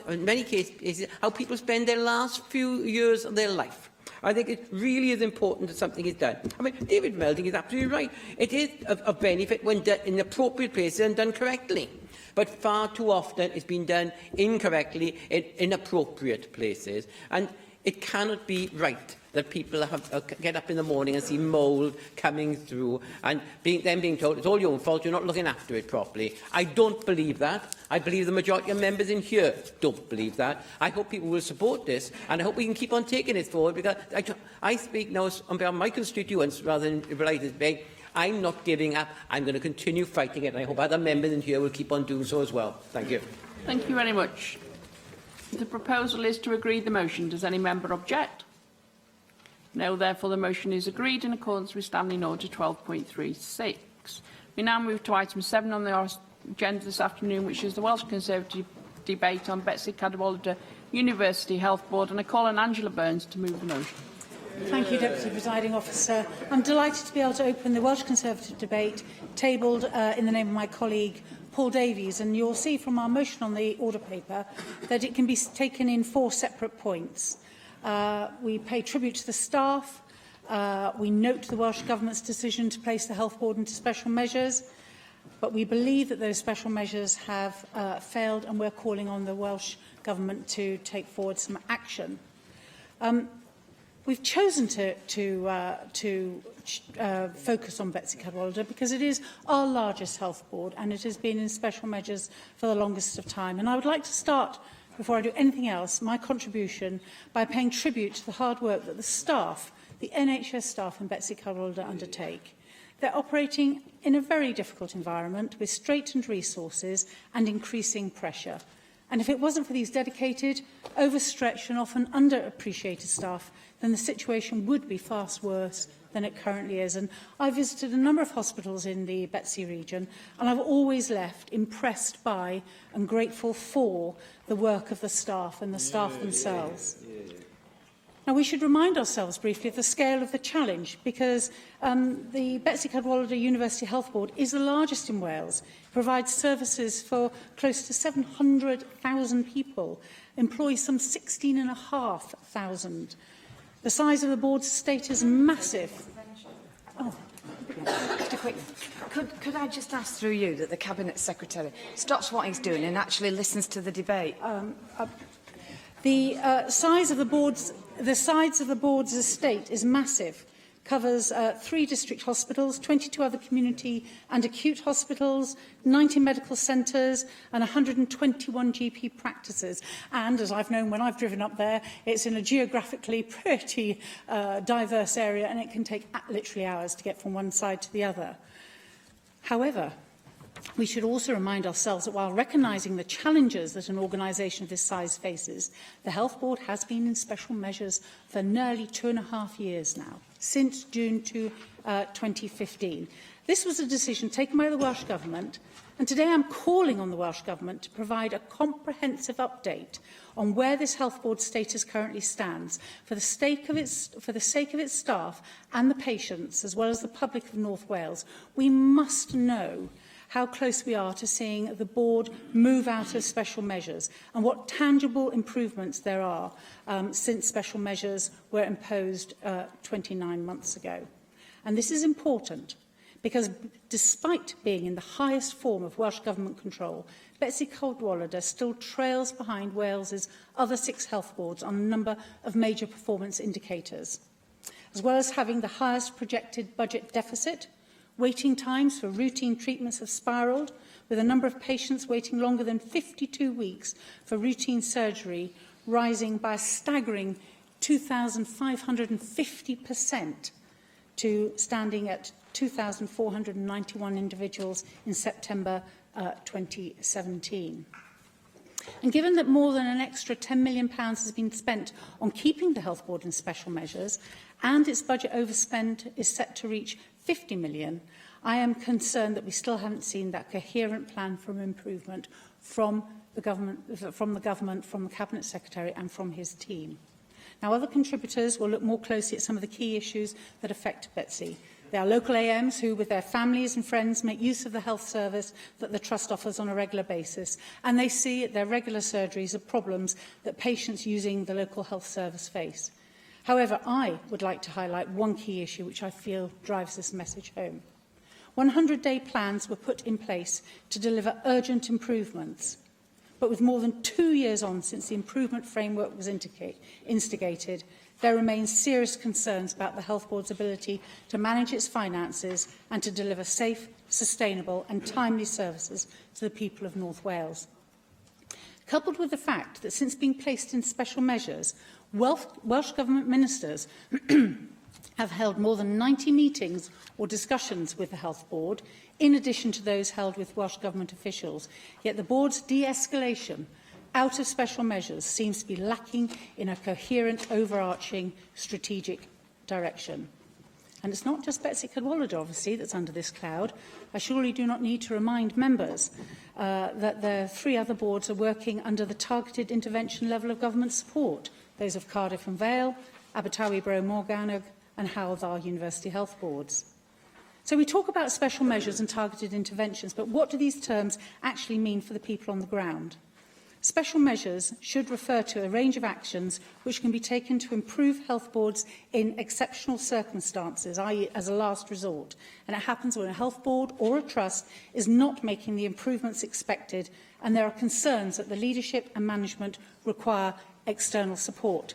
[SPEAKER 13] in many cases, how people spend their last few years of their life. I think it really is important that something is done. I mean, David Melding is absolutely right. It is of benefit when done in appropriate places and done correctly. But far too often it's been done incorrectly in inappropriate places. And it cannot be right that people get up in the morning and see mould coming through and then being told it's all your own fault, you're not looking after it properly. I don't believe that. I believe the majority of members in here don't believe that. I hope people will support this, and I hope we can keep on taking it forward, because I speak now on behalf of my constituents rather than related to me. I'm not giving up. I'm going to continue fighting it, and I hope other members in here will keep on doing so as well. Thank you.
[SPEAKER 7] Thank you very much. The proposal is to agree the motion. Does any member object? No, therefore the motion is agreed in accordance with Standing Order 12.36. We now move to item 7 on the agenda this afternoon, which is the Welsh Conservative debate on Betsy Cadwaladr University Health Board, and I call on Angela Burns to move the motion.
[SPEAKER 15] Thank you, Deputy Presiding Officer. I'm delighted to be able to open the Welsh Conservative debate, tabled in the name of my colleague Paul Davies, and you'll see from our motion on the order paper that it can be taken in 4 separate points. We pay tribute to the staff, we note the Welsh Government's decision to place the Health Board into special measures, but we believe that those special measures have failed, and we're calling on the Welsh Government to take forward some action. We've chosen to focus on Betsy Cadwaladr because it is our largest health board, and it has been in special measures for the longest of time. And I would like to start, before I do anything else, my contribution by paying tribute to the hard work that the staff, the NHS staff in Betsy Cadwaladr undertake. They're operating in a very difficult environment with straitened resources and increasing pressure. And if it wasn't for these dedicated, overstretched and often underappreciated staff, then the situation would be far worse than it currently is. And I've visited a number of hospitals in the Betsy region, and I've always left impressed by and grateful for the work of the staff and the staff themselves. Now, we should remind ourselves briefly of the scale of the challenge, because the Betsy Cadwaladr University Health Board is the largest in Wales. It provides services for close to 700,000 people, employs some 16,500. The size of the board's estate is massive. Oh.
[SPEAKER 17] Could I just ask through you that the Cabinet Secretary stops what he's doing and actually listens to the debate?
[SPEAKER 15] The size of the board's estate is massive. Covers 3 district hospitals, 22 other community and acute hospitals, 90 medical centres and 121 GP practices. And, as I've known when I've driven up there, it's in a geographically pretty diverse area, and it can take literally hours to get from one side to the other. However, we should also remind ourselves that while recognising the challenges that an organisation of this size faces, the Health Board has been in special measures for nearly 2.5 years now. since June 2015. This was a decision taken by the Welsh Government, and today I'm calling on the Welsh Government to provide a comprehensive update on where this Health Board status currently stands, for the sake of its staff and the patients, as well as the public of North Wales. We must know how close we are to seeing the board move out of special measures and what tangible improvements there are since special measures were imposed 29 months ago. And this is important because despite being in the highest form of Welsh Government control, Betsy Cadwaladr still trails behind Wales's other 6 health boards on a number of major performance indicators. As well as having the highest projected budget deficit, waiting times for routine treatments have spiralled, with a number of patients waiting longer than 52 weeks for routine surgery rising by a staggering 2,550% to standing at 2,491 individuals in September 2017. And given that more than an extra £10 million has been spent on keeping the Health Board in special measures, and its budget overspend is set to reach £50 million, I am concerned that we still haven't seen that coherent plan for improvement from the Government, from the Cabinet Secretary and from his team. Now, other contributors will look more closely at some of the key issues that affect Betsy. There are local AMs who, with their families and friends, make use of the health service that the Trust offers on a regular basis, and they see at their regular surgeries the problems that patients using the local health service face. However, I would like to highlight one key issue which I feel drives this message home. 100-day plans were put in place to deliver urgent improvements, but with more than 2 years on since the improvement framework was instigated, there remain serious concerns about the Health Board's ability to manage its finances and to deliver safe, sustainable and timely services to the people of North Wales. Coupled with the fact that since being placed in special measures, Welsh Government ministers have held more than 90 meetings or discussions with the Health Board, in addition to those held with Welsh Government officials, yet the Board's de-escalation out of special measures seems to be lacking in a coherent, overarching strategic direction. And it's not just Betsy Cadwaladr, obviously, that's under this cloud. I surely do not need to remind members that the 3 other boards are working under the targeted intervention level of government support, those of Cardiff and Vale, Abertawe Bro Morgannwg and Hywel Dda University Health Boards. So we talk about special measures and targeted interventions, but what do these terms actually mean for the people on the ground? Special measures should refer to a range of actions which can be taken to improve health boards in exceptional circumstances, i.e. as a last resort. And it happens when a health board or a trust is not making the improvements expected and there are concerns that the leadership and management require external support.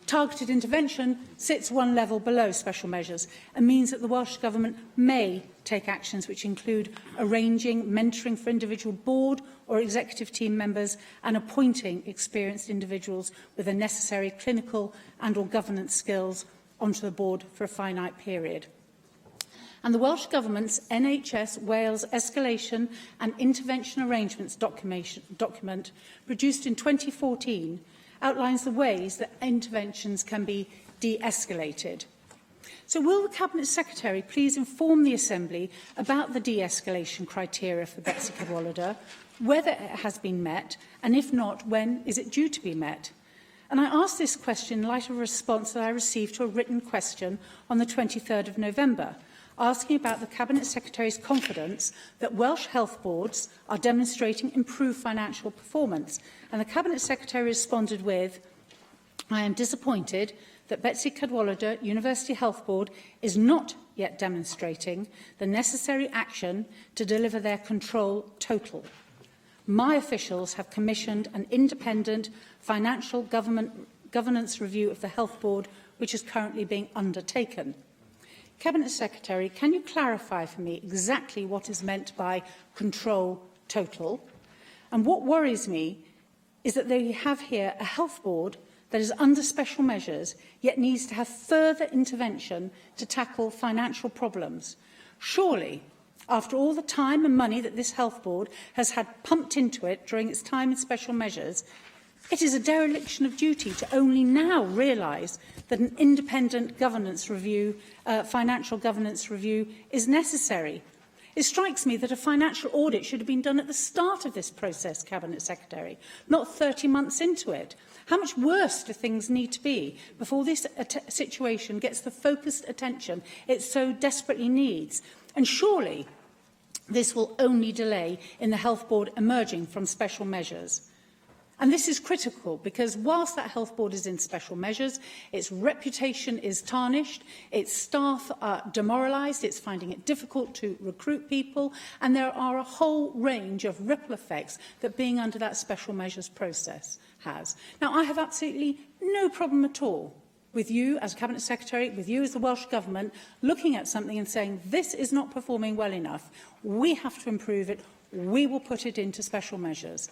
[SPEAKER 15] Targeted intervention sits one level below special measures and means that the Welsh Government may take actions which include arranging mentoring for individual board or executive team members and appointing experienced individuals with the necessary clinical and/or governance skills onto the board for a finite period. And the Welsh Government's NHS Wales Escalation and Intervention Arrangements document produced in 2014 outlines the ways that interventions can be de-escalated. So will the Cabinet Secretary please inform the Assembly about the de-escalation criteria for Betsy Cadwaladr, whether it has been met, and if not, when is it due to be met? And I ask this question in light of a response that I received to a written question on the 23rd of November, asking about the Cabinet Secretary's confidence that Welsh health boards are demonstrating improved financial performance. And the Cabinet Secretary responded with, "I am disappointed that Betsy Cadwaladr University Health Board is not yet demonstrating the necessary action to deliver their control total. My officials have commissioned an independent financial governance review of the Health Board, which is currently being undertaken." Cabinet Secretary, can you clarify for me exactly what is meant by control total? And what worries me is that they have here a health board that is under special measures, yet needs to have further intervention to tackle financial problems. Surely, after all the time and money that this health board has had pumped into it during its time in special measures, It is a dereliction of duty to only now realise that an independent governance review, financial governance review, is necessary. It strikes me that a financial audit should have been done at the start of this process, Cabinet Secretary, not 30 months into it. How much worse do things need to be before this situation gets the focused attention it so desperately needs? And surely this will only delay in the Health Board emerging from special measures. And this is critical because whilst that Health Board is in special measures, its reputation is tarnished, its staff are demoralised, it's finding it difficult to recruit people, and there are a whole range of ripple effects that being under that special measures process has. Now, I have absolutely no problem at all with you as Cabinet Secretary, with you as the Welsh Government, looking at something and saying, this is not performing well enough, we have to improve it, we will put it into special measures.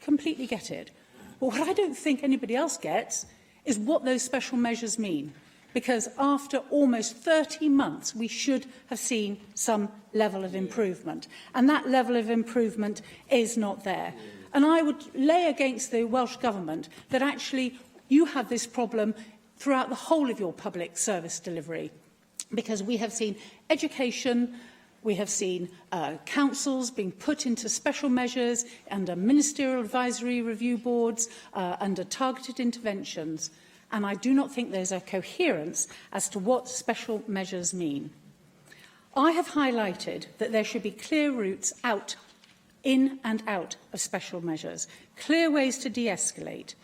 [SPEAKER 15] Completely get it. But what I don't think anybody else gets is what those special measures mean. Because after almost 30 months, we should have seen some level of improvement. And that level of improvement is not there. And I would lay against the Welsh Government that actually you have this problem throughout the whole of your public service delivery. Because we have seen education, we have seen councils being put into special measures under ministerial advisory review boards, under targeted interventions. And I do not think there's a coherence as to what special measures mean. I have highlighted that there should be clear routes out, in and out of special measures, clear ways to de-escalate.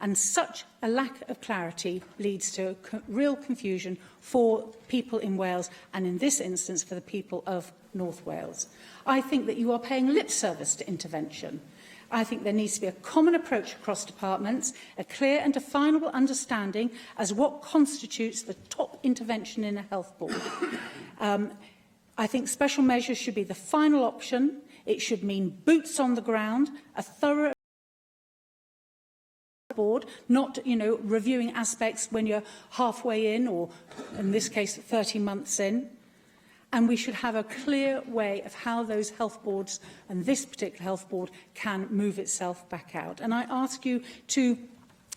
[SPEAKER 15] And such a lack of clarity leads to real confusion for people in Wales and, in this instance, for the people of North Wales. I think that you are paying lip service to intervention. I think there needs to be a common approach across departments, a clear and definable understanding as what constitutes the top intervention in a health board. I think special measures should be the final option. It should mean boots on the ground, a thorough board, not, reviewing aspects when you're halfway in or, in this case, 30 months in. And we should have a clear way of how those health boards and this particular health board can move itself back out. And I ask you to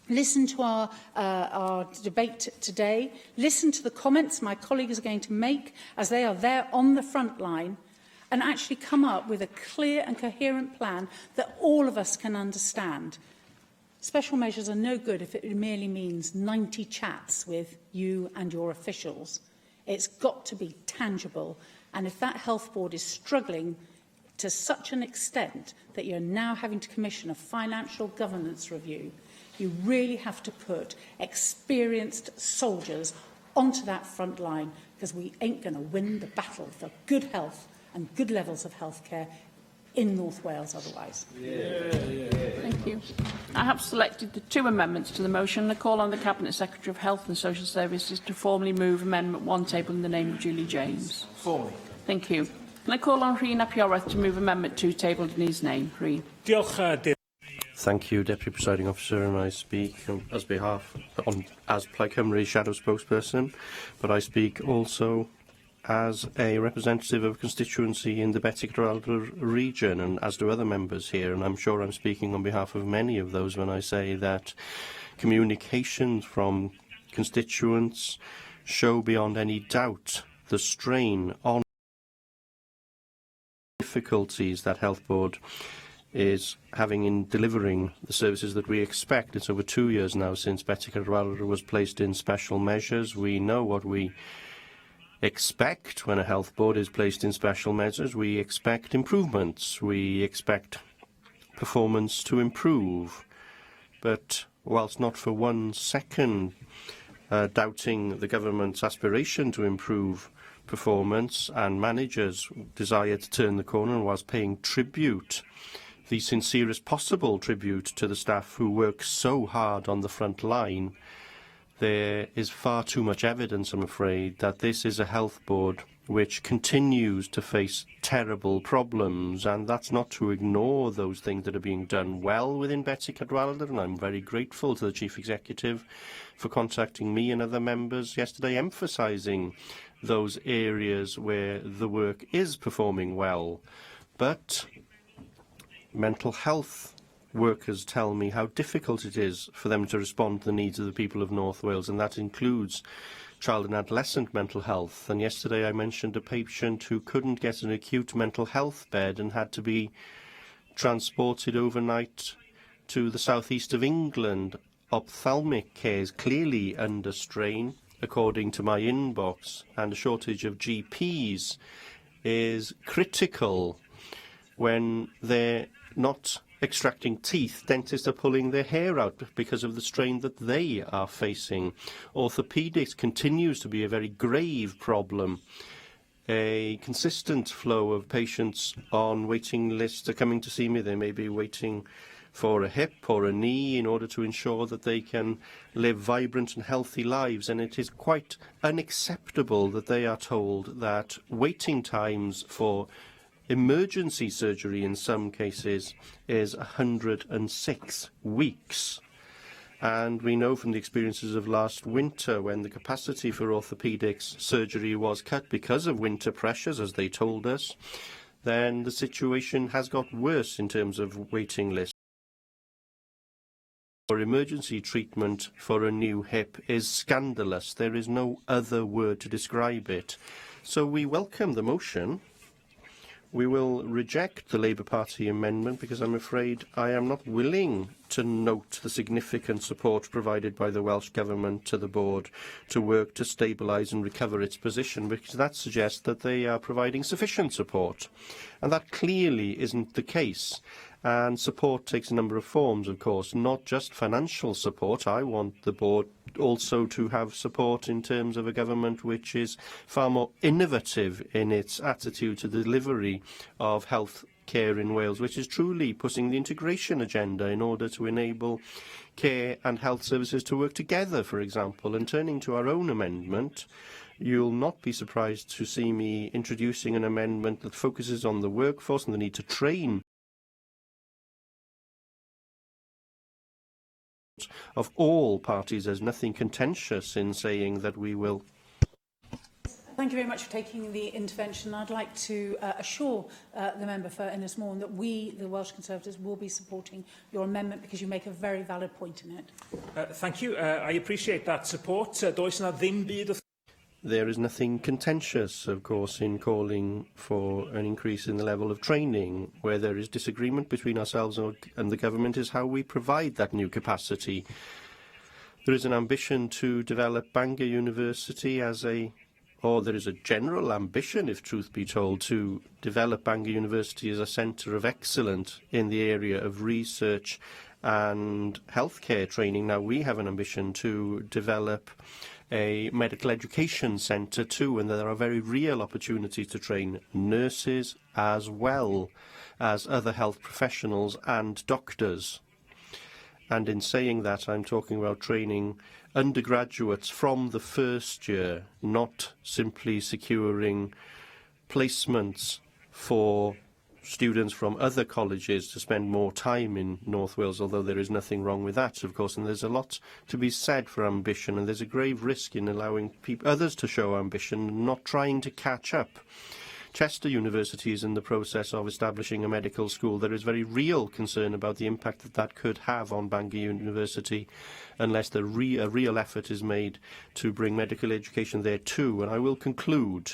[SPEAKER 15] listen to our debate today, listen to the comments my colleagues are going to make as they are there on the front line, and actually come up with a clear and coherent plan that all of us can understand. Special measures are no good if it merely means 90 chats with you and your officials. It's got to be tangible. And if that health board is struggling to such an extent that you're now having to commission a financial governance review, you really have to put experienced soldiers onto that front line, because we ain't going to win the battle for good health and good levels of healthcare in North Wales otherwise.
[SPEAKER 7] Thank you. I have selected the 2 amendments to the motion. I call on the Cabinet Secretary of Health and Social Services to formally move Amendment 1 tabled in the name of Julie James. Formally. Thank you. Can I call on Rhun ap Iorwerth to move Amendment 2 tabled in his name? Rhun.
[SPEAKER 6] Thank you, Deputy Presiding Officer, and I speak as Plaid Cymru Shadow Spokesperson, but I speak also as a representative of a constituency in the Betic-Ralder region, and as do other members here, and I'm sure I'm speaking on behalf of many of those when I say that communications from constituents show beyond any doubt the strain on difficulties that Health Board is having in delivering the services that we expect. It's over 2 years now since Betic-Ralder was placed in special measures. We know what we expect when a health board is placed in special measures. We expect improvements. We expect performance to improve. But whilst not for 1 second doubting the government's aspiration to improve performance and managers' desire to turn the corner, and whilst paying tribute, the sincerest possible tribute to the staff who work so hard on the front line, there is far too much evidence, I'm afraid, that this is a health board which continues to face terrible problems, and that's not to ignore those things that are being done well within Betic-Ralder, and I'm very grateful to the Chief Executive for contacting me and other members yesterday, emphasising those areas where the work is performing well. But mental health workers tell me how difficult it is for them to respond to the needs of the people of North Wales, and that includes child and adolescent mental health. And yesterday I mentioned a patient who couldn't get an acute mental health bed and had to be transported overnight to the southeast of England. Ophthalmic care is clearly under strain, according to my inbox, and a shortage of GPs is critical. When they're not extracting teeth, dentists are pulling their hair out because of the strain that they are facing. Orthopaedics continues to be a very grave problem. A consistent flow of patients on waiting lists are coming to see me. They may be waiting for a hip or a knee in order to ensure that they can live vibrant and healthy lives, and it is quite unacceptable that they are told that waiting times for emergency surgery in some cases is 106 weeks. And we know from the experiences of last winter, when the capacity for orthopaedics surgery was cut because of winter pressures, as they told us, then the situation has got worse in terms of waiting lists. For emergency treatment for a new hip is scandalous. There is no other word to describe it. So we welcome the motion. We will reject the Labour Party amendment because I'm afraid I am not willing to note the significant support provided by the Welsh Government to the board to work to stabilise and recover its position, because that suggests that they are providing sufficient support. And that clearly isn't the case. And support takes a number of forms, of course, not just financial support. I want the board also to have support in terms of a government which is far more innovative in its attitude to the delivery of health care in Wales, which is truly pushing the integration agenda in order to enable care and health services to work together, for example. And turning to our own amendment, you'll not be surprised to see me introducing an amendment that focuses on the workforce and the need to train of all parties. There's nothing contentious in saying that we will.
[SPEAKER 15] Thank you very much for taking the intervention. I'd like to assure the member for Ynys Môn that we, the Welsh Conservatives, will be supporting your amendment because you make a very valid point in it.
[SPEAKER 3] Thank you. I appreciate that support. Does na ddim byd.
[SPEAKER 6] There is nothing contentious, of course, in calling for an increase in the level of training. Where there is disagreement between ourselves and the government is how we provide that new capacity. There is an ambition to develop Bangor University as there is a general ambition, if truth be told, to develop Bangor University as a centre of excellence in the area of research and healthcare training. Now, we have an ambition to develop a medical education centre too, and there are very real opportunities to train nurses as well as other health professionals and doctors. And in saying that, I'm talking about training undergraduates from the first year, not simply securing placements for students from other colleges to spend more time in North Wales, although there is nothing wrong with that, of course. And there's a lot to be said for ambition, and there's a grave risk in allowing others to show ambition and not trying to catch up. Chester University is in the process of establishing a medical school. There is very real concern about the impact that could have on Bangor University unless a real effort is made to bring medical education there too. And I will conclude.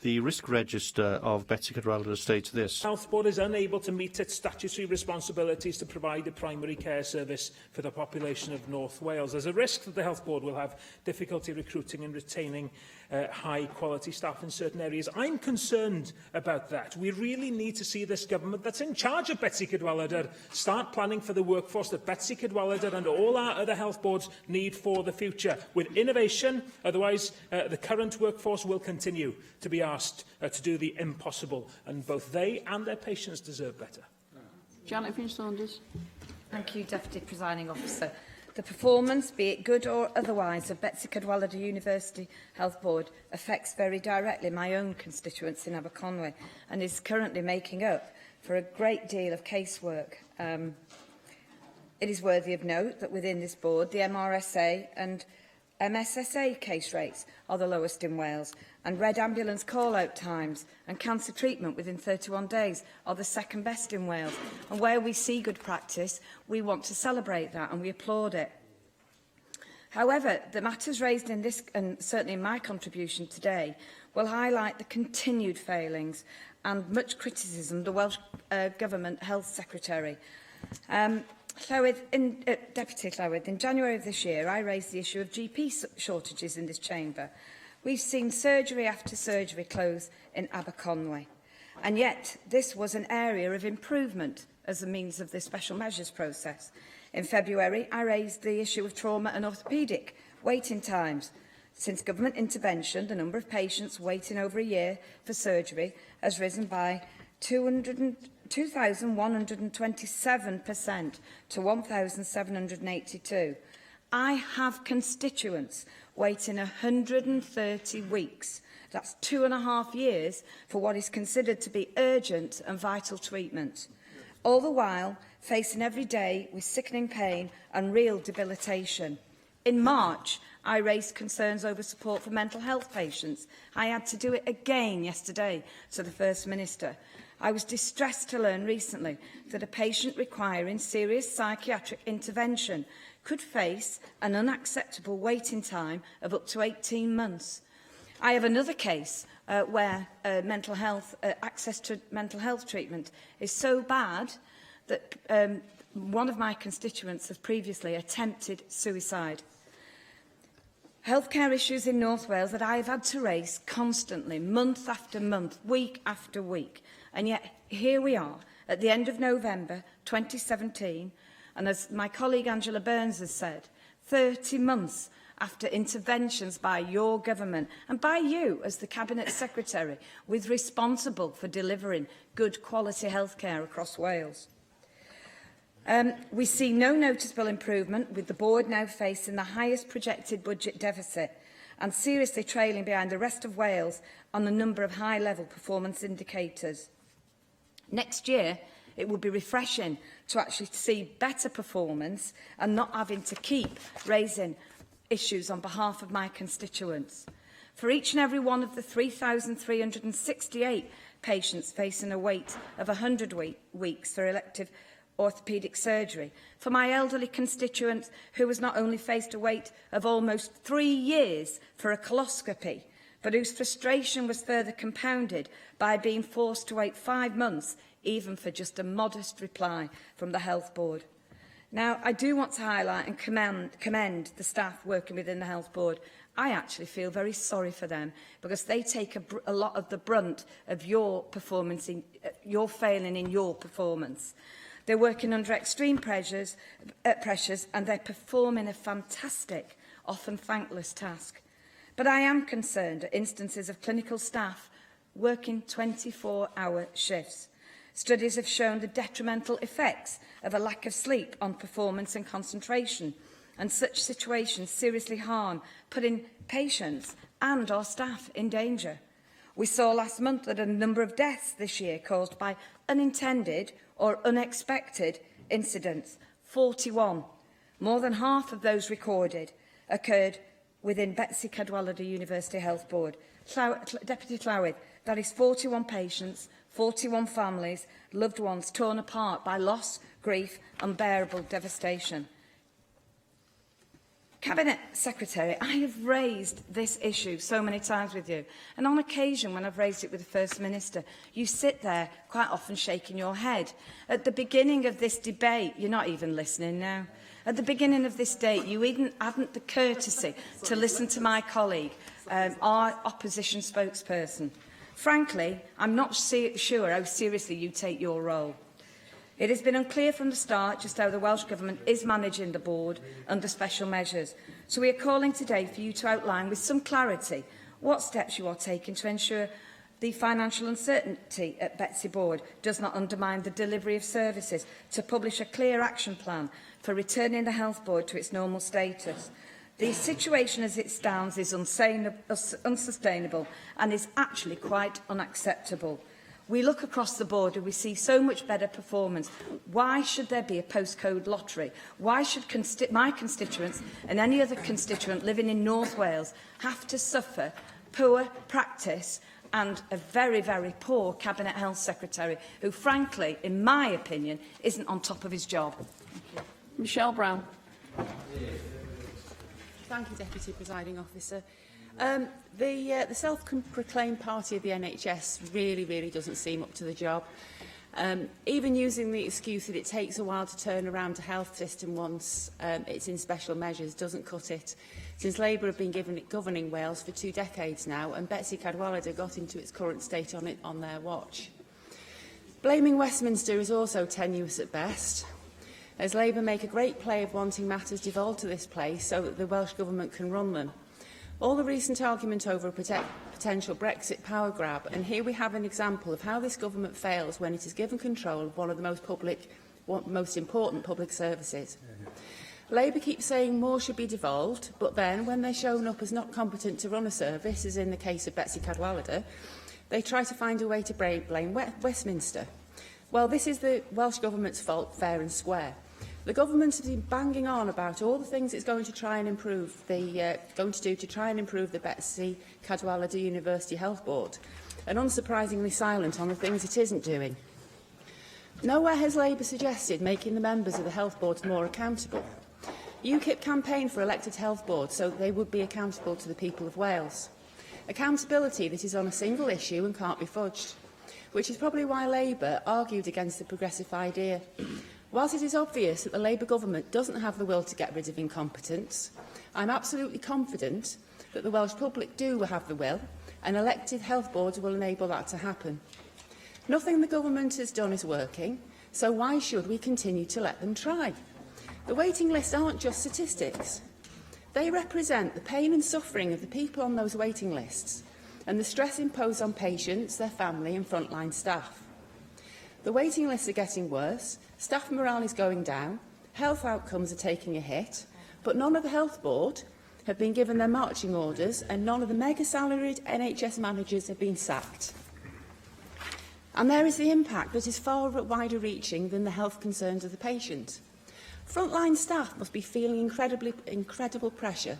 [SPEAKER 6] The risk register of Betsy Cadwaladr states this.
[SPEAKER 3] The Health Board is unable to meet its statutory responsibilities to provide a primary care service for the population of North Wales. There's a risk that the Health Board will have difficulty recruiting and retaining high-quality staff in certain areas. I'm concerned about that. We really need to see this government that's in charge of Betsy Cadwaladr start planning for the workforce that Betsy Cadwaladr and all our other health boards need for the future, with innovation. Otherwise, the current workforce will continue to be asked to do the impossible, and both they and their patients deserve better.
[SPEAKER 7] Janet Finch-Saunders.
[SPEAKER 17] Thank you, Deputy Presiding Officer. The performance, be it good or otherwise, of Betsy Cadwaladr University Health Board affects very directly my own constituents in Aberconwy and is currently making up for a great deal of casework. It is worthy of note that within this board, the MRSA and MSSA case rates are the lowest in Wales, and red ambulance call-out times and cancer treatment within 31 days are the second best in Wales. And where we see good practice, we want to celebrate that and we applaud it. However, the matters raised in this, and certainly in my contribution today, will highlight the continued failings and much criticism of the Welsh Government Health Secretary. Deputy Llywydd, in January of this year, I raised the issue of GP shortages in this chamber. We've seen surgery after surgery close in Aberconwy, and yet this was an area of improvement as a means of the special measures process. In February, I raised the issue of trauma and orthopaedic waiting times. Since government intervention, the number of patients waiting over a year for surgery has risen by 2,127% to 1,782. I have constituents waiting 130 weeks. That's 2.5 years for what is considered to be urgent and vital treatment. All the while, facing every day with sickening pain and real debilitation. In March, I raised concerns over support for mental health patients. I had to do it again yesterday to the First Minister. I was distressed to learn recently that a patient requiring serious psychiatric intervention could face an unacceptable waiting time of up to 18 months. I have another case where access to mental health treatment is so bad that one of my constituents has previously attempted suicide. Healthcare issues in North Wales that I have had to raise constantly, month after month, week after week. And yet here we are at the end of November 2017, and as my colleague Angela Burns has said, 30 months after interventions by your government and by you as the Cabinet Secretary, with responsible for delivering good quality healthcare across Wales. We see no noticeable improvement, with the board now facing the highest projected budget deficit and seriously trailing behind the rest of Wales on a number of high-level performance indicators. Next year, it will be refreshing to actually see better performance and not having to keep raising issues on behalf of my constituents. For each and every one of the 3,368 patients facing a wait of 100 weeks for elective orthopaedic surgery, for my elderly constituent who has not only faced a wait of almost 3 years for a coloscopy, but whose frustration was further compounded by being forced to wait 5 months, even for just a modest reply from the Health Board. Now, I do want to highlight and commend the staff working within the Health Board. I actually feel very sorry for them, because they take a lot of the brunt of your performance, your failing in your performance. They're working under extreme pressures, and they're performing a fantastic, often thankless task. But I am concerned at instances of clinical staff working 24-hour shifts. Studies have shown the detrimental effects of a lack of sleep on performance and concentration, and such situations seriously harm putting patients and our staff in danger. We saw last month that a number of deaths this year caused by unintended or unexpected incidents, 41. More than half of those recorded occurred within Betsy Cadwaladr University Health Board. Deputy Llywydd, that is 41 patients, 41 families, loved ones torn apart by loss, grief, unbearable devastation. Cabinet Secretary, I have raised this issue so many times with you, and on occasion when I've raised it with the First Minister, you sit there quite often shaking your head. At the beginning of this debate, you're not even listening now. At the beginning of this debate, you even hadn't the courtesy to listen to my colleague, our opposition spokesperson. Frankly, I'm not sure how seriously you take your role. It has been unclear from the start just how the Welsh Government is managing the board under special measures. So we are calling today for you to outline with some clarity what steps you are taking to ensure the financial uncertainty at Betsy Board does not undermine the delivery of services, to publish a clear action plan for returning the Health Board to its normal status. The situation as it stands is unsustainable and is actually quite unacceptable. We look across the board and we see so much better performance. Why should there be a postcode lottery? Why should my constituents and any other constituent living in North Wales have to suffer poor practice and a very, very poor Cabinet Health Secretary who, frankly, in my opinion, isn't on top of his job.
[SPEAKER 7] Michelle Brown.
[SPEAKER 19] Thank you, Deputy Presiding Officer. The self-proclaimed party of the NHS really doesn't seem up to the job. Even using the excuse that it takes a while to turn around a health system once it's in special measures doesn't cut it. Since Labour have been governing Wales for 2 decades now, and Betsy Cadwaladr got into its current state on their watch. Blaming Westminster is also tenuous at best, as Labour make a great play of wanting matters devolved to this place so that the Welsh Government can run them. All the recent argument over a potential Brexit power grab, and here we have an example of how this government fails when it is given control of one of the most important public services. Labour keeps saying more should be devolved, but then, when they're shown up as not competent to run a service, as in the case of Betsy Cadwaladr, they try to find a way to blame Westminster. Well, this is the Welsh Government's fault, fair and square. The government has been banging on about all the things it's going to try and improve the Betsy Cadwaladr University Health Board, and unsurprisingly silent on the things it isn't doing. Nowhere has Labour suggested making the members of the health boards more accountable. UKIP campaigned for elected health boards so that they would be accountable to the people of Wales. Accountability that is on a single issue and can't be fudged, which is probably why Labour argued against the progressive idea. Whilst it is obvious that the Labour government doesn't have the will to get rid of incompetence, I'm absolutely confident that the Welsh public do have the will, and elected health boards will enable that to happen. Nothing the government has done is working, so why should we continue to let them try? The waiting lists aren't just statistics. They represent the pain and suffering of the people on those waiting lists and the stress imposed on patients, their family and frontline staff. The waiting lists are getting worse, staff morale is going down, health outcomes are taking a hit, but none of the health board have been given their marching orders and none of the mega-salaried NHS managers have been sacked. And there is the impact that is far wider reaching than the health concerns of the patient. Frontline staff must be feeling incredible pressure,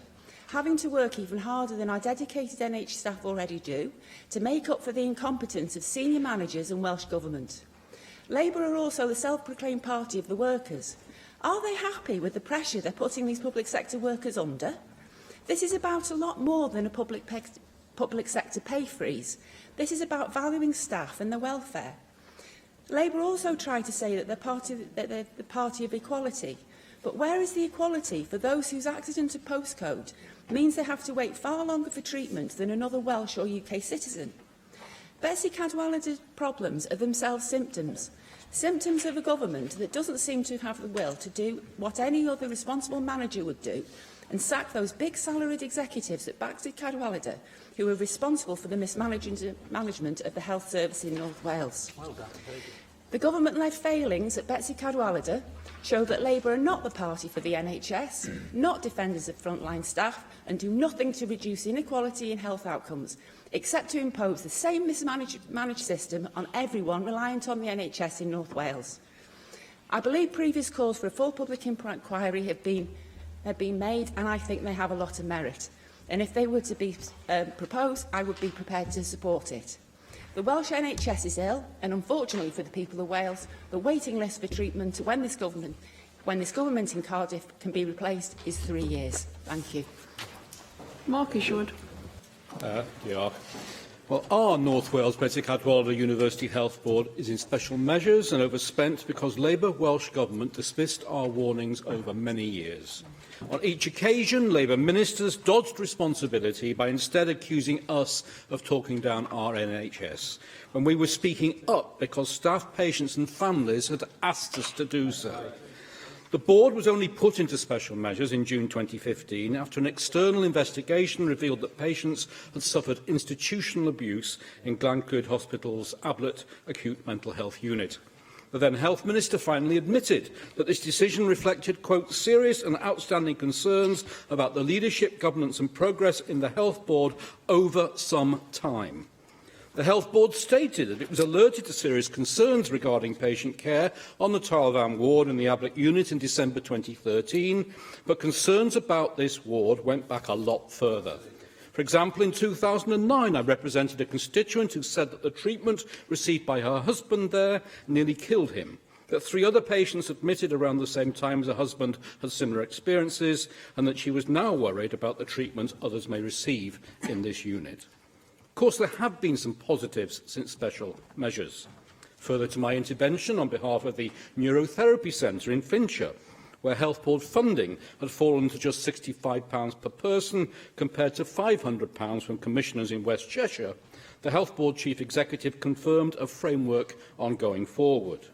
[SPEAKER 19] having to work even harder than our dedicated NHS staff already do to make up for the incompetence of senior managers and Welsh Government. Labour are also the self-proclaimed party of the workers. Are they happy with the pressure they're putting these public sector workers under? This is about a lot more than a public sector pay freeze. This is about valuing staff and their welfare. Labour also try to say that they're the party of equality. But where is the equality for those whose accident of postcode means they have to wait far longer for treatment than another Welsh or UK citizen? Betsy Cadwaladr's problems are themselves symptoms. Symptoms of a government that doesn't seem to have the will to do what any other responsible manager would do and sack those big salaried executives at Betsy Cadwaladr who are responsible for the mismanagement of the health service in North Wales. Well done. The government-led failings at Betsy Cadwaladr show that Labour are not the party for the NHS, not defenders of frontline staff, and do nothing to reduce inequality in health outcomes, except to impose the same mismanaged system on everyone reliant on the NHS in North Wales. I believe previous calls for a full public inquiry have been made, and I think they have a lot of merit. And if they were to be proposed, I would be prepared to support it. The Welsh NHS is ill, and unfortunately for the people of Wales, the waiting list for treatment when this government in Cardiff can be replaced is 3 years. Thank you.
[SPEAKER 7] Mark Isherwood.
[SPEAKER 22] Yeah. Well, our North Wales Betsy Cadwaladr University Health Board is in special measures and overspent because Labour Welsh Government dismissed our warnings over many years. On each occasion, Labour ministers dodged responsibility by instead accusing us of talking down our NHS, when we were speaking up because staff, patients and families had asked us to do so. The board was only put into special measures in June 2015 after an external investigation revealed that patients had suffered institutional abuse in Glencryd Hospital's Ablett Acute Mental Health Unit. The then Health Minister finally admitted that this decision reflected, quote, serious and outstanding concerns about the leadership, governance and progress in the Health Board over some time. The Health Board stated that it was alerted to serious concerns regarding patient care on the Tarlvan ward in the Ablett unit in December 2013, but concerns about this ward went back a lot further. For example, in 2009, I represented a constituent who said that the treatment received by her husband there nearly killed him, that 3 other patients admitted around the same time as her husband had similar experiences, and that she was now worried about the treatment others may receive in this unit. Of course, there have been some positives since special measures. Further to my intervention on behalf of the Neurotherapy Centre in Fincher, where Health Board funding had fallen to just £65 per person compared to £500 from commissioners in West Cheshire, the Health Board Chief Executive confirmed a framework on going forward.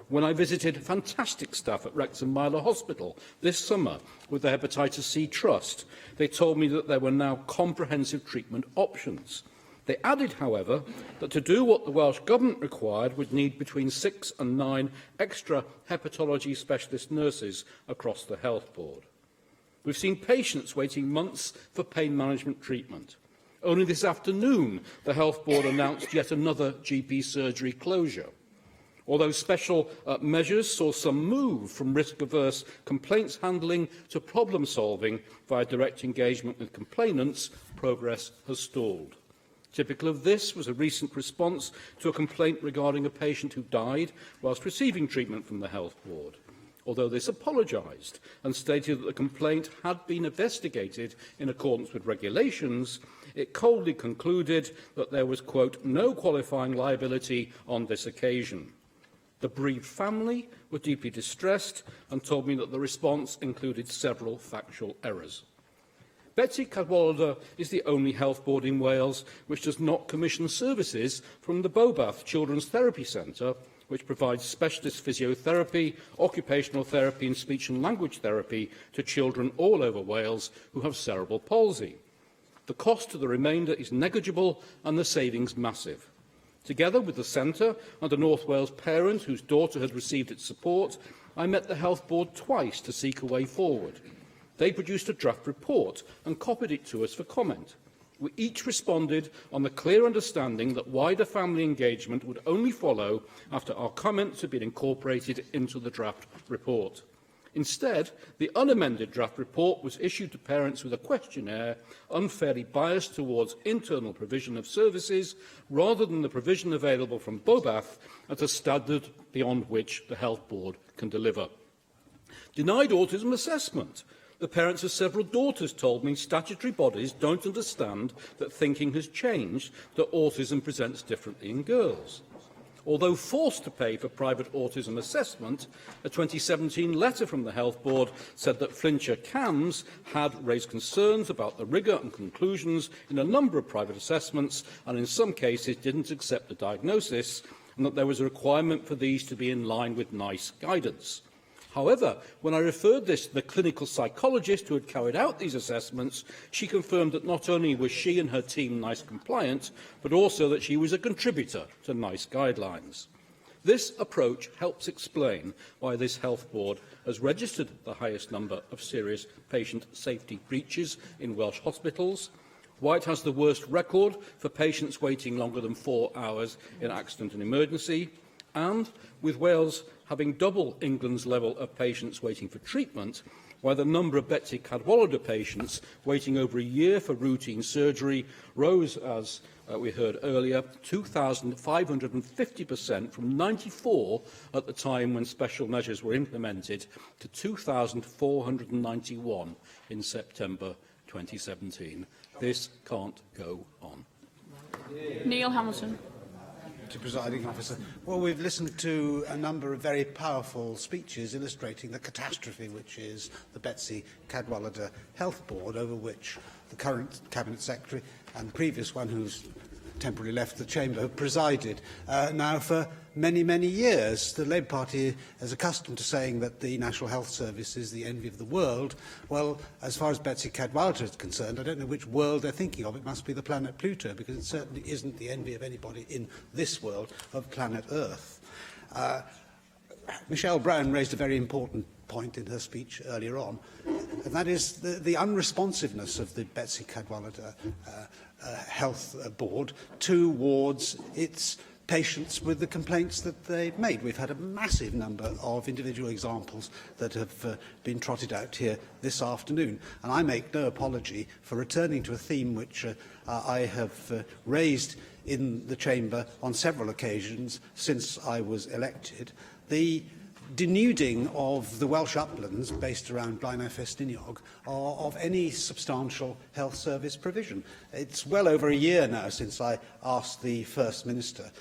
[SPEAKER 22] When I visited fantastic staff at Wrexham Myler Hospital this summer with the Hepatitis C Trust, they told me that there were now comprehensive treatment options. They added, however, that to do what the Welsh Government required would need between 6 and 9 extra hepatology specialist nurses across the Health Board. We've seen patients waiting months for pain management treatment. Only this afternoon, the Health Board announced yet another GP surgery closure. Although special measures saw some move from risk-averse complaints handling to problem-solving via direct engagement with complainants, progress has stalled. Typical of this was a recent response to a complaint regarding a patient who died whilst receiving treatment from the Health Board. Although this apologised and stated that the complaint had been investigated in accordance with regulations, it coldly concluded that there was, quote, no qualifying liability on this occasion. The bereaved family were deeply distressed and told me that the response included several factual errors. Betsy Cadwaladr is the only health board in Wales which does not commission services from the Bobath Children's Therapy Centre, which provides specialist physiotherapy, occupational therapy and speech and language therapy to children all over Wales who have cerebral palsy. The cost to the remainder is negligible and the savings massive. Together with the centre and a North Wales parent whose daughter had received its support, I met the Health Board twice to seek a way forward. They produced a draft report and copied it to us for comment. We each responded on the clear understanding that wider family engagement would only follow after our comments had been incorporated into the draft report. Instead, the unamended draft report was issued to parents with a questionnaire unfairly biased towards internal provision of services rather than the provision available from Bobath at a standard beyond which the Health Board can deliver. Denied autism assessment. The parents of several daughters told me statutory bodies don't understand that thinking has changed, that autism presents differently in girls. Although forced to pay for private autism assessment, a 2017 letter from the Health Board said that Flintshire CAMHS had raised concerns about the rigour and conclusions in a number of private assessments and in some cases didn't accept the diagnosis, and that there was a requirement for these to be in line with NICE guidance. However, when I referred this to the clinical psychologist who had carried out these assessments, she confirmed that not only was she and her team NICE compliant, but also that she was a contributor to NICE guidelines. This approach helps explain why this Health Board has registered the highest number of serious patient safety breaches in Welsh hospitals, why it has the worst record for patients waiting longer than 4 hours in accident and emergency, and, with Wales having double England's level of patients waiting for treatment, while the number of Betsy Cadwaladr patients waiting over a year for routine surgery rose, as we heard earlier, 2,550% from 94 at the time when special measures were implemented to 2,491 in September 2017. This can't go on.
[SPEAKER 7] Neil Hamilton.
[SPEAKER 4] Presiding Officer. Well, we've listened to a number of very powerful speeches illustrating the catastrophe which is the Betsy Cadwaladr Health Board, over which the current Cabinet Secretary and the previous one, who's temporarily left the chamber, have presided now for many, many years. The Labour Party is accustomed to saying that the National Health Service is the envy of the world. Well, as far as Betsy Cadwaladr is concerned, I don't know which world they're thinking of. It must be the planet Pluto, because it certainly isn't the envy of anybody in this world of planet Earth. Michelle Brown raised a very important point in her speech earlier on, and that is the unresponsiveness of the Betsy Cadwaladr Health Board towards its patients with the complaints that they've made. We've had a massive number of individual examples that have been trotted out here this afternoon. And I make no apology for returning to a theme which I have raised in the Chamber on several occasions since I was elected. The denuding of the Welsh uplands based around Blaenau Ffestiniog of any substantial health service provision. It's well over a year now since I asked the First Minister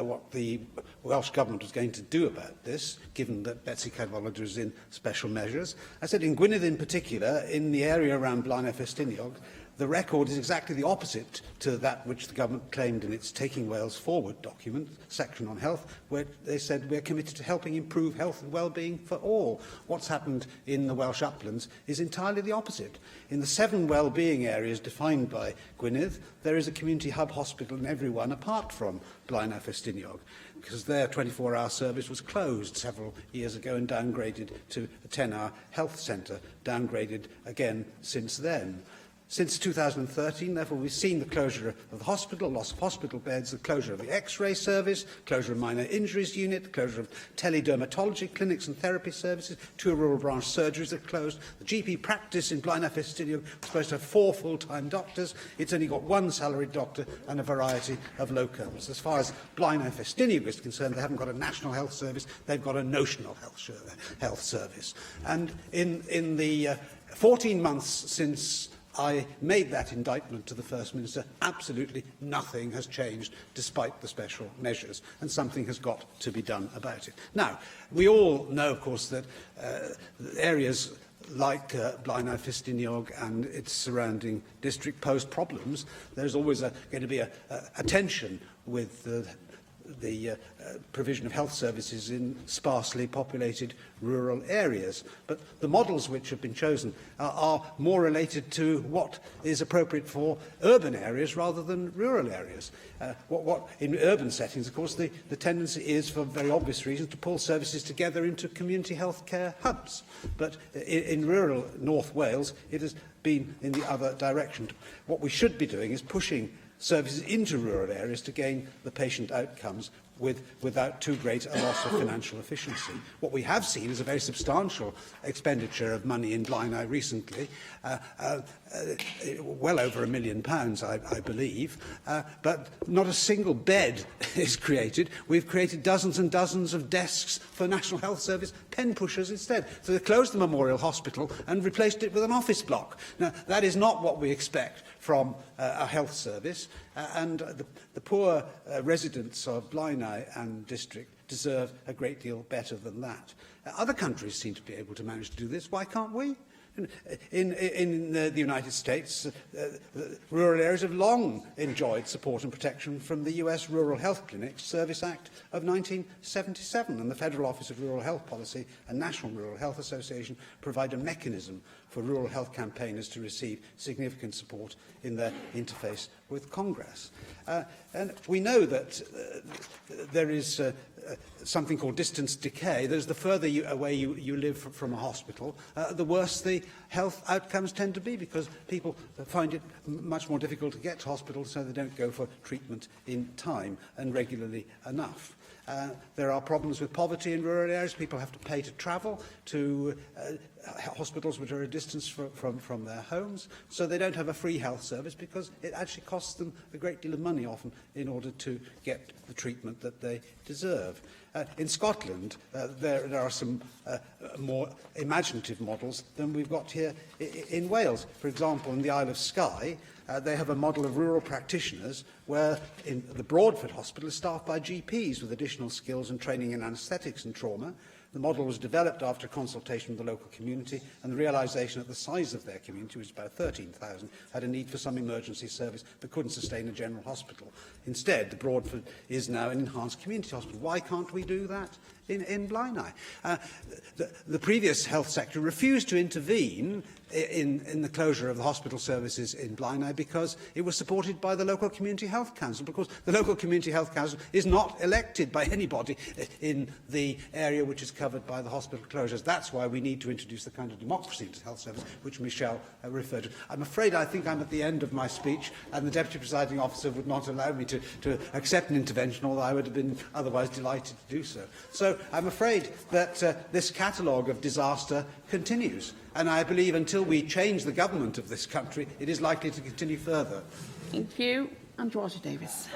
[SPEAKER 4] what the Welsh Government was going to do about this, given that Betsy Cadwaladr is in special measures. I said in Gwynedd in particular, in the area around Blaenau Ffestiniog, the record is exactly the opposite to that which the government claimed in its Taking Wales Forward document, section on health, where they said we're committed to helping improve health and well-being for all. What's happened in the Welsh uplands is entirely the opposite. In the 7 well-being areas defined by Gwynedd, there is a community hub hospital in every one apart from Blaenau Ffestiniog, because their 24-hour service was closed several years ago and downgraded to a 10-hour health centre, downgraded again since then. Since 2013, therefore, we've seen the closure of the hospital, loss of hospital beds, the closure of the X-ray service, closure of minor injuries unit, the closure of teledermatology clinics and therapy services, 2 rural branch surgeries are closed. The GP practice in Blaenau Ffestiniog was supposed to have 4 full-time doctors. It's only got 1 salaried doctor and a variety of locums. As far as Blaenau Ffestiniog is concerned, they haven't got a national health service, they've got a notional health service. And in the 14 months since I made that indictment to the First Minister, absolutely nothing has changed despite the special measures, and something has got to be done about it. Now, we all know, of course, that areas like Blaenau Ffestiniog and its surrounding district pose problems. There's always going to be a tension with the provision of health services in sparsely populated rural areas. But the models which have been chosen are more related to what is appropriate for urban areas rather than rural areas. In urban settings, of course, the tendency is, for very obvious reasons, to pull services together into community health care hubs. But in rural North Wales, it has been in the other direction. What we should be doing is pushing services into rural areas to gain the patient outcomes without too great a loss of financial efficiency. What we have seen is a very substantial expenditure of money in Blaenau recently, well over £1 million, I believe, but not a single bed is created. We've created dozens and dozens of desks for National Health Service pen pushers instead. So they closed the Memorial Hospital and replaced it with an office block. Now, that is not what we expect from a health service, and the poor residents of Blaenau and district deserve a great deal better than that. Other countries seem to be able to manage to do this. Why can't we? In the United States, rural areas have long enjoyed support and protection from the US Rural Health Clinics Service Act of 1977, and the Federal Office of Rural Health Policy and National Rural Health Association provide a mechanism for rural health campaigners to receive significant support in their interface with Congress. And we know that there is something called distance decay. There's the further away you live from a hospital, the worse the health outcomes tend to be, because people find it much more difficult to get to hospital, so they don't go for treatment in time and regularly enough. There are problems with poverty in rural areas. People have to pay to travel to hospitals which are a distance from their homes, so they don't have a free health service because it actually costs them a great deal of money often in order to get the treatment that they deserve. In Scotland, there are some more imaginative models than we've got here in Wales. For example, in the Isle of Skye, they have a model of rural practitioners where in the Broadford Hospital is staffed by GPs with additional skills and training in anaesthetics and trauma. The model was developed after consultation with the local community and the realisation that the size of their community, which is about 13,000, had a need for some emergency service but couldn't sustain a general hospital. Instead, the Broadford is now an enhanced community hospital. Why can't we do that in Blaenau? The previous health secretary refused to intervene in the closure of the hospital services in Blaenau because it was supported by the local community health council, because the local community health council is not elected by anybody in the area which is covered by the hospital closures. That's why we need to introduce the kind of democracy into health service which Michelle referred to. I'm afraid I think I'm at the end of my speech, and the Deputy Presiding Officer would not allow me to accept an intervention, although I would have been otherwise delighted to do so. So I'm afraid that this catalogue of disaster continues, and I believe until we change the government of this country, it is likely to continue further.
[SPEAKER 7] Thank you. And Roger Davis.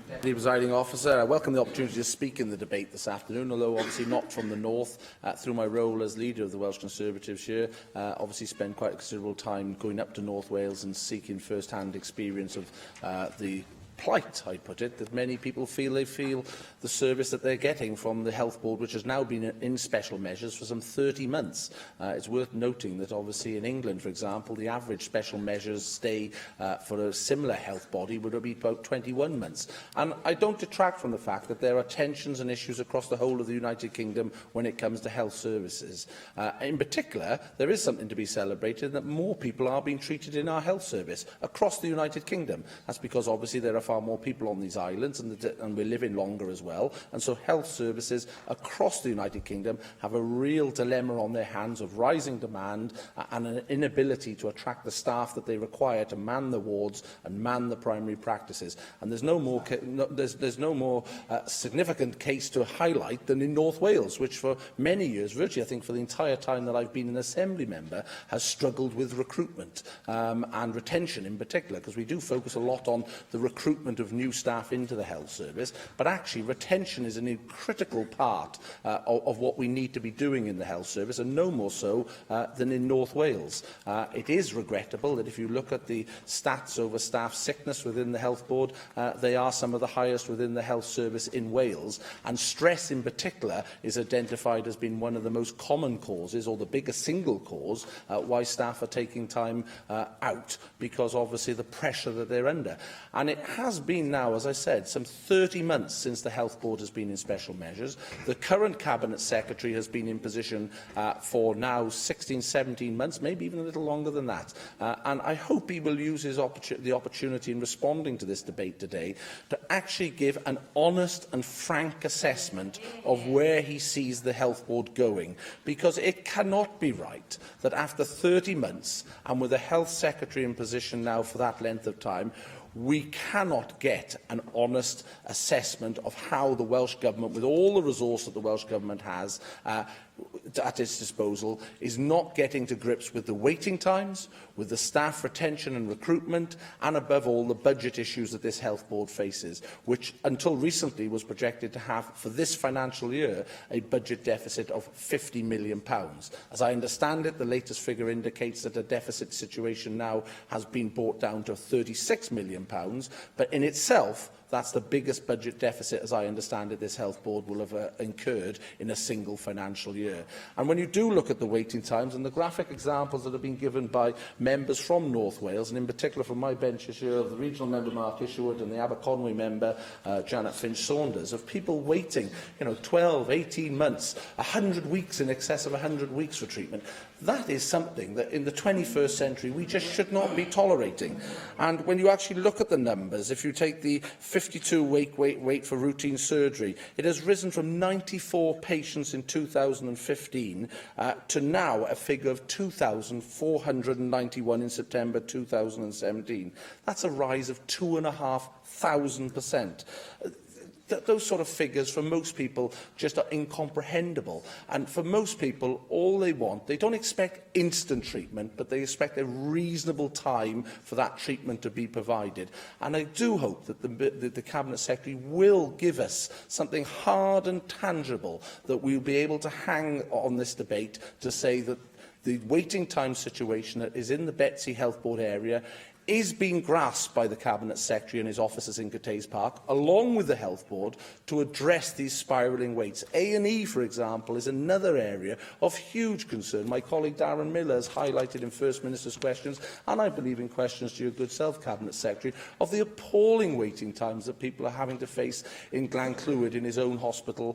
[SPEAKER 16] Deputy Presiding Officer, I welcome the opportunity to speak in the debate this afternoon, although obviously not from the North. Through my role as leader of the Welsh Conservatives here, obviously spent quite a considerable time going up to North Wales and seeking first-hand experience of the plight, I put it, that many people feel the service that they're getting from the Health Board, which has now been in special measures for some 30 months. It's worth noting that obviously in England, for example, the average special measures stay for a similar health body would be about 21 months. And I don't detract from the fact that there are tensions and issues across the whole of the United Kingdom when it comes to health services. In particular, there is something to be celebrated, that more people are being treated in our health service across the United Kingdom. That's because obviously there are far more people on these islands, and we're living longer as well. And so health services across the United Kingdom have a real dilemma on their hands of rising demand and an inability to attract the staff that they require to man the wards and man the primary practices. And there's no more, significant case to highlight than in North Wales, which for many years, virtually I think for the entire time that I've been an Assembly member, has struggled with recruitment and retention in particular, because we do focus a lot on the recruitment of new staff into the health service, but actually retention is a critical part of what we need to be doing in the health service, and no more so than in North Wales. It is regrettable that if you look at the stats over staff sickness within the Health Board, they are some of the highest within the health service in Wales, and stress in particular is identified as being one of the most common causes, or the biggest single cause, why staff are taking time out, because obviously the pressure that they're under. And it has been now, as I said, some 30 months since the Health Board has been in special measures. The current Cabinet Secretary has been in position for now 16, 17 months, maybe even a little longer than that. And I hope he will use the opportunity in responding to this debate today to actually give an honest and frank assessment of where he sees the Health Board going. Because it cannot be right that after 30 months, and with the Health Secretary in position now for that length of time, we cannot get an honest assessment of how the Welsh Government, with all the resource that the Welsh Government has at its disposal, is not getting to grips with the waiting times, with the staff retention and recruitment, and above all the budget issues that this Health Board faces, which until recently was projected to have for this financial year a budget deficit of £50 million. As I understand it, the latest figure indicates that the deficit situation now has been brought down to £36 million, but in itself that's the biggest budget deficit, as I understand it, this Health Board will have incurred in a single financial year. And when you do look at the waiting times and the graphic examples that have been given by members from North Wales, and in particular from my benches here, of the regional member Mark Isherwood and the Aberconwy member Janet Finch-Saunders, of people waiting 12, 18 months, 100 weeks, in excess of 100 weeks for treatment, that is something that in the 21st century we just should not be tolerating. And when you actually look at the numbers, if you take the 52-week wait for routine surgery, it has risen from 94 patients in 2015 to now a figure of 2,491 in September 2017. That's a rise of 2,500%. Those sort of figures for most people just are incomprehensible. And for most people, all they want, they don't expect instant treatment, but they expect a reasonable time for that treatment to be provided. And I do hope that the Cabinet Secretary will give us something hard and tangible that we'll be able to hang on this debate to say that the waiting time situation that is in the Betsy Health Board area is being grasped by the Cabinet Secretary and his officers in Cathays Park, along with the Health Board, to address these spiralling waits. A&E, for example, is another area of huge concern. My colleague Darren Miller has highlighted in First Minister's questions, and I believe in questions to your good self, Cabinet Secretary, of the appalling waiting times that people are having to face in Glenclwyd, in his own hospital,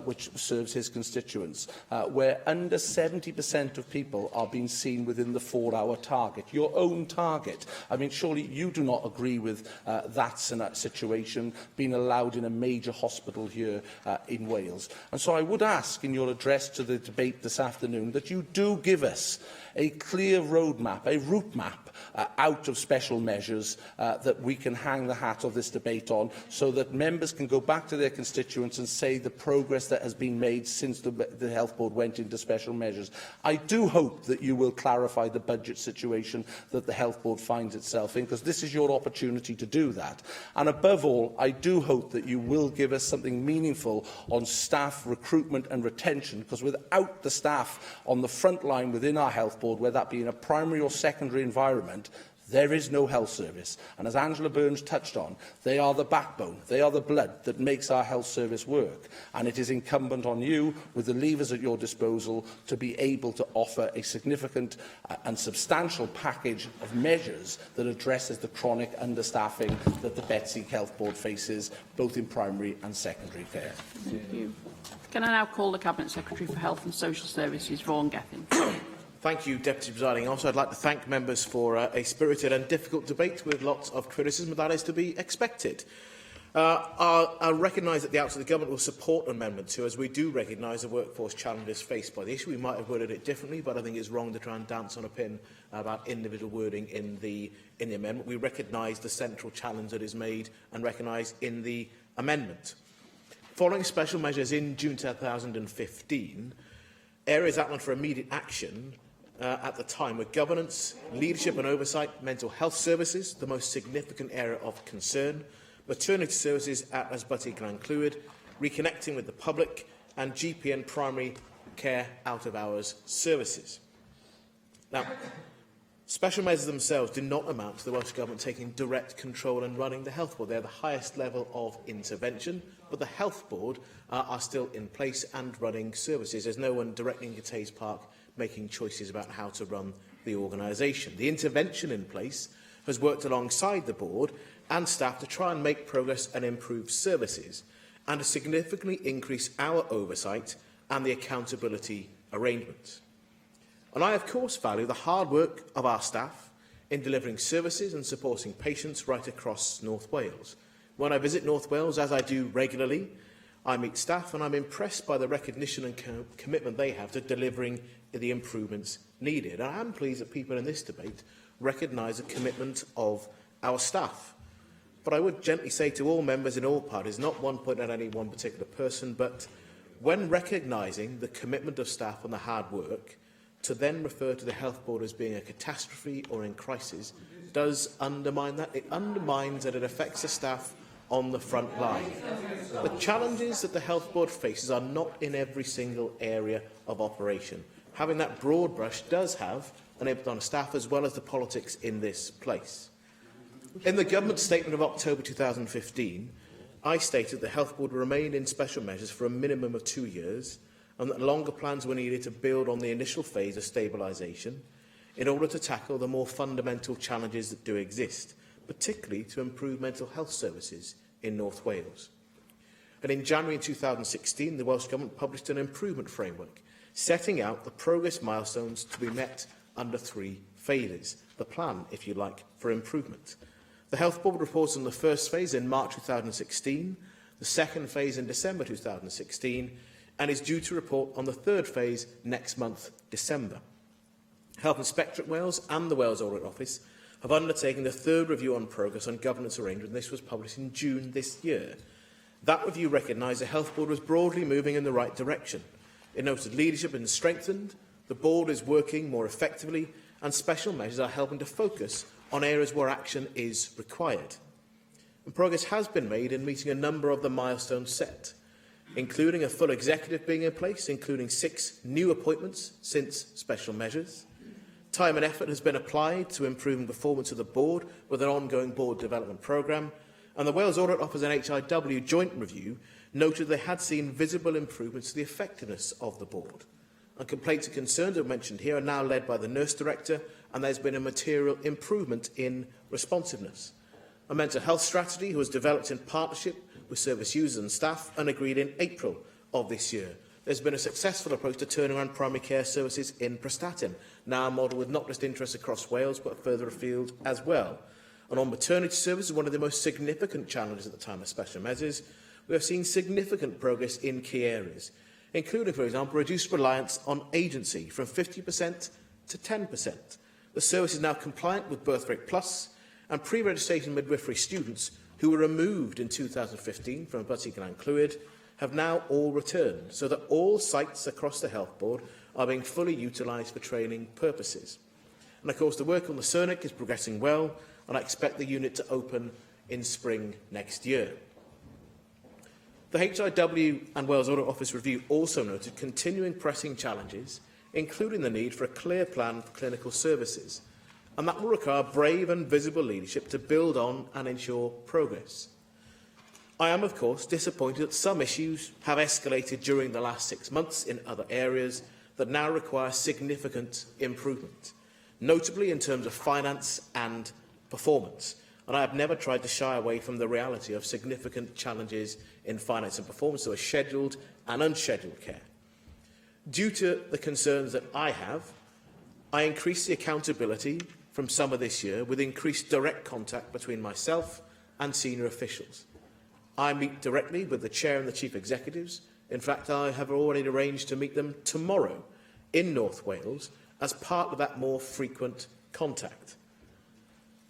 [SPEAKER 16] which serves his constituents, where under 70% of people are being seen within the 4-hour target, your own target. I mean, surely you do not agree with that situation being allowed in a major hospital here in Wales. And so I would ask in your address to the debate this afternoon that you do give us a clear roadmap, a route map out of special measures that we can hang the hat of this debate on, so that members can go back to their constituents and say the progress that has been made since the Health Board went into special measures. I do hope that you will clarify the budget situation that the Health Board finds itself in, because this is your opportunity to do that. And above all, I do hope that you will give us something meaningful on staff recruitment and retention, because without the staff on the front line within our Health Board, whether that be in a primary or secondary environment, there is no health service. And as Angela Burns touched on, they are the backbone, they are the blood that makes our health service work. And it is incumbent on you, with the levers at your disposal, to be able to offer a significant and substantial package of measures that addresses the chronic understaffing that the Betsy Health Board faces, both in primary and secondary care.
[SPEAKER 7] Thank you. Can I now call the Cabinet Secretary for Health and Social Services, Vaughan Gething?
[SPEAKER 5] Thank you, Deputy Presiding Officer. I'd like to thank members for a spirited and difficult debate with lots of criticism, but that is to be expected. I recognise at the outset the Government will support Amendment 2, as we do recognise the workforce challenges faced by the issue. We might have worded it differently, but I think it's wrong to try and dance on a pin about individual wording in the amendment. We recognise the central challenge that is made and recognise in the amendment. Following special measures in June 2015, areas outlined for immediate action at the time were governance, leadership and oversight, mental health services, the most significant area of concern, maternity services at Ysbyty Glenclwyd, reconnecting with the public, and GP and primary care out-of-hours services. Now, special measures themselves do not amount to the Welsh Government taking direct control and running the Health Board. They are the highest level of intervention, but the Health Board are still in place and running services. There's no one directly in Cathays Park making choices about how to run the organisation. The intervention in place has worked alongside the board and staff to try and make progress and improve services, and to significantly increase our oversight and the accountability arrangements. And I, of course, value the hard work of our staff in delivering services and supporting patients right across North Wales. When I visit North Wales, as I do regularly, I meet staff and I'm impressed by the recognition and commitment they have to delivering the improvements needed. And I am pleased that people in this debate recognise the commitment of our staff. But I would gently say to all members in all parties, not one point at any one particular person, but when recognising the commitment of staff and the hard work, to then refer to the Health Board as being a catastrophe or in crisis does undermine that. It undermines that it affects the staff on the front line. The challenges that the Health Board faces are not in every single area of operation. Having that broad brush does have an impact on staff as well as the politics in this place. In the Government statement of October 2015, I stated the Health Board would remain in special measures for a minimum of 2 years, and that longer plans were needed to build on the initial phase of stabilisation in order to tackle the more fundamental challenges that do exist, particularly to improve mental health services in North Wales. And in January 2016, the Welsh Government published an improvement framework, setting out the progress milestones to be met under 3 phases, the plan, if you like, for improvement. The Health Board reports on the first phase in March 2016, the second phase in December 2016, and is due to report on the third phase next month, December. Health Inspectorate Wales and the Wales Audit Office have undertaken the third review on progress on governance arrangement, and this was published in June this year. That review recognised the Health Board was broadly moving in the right direction. It noted leadership has been strengthened, the board is working more effectively, and special measures are helping to focus on areas where action is required. And progress has been made in meeting a number of the milestones set, including a full executive being in place, including 6 new appointments since special measures, Time and effort has been applied to improving performance of the board with an ongoing board development programme, and the Wales Audit Office and HIW joint review noted they had seen visible improvements to the effectiveness of the board. And complaints and concerns I've mentioned here are now led by the Nurse Director, and there's been a material improvement in responsiveness. A mental health strategy was developed in partnership with service users and staff and agreed in April of this year. There's been a successful approach to turning around primary care services in Prestatyn, now a model with not just interest across Wales but further afield as well. And on maternity services, one of the most significant challenges at the time of special measures, we have seen significant progress in key areas, including, for example, reduced reliance on agency from 50% to 10%. The service is now compliant with Birth Rate Plus, and pre-registration midwifery students who were removed in 2015 from Butsy Glan Clwyd have now all returned, so that all sites across the Health Board are being fully utilised for training purposes. And of course, the work on the Cernic is progressing well, and I expect the unit to open in spring next year. The HIW and Wales Audit Office review also noted continuing pressing challenges, including the need for a clear plan for clinical services, and that will require brave and visible leadership to build on and ensure progress. I am, of course, disappointed that some issues have escalated during the last 6 months in other areas that now require significant improvement, notably in terms of finance and performance. And I have never tried to shy away from the reality of significant challenges in finance and performance, so scheduled and unscheduled care. Due to the concerns that I have, I increased the accountability from summer this year with increased direct contact between myself and senior officials. I meet directly with the Chair and the Chief Executives. In fact, I have already arranged to meet them tomorrow in North Wales as part of that more frequent contact.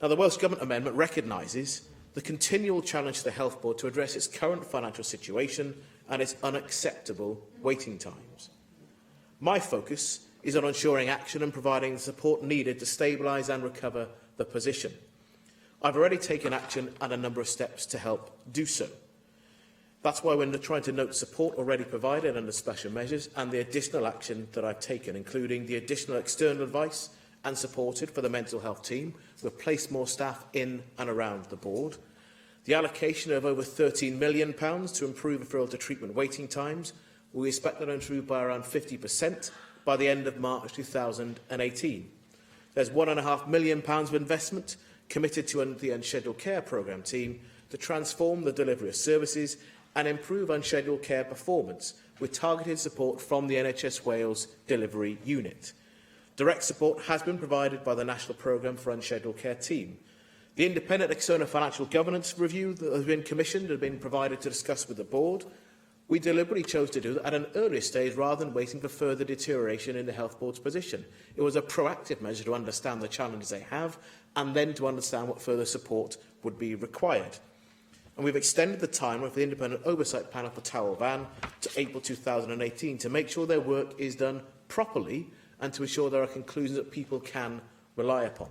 [SPEAKER 5] Now, the Welsh Government amendment recognises the continual challenge to the Health Board to address its current financial situation and its unacceptable waiting times. My focus is on ensuring action and providing the support needed to stabilise and recover the position. I've already taken action and a number of steps to help do so. That's why we're trying to note support already provided under special measures and the additional action that I've taken, including the additional external advice and supported for the mental health team. We've placed more staff in and around the board. The allocation of over £13 million to improve referral to treatment waiting times. We expect that to improve by around 50% by the end of March 2018. There's £1.5 million of investment committed to the Unscheduled Care Programme team to transform the delivery of services and improve unscheduled care performance with targeted support from the NHS Wales Delivery Unit. Direct support has been provided by the National Programme for Unscheduled Care team. The independent external financial governance review that has been commissioned has been provided to discuss with the board. We deliberately chose to do that at an earlier stage rather than waiting for further deterioration in the Health Board's position. It was a proactive measure to understand the challenges they have and then to understand what further support would be required. And we've extended the timeline for the Independent Oversight Panel for Towel Van to April 2018 to make sure their work is done properly and to ensure there are conclusions that people can rely upon.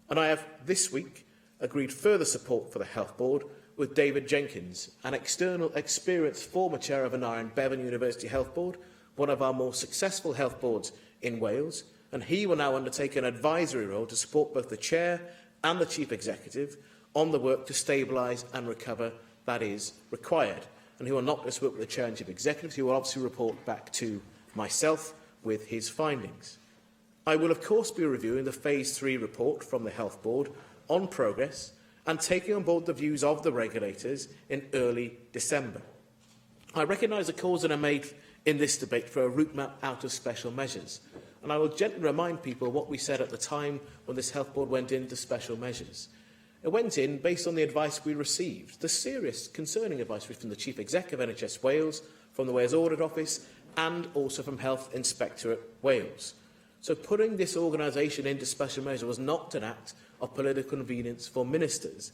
[SPEAKER 5] And I have this week agreed further support for the Health Board with David Jenkins, an external experienced former chair of Aneurin Bevan University Health Board, one of our more successful health boards in Wales, and he will now undertake an advisory role to support both the chair and the chief executive on the work to stabilise and recover that is required. And he will not just work with the chair and chief executive, he will obviously report back to myself with his findings. I will of course be reviewing the Phase 3 report from the Health Board on progress and taking on board the views of the regulators in early December. I recognise the calls that are made in this debate for a route map out of special measures, and I will gently remind people what we said at the time when this Health Board went into special measures. It went in based on the advice we received, the serious, concerning advice from the Chief Executive of NHS Wales, from the Wales Audit Office, and also from Health Inspectorate Wales. So putting this organisation into special measure was not an act of political convenience for ministers.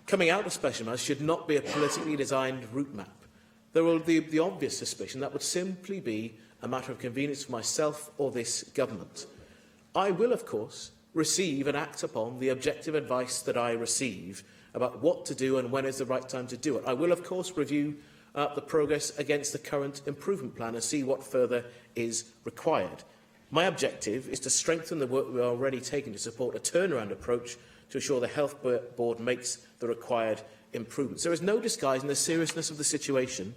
[SPEAKER 5] Coming out of special measures should not be a politically designed route map. There will be the obvious suspicion that would simply be a matter of convenience for myself or this government. I will, of course, receive and act upon the objective advice that I receive about what to do and when is the right time to do it. I will, of course, review the progress against the current improvement plan and see what further is required. My objective is to strengthen the work we are already taking to support a turnaround approach to ensure the Health Board makes the required improvements. There is no disguising the seriousness of the situation,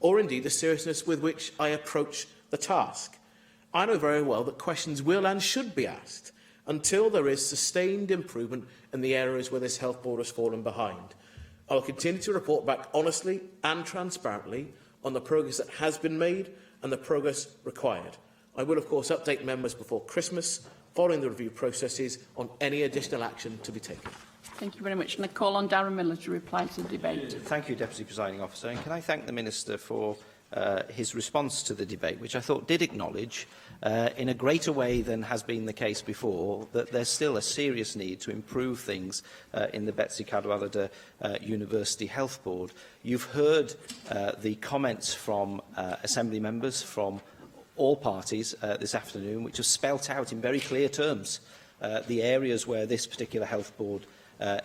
[SPEAKER 5] or indeed the seriousness with which I approach the task. I know very well that questions will and should be asked until there is sustained improvement in the areas where this Health Board has fallen behind. I will continue to report back honestly and transparently on the progress that has been made and the progress required. I will, of course, update members before Christmas, following the review processes, on any additional action to be taken.
[SPEAKER 7] Thank you very much. And I call on Darren Miller to reply to the debate.
[SPEAKER 6] Thank you, Deputy Presiding Officer. And can I thank the Minister for his response to the debate, which I thought did acknowledge, in a greater way than has been the case before, that there's still a serious need to improve things in the Betsy Cadwaladr University Health Board. You've heard the comments from Assembly members from all parties this afternoon, which have spelt out in very clear terms the areas where this particular health board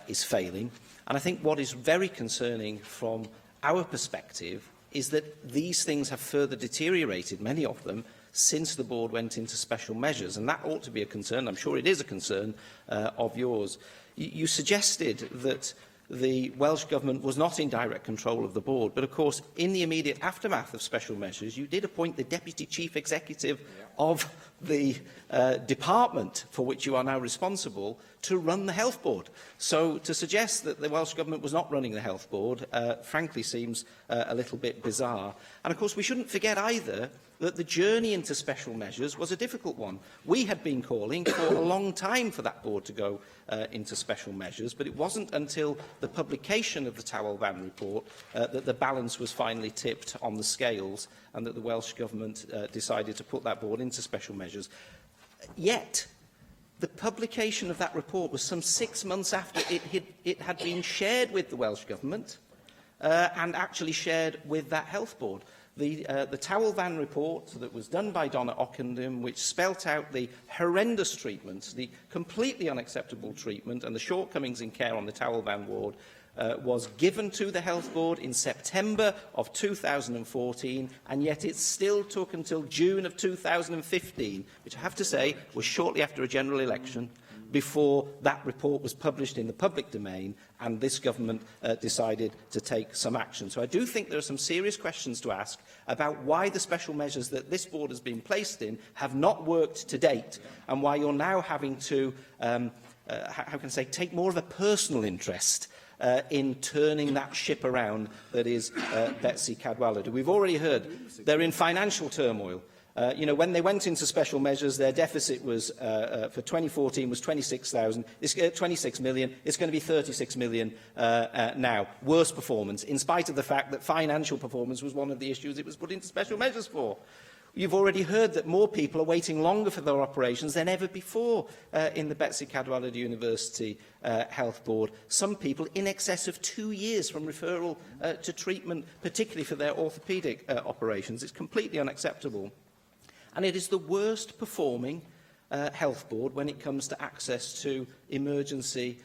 [SPEAKER 6] is failing. And I think what is very concerning from our perspective is that these things have further deteriorated, many of them, since the board went into special measures. And that ought to be a concern. I'm sure it is a concern of yours. You suggested that the Welsh Government was not in direct control of the board, but of course, in the immediate aftermath of special measures, you did appoint the Deputy Chief Executive of the department for which you are now responsible to run the Health Board. So to suggest that the Welsh Government was not running the Health Board, frankly, seems a little bit bizarre. And of course, we shouldn't forget either that the journey into special measures was a difficult one. We had been calling for a long time for that board to go into special measures, but it wasn't until the publication of the Towell Van report that the balance was finally tipped on the scales and that the Welsh Government decided to put that board into special measures. Yet, the publication of that report was some 6 months after it had been shared with the Welsh Government and actually shared with that health board. The Towell Van report that was done by Donna Ockenden, which spelt out the horrendous treatment, the completely unacceptable treatment and the shortcomings in care on the Towell Van ward, was given to the Health Board in September of 2014, and yet it still took until June of 2015, which I have to say was shortly after a general election, before that report was published in the public domain and this government decided to take some action. So I do think there are some serious questions to ask about why the special measures that this board has been placed in have not worked to date, and why you're now having to, how can I say, take more of a personal interest in turning that ship around that is Betsy Cadwaladr. We've already heard they're in financial turmoil. You know, when they went into special measures, their deficit was for 2014 was 26 million. It's going to be 36 million now. Worse performance, in spite of the fact that financial performance was one of the issues it was put into special measures for. You've already heard that more people are waiting longer for their operations than ever before in the Betsy Cadwaladr University Health Board. Some people in excess of 2 years from referral to treatment, particularly for their orthopaedic operations. It's completely unacceptable. And it is the worst performing health board when it comes to access to emergency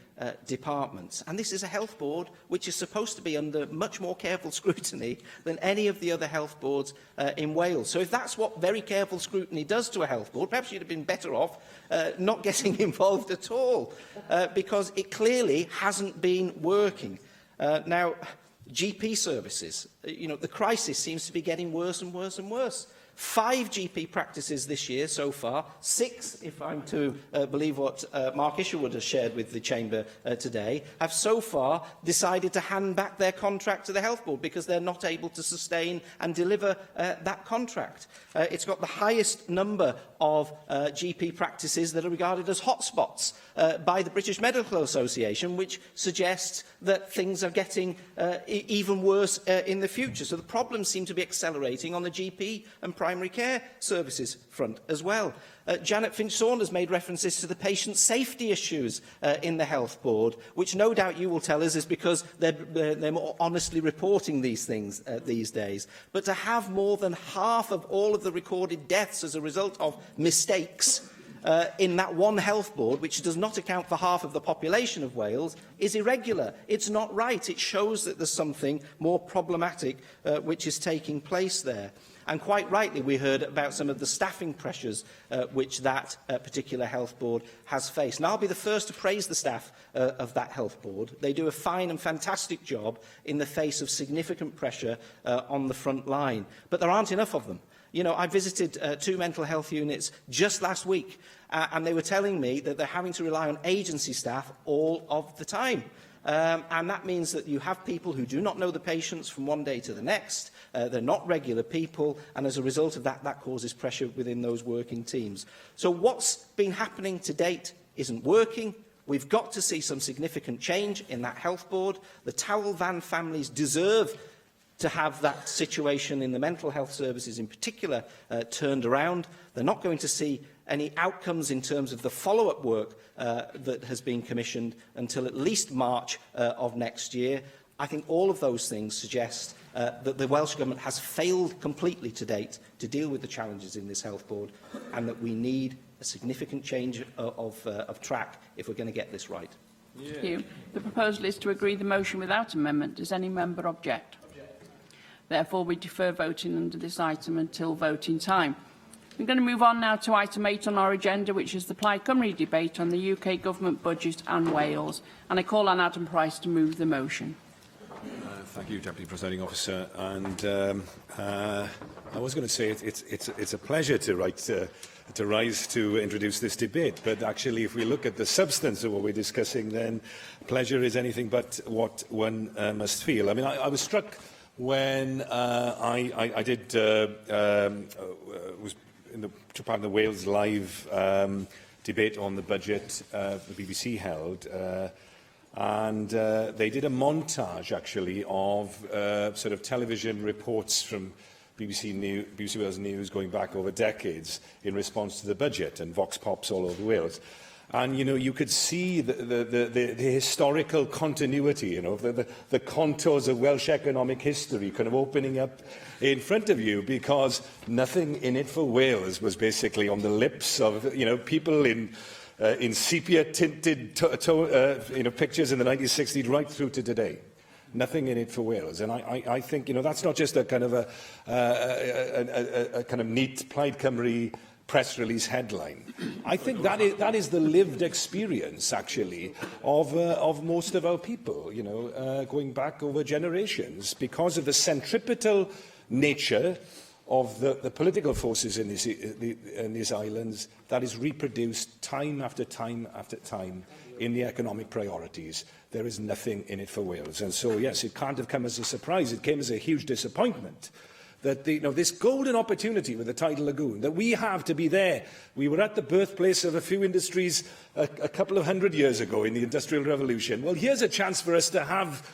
[SPEAKER 6] departments. And this is a health board which is supposed to be under much more careful scrutiny than any of the other health boards in Wales. So if that's what very careful scrutiny does to a health board, perhaps you'd have been better off not getting involved at all, because it clearly hasn't been working. Now, GP services, you know, the crisis seems to be getting worse and worse and worse. 5 GP practices this year so far, 6, if I'm to believe what Mark Isherwood has shared with the Chamber today, have so far decided to hand back their contract to the Health Board because they're not able to sustain and deliver that contract. It's got the highest number of GP practices that are regarded as hotspots by the British Medical Association, which suggests that things are getting even worse in the future. So the problems seem to be accelerating on the GP and primary care services front as well. Janet Finch-Saunders made references to the patient safety issues in the Health Board, which no doubt you will tell us is because they're more honestly reporting these things these days. But to have more than half of all of the recorded deaths as a result of mistakes
[SPEAKER 14] in that one health board, which does not account for half of the population of Wales, is irregular. It's not right. It shows that there's something more problematic which is taking place there. And quite rightly, we heard about some of the staffing pressures which that particular health board has faced. And I'll be the first to praise the staff of that health board. They do a fine and fantastic job in the face of significant pressure on the front line. But there aren't enough of them. You know, I visited 2 mental health units just last week, and they were telling me that they're having to rely on agency staff all of the time. And that means that you have people who do not know the patients from one day to the next. They're not regular people, and as a result of that, that causes pressure within those working teams. So what's been happening to date isn't working. We've got to see some significant change in that health board. The Towel Van families deserve to have that situation in the mental health services in particular turned around. They're not going to see any outcomes in terms of the follow-up work that has been commissioned until at least March of next year. I think all of those things suggest that the Welsh Government has failed completely to date to deal with the challenges in this health board, and that we need a significant change of track if we're going to get this right.
[SPEAKER 7] Thank you. The proposal is to agree the motion without amendment. Does any member object? Therefore, we defer voting under this item until voting time. We're going to move on now to item 8 on our agenda, which is the Plaid Cymru debate on the UK Government budget and Wales. And I call on Adam Price to move the motion.
[SPEAKER 21] Thank you, Deputy Presiding Officer. And I was going to say it's a pleasure to rise to introduce this debate. But actually, if we look at the substance of what we're discussing, then pleasure is anything but what one must feel. I mean, I was struck when I was in the part of the Wales Live debate on the budget the BBC held, and they did a montage, actually, of sort of television reports from BBC Wales News going back over decades in response to the budget, and vox pops all over Wales. And, you know, you could see the historical continuity, you know, the contours of Welsh economic history kind of opening up in front of you, because nothing in it for Wales was basically on the lips of, you know, people in sepia-tinted pictures in the 1960s right through to today. Nothing in it for Wales. And I think, you know, that's not just a kind of a kind of neat Plaid Cymru press release headline. I think that is the lived experience, actually, of most of our people, you know, going back over generations, because of the centripetal nature of the political forces in these islands that is reproduced time after time after time in the economic priorities. There is nothing in it for Wales. And so, yes, it can't have come as a surprise. It came as a huge disappointment that this golden opportunity with the tidal lagoon, that we have to be there. We were at the birthplace of a few industries a couple of hundred years ago in the Industrial Revolution. Well, here's a chance for us to have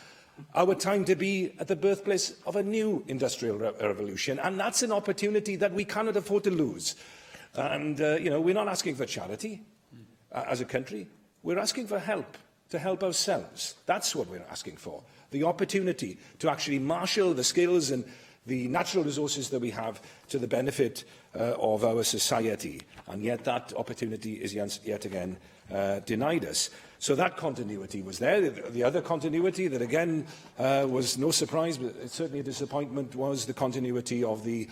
[SPEAKER 21] our time to be at the birthplace of a new Industrial Revolution. And that's an opportunity that we cannot afford to lose. And, you know, we're not asking for charity as a country. We're asking for help, to help ourselves. That's what we're asking for. The opportunity to actually marshal the skills and the natural resources that we have to the benefit of our society. And yet that opportunity is yet again denied us. So that continuity was there. The other continuity that, again, was no surprise, but certainly a disappointment, was the continuity of the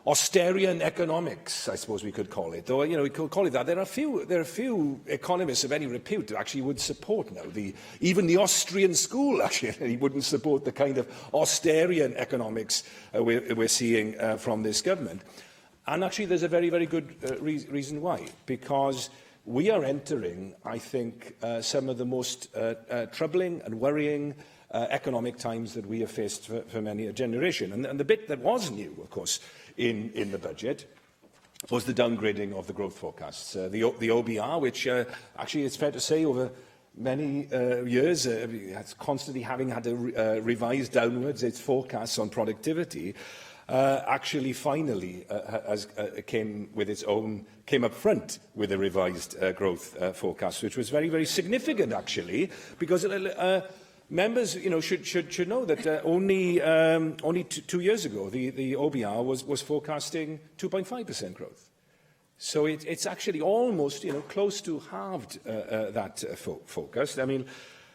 [SPEAKER 21] Austerian economics, I suppose we could call it. Though, you know, we could call it that. There are few economists of any repute that actually would support now. Even the Austrian school, actually, wouldn't support the kind of Austerian economics we're seeing from this government. And actually, there's a very, very good reason why. Because we are entering, I think, some of the most troubling and worrying economic times that we have faced for many a generation. And the bit that was new, of course, in the budget was the downgrading of the growth forecasts. The OBR, which actually, it's fair to say, over many years, has constantly having had to revise downwards its forecasts on productivity, actually finally came up front with a revised growth forecast, which was very, very significant, actually, because members, you know, should know that only 2 years ago the OBR was forecasting 2.5% growth. So it's actually almost, close to halved that focus. I mean,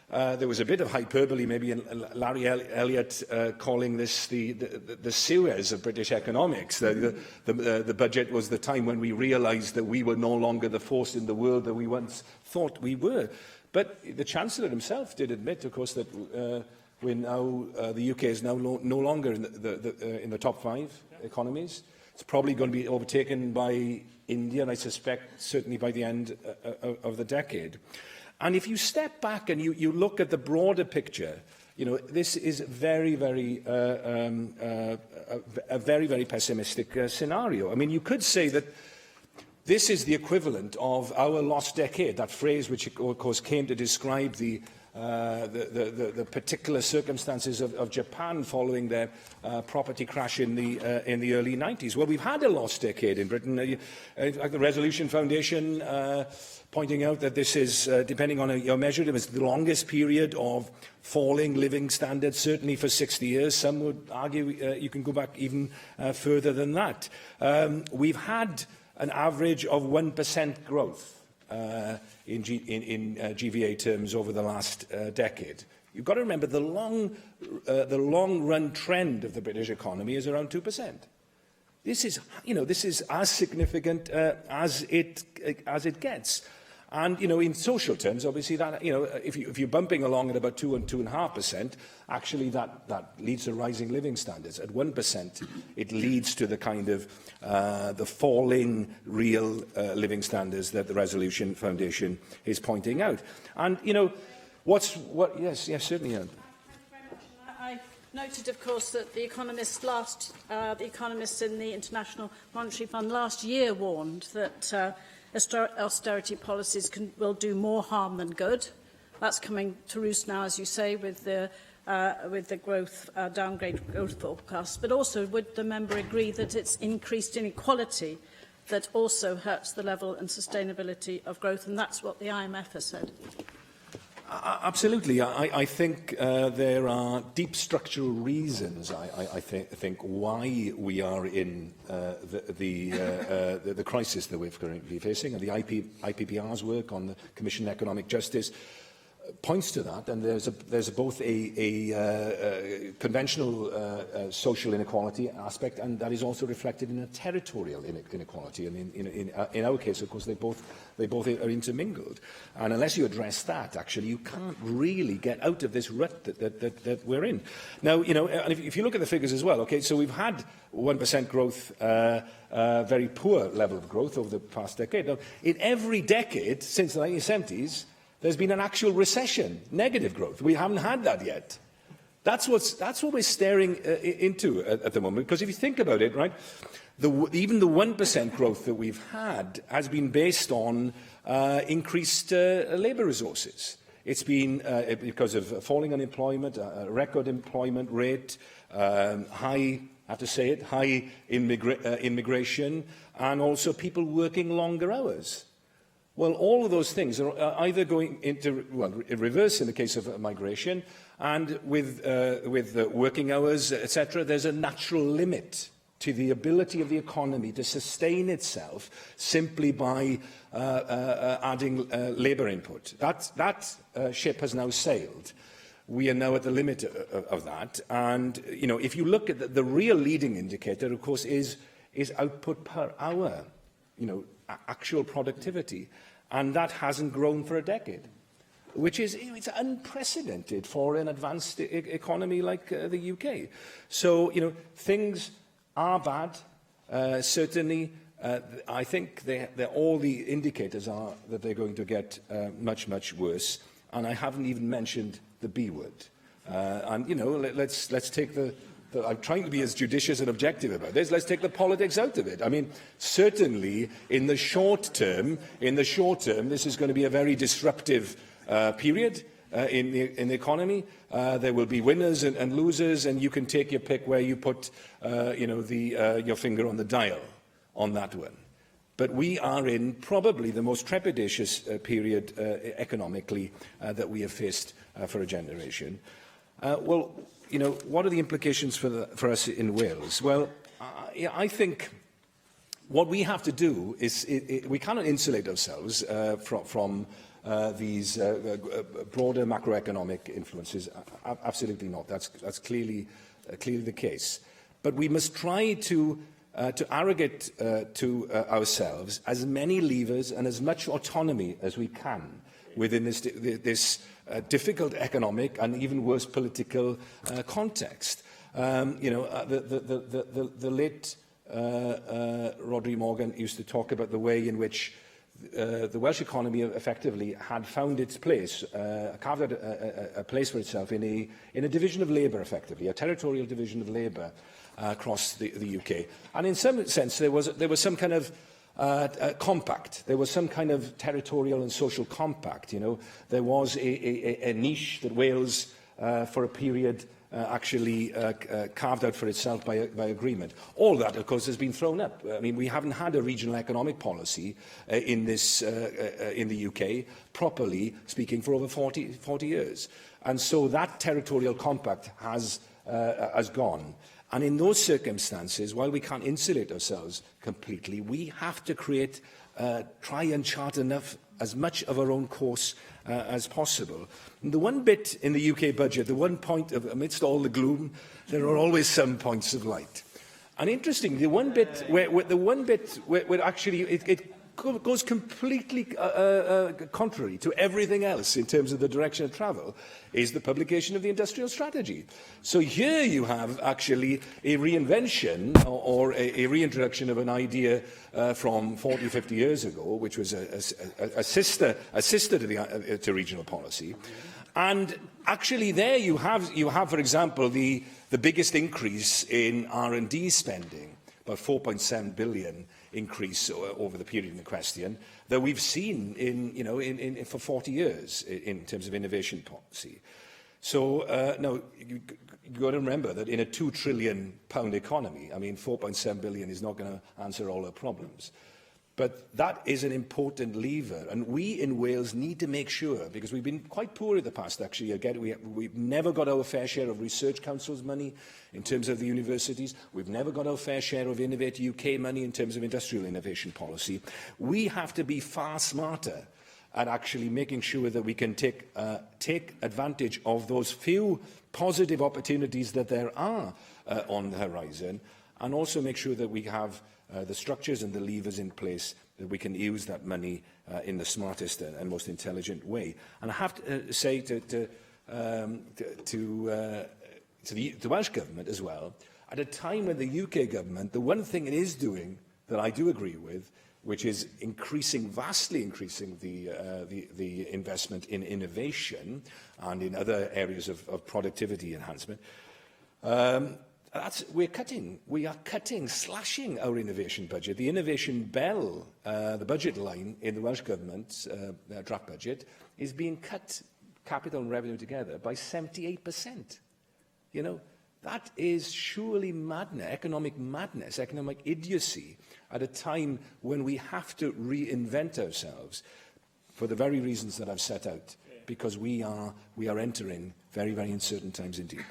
[SPEAKER 21] there was a bit of hyperbole, maybe in Larry Elliott calling this the Suez of British economics. The budget was the time when we realised that we were no longer the force in the world that we once thought we were. But the Chancellor himself did admit, of course, that the UK is now no longer in the top 5 economies. It's probably going to be overtaken by India, and I suspect certainly by the end of the decade. And if you step back and you look at the broader picture, this is a very, very pessimistic scenario. I mean, you could say that this is the equivalent of our lost decade, that phrase which, of course, came to describe the particular circumstances of Japan following their property crash in the early 90s. Well, we've had a lost decade in Britain. The Resolution Foundation pointing out that this is, depending on your measure, it was the longest period of falling living standards, certainly for 60 years. Some would argue you can go back even further than that. We've had an average of 1% growth in GVA terms over the last decade. You've got to remember the long-run trend of the British economy is around 2%. This is as significant as it gets. And, in social terms, obviously, that, if you're bumping along at about 2 and 2.5%, actually that leads to rising living standards. At 1%, it leads to the kind of the falling real living standards that the Resolution Foundation is pointing out. And, yes, certainly, Anne.
[SPEAKER 9] I noted, of course, that the economists in the International Monetary Fund last year warned that austerity policies will do more harm than good. That's coming to roost now, as you say, with the downgrade growth forecast. But also, would the member agree that it's increased inequality that also hurts the level and sustainability of growth? And that's what the IMF has said.
[SPEAKER 21] Absolutely. I think there are deep structural reasons, I think, why we are in the crisis that we're currently facing. And the IPPR's work on the Commission on Economic Justice points to that. And there's both a conventional social inequality aspect, and that is also reflected in a territorial inequality. And in our case, of course, they both are intermingled. And unless you address that, actually, you can't really get out of this rut that we're in. Now, and if you look at the figures as well, okay, so we've had 1% growth, very poor level of growth over the past decade. Now, in every decade since the 1970s, there's been an actual recession, negative growth. We haven't had that yet. That's what we're staring into at the moment. Because if you think about it, right, even the 1% growth that we've had has been based on increased labour resources. It's been because of falling unemployment, record employment rate, high, I have to say it, high immigration, and also people working longer hours. Well, all of those things are either going into, in reverse in the case of migration, and with working hours, etc., there's a natural limit to the ability of the economy to sustain itself simply by adding labour input. That ship has now sailed. We are now at the limit of that. And, if you look at the real leading indicator, of course, is output per hour, actual productivity. And that hasn't grown for a decade, which is it's unprecedented for an advanced economy like the UK. So, things are bad. Certainly, I think all the indicators are that they're going to get much, much worse. And I haven't even mentioned the B word. And, let's take I'm trying to be as judicious and objective about this. Let's take the politics out of it. I mean, certainly, in the short term, this is going to be a very disruptive period in the economy. There will be winners and losers, and you can take your pick where you put, your finger on the dial on that one. But we are in probably the most trepidatious period economically that we have faced for a generation. What are the implications for us in Wales? Well, I think what we have to do is, we cannot insulate ourselves from these broader macroeconomic influences. Absolutely not. That's clearly the case. But we must try to arrogate to ourselves as many levers and as much autonomy as we can within this difficult economic and even worse political context. The late Rodri Morgan used to talk about the way in which the Welsh economy effectively had found its place, carved out a place for itself in a division of labour, effectively, a territorial division of labour across the UK. And in some sense, there was some kind of compact. There was some kind of territorial and social compact. There was a niche that Wales, for a period, actually carved out for itself by agreement. All that, of course, has been thrown up. I mean, we haven't had a regional economic policy in the UK, properly speaking, for over 40 years. And so that territorial compact has gone. And in those circumstances, while we can't insulate ourselves completely, we have to try and chart as much of our own course as possible. And the one bit in the UK budget, the one point amidst all the gloom, there are always some points of light. And interestingly, the one bit where actually it goes completely contrary to everything else in terms of the direction of travel is the publication of the industrial strategy. So here you have actually a reinvention or a reintroduction of an idea from 40, 50 years ago, which was a sister to regional policy. And actually there you have, for example, the biggest increase in R&D spending, about 4.7 billion increase over the period in question that we've seen for 40 years in terms of innovation policy. So now you've got to remember that in a £2 trillion economy, I mean, 4.7 billion is not going to answer all our problems. But that is an important lever, and we in Wales need to make sure, because we've been quite poor in the past, actually. Again, we've never got our fair share of Research Council's money in terms of the universities. We've never got our fair share of Innovate UK money in terms of industrial innovation policy. We have to be far smarter at actually making sure that we can take advantage of those few positive opportunities that there are on the horizon, and also make sure that we have the structures and the levers in place that we can use that money in the smartest and most intelligent way. And I have to say to the Welsh Government as well, at a time when the UK Government, the one thing it is doing that I do agree with, which is vastly increasing the investment in innovation and in other areas of productivity enhancement, we are slashing our innovation budget. The innovation bell, the budget line in the Welsh Government's draft budget, is being cut, capital and revenue together, by 78%. That is surely madness, economic idiocy, at a time when we have to reinvent ourselves for the very reasons that I've set out, because we are entering very, very uncertain times indeed.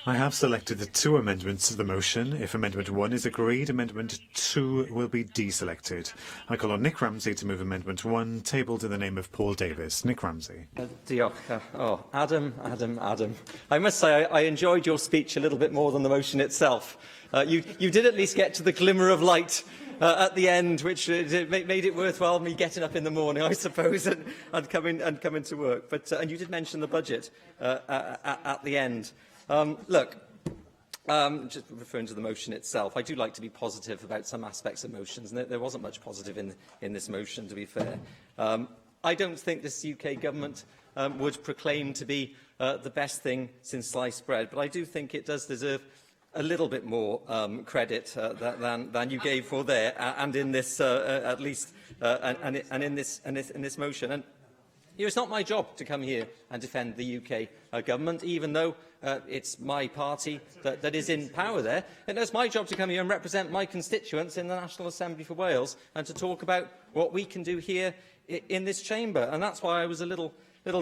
[SPEAKER 8] I have selected the two amendments to the motion. If Amendment 1 is agreed, Amendment 2 will be deselected. I call on Nick Ramsey to move Amendment 1, tabled in the name of Paul Davis. Nick Ramsey.
[SPEAKER 12] Diolch. Adam. I must say I enjoyed your speech a little bit more than the motion itself. You did at least get to the glimmer of light at the end, which made it worthwhile me getting up in the morning, I suppose, and coming to work. But and you did mention the budget at the end. Just referring to the motion itself, I do like to be positive about some aspects of motions, and there wasn't much positive in this motion, to be fair. I don't think this UK government would proclaim to be the best thing since sliced bread, but I do think it does deserve a little bit more credit than you gave for there, and in this at least, and in this motion. And it's not my job to come here and defend the UK government, even though it's my party that is in power there. And it's my job to come here and represent my constituents in the National Assembly for Wales and to talk about what we can do here in this chamber. And that's why I was a little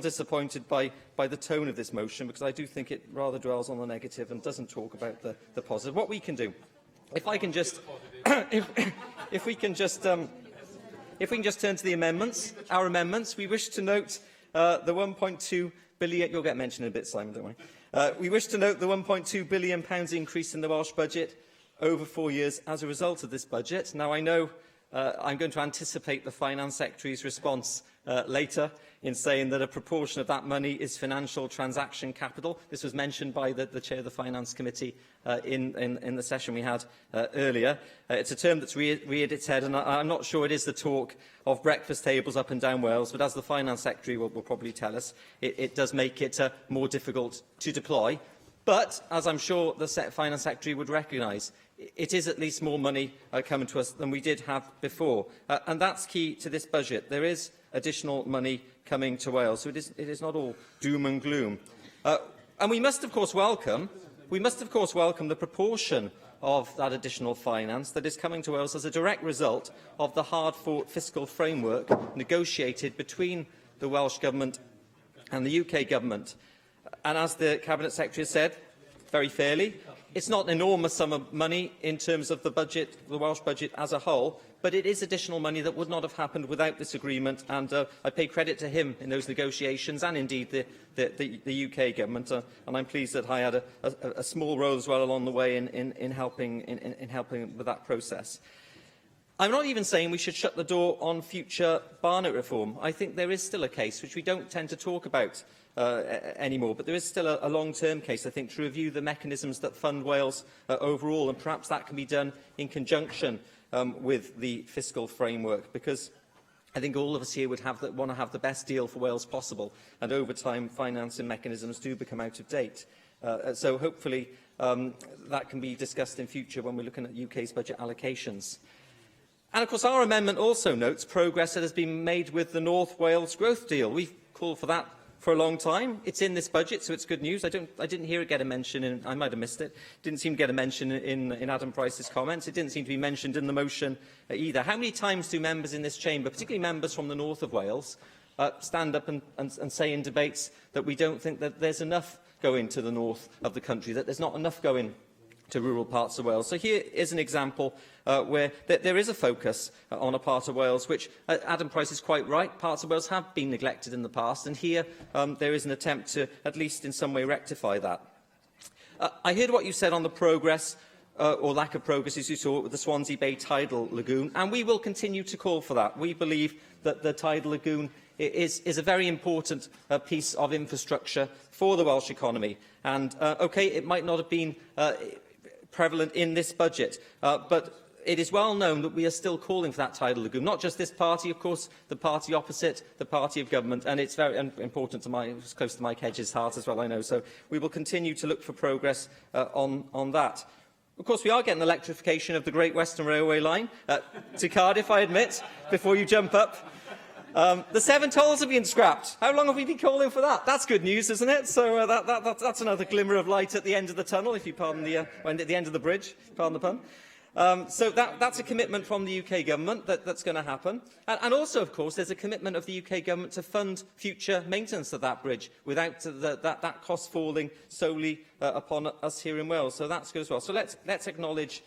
[SPEAKER 12] disappointed by the tone of this motion, because I do think it rather dwells on the negative and doesn't talk about the positive. What we can do If I can just, if we can just turn to the amendments, our amendments, we wish to note the 1.2 billion. You'll get mentioned in a bit, Simon, don't worry. We wish to note the £1.2 billion increase in the Welsh budget over 4 years as a result of this budget. Now, I know I'm going to anticipate the Finance Secretary's response later in saying that a proportion of that money is financial transaction capital. This was mentioned by the Chair of the Finance Committee in the session we had earlier. It's a term that's reared its head, and I'm not sure it is the talk of breakfast tables up and down Wales, but as the Finance Secretary will probably tell us, it does make it more difficult to deploy. But, as I'm sure the Finance Secretary would recognise, it is at least more money coming to us than we did have before. And that's key to this budget. There is additional money coming to Wales, so it is not all doom and gloom. And we must, of course, welcome the proportion of that additional finance that is coming to Wales as a direct result of the hard-fought fiscal framework negotiated between the Welsh Government and the UK Government. And as the Cabinet Secretary has said, very fairly, it's not an enormous sum of money in terms of the budget, the Welsh budget as a whole, but it is additional money that would not have happened without this agreement, and I pay credit to him in those negotiations and indeed the UK Government, and I'm pleased that I had a small role as well along the way in helping with that process. I'm not even saying we should shut the door on future Barnett reform. I think there is still a case, which we don't tend to talk about anymore, but there is still a long-term case, I think, to review the mechanisms that fund Wales overall, and perhaps that can be done in conjunction with the fiscal framework, because I think all of us here would want to have the best deal for Wales possible, and over time financing mechanisms do become out of date. So hopefully that can be discussed in future when we're looking at the UK's budget allocations. And of course our amendment also notes progress that has been made with the North Wales growth deal. We've called for that for a long time. It's in this budget, so it's good news. I didn't hear it get a mention, I might have missed it. Didn't seem to get a mention in Adam Price's comments. It didn't seem to be mentioned in the motion either. How many times do members in this chamber, particularly members from the north of Wales, stand up and say in debates that we don't think that there's enough going to the north of the country, that there's not enough going to rural parts of Wales? So here is an example where there is a focus on a part of Wales which, Adam Price is quite right, parts of Wales have been neglected in the past, and here there is an attempt to at least in some way rectify that. I heard what you said on the progress or lack of progress, as you saw, with the Swansea Bay Tidal Lagoon, and we will continue to call for that. We believe that the Tidal Lagoon is a very important piece of infrastructure for the Welsh economy. And, OK, it might not have been prevalent in this budget, but it is well known that we are still calling for that tidal lagoon. Not just this party, of course, the party opposite, the party of government, and it's very important to it's close to Mike Hedges' heart as well, I know. So we will continue to look for progress on that. Of course, we are getting electrification of the Great Western Railway line to Cardiff, I admit, before you jump up. The 7 tolls have been scrapped. How long have we been calling for that? That's good news, isn't it? So that's another glimmer of light at the end of the tunnel, if you pardon the at the end of the bridge, pardon the pun. So that's a commitment from the UK Government that's going to happen. And also, of course, there's a commitment of the UK Government to fund future maintenance of that bridge without that cost falling solely upon us here in Wales. So that's good as well. So let's acknowledge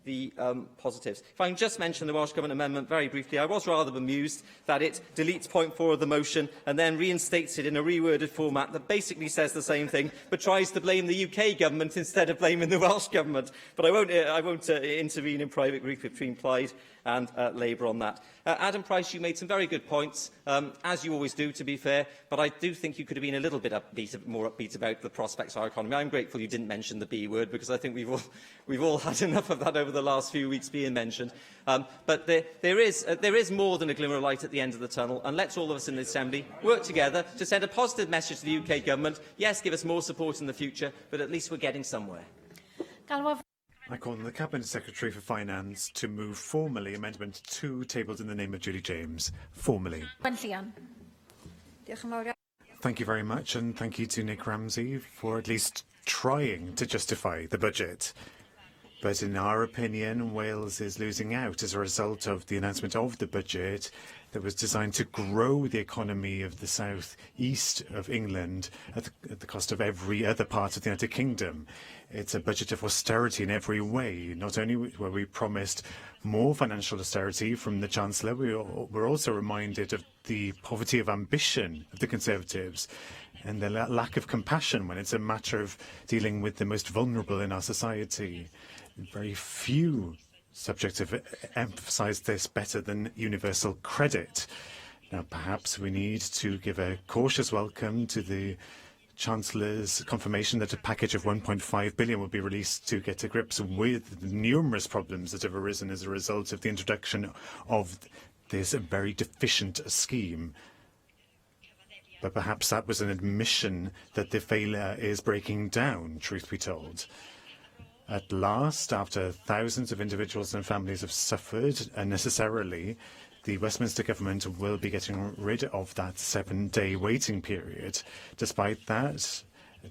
[SPEAKER 12] the positives. If I can just mention the Welsh Government amendment very briefly, I was rather bemused that it deletes point 4 of the motion and then reinstates it in a reworded format that basically says the same thing, but tries to blame the UK Government instead of blaming the Welsh Government. But I won't intervene in private grief between Plaid and Labour on that. Adam Price, you made some very good points, as you always do, to be fair, but I do think you could have been a little bit more upbeat about the prospects of our economy. I'm grateful you didn't mention the B word, because I think we've all had enough of that over the last few weeks being mentioned. But there is more than a glimmer of light at the end of the tunnel, and let's all of us in the Assembly work together to send a positive message to the UK Government. Yes, give us more support in the future, but at least we're getting somewhere.
[SPEAKER 8] I call on the Cabinet Secretary for Finance to move formally Amendment 2 tabled in the name of Julie James. Formally. Thank you very much, and thank you to Nick Ramsey for at least trying to justify the budget. But in our opinion, Wales is losing out as a result of the announcement of the budget that was designed to grow the economy of the south east of England at the cost of every other part of the United Kingdom. It's a budget of austerity in every way. Not only were we promised more financial austerity from the Chancellor, we're also reminded of the poverty of ambition of the Conservatives and the lack of compassion when it's a matter of dealing with the most vulnerable in our society. Very few subjects have emphasised this better than universal credit. Now, perhaps we need to give a cautious welcome to the Chancellor's confirmation that a package of 1.5 billion will be released to get to grips with the numerous problems that have arisen as a result of the introduction of this very deficient scheme. But perhaps that was an admission that the failure is breaking down, truth be told. At last, after thousands of individuals and families have suffered unnecessarily, the Westminster government will be getting rid of that 7-day waiting period. Despite that,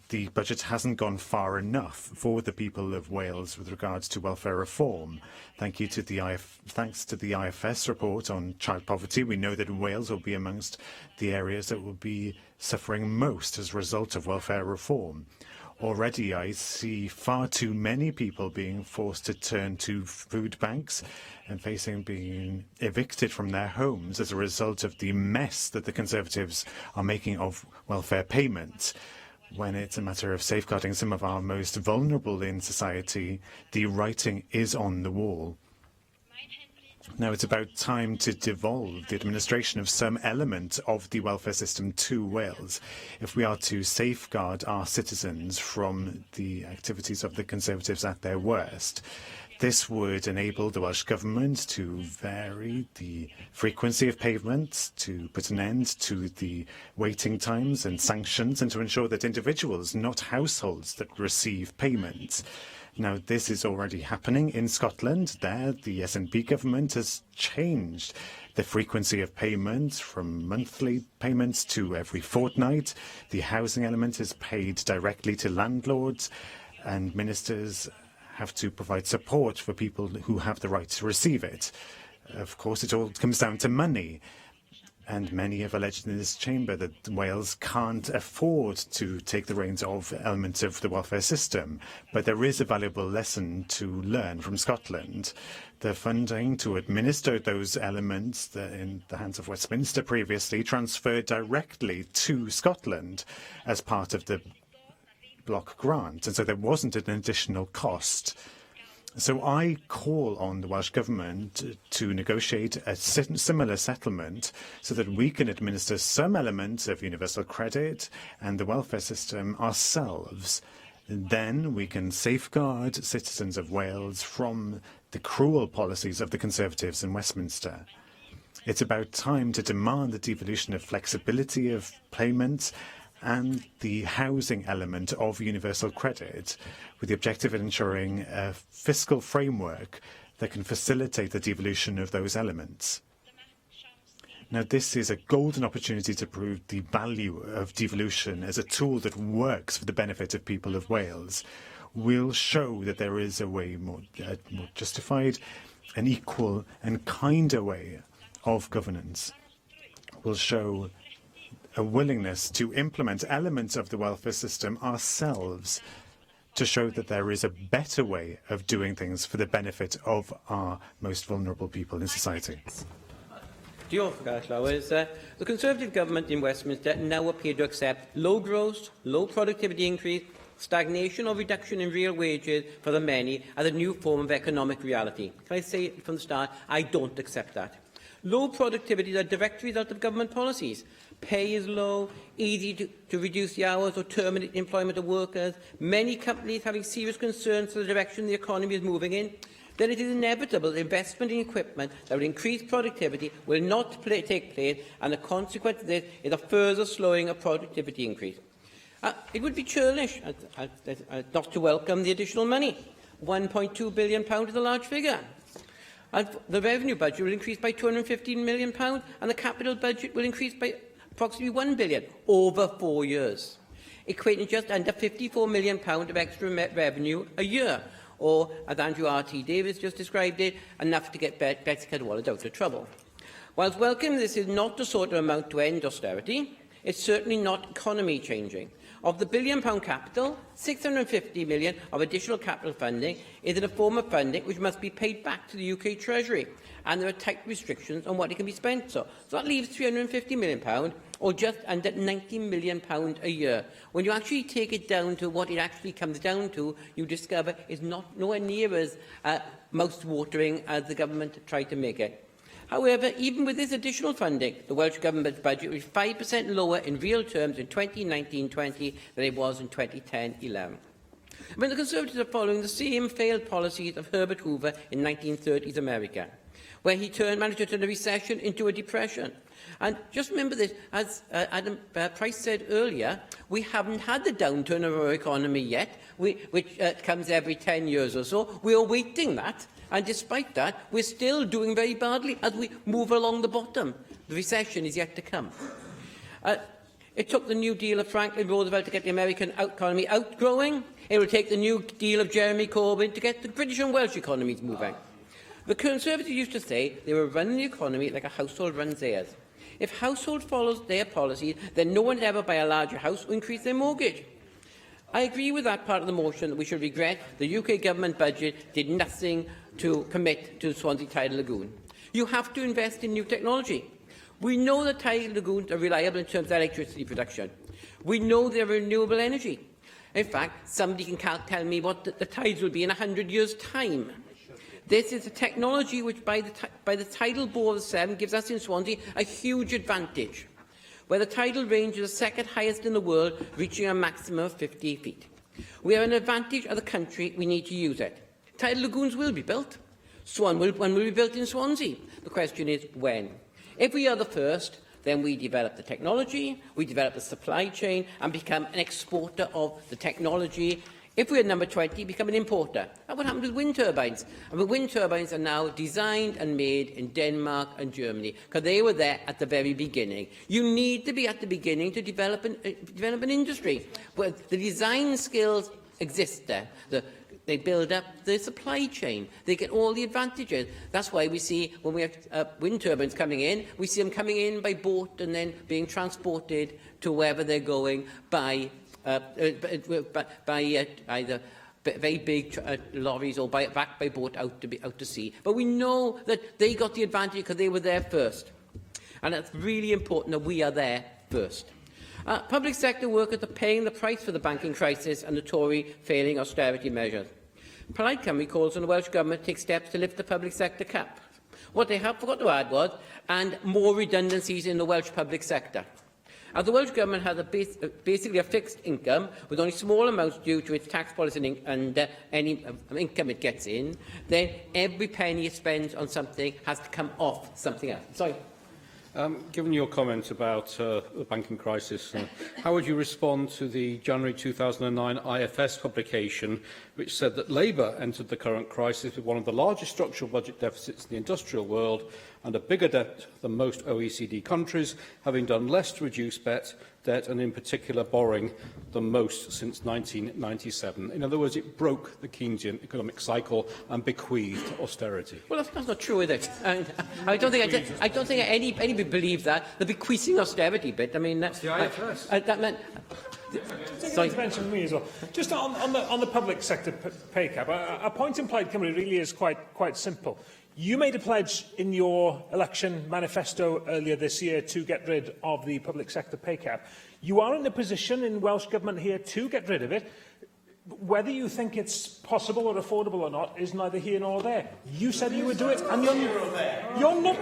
[SPEAKER 8] the budget hasn't gone far enough for the people of Wales with regards to welfare reform. Thanks to the IFS report on child poverty, we know that Wales will be amongst the areas that will be suffering most as a result of welfare reform. Already I see far too many people being forced to turn to food banks and facing being evicted from their homes as a result of the mess that the Conservatives are making of welfare payments. When it's a matter of safeguarding some of our most vulnerable in society, the writing is on the wall. Now it's about time to devolve the administration of some element of the welfare system to Wales if we are to safeguard our citizens from the activities of the Conservatives at their worst. This would enable the Welsh Government to vary the frequency of payments, to put an end to the waiting times and sanctions, and to ensure that individuals, not households, that receive payments. Now, this is already happening in Scotland. There, the SNP government has changed the frequency of payments from monthly payments to every fortnight. The housing element is paid directly to landlords, and ministers have to provide support for people who have the right to receive it. Of course, it all comes down to money. And many have alleged in this chamber that Wales can't afford to take the reins of elements of the welfare system. But there is a valuable lesson to learn from Scotland. The funding to administer those elements in the hands of Westminster previously transferred directly to Scotland as part of the block grant. And so there wasn't an additional cost. So I call on the Welsh Government to negotiate a similar settlement so that we can administer some elements of universal credit and the welfare system ourselves. Then we can safeguard citizens of Wales from the cruel policies of the Conservatives in Westminster. It's about time to demand the devolution of flexibility of payments and the housing element of universal credit, with the objective of ensuring a fiscal framework that can facilitate the devolution of those elements. Now, this is a golden opportunity to prove the value of devolution as a tool that works for the benefit of people of Wales. We'll show that there is a way more justified, an equal and kinder way of governance. We'll show a willingness to implement elements of the welfare system ourselves to show that there is a better way of doing things for the benefit of our most vulnerable people in society.
[SPEAKER 13] Diolch, Llywelys. The Conservative government in Westminster now appear to accept low growth, low productivity increase, stagnation or reduction in real wages for the many as a new form of economic reality. Can I say from the start, I don't accept that. Low productivity is a direct result of government policies. Pay is low, easy to reduce the hours or terminate the employment of workers, many companies having serious concerns for the direction the economy is moving in, then it is inevitable that investment in equipment that will increase productivity will not take place, and the consequence of this is a further slowing of productivity increase. It would be churlish not to welcome the additional money. £1.2 billion is a large figure. And the revenue budget will increase by £215 million, and the capital budget will increase by approximately £1 billion over 4 years, equating just under £54 million of extra revenue a year. or, as Andrew R.T. Davis just described it, enough to get Betsy Cadwallader out of trouble. Whilst welcome, this is not the sort of amount to end austerity. It's certainly not economy-changing. Of the £1 billion capital, £650 million of additional capital funding is in a form of funding which must be paid back to the UK Treasury, and there are tight restrictions on what it can be spent on. So that leaves £350 million, or just under £90 million a year. When you actually take it down to what it actually comes down to, you discover it's nowhere near as mouth-watering as the government tried to make it. However, even with this additional funding, the Welsh Government's budget was 5% lower in real terms in 2019-20 than it was in 2010-11. When the Conservatives are following the same failed policies of Herbert Hoover in 1930s America, where he managed to turn a recession into a depression. And just remember this, as Adam Price said earlier, we haven't had the downturn of our economy yet, which comes every 10 years or so. We are waiting that. And despite that, we're still doing very badly as we move along the bottom. The recession is yet to come. It took the New Deal of Franklin Roosevelt to get the American economy outgrowing. It will take the New Deal of Jeremy Corbyn to get the British and Welsh economies moving. The Conservatives used to say they were running the economy like a household runs theirs. If household follows their policies, then no one will ever buy a larger house or increase their mortgage. I agree with that part of the motion that we should regret the UK Government budget did nothing to commit to Swansea Tidal Lagoon. You have to invest in new technology. We know that tidal lagoons are reliable in terms of electricity production. We know they're renewable energy. In fact, somebody can tell me what the tides will be in 100 years' time. This is a technology which, by the tidal bore of the Severn, gives us in Swansea a huge advantage, where the tidal range is the second highest in the world, reaching a maximum of 50 feet. We have an advantage of the country. We need to use it. Tidal lagoons will be built. One will be built in Swansea. The question is when. If we are the first, then we develop the technology, we develop the supply chain and become an exporter of the technology. If we are number 20, become an importer. That's what happened with wind turbines. And the wind turbines are now designed and made in Denmark and Germany, because they were there at the very beginning. You need to be at the beginning to develop an industry. Well, the design skills exist there. They build up the supply chain. They get all the advantages. That's why we see, when we have wind turbines coming in, we see them coming in by boat and then being transported to wherever they're going by either very big lorries or back by boat out to sea. But we know that they got the advantage because they were there first. And it's really important that we are there first. Public sector workers are paying the price for the banking crisis and the Tory failing austerity measures. Plaid Cymru calls on the Welsh Government to take steps to lift the public sector cap. What they have forgot to add was, and more redundancies in the Welsh public sector. As the Welsh Government has basically a fixed income, with only small amounts due to its tax policy and any income it gets in, then every penny it spends on something has to come off something else. Sorry.
[SPEAKER 22] Given your comment about the banking crisis, how would you respond to the January 2009 IFS publication, which said that Labour entered the current crisis with one of the largest structural budget deficits in the industrial world and a bigger debt than most OECD countries, having done less to reduce debt and, in particular, borrowing than most since 1997? In other words, it broke the Keynesian economic cycle and bequeathed austerity.
[SPEAKER 13] Well, that's not true, is it? I don't think anybody believes that. The bequeathing austerity bit, I mean... That's the IFS. That meant...
[SPEAKER 3] Sorry. Intervention from me as well. Just on the public sector pay cap, a point in Plaid Cymru really is quite simple. You made a pledge in your election manifesto earlier this year to get rid of the public sector pay cap. You are in a position in Welsh Government here to get rid of it. Whether you think it's possible or affordable or not is neither here nor there. You said you would do it, and you're not.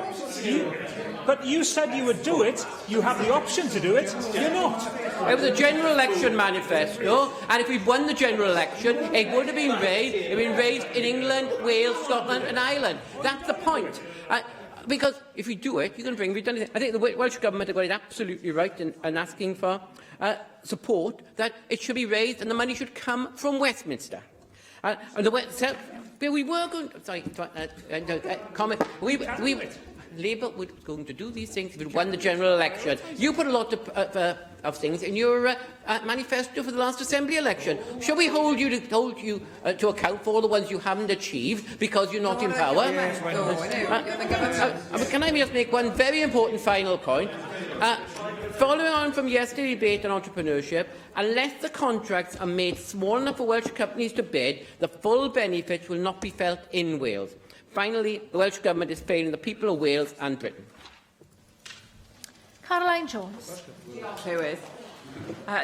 [SPEAKER 3] But you said you would do it. You have the option to do it. You're not.
[SPEAKER 13] It was a general election manifesto, and if we'd won the general election, it would have been raised. It would have been raised in England, Wales, Scotland, and Ireland. That's the point. Because if we do it, you can bring redundancy. I think the Welsh Government have got it absolutely right in asking for support, that it should be raised and the money should come from Westminster. We were going to... Sorry, comment. Labour were going to do these things if we won the general election. You put a lot of of things in your manifesto for the last Assembly election. Shall we hold you to account for all the ones you haven't achieved because you're not in power? Can I just make one very important final point? Following on from yesterday's debate on entrepreneurship, unless the contracts are made small enough for Welsh companies to bid, the full benefits will not be felt in Wales. Finally, the Welsh Government is failing the people of Wales and Britain.
[SPEAKER 1] Caroline Jones.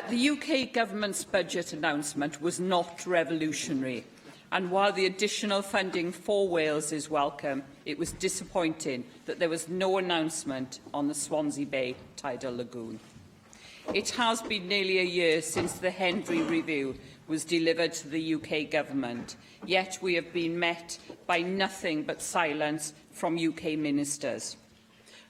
[SPEAKER 18] The UK Government's budget announcement was not revolutionary, and while the additional funding for Wales is welcome, it was disappointing that there was no announcement on the Swansea Bay Tidal Lagoon. It has been nearly a year since the Henry Review was delivered to the UK Government, yet we have been met by nothing but silence from UK ministers.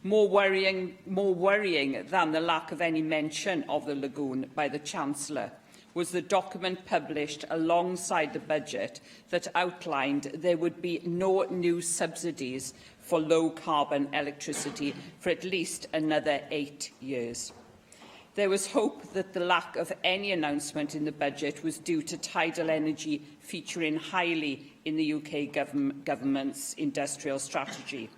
[SPEAKER 18] More worrying than the lack of any mention of the lagoon by the Chancellor was the document published alongside the budget that outlined there would be no new subsidies for low-carbon electricity for at least another 8 years. There was hope that the lack of any announcement in the budget was due to tidal energy featuring highly in the UK Government's industrial strategy.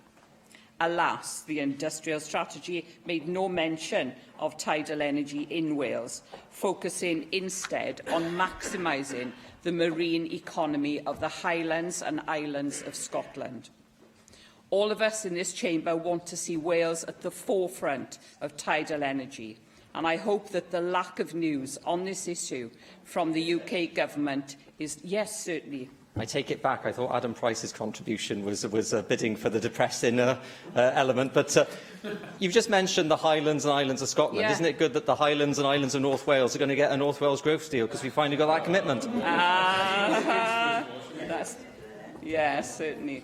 [SPEAKER 18] Alas, the industrial strategy made no mention of tidal energy in Wales, focusing instead on maximising the marine economy of the Highlands and Islands of Scotland. All of us in this chamber want to see Wales at the forefront of tidal energy, and I hope that the lack of news on this issue from the UK Government is, yes, certainly.
[SPEAKER 12] I take it back. I thought Adam Price's contribution was bidding for the depressing element. But you've just mentioned the Highlands and Islands of Scotland.
[SPEAKER 18] Yeah.
[SPEAKER 12] Isn't it good that the Highlands and Islands of North Wales are going to get a North Wales growth deal because we finally got that commitment?
[SPEAKER 18] Yes, certainly.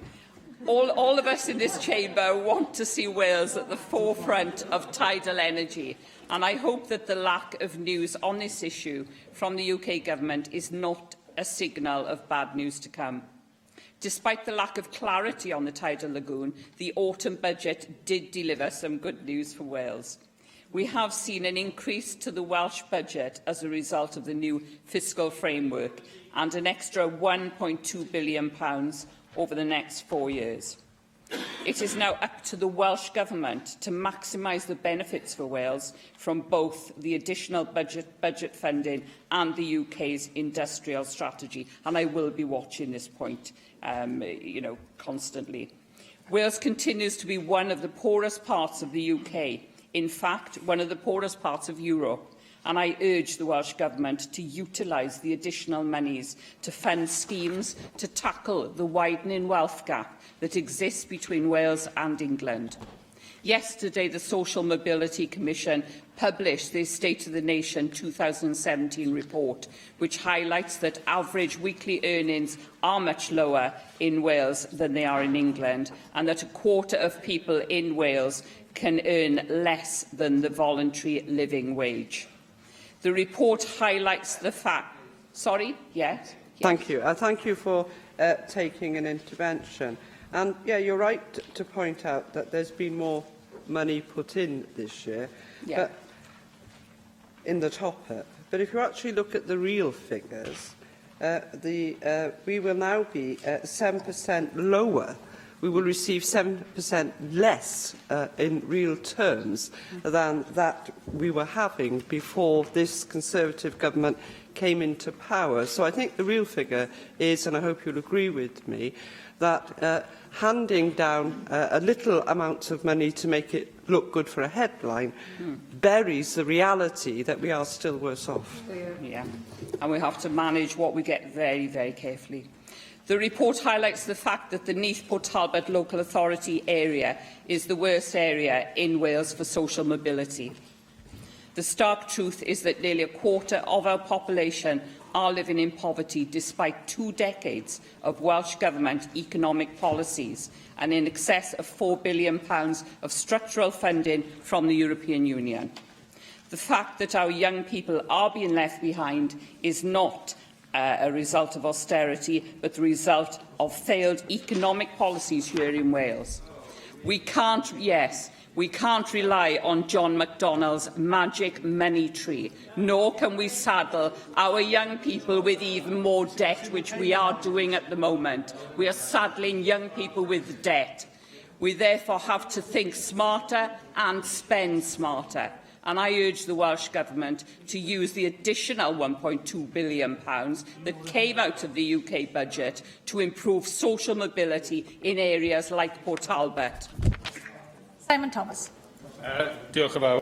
[SPEAKER 18] All of us in this chamber want to see Wales at the forefront of tidal energy, and I hope that the lack of news on this issue from the UK Government is not a signal of bad news to come. Despite the lack of clarity on the tidal lagoon, the autumn budget did deliver some good news for Wales. We have seen an increase to the Welsh budget as a result of the new fiscal framework and an extra £1.2 billion over the next 4 years. It is now up to the Welsh Government to maximise the benefits for Wales from both the additional budget funding and the UK's industrial strategy, and I will be watching this point constantly. Wales continues to be one of the poorest parts of the UK, in fact, one of the poorest parts of Europe, and I urge the Welsh Government to utilise the additional monies to fund schemes to tackle the widening wealth gap that exists between Wales and England. Yesterday, the Social Mobility Commission published the State of the Nation 2017 report, which highlights that average weekly earnings are much lower in Wales than they are in England, and that a quarter of people in Wales can earn less than the voluntary living wage. The report highlights the fact... Sorry? Yes?
[SPEAKER 23] Thank you. Thank you for taking an intervention. And, yeah, you're right to point out that there's been more money put in this year but in the top-up. But if you actually look at the real figures, we will now be 7% lower. We will receive 7% less in real terms than that we were having before this Conservative government came into power. So I think the real figure is, and I hope you'll agree with me, that handing down a little amount of money to make it look good for a headline buries the reality that we are still worse off.
[SPEAKER 18] Yeah, and we have to manage what we get very, very carefully. The report highlights the fact that the Neath Port Talbot local authority area is the worst area in Wales for social mobility. The stark truth is that nearly a quarter of our population are living in poverty despite 2 decades of Welsh Government economic policies and in excess of £4 billion of structural funding from the European Union. The fact that our young people are being left behind is not a result of austerity, but the result of failed economic policies here in Wales. We can't rely on John McDonnell's magic money tree, nor can we saddle our young people with even more debt, which we are doing at the moment. We are saddling young people with debt. We therefore have to think smarter and spend smarter. And I urge the Welsh Government to use the additional £1.2 billion that came out of the UK budget to improve social mobility in areas like Port Talbot.
[SPEAKER 15] Simon Thomas.
[SPEAKER 22] Diolch yn fawr.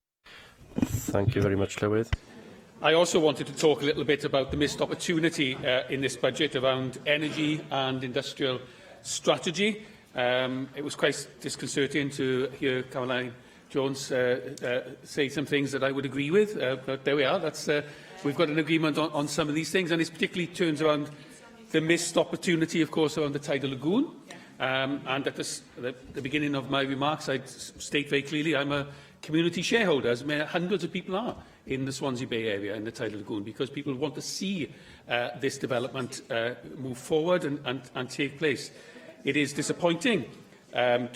[SPEAKER 6] Thank you very much, Llywydd.
[SPEAKER 22] I also wanted to talk a little bit about the missed opportunity in this budget around energy and industrial strategy. It was quite disconcerting to hear Caroline Jones say some things that I would agree with, but there we are. We've got an agreement on some of these things, and it particularly turns around the missed opportunity, of course, around the tidal lagoon. And at the beginning of my remarks, I'd state very clearly I'm a community shareholder, as hundreds of people are in the Swansea Bay area, in the tidal lagoon, because people want to see this development move forward and take place. It is disappointing not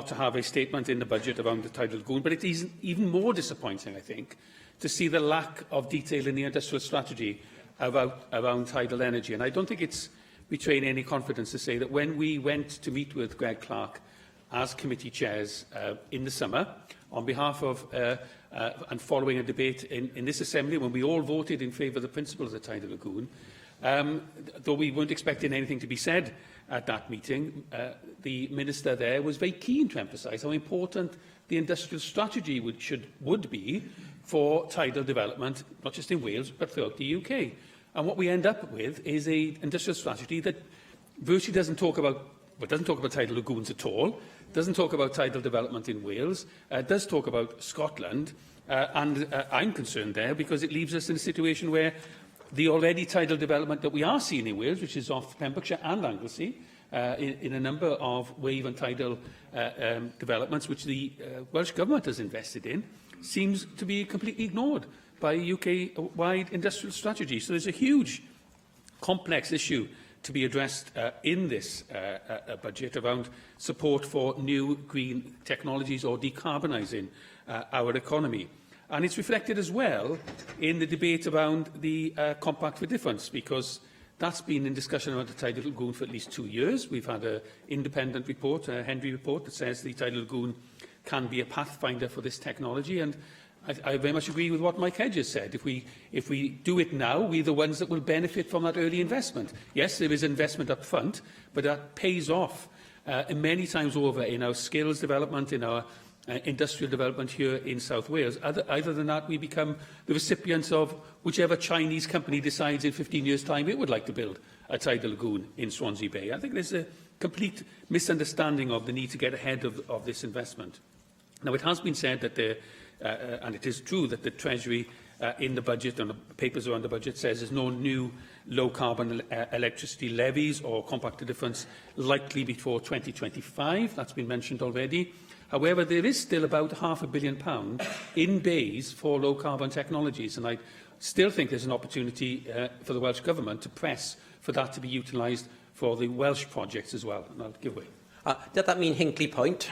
[SPEAKER 22] to have a statement in the budget around the tidal lagoon, but it is even more disappointing, I think, to see the lack of detail in the industrial strategy around tidal energy. And I don't think it's betraying any confidence to say that when we went to meet with Greg Clark as committee chairs in the summer, on behalf of and following a debate in this Assembly, when we all voted in favour of the principle of the tidal lagoon, though we weren't expecting anything to be said at that meeting, the Minister there was very keen to emphasise how important the industrial strategy would be for tidal development, not just in Wales, but throughout the UK. And what we end up with is an industrial strategy that virtually doesn't talk about tidal lagoons at all, doesn't talk about tidal development in Wales, does talk about Scotland, and I'm concerned there because it leaves us in a situation where the already tidal development that we are seeing in Wales, which is off Pembrokeshire and Anglesey, in a number of wave and tidal developments, which the Welsh Government has invested in, seems to be completely ignored by a UK-wide industrial strategy. So there's a huge, complex issue to be addressed in this budget around support for new green technologies or decarbonising our economy. And it's reflected as well in the debate around the Compact for Difference, because that's been in discussion around the tidal lagoon for at least 2 years. We've had an independent report, a Henry report, that says the tidal lagoon can be a pathfinder for this technology. And I very much agree with what Mike Hedges said. If we do it now, we're the ones that will benefit from that early investment. Yes, there is investment up front, but that pays off many times over in our skills development, in our industrial development here in South Wales. Either than that, we become the recipients of whichever Chinese company decides in 15 years' time it would like to build a tidal lagoon in Swansea Bay. I think there's a complete misunderstanding of the need to get ahead of this investment. Now, it has been said that and it is true that the Treasury in the budget and the papers around the budget says there's no new low-carbon electricity levies or compact difference likely before 2025. That's been mentioned already. However, there is still about £500 million in bays for low-carbon technologies, and I still think there's an opportunity for the Welsh Government to press for that to be utilised for the Welsh projects as well. And I'll give way.
[SPEAKER 13] Does that mean Hinkley Point?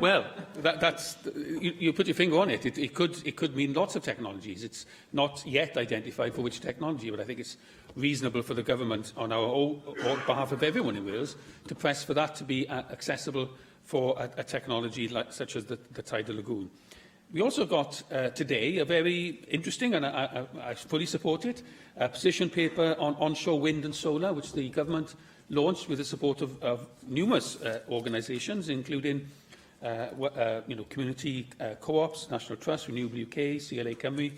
[SPEAKER 22] Well, you put your finger on it. It could mean lots of technologies. It's not yet identified for which technology, but I think it's reasonable for the government, on on behalf of everyone in Wales, to press for that to be accessible for a technology such as the tidal lagoon. We also got today a very interesting, and I fully support it, a position paper on onshore wind and solar, which the government launched with the support of numerous organisations, including community co-ops, National Trust, Renewable UK, CLA Cymru,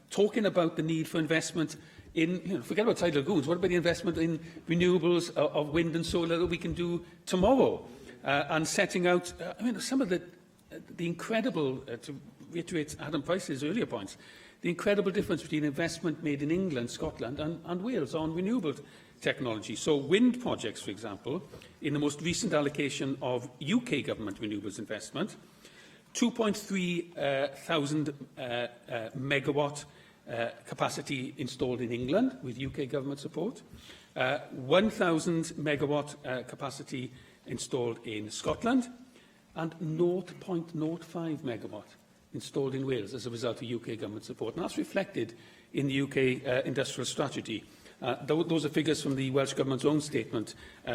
[SPEAKER 22] talking about the need for investment in, forget about tidal lagoons, what about the investment in renewables of wind and solar that we can do tomorrow? And setting out, some of the incredible, to reiterate Adam Price's earlier points, the incredible difference between investment made in England, Scotland and Wales on renewable technology. So wind projects, for example, in the most recent allocation of UK government renewables investment, 2.3 thousand megawatt capacity installed in England with UK government support, 1,000 megawatt capacity installed in Scotland and 0.05 megawatt installed in Wales as a result of UK government support. And that's reflected in the UK industrial strategy. Those are figures from the Welsh Government's own statement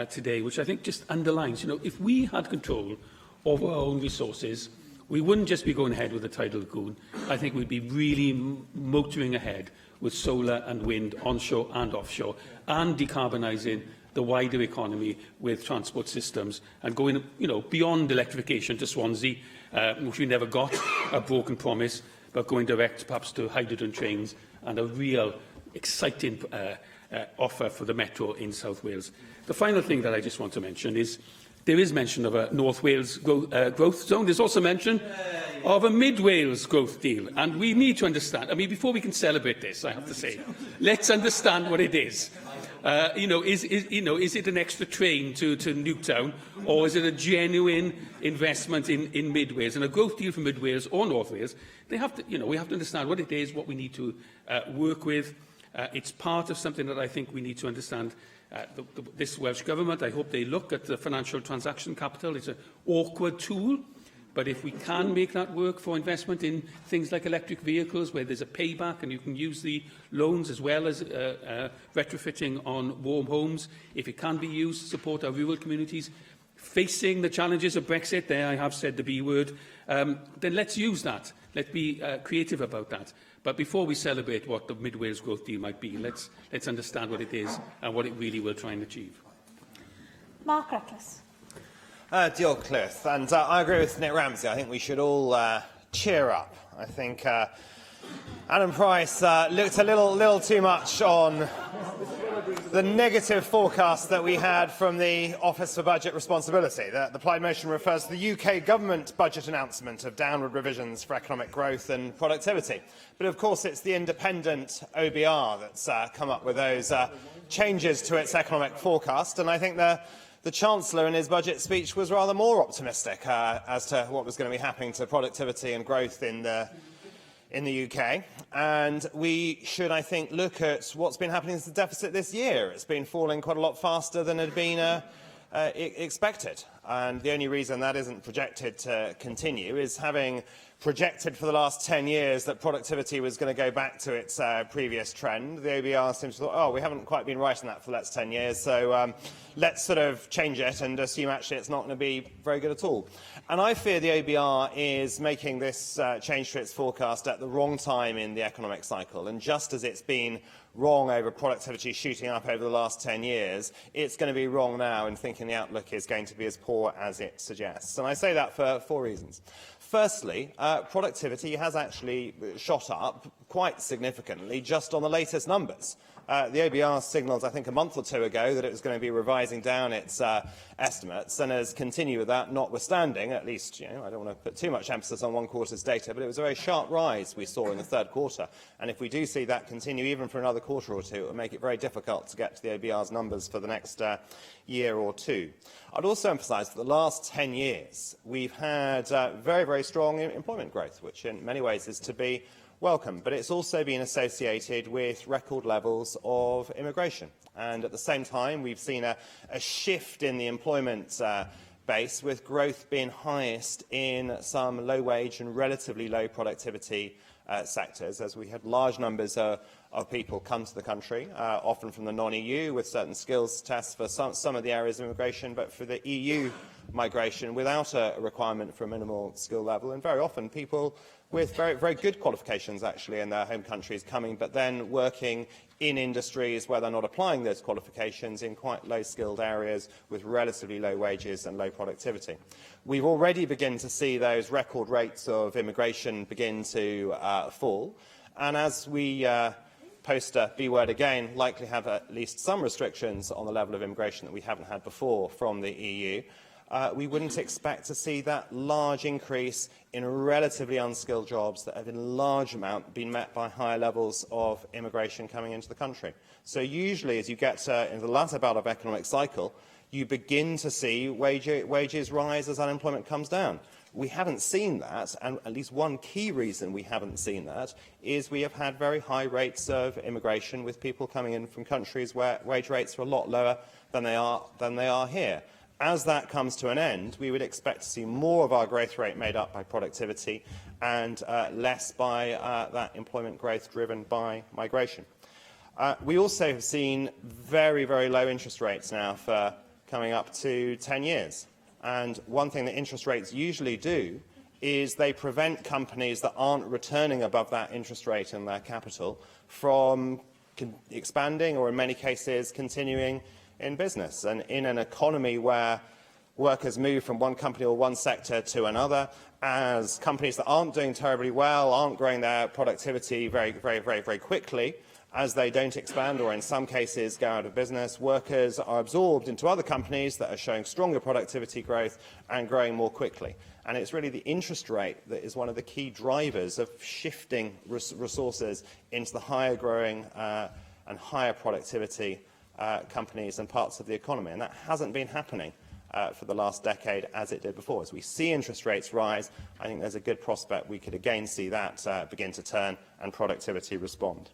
[SPEAKER 22] today, which I think just underlines, if we had control over our own resources, we wouldn't just be going ahead with the tidal lagoon. I think we'd be really motoring ahead with solar and wind onshore and offshore, and decarbonising the wider economy with transport systems, and going beyond electrification to Swansea, which we never got, a broken promise, but going direct perhaps to hydrogen trains and a real exciting offer for the Metro in South Wales. The final thing that I just want to mention is there is mention of a North Wales growth zone. There's also mention of a Mid Wales growth deal. And we need to understand, before we can celebrate this, I have to say, let's understand what it is. Is it an extra train to Newtown, or is it a genuine investment in Mid Wales? And a growth deal for Mid Wales or North Wales, we have to understand what it is, what we need to work with. It's part of something that I think we need to understand. This Welsh Government, I hope they look at the financial transaction capital. It's an awkward tool, but if we can make that work for investment in things like electric vehicles, where there's a payback and you can use the loans as well as retrofitting on warm homes, if it can be used to support our rural communities, facing the challenges of Brexit, there I have said the B word, then let's use that. Let's be creative about that. But before we celebrate what the Mid Wales growth deal might be, let's understand what it is and what it really will try and achieve.
[SPEAKER 1] Mark Reckless.
[SPEAKER 10] Diolch, Cliff. And I agree with Nick Ramsey. I think we should all cheer up. I think Adam Price looked a little too much on the negative forecast that we had from the Office for Budget Responsibility. The plied motion refers to the UK government budget announcement of downward revisions for economic growth and productivity. But of course it's the independent OBR that's come up with those changes to its economic forecast, and I think the Chancellor in his budget speech was rather more optimistic as to what was going to be happening to productivity and growth in the UK. And we should, I think, look at what's been happening to the deficit this year. It's been falling quite a lot faster than had been expected. And the only reason that isn't projected to continue is having projected for the last 10 years that productivity was going to go back to its previous trend. The OBR seems to thought, we haven't quite been right in that for the last 10 years, so let's sort of change it and assume actually it's not going to be very good at all. And I fear the OBR is making this change to its forecast at the wrong time in the economic cycle. And just as it's been wrong over productivity shooting up over the last 10 years, it's going to be wrong now in thinking the outlook is going to be as poor as it suggests. And I say that for 4 reasons. Firstly, productivity has actually shot up quite significantly just on the latest numbers. The OBR signalled, I think, a month or two ago that it was going to be revising down its estimates, and has continued with that, notwithstanding, at least, I don't want to put too much emphasis on one quarter's data, but it was a very sharp rise we saw in the third quarter. And if we do see that continue even for another quarter or two, it will make it very difficult to get to the OBR's numbers for the next year or two. I'd also emphasise that for the last 10 years, we've had very, very strong employment growth, which in many ways is to be welcome, but it's also been associated with record levels of immigration. And at the same time, we've seen a shift in the employment base, with growth being highest in some low-wage and relatively low productivity sectors, as we had large numbers of people come to the country, often from the non-EU, with certain skills tests for some of the areas of immigration, but for the EU migration without a requirement for a minimal skill level, and very often people with very, very good qualifications actually in their home countries coming, but then working in industries where they're not applying those qualifications in quite low-skilled areas with relatively low wages and low productivity. We've already begun to see those record rates of immigration begin to fall, and as we post a B word again, likely have at least some restrictions on the level of immigration that we haven't had before from the EU, we wouldn't expect to see that large increase in relatively unskilled jobs that have in large amount been met by higher levels of immigration coming into the country. So usually as you get into the latter part of economic cycle, you begin to see wages rise as unemployment comes down. We haven't seen that, and at least one key reason we haven't seen that is we have had very high rates of immigration with people coming in from countries where wage rates are a lot lower than they are here. As that comes to an end, we would expect to see more of our growth rate made up by productivity and less by that employment growth driven by migration. We also have seen very, very low interest rates now for coming up to 10 years. And one thing that interest rates usually do is they prevent companies that aren't returning above that interest rate in their capital from expanding or, in many cases, continuing in business. And in an economy where workers move from one company or one sector to another, as companies that aren't doing terribly well, aren't growing their productivity very quickly, as they don't expand or in some cases go out of business, workers are absorbed into other companies that are showing stronger productivity growth and growing more quickly. And it's really the interest rate that is one of the key drivers of shifting resources into the higher growing and higher productivity companies and parts of the economy. And that hasn't been happening for the last decade as it did before. As we see interest rates rise, I think there's a good prospect we could again see that begin to turn and productivity respond.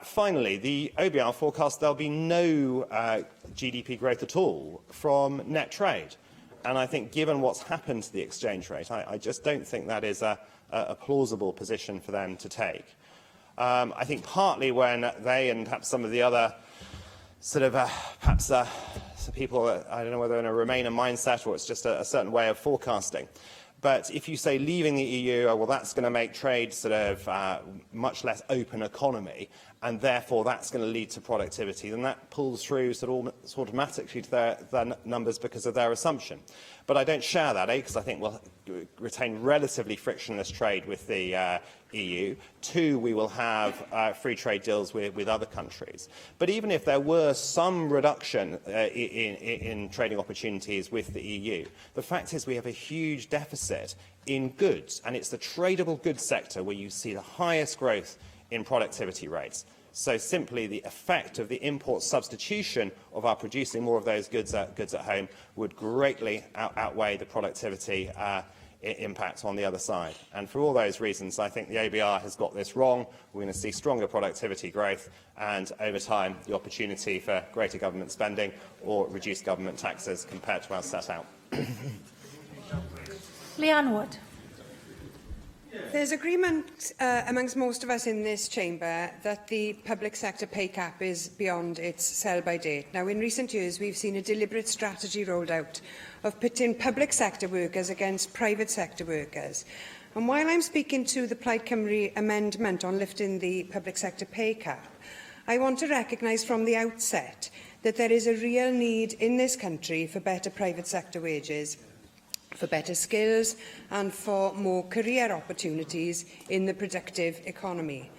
[SPEAKER 10] Finally, the OBR forecasts there'll be no GDP growth at all from net trade. And I think, given what's happened to the exchange rate, I just don't think that is a plausible position for them to take. I think partly when they and perhaps some of the other sort of people, I don't know whether in a Remainer mindset or it's just a certain way of forecasting. But if you say leaving the EU, well, that's going to make trade sort of much less open economy, and therefore that's going to lead to productivity, then that pulls through sort of automatically to their numbers because of their assumption. But I don't share that, because I think we'll retain relatively frictionless trade with the EU. 2, we will have free trade deals with other countries. But even if there were some reduction in trading opportunities with the EU, the fact is we have a huge deficit in goods, and it's the tradable goods sector where you see the highest growth in productivity rates. So simply the effect of the import substitution of our producing more of those goods at home would greatly outweigh the productivity impact on the other side. And for all those reasons, I think the OBR has got this wrong. We're going to see stronger productivity growth and, over time, the opportunity for greater government spending or reduced government taxes compared to as set out.
[SPEAKER 1] Leanne Wood.
[SPEAKER 2] There's agreement amongst most of us in this chamber that the public sector pay cap is beyond its sell-by date. Now, in recent years, we've seen a deliberate strategy rolled out of pitting public sector workers against private sector workers. And while I'm speaking to the Plaid Cymru amendment on lifting the public sector pay cap, I want to recognise from the outset that there is a real need in this country for better private sector wages, for better skills and for more career opportunities in the productive economy.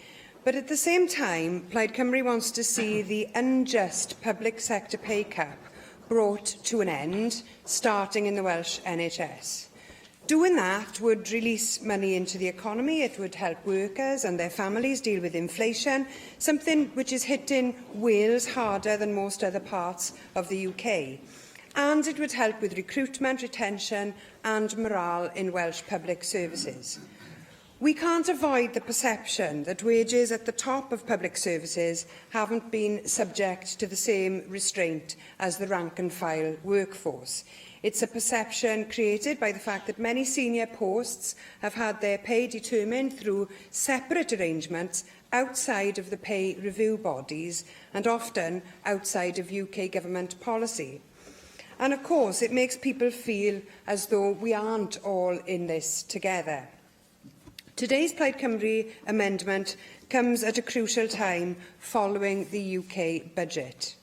[SPEAKER 2] But at the same time, Plaid Cymru wants to see the unjust public sector pay cap brought to an end, starting in the Welsh NHS. Doing that would release money into the economy, it would help workers and their families deal with inflation, something which is hitting Wales harder than most other parts of the UK. And it would help with recruitment, retention and morale in Welsh public services. We can't avoid the perception that wages at the top of public services haven't been subject to the same restraint as the rank-and-file workforce. It's a perception created by the fact that many senior posts have had their pay determined through separate arrangements outside of the pay review bodies and often outside of UK government policy. And of course, it makes people feel as though we aren't all in this together. Today's Plaid Cymru amendment comes at a crucial time following the UK budget.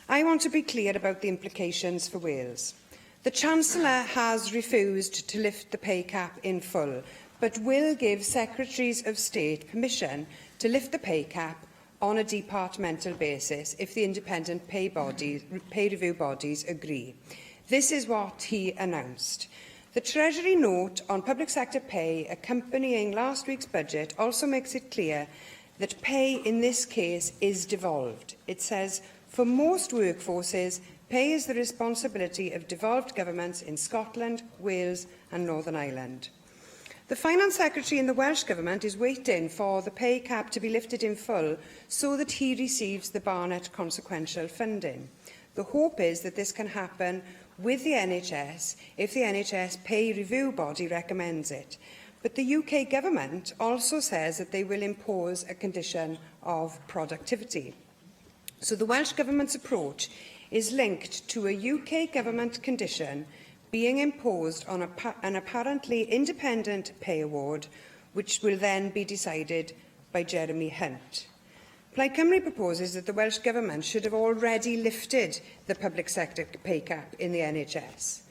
[SPEAKER 2] I want to be clear about the implications for Wales. The Chancellor has refused to lift the pay cap in full, but will give Secretaries of State permission to lift the pay cap on a departmental basis if the independent pay review bodies agree. This is what he announced. The Treasury note on public sector pay accompanying last week's budget also makes it clear that pay in this case is devolved. It says, for most workforces, pay is the responsibility of devolved governments in Scotland, Wales and Northern Ireland. The Finance Secretary in the Welsh Government is waiting for the pay cap to be lifted in full so that he receives the Barnett consequential funding. The hope is that this can happen with the NHS if the NHS pay review body recommends it. But the UK Government also says that they will impose a condition of productivity. So the Welsh Government's approach is linked to a UK Government condition being imposed on an apparently independent pay award, which will then be decided by Jeremy Hunt. Plaid Cymru proposes that the Welsh Government should have already lifted the public sector pay cap in the NHS.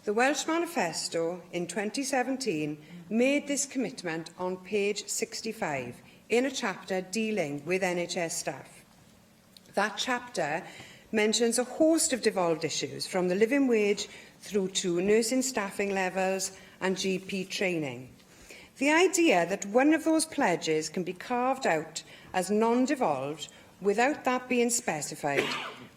[SPEAKER 2] The Welsh Manifesto in 2017 made this commitment on page 65 in a chapter dealing with NHS staff. That chapter mentions a host of devolved issues, from the living wage through to nursing staffing levels and GP training. The idea that one of those pledges can be carved out as non-devolved without that being specified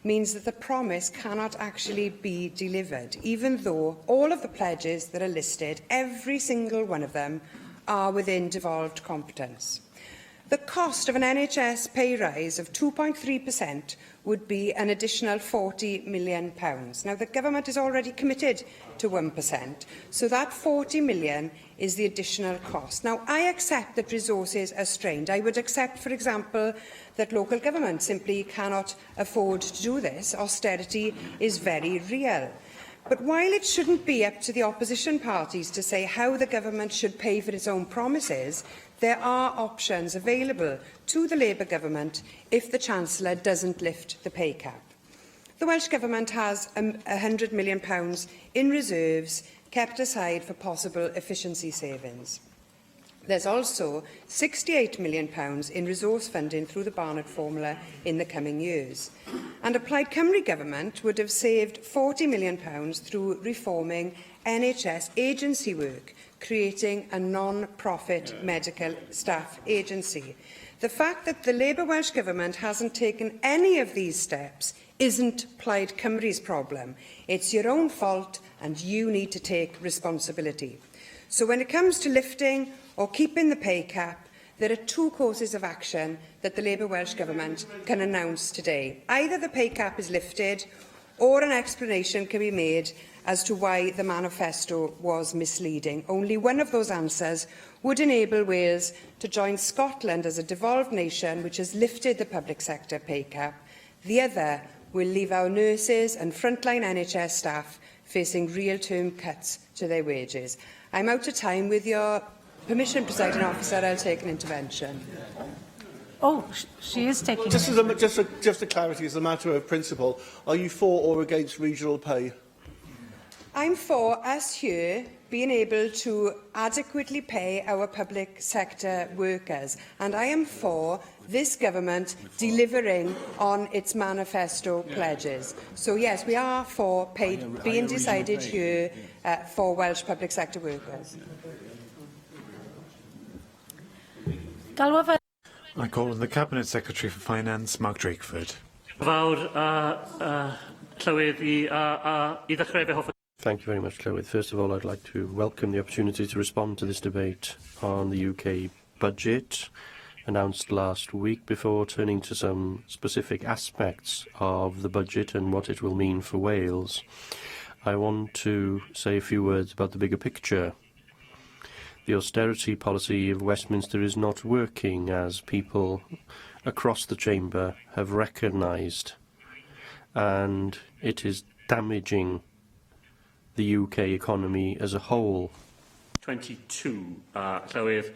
[SPEAKER 2] means that the promise cannot actually be delivered, even though all of the pledges that are listed, every single one of them, are within devolved competence. The cost of an NHS pay rise of 2.3% would be an additional £40 million. Now, the Government is already committed to 1%, so that £40 million is the additional cost. Now, I accept that resources are strained. I would accept, for example, that local government simply cannot afford to do this. Austerity is very real. But while it shouldn't be up to the opposition parties to say how the Government should pay for its own promises, there are options available to the Labour Government if the Chancellor doesn't lift the pay cap. The Welsh Government has £100 million in reserves kept aside for possible efficiency savings. There's also £68 million in resource funding through the Barnett formula in the coming years. And a Plaid Cymru Government would have saved £40 million through reforming NHS agency work, creating a non-profit medical staff agency. The fact that the Labour Welsh Government hasn't taken any of these steps isn't Plaid Cymru's problem. It's your own fault, and you need to take responsibility. So when it comes to lifting or keeping the pay cap, there are two courses of action that the Labour Welsh Government can announce today. Either the pay cap is lifted, or an explanation can be made as to why the manifesto was misleading. Only one of those answers would enable Wales to join Scotland as a devolved nation which has lifted the public sector pay cap. The other will leave our nurses and frontline NHS staff facing real-term cuts to their wages. I'm out of time. With your permission, Presiding Officer, I'll take an intervention.
[SPEAKER 1] Oh, she is taking
[SPEAKER 11] just a clarity, as a matter of principle, are you for or against regional pay?
[SPEAKER 2] I'm for us here being able to adequately pay our public sector workers, and I am for this Government delivering on its manifesto pledges. So yes, we are for pay being decided here for Welsh public sector workers.
[SPEAKER 8] I call on the Cabinet Secretary for Finance, Mark Drakeford.
[SPEAKER 6] Thank you very much, Clywyd. First of all, I'd like to welcome the opportunity to respond to this debate on the UK budget announced last week, before turning to some specific aspects of the budget and what it will mean for Wales. I want to say a few words about the bigger picture. The austerity policy of Westminster is not working, as people across the chamber have recognised, and it is damaging the UK economy as a whole.
[SPEAKER 17] 22, Llywydd,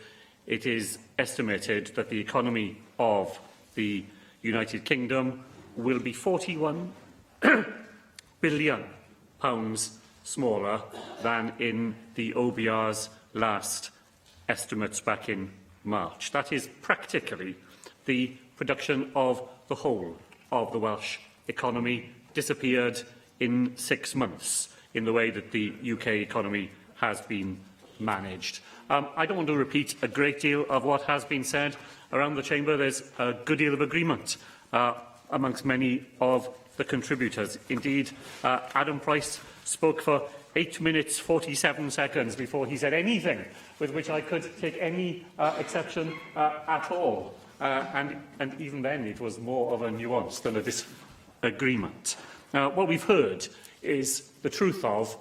[SPEAKER 17] it is estimated that the economy of the United Kingdom will be £41 billion smaller than in the OBR's last estimates back in March. That is practically the production of the whole of the Welsh economy disappeared in 6 months in the way that the UK economy has been managed. I don't want to repeat a great deal of what has been said around the chamber. There's a good deal of agreement amongst many of the contributors. Indeed, Adam Price spoke for 8 minutes 47 seconds before he said anything with which I could take any exception at all. And even then, it was more of a nuance than a disagreement. What we've heard is the truth of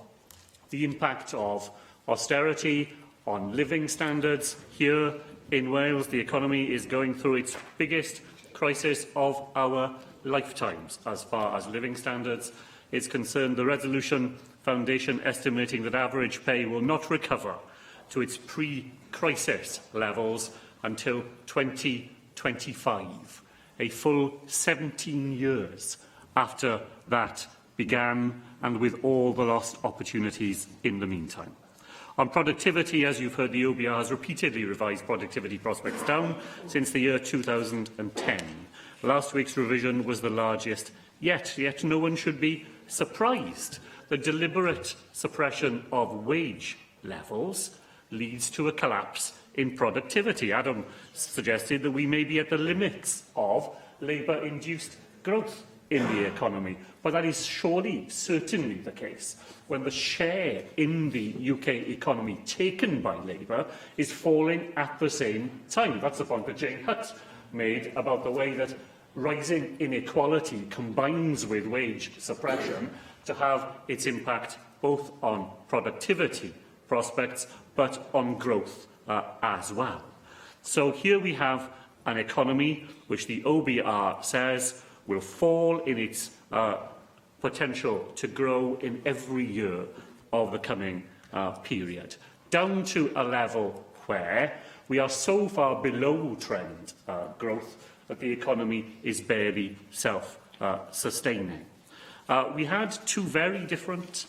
[SPEAKER 17] the impact of austerity on living standards. Here in Wales, the economy is going through its biggest crisis of our lifetimes as far as living standards is concerned. The Resolution Foundation estimating that average pay will not recover to its pre-crisis levels until 2025, a full 17 years after that began, and with all the lost opportunities in the meantime. On productivity, as you've heard, the OBR has repeatedly revised productivity prospects down since the year 2010. Last week's revision was the largest yet no one should be surprised. The deliberate suppression of wage levels leads to a collapse in productivity. Adam suggested that we may be at the limits of Labour-induced growth in the economy, but that is certainly the case when the share in the UK economy taken by Labour is falling at the same time. That's the point that Jane Hutt made about the way that rising inequality combines with wage suppression to have its impact both on productivity prospects but on growth as well. So here we have an economy which the OBR says will fall in its potential to grow in every year of the coming period, down to a level where we are so far below trend growth that the economy is barely self-sustaining. We had two very different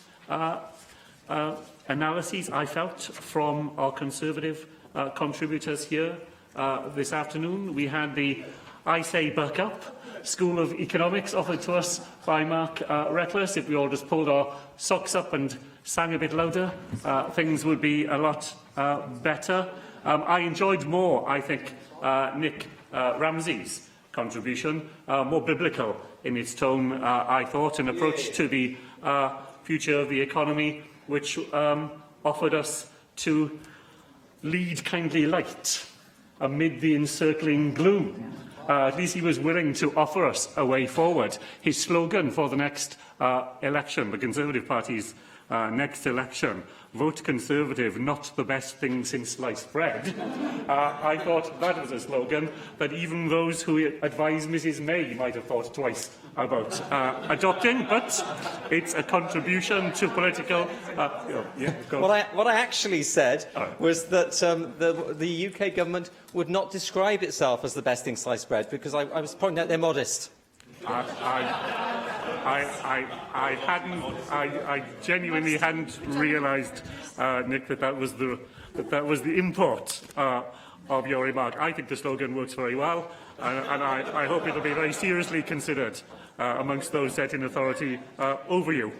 [SPEAKER 17] analyses, I felt, from our Conservative contributors here this afternoon. We had the I Say Buck Up School of Economics offered to us by Mark Reckless. If we all just pulled our socks up and sang a bit louder, things would be a lot better. I enjoyed more, I think, Nick Ramsey's contribution, more biblical in its tone, I thought, an approach to the future of the economy, which offered us to lead kindly light amid the encircling gloom. At least he was willing to offer us a way forward. His slogan for the next election, the Conservative Party's next election, vote Conservative, not the best thing since sliced bread. I thought that was a slogan that even those who advise Mrs May might have thought twice about adopting, but it's a contribution to political...
[SPEAKER 12] What I actually said was that the UK government would not describe itself as the best thing sliced bread, because I was pointing out they're modest.
[SPEAKER 17] I genuinely hadn't realised, Nick, that was the import of your remark. I think the slogan works very well, and I hope it will be very seriously considered amongst those set in authority over you.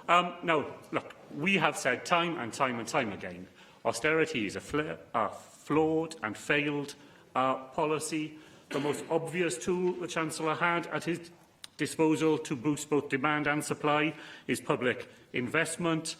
[SPEAKER 17] Now, look, we have said time and time again, austerity is a flawed and failed policy. The most obvious tool the Chancellor had at his disposal to boost both demand and supply is public investment.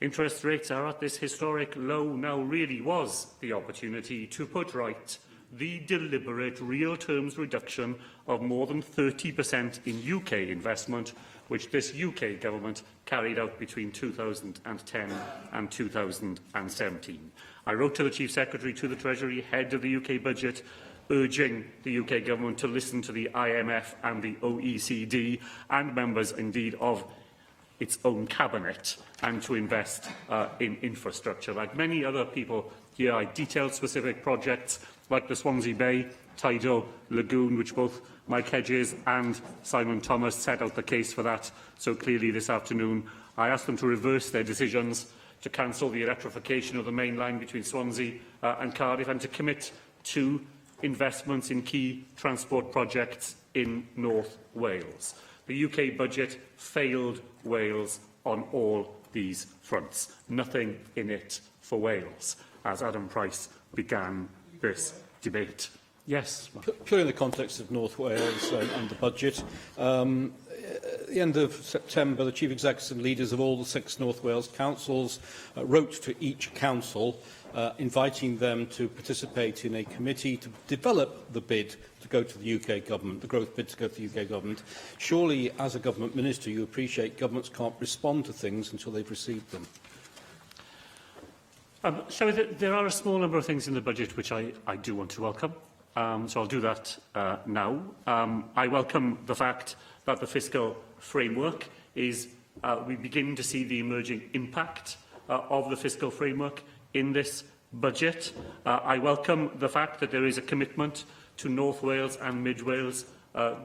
[SPEAKER 17] Interest rates are at this historic low now. Really was the opportunity to put right the deliberate real terms reduction of more than 30% in UK investment, which this UK government carried out between 2010 and 2017. I wrote to the Chief Secretary to the Treasury, head of the UK budget, urging the UK government to listen to the IMF and the OECD and members, indeed, of its own cabinet, and to invest in infrastructure. Like many other people here, I detailed specific projects like the Swansea Bay Tidal Lagoon, which both Mike Hedges and Simon Thomas set out the case for that so clearly this afternoon. I asked them to reverse their decisions to cancel the electrification of the main line between Swansea and Cardiff, and to commit to investments in key transport projects in North Wales. The UK budget failed Wales on all these fronts. Nothing in it for Wales, as Adam Price began this debate. Yes?
[SPEAKER 22] Purely in the context of North Wales and the budget, the end of September, the chief executives and leaders of all the 6 North Wales councils wrote to each council inviting them to participate in a committee to develop the bid to go to the UK government, the growth bid to go to the UK government. Surely, as a government minister, you appreciate governments can't respond to things until they've received them.
[SPEAKER 17] So there are a small number of things in the budget which I do want to welcome. So I'll do that now. I welcome the fact that the fiscal framework is, we begin to see the emerging impact of the fiscal framework in this budget. I welcome the fact that there is a commitment to North Wales and Mid Wales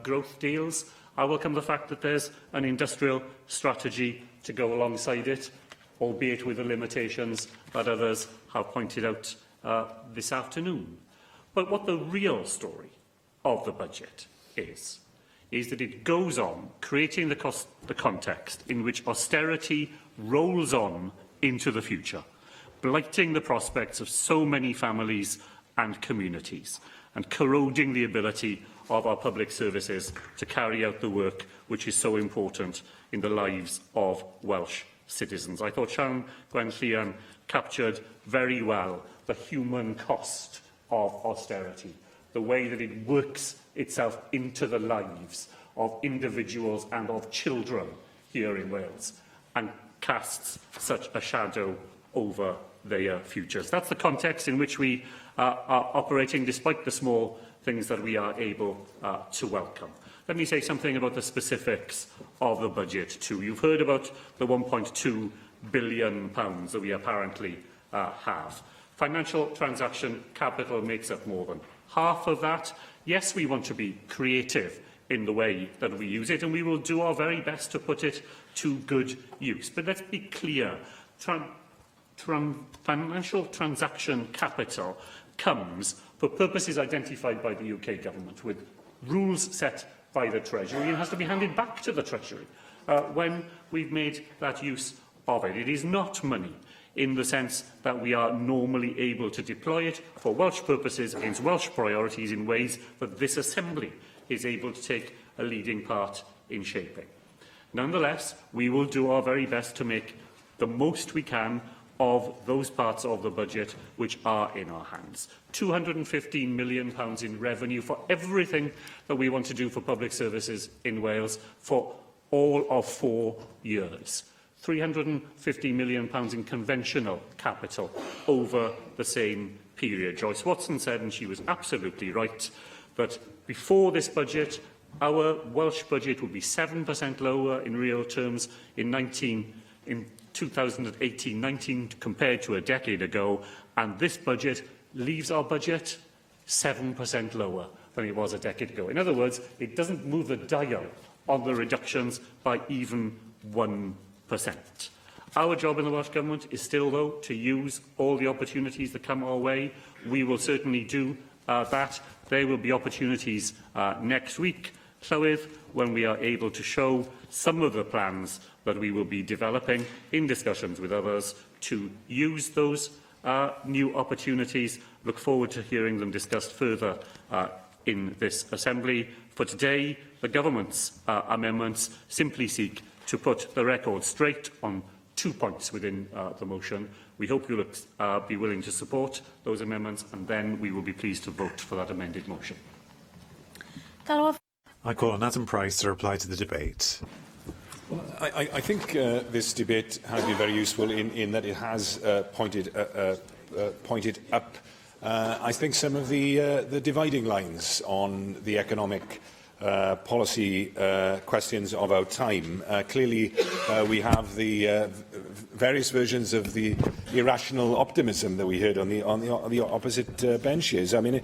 [SPEAKER 17] growth deals. I welcome the fact that there's an industrial strategy to go alongside it, albeit with the limitations that others have pointed out this afternoon. But what the real story of the budget is that it goes on creating the context in which austerity rolls on into the future, blighting the prospects of so many families and communities, and corroding the ability of our public services to carry out the work which is so important in the lives of Welsh citizens. I thought Sian Gwenllian captured very well the human cost of austerity, the way that it works itself into the lives of individuals and of children here in Wales, and casts such a shadow over their futures. That's the context in which we are operating, despite the small things that we are able to welcome. Let me say something about the specifics of the budget too. You've heard about the £1.2 billion that we apparently have. Financial transaction capital makes up more than half of that. Yes, we want to be creative in the way that we use it, and we will do our very best to put it to good use. But let's be clear. Financial transaction capital comes for purposes identified by the UK government, with rules set by the Treasury, and has to be handed back to the Treasury when we've made that use of it. It is not money in the sense that we are normally able to deploy it for Welsh purposes against Welsh priorities in ways that this Assembly is able to take a leading part in shaping. Nonetheless, we will do our very best to make the most we can of those parts of the budget which are in our hands. £215 million in revenue for everything that we want to do for public services in Wales for all of 4 years. £350 million in conventional capital over the same period. Joyce Watson said, and she was absolutely right, that before this budget, our Welsh budget would be 7% lower in real terms in 2018-19 compared to a decade ago, and this budget leaves our budget 7% lower than it was a decade ago. In other words, it doesn't move the dial on the reductions by even 1%. Our job in the Welsh Government is still, though, to use all the opportunities that come our way. We will certainly do that. There will be opportunities next week, Llywydd, when we are able to show some of the plans that we will be developing in discussions with others to use those new opportunities. Look forward to hearing them discussed further in this Assembly. For today, the Government's amendments simply seek to put the record straight on 2 points within the motion. We hope you'll be willing to support those amendments, and then we will be pleased to vote for that amended motion.
[SPEAKER 8] I call on Adam Price to reply to the debate.
[SPEAKER 21] Well, I think this debate has been very useful in that it has pointed up, I think, some of the dividing lines on the economic policy questions of our time. Clearly, we have the various versions of the irrational optimism that we heard on the opposite benches. I mean,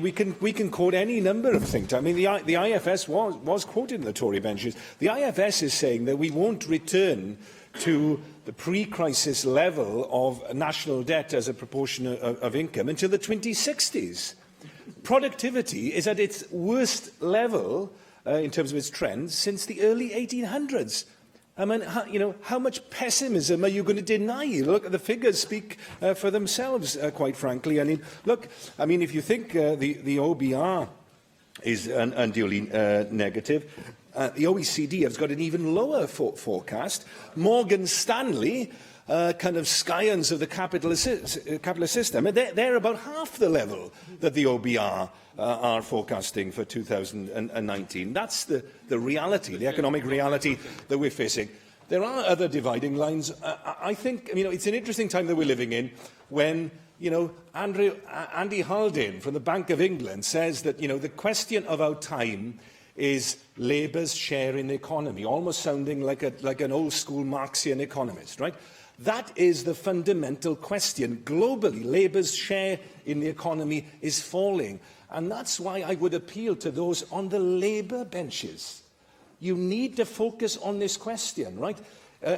[SPEAKER 21] we can quote any number of things. I mean, the IFS was quoted in the Tory benches. The IFS is saying that we won't return to the pre-crisis level of national debt as a proportion of income until the 2060s. Productivity is at its worst level in terms of its trends since the early 1800s. I mean, how much pessimism are you going to deny? Look, the figures speak for themselves, quite frankly. I mean, look, if you think the OBR is unduly negative, The OECD has got an even lower forecast. Morgan Stanley, kind of scions of the capitalist system, they're about half the level that the OBR are forecasting for 2019. That's the reality, the economic reality that we're facing. There are other dividing lines. I think, it's an interesting time that we're living in when, Andy Haldane from the Bank of England says that, the question of our time is Labour's share in the economy, almost sounding like an old-school Marxian economist, right? That is the fundamental question. Globally, Labour's share in the economy is falling. And that's why I would appeal to those on the Labour benches. You need to focus on this question, right?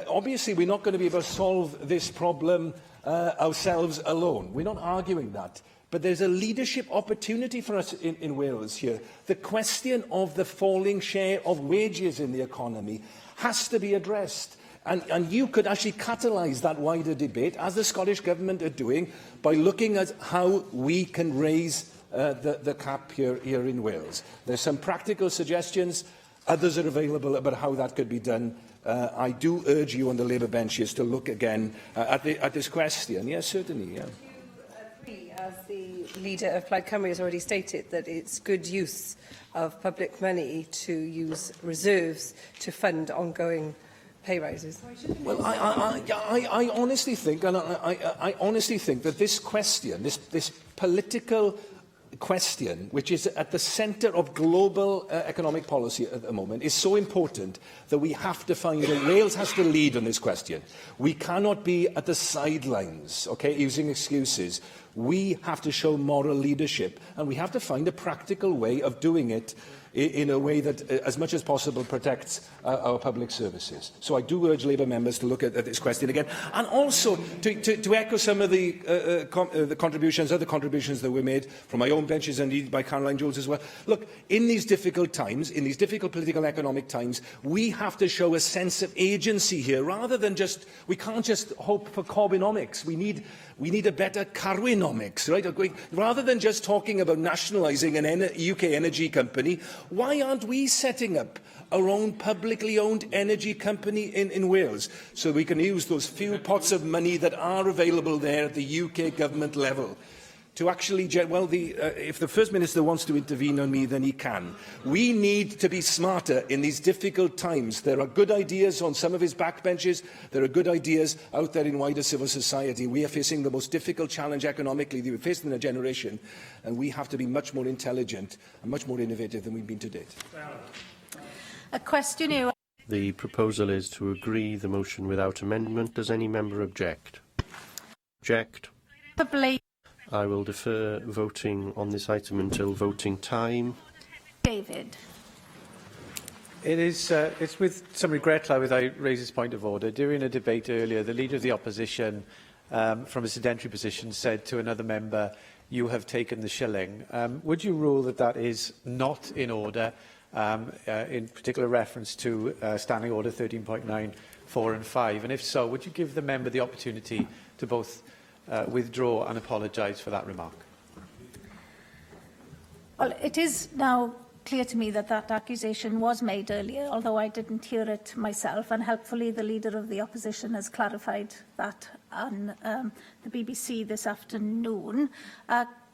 [SPEAKER 21] Obviously, we're not going to be able to solve this problem ourselves alone. We're not arguing that. But there's a leadership opportunity for us in Wales here. The question of the falling share of wages in the economy has to be addressed. And you could actually catalyse that wider debate, as the Scottish Government are doing, by looking at how we can raise the cap here in Wales. There's some practical suggestions. Others are available about how that could be done. I do urge you on the Labour benches to look again at this question. Yes, certainly. Yeah.
[SPEAKER 4] As the leader of Plaid Cymru has already stated, that it's good use of public money to use reserves to fund ongoing pay rises.
[SPEAKER 21] Well, I honestly think, and I honestly think that this question, this political question, which is at the centre of global economic policy at the moment, is so important that we have to find a Wales has to lead on this question. We cannot be at the sidelines, okay, using excuses. We have to show moral leadership, and we have to find a practical way of doing it in a way that, as much as possible, protects our public services. So I do urge Labour members to look at this question again, and also to echo some of the other contributions that were made from my own benches and indeed by Caroline Jones as well. Look, in these difficult times, in these difficult political and economic times, we have to show a sense of agency here, rather than we can't just hope for Corbynomics. We need a better Carwynomics, right? Rather than just talking about nationalising an UK energy company, why aren't we setting up our own publicly owned energy company in Wales, so we can use those few pots of money that are available there at the UK government level to actually, if the First Minister wants to intervene on me, then he can. We need to be smarter in these difficult times. There are good ideas on some of his backbenches. There are good ideas out there in wider civil society. We are facing the most difficult challenge economically that we've faced in a generation, and we have to be much more intelligent and much more innovative than we've been to date.
[SPEAKER 1] A question here.
[SPEAKER 6] The proposal is to agree the motion without amendment. Does any member object? Object. I will defer voting on this item until voting time.
[SPEAKER 1] David.
[SPEAKER 19] It's with some regret I would raise this point of order. During a debate earlier, the Leader of the Opposition, from a sedentary position, said to another member, "You have taken the shilling." Would you rule that that is not in order, in particular reference to Standing Order 13.9, 4 and 5? And if so, would you give the member the opportunity to both withdraw and apologise for that remark?
[SPEAKER 1] Well, it is now clear to me that that accusation was made earlier, although I didn't hear it myself, and helpfully the Leader of the Opposition has clarified that on the BBC this afternoon.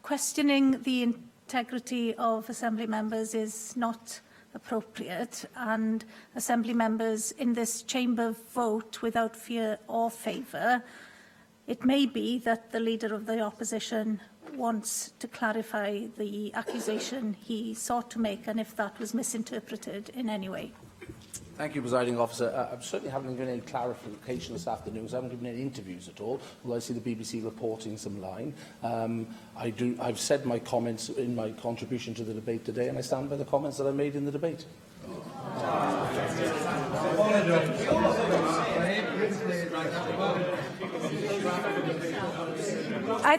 [SPEAKER 1] Questioning the integrity of Assembly members is not appropriate, and Assembly members in this chamber vote without fear or favour. It may be that the Leader of the Opposition wants to clarify the accusation he sought to make, and if that was misinterpreted in any way.
[SPEAKER 16] Thank you, Presiding Officer. I certainly haven't given any clarification this afternoon, because I haven't given any interviews at all, although I see the BBC reporting some line. I've said my comments in my contribution to the debate today, and I stand by the comments that I made in the debate.
[SPEAKER 1] I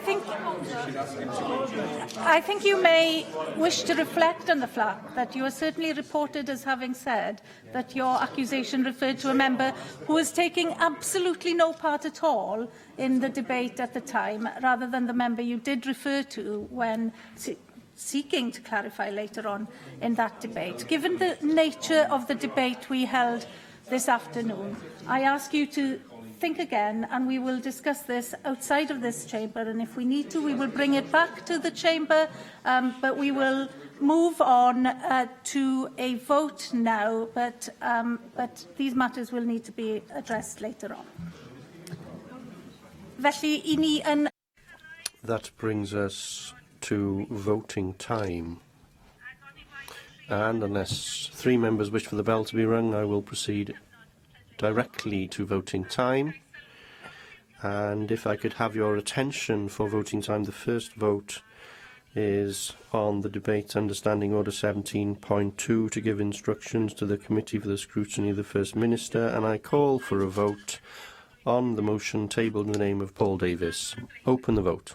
[SPEAKER 1] think you may wish to reflect on the fact that you are certainly reported as having said that your accusation referred to a member who was taking absolutely no part at all in the debate at the time, rather than the member you did refer to when seeking to clarify later on in that debate. Given the nature of the debate we held this afternoon, I ask you to think again, and we will discuss this outside of this chamber, and if we need to, we will bring it back to the chamber, but we will move on to a vote now, but these matters will need to be addressed later on. Felly, I ni yn...
[SPEAKER 6] That brings us to voting time. And unless 3 members wish for the bell to be rung, I will proceed directly to voting time. And if I could have your attention for voting time, the first vote is on the debate Understanding Order 17.2 to give instructions to the Committee for the Scrutiny of the First Minister, and I call for a vote on the motion tabled in the name of Paul Davies. Open the vote.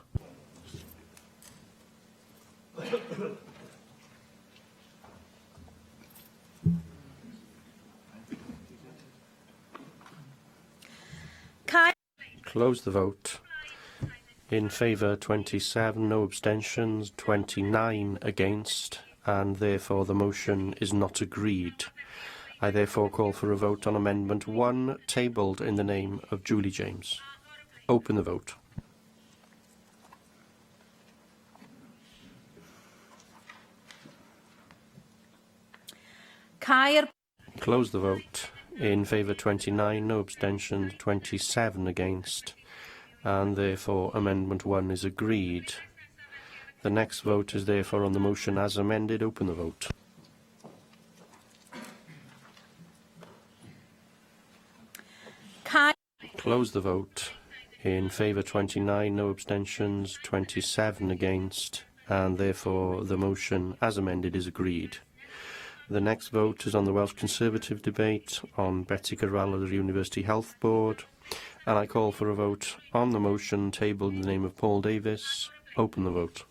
[SPEAKER 6] Close the vote. In favour 27, no abstentions, 29 against, and therefore the motion is not agreed. I therefore call for a vote on Amendment 1, tabled in the name of Julie James. Open the vote. Close the vote. In favour 29, no abstentions, 27 against, and therefore Amendment 1 is agreed. The next vote is therefore on the motion as amended. Open the vote. Close the vote. In favour 29, no abstentions, 27 against, and therefore the motion as amended is agreed. The next vote is on the Welsh Conservative debate on Betty Cadwaladr University Health Board, and I call for a vote on the motion tabled in the name of Paul Davies. Open the vote.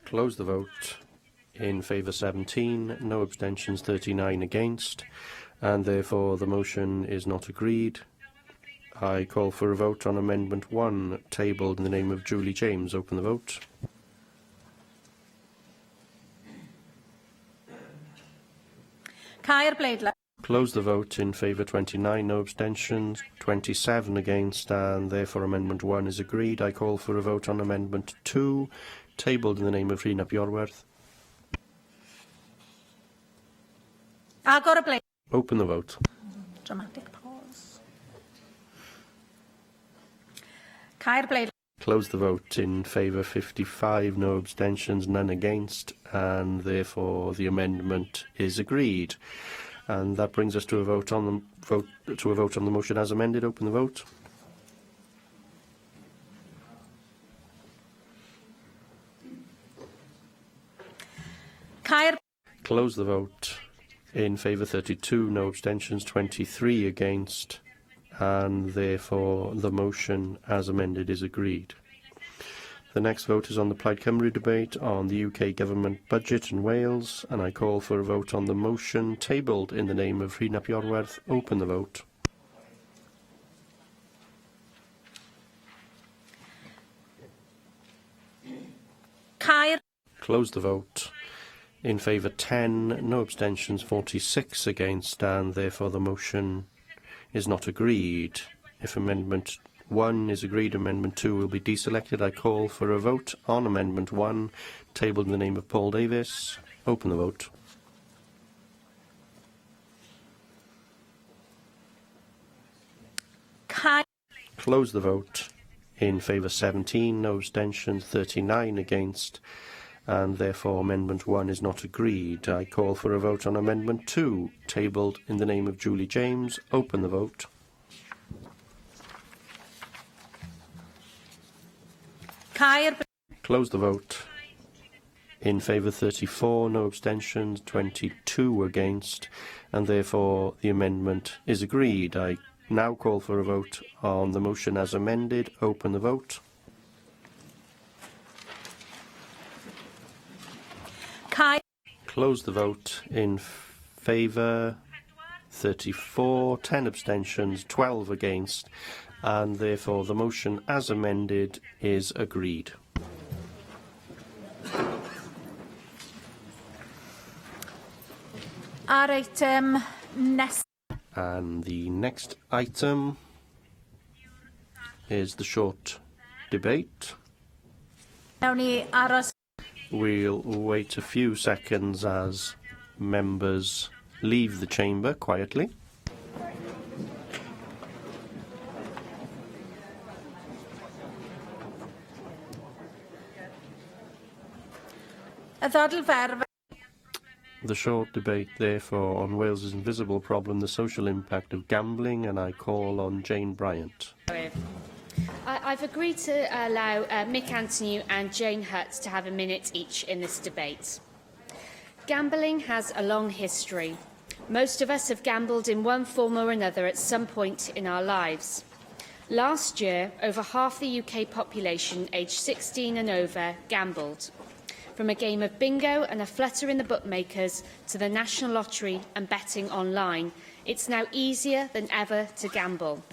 [SPEAKER 6] Close the vote. In favour 17, no abstentions, 39 against, and therefore the motion is not agreed. I call for a vote on Amendment 1, tabled in the name of Julie James. Open the vote. Close the vote. In favour 29, no abstentions, 27 against, and therefore Amendment 1 is agreed. I call for a vote on Amendment 2, tabled in the name of Rhys ap Iorwerth. Open the vote.
[SPEAKER 1] Dramatic pause.
[SPEAKER 6] Close the vote. In favour 55, no abstentions, none against, and therefore the amendment is agreed. And that brings us to a vote on the motion as amended. Open the vote. Close the vote. In favour 32, no abstentions, 23 against, and therefore the motion as amended is agreed. The next vote is on the Plaid Cymru debate on the UK Government budget in Wales, and I call for a vote on the motion tabled in the name of Rhys ap Iorwerth. Open the vote. Close the vote. In favour 10, no abstentions, 46 against, and therefore the motion is not agreed. If Amendment 1 is agreed, Amendment 2 will be deselected. I call for a vote on Amendment 1, tabled in the name of Paul Davies. Open the vote. Close the vote. In favour 17, no abstentions, 39 against, and therefore Amendment 1 is not agreed. I call for a vote on Amendment 2, tabled in the name of Julie James. Open the vote. Close the vote. In favour 34, no abstentions, 22 against, and therefore the amendment is agreed. I now call for a vote on the motion as amended. Open the vote. close the vote. In favour, 34, 10 abstentions, 12 against, and therefore the motion as amended is agreed.
[SPEAKER 1] Our item next.
[SPEAKER 6] And the next item is the short debate.
[SPEAKER 1] Nawn ni aros.
[SPEAKER 6] We'll wait a few seconds as members leave the chamber quietly.
[SPEAKER 1] Y ddadl ferf.
[SPEAKER 6] The short debate, therefore, on Wales's invisible problem, the social impact of gambling, and I call on Jane Bryant.
[SPEAKER 5] I've agreed to allow Mick Anthony and Jane Hutt to have a minute each in this debate. Gambling has a long history. Most of us have gambled in one form or another at some point in our lives. Last year, over half the UK population aged 16 and over gambled. From a game of bingo and a flutter in the bookmakers to the National Lottery and betting online, it's now easier than ever to gamble.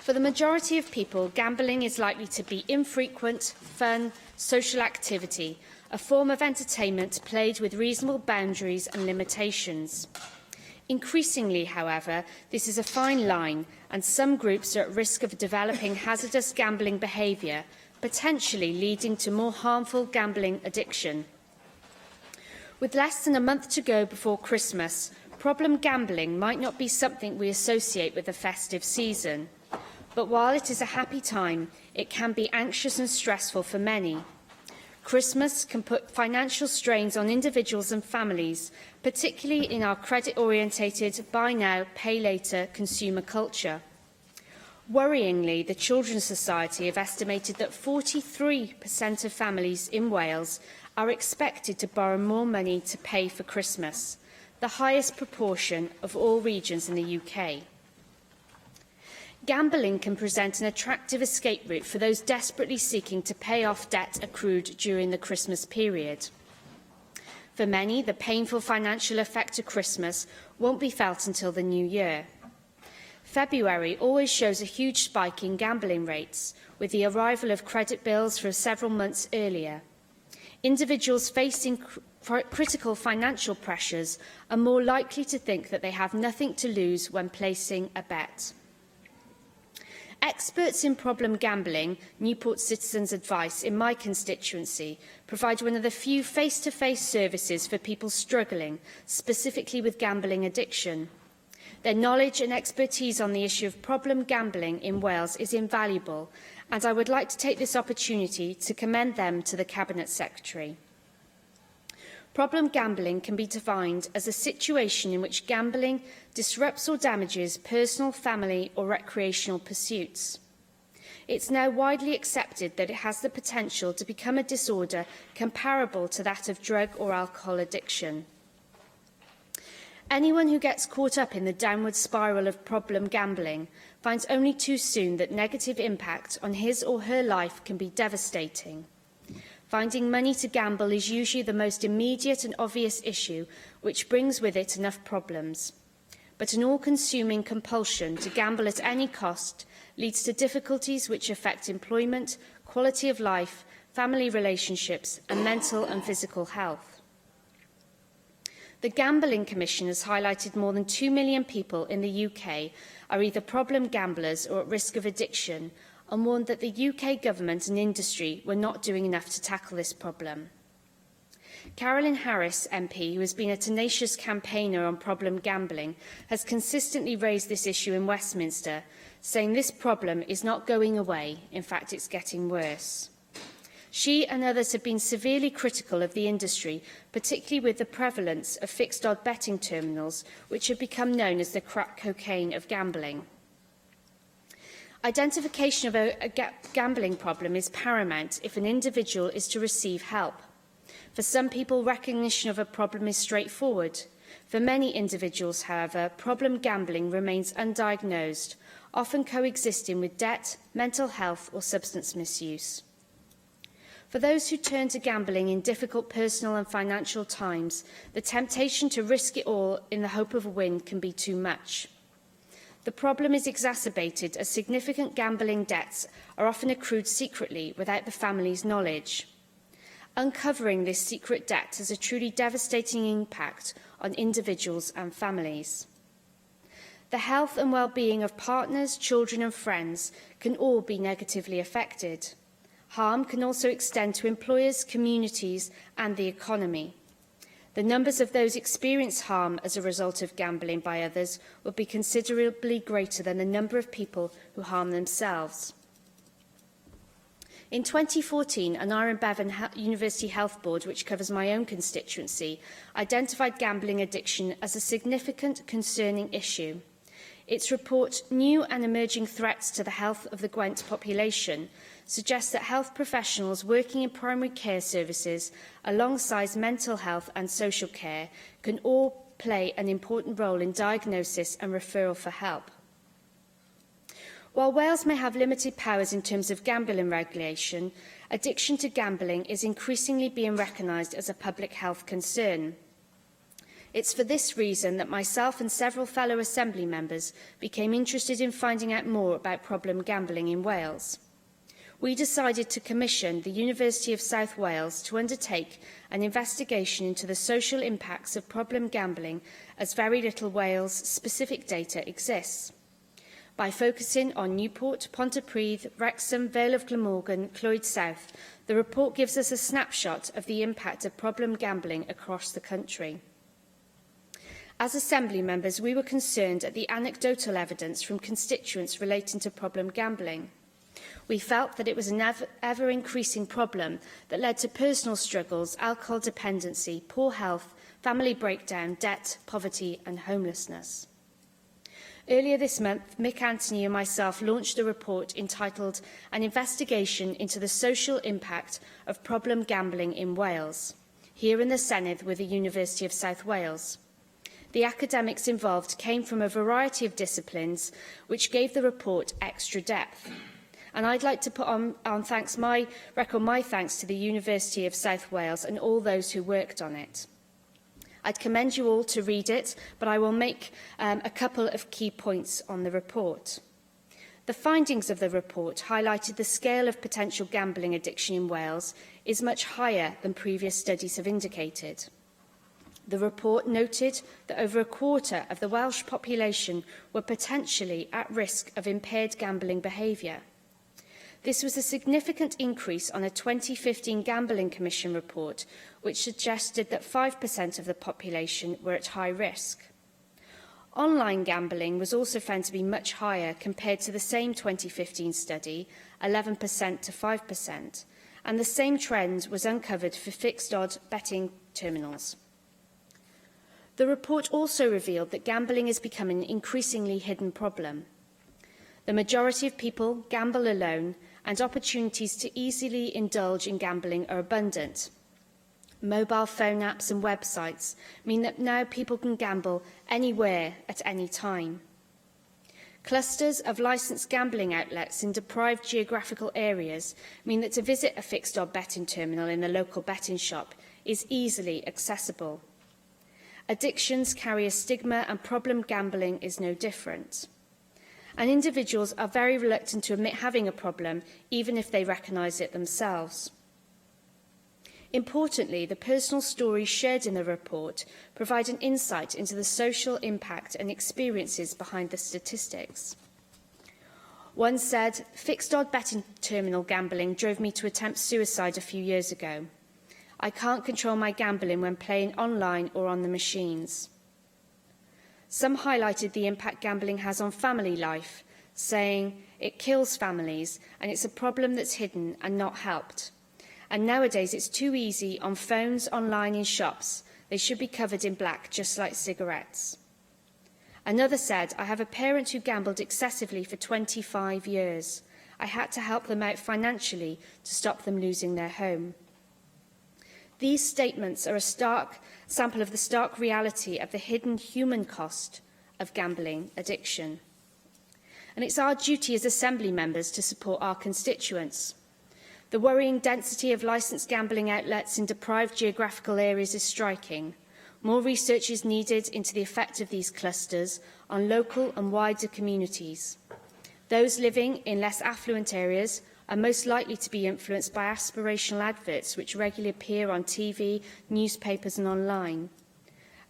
[SPEAKER 5] For the majority of people, gambling is likely to be infrequent, fun, social activity, a form of entertainment played with reasonable boundaries and limitations. Increasingly, however, this is a fine line, and some groups are at risk of developing hazardous gambling behaviour, potentially leading to more harmful gambling addiction. With less than a month to go before Christmas, problem gambling might not be something we associate with the festive season. But while it is a happy time, it can be anxious and stressful for many. Christmas can put financial strains on individuals and families, particularly in our credit-orientated, buy now, pay later consumer culture. Worryingly, the Children's Society have estimated that 43% of families in Wales are expected to borrow more money to pay for Christmas, the highest proportion of all regions in the UK. Gambling can present an attractive escape route for those desperately seeking to pay off debt accrued during the Christmas period. For many, the painful financial effect of Christmas won't be felt until the new year. February always shows a huge spike in gambling rates, with the arrival of credit bills from several months earlier. Individuals facing critical financial pressures are more likely to think that they have nothing to lose when placing a bet. Experts in problem gambling, Newport Citizens Advice in my constituency, provide one of the few face-to-face services for people struggling, specifically with gambling addiction. Their knowledge and expertise on the issue of problem gambling in Wales is invaluable, and I would like to take this opportunity to commend them to the Cabinet Secretary. Problem gambling can be defined as a situation in which gambling disrupts or damages personal, family or recreational pursuits. It's now widely accepted that it has the potential to become a disorder comparable to that of drug or alcohol addiction. Anyone who gets caught up in the downward spiral of problem gambling finds only too soon that negative impact on his or her life can be devastating. Finding money to gamble is usually the most immediate and obvious issue, which brings with it enough problems. But an all-consuming compulsion to gamble at any cost leads to difficulties which affect employment, quality of life, family relationships, and mental and physical health. The Gambling Commission has highlighted more than 2 million people in the UK are either problem gamblers or at risk of addiction, and warned that the UK government and industry were not doing enough to tackle this problem. Carolyn Harris, MP, who has been a tenacious campaigner on problem gambling, has consistently raised this issue in Westminster, saying this problem is not going away, in fact it's getting worse. She and others have been severely critical of the industry, particularly with the prevalence of fixed-odd betting terminals, which have become known as the crack cocaine of gambling. Identification of a gambling problem is paramount if an individual is to receive help. For some people, recognition of a problem is straightforward. For many individuals, however, problem gambling remains undiagnosed, often coexisting with debt, mental health or substance misuse. For those who turn to gambling in difficult personal and financial times, the temptation to risk it all in the hope of a win can be too much. The problem is exacerbated as significant gambling debts are often accrued secretly without the family's knowledge. Uncovering this secret debt has a truly devastating impact on individuals and families. The health and well-being of partners, children and friends can all be negatively affected. Harm can also extend to employers, communities and the economy. The numbers of those experience harm as a result of gambling by others would be considerably greater than the number of people who harm themselves. In 2014, an Iron Bevan University Health Board, which covers my own constituency, identified gambling addiction as a significant concerning issue. Its report, New and Emerging Threats to the Health of the Gwent Population, suggests that health professionals working in primary care services, alongside mental health and social care, can all play an important role in diagnosis and referral for help. While Wales may have limited powers in terms of gambling regulation, addiction to gambling is increasingly being recognised as a public health concern. It's for this reason that myself and several fellow Assembly members became interested in finding out more about problem gambling in Wales. We decided to commission the University of South Wales to undertake an investigation into the social impacts of problem gambling, as very little Wales-specific data exists. By focusing on Newport, Pontypridd, Wrexham, Vale of Glamorgan, Clwyd South, the report gives us a snapshot of the impact of problem gambling across the country. As Assembly members, we were concerned at the anecdotal evidence from constituents relating to problem gambling. We felt that it was an ever-increasing problem that led to personal struggles, alcohol dependency, poor health, family breakdown, debt, poverty and homelessness. Earlier this month, Mick Anthony and myself launched a report entitled An Investigation into the Social Impact of Problem Gambling in Wales, here in the Senedd with the University of South Wales. The academics involved came from a variety of disciplines, which gave the report extra depth. And I'd like to put on record my thanks to the University of South Wales and all those who worked on it. I'd commend you all to read it, but I will make a couple of key points on the report. The findings of the report highlighted the scale of potential gambling addiction in Wales is much higher than previous studies have indicated. The report noted that over a quarter of the Welsh population were potentially at risk of impaired gambling behaviour. This was a significant increase on a 2015 Gambling Commission report, which suggested that 5% of the population were at high risk. Online gambling was also found to be much higher compared to the same 2015 study, 11% to 5%, and the same trend was uncovered for fixed-odd betting terminals. The report also revealed that gambling is becoming an increasingly hidden problem. The majority of people gamble alone, and opportunities to easily indulge in gambling are abundant. Mobile phone apps and websites mean that now people can gamble anywhere at any time. Clusters of licensed gambling outlets in deprived geographical areas mean that to visit a fixed-odd betting terminal in the local betting shop is easily accessible. Addictions carry a stigma, and problem gambling is no different. And individuals are very reluctant to admit having a problem, even if they recognise it themselves. Importantly, the personal stories shared in the report provide an insight into the social impact and experiences behind the statistics. One said, "Fixed-odd betting terminal gambling drove me to attempt suicide a few years ago. I can't control my gambling when playing online or on the machines." Some highlighted the impact gambling has on family life, saying it kills families and it's a problem that's hidden and not helped. And nowadays it's too easy on phones, online, in shops. They should be covered in black, just like cigarettes. Another said, "I have a parent who gambled excessively for 25 years. I had to help them out financially to stop them losing their home." These statements are a stark sample of the stark reality of the hidden human cost of gambling addiction. And it's our duty as Assembly members to support our constituents. The worrying density of licensed gambling outlets in deprived geographical areas is striking. More research is needed into the effect of these clusters on local and wider communities. Those living in less affluent areas are most likely to be influenced by aspirational adverts which regularly appear on TV, newspapers and online.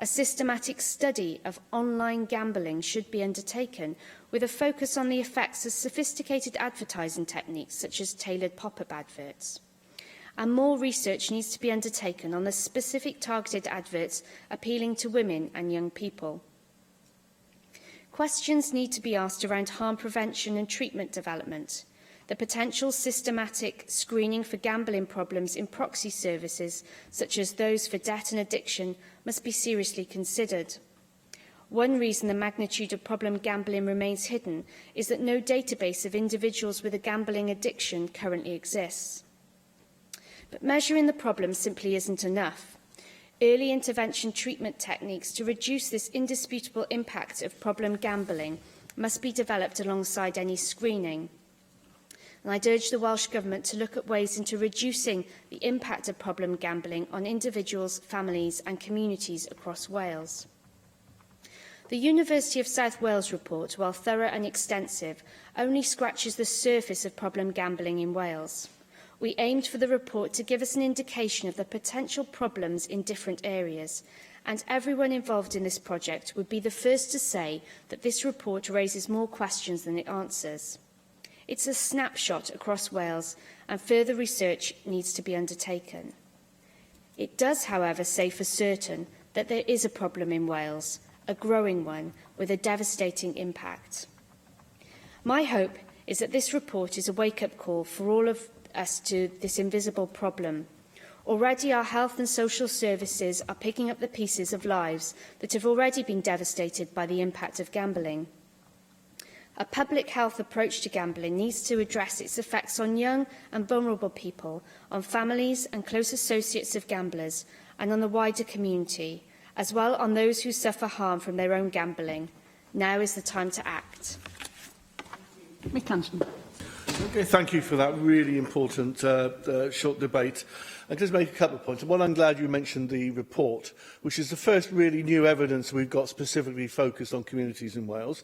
[SPEAKER 5] A systematic study of online gambling should be undertaken with a focus on the effects of sophisticated advertising techniques such as tailored pop-up adverts. And more research needs to be undertaken on the specific targeted adverts appealing to women and young people. Questions need to be asked around harm prevention and treatment development. The potential systematic screening for gambling problems in proxy services, such as those for debt and addiction, must be seriously considered. One reason the magnitude of problem gambling remains hidden is that no database of individuals with a gambling addiction currently exists. But measuring the problem simply isn't enough. Early intervention treatment techniques to reduce this indisputable impact of problem gambling must be developed alongside any screening. And I'd urge the Welsh Government to look at ways into reducing the impact of problem gambling on individuals, families and communities across Wales. The University of South Wales report, while thorough and extensive, only scratches the surface of problem gambling in Wales. We aimed for the report to give us an indication of the potential problems in different areas, and everyone involved in this project would be the first to say that this report raises more questions than it answers. It's a snapshot across Wales, and further research needs to be undertaken. It does, however, say for certain that there is a problem in Wales, a growing one, with a devastating impact. My hope is that this report is a wake-up call for all of us to this invisible problem. Already our health and social services are picking up the pieces of lives that have already been devastated by the impact of gambling. A public health approach to gambling needs to address its effects on young and vulnerable people, on families and close associates of gamblers, and on the wider community, as well on those who suffer harm from their own gambling. Now is the time to act.
[SPEAKER 9] Mick Hanson.
[SPEAKER 11] Okay, thank you for that really important short debate. I'll just make a couple of points. One, I'm glad you mentioned the report, which is the first really new evidence we've got specifically focused on communities in Wales.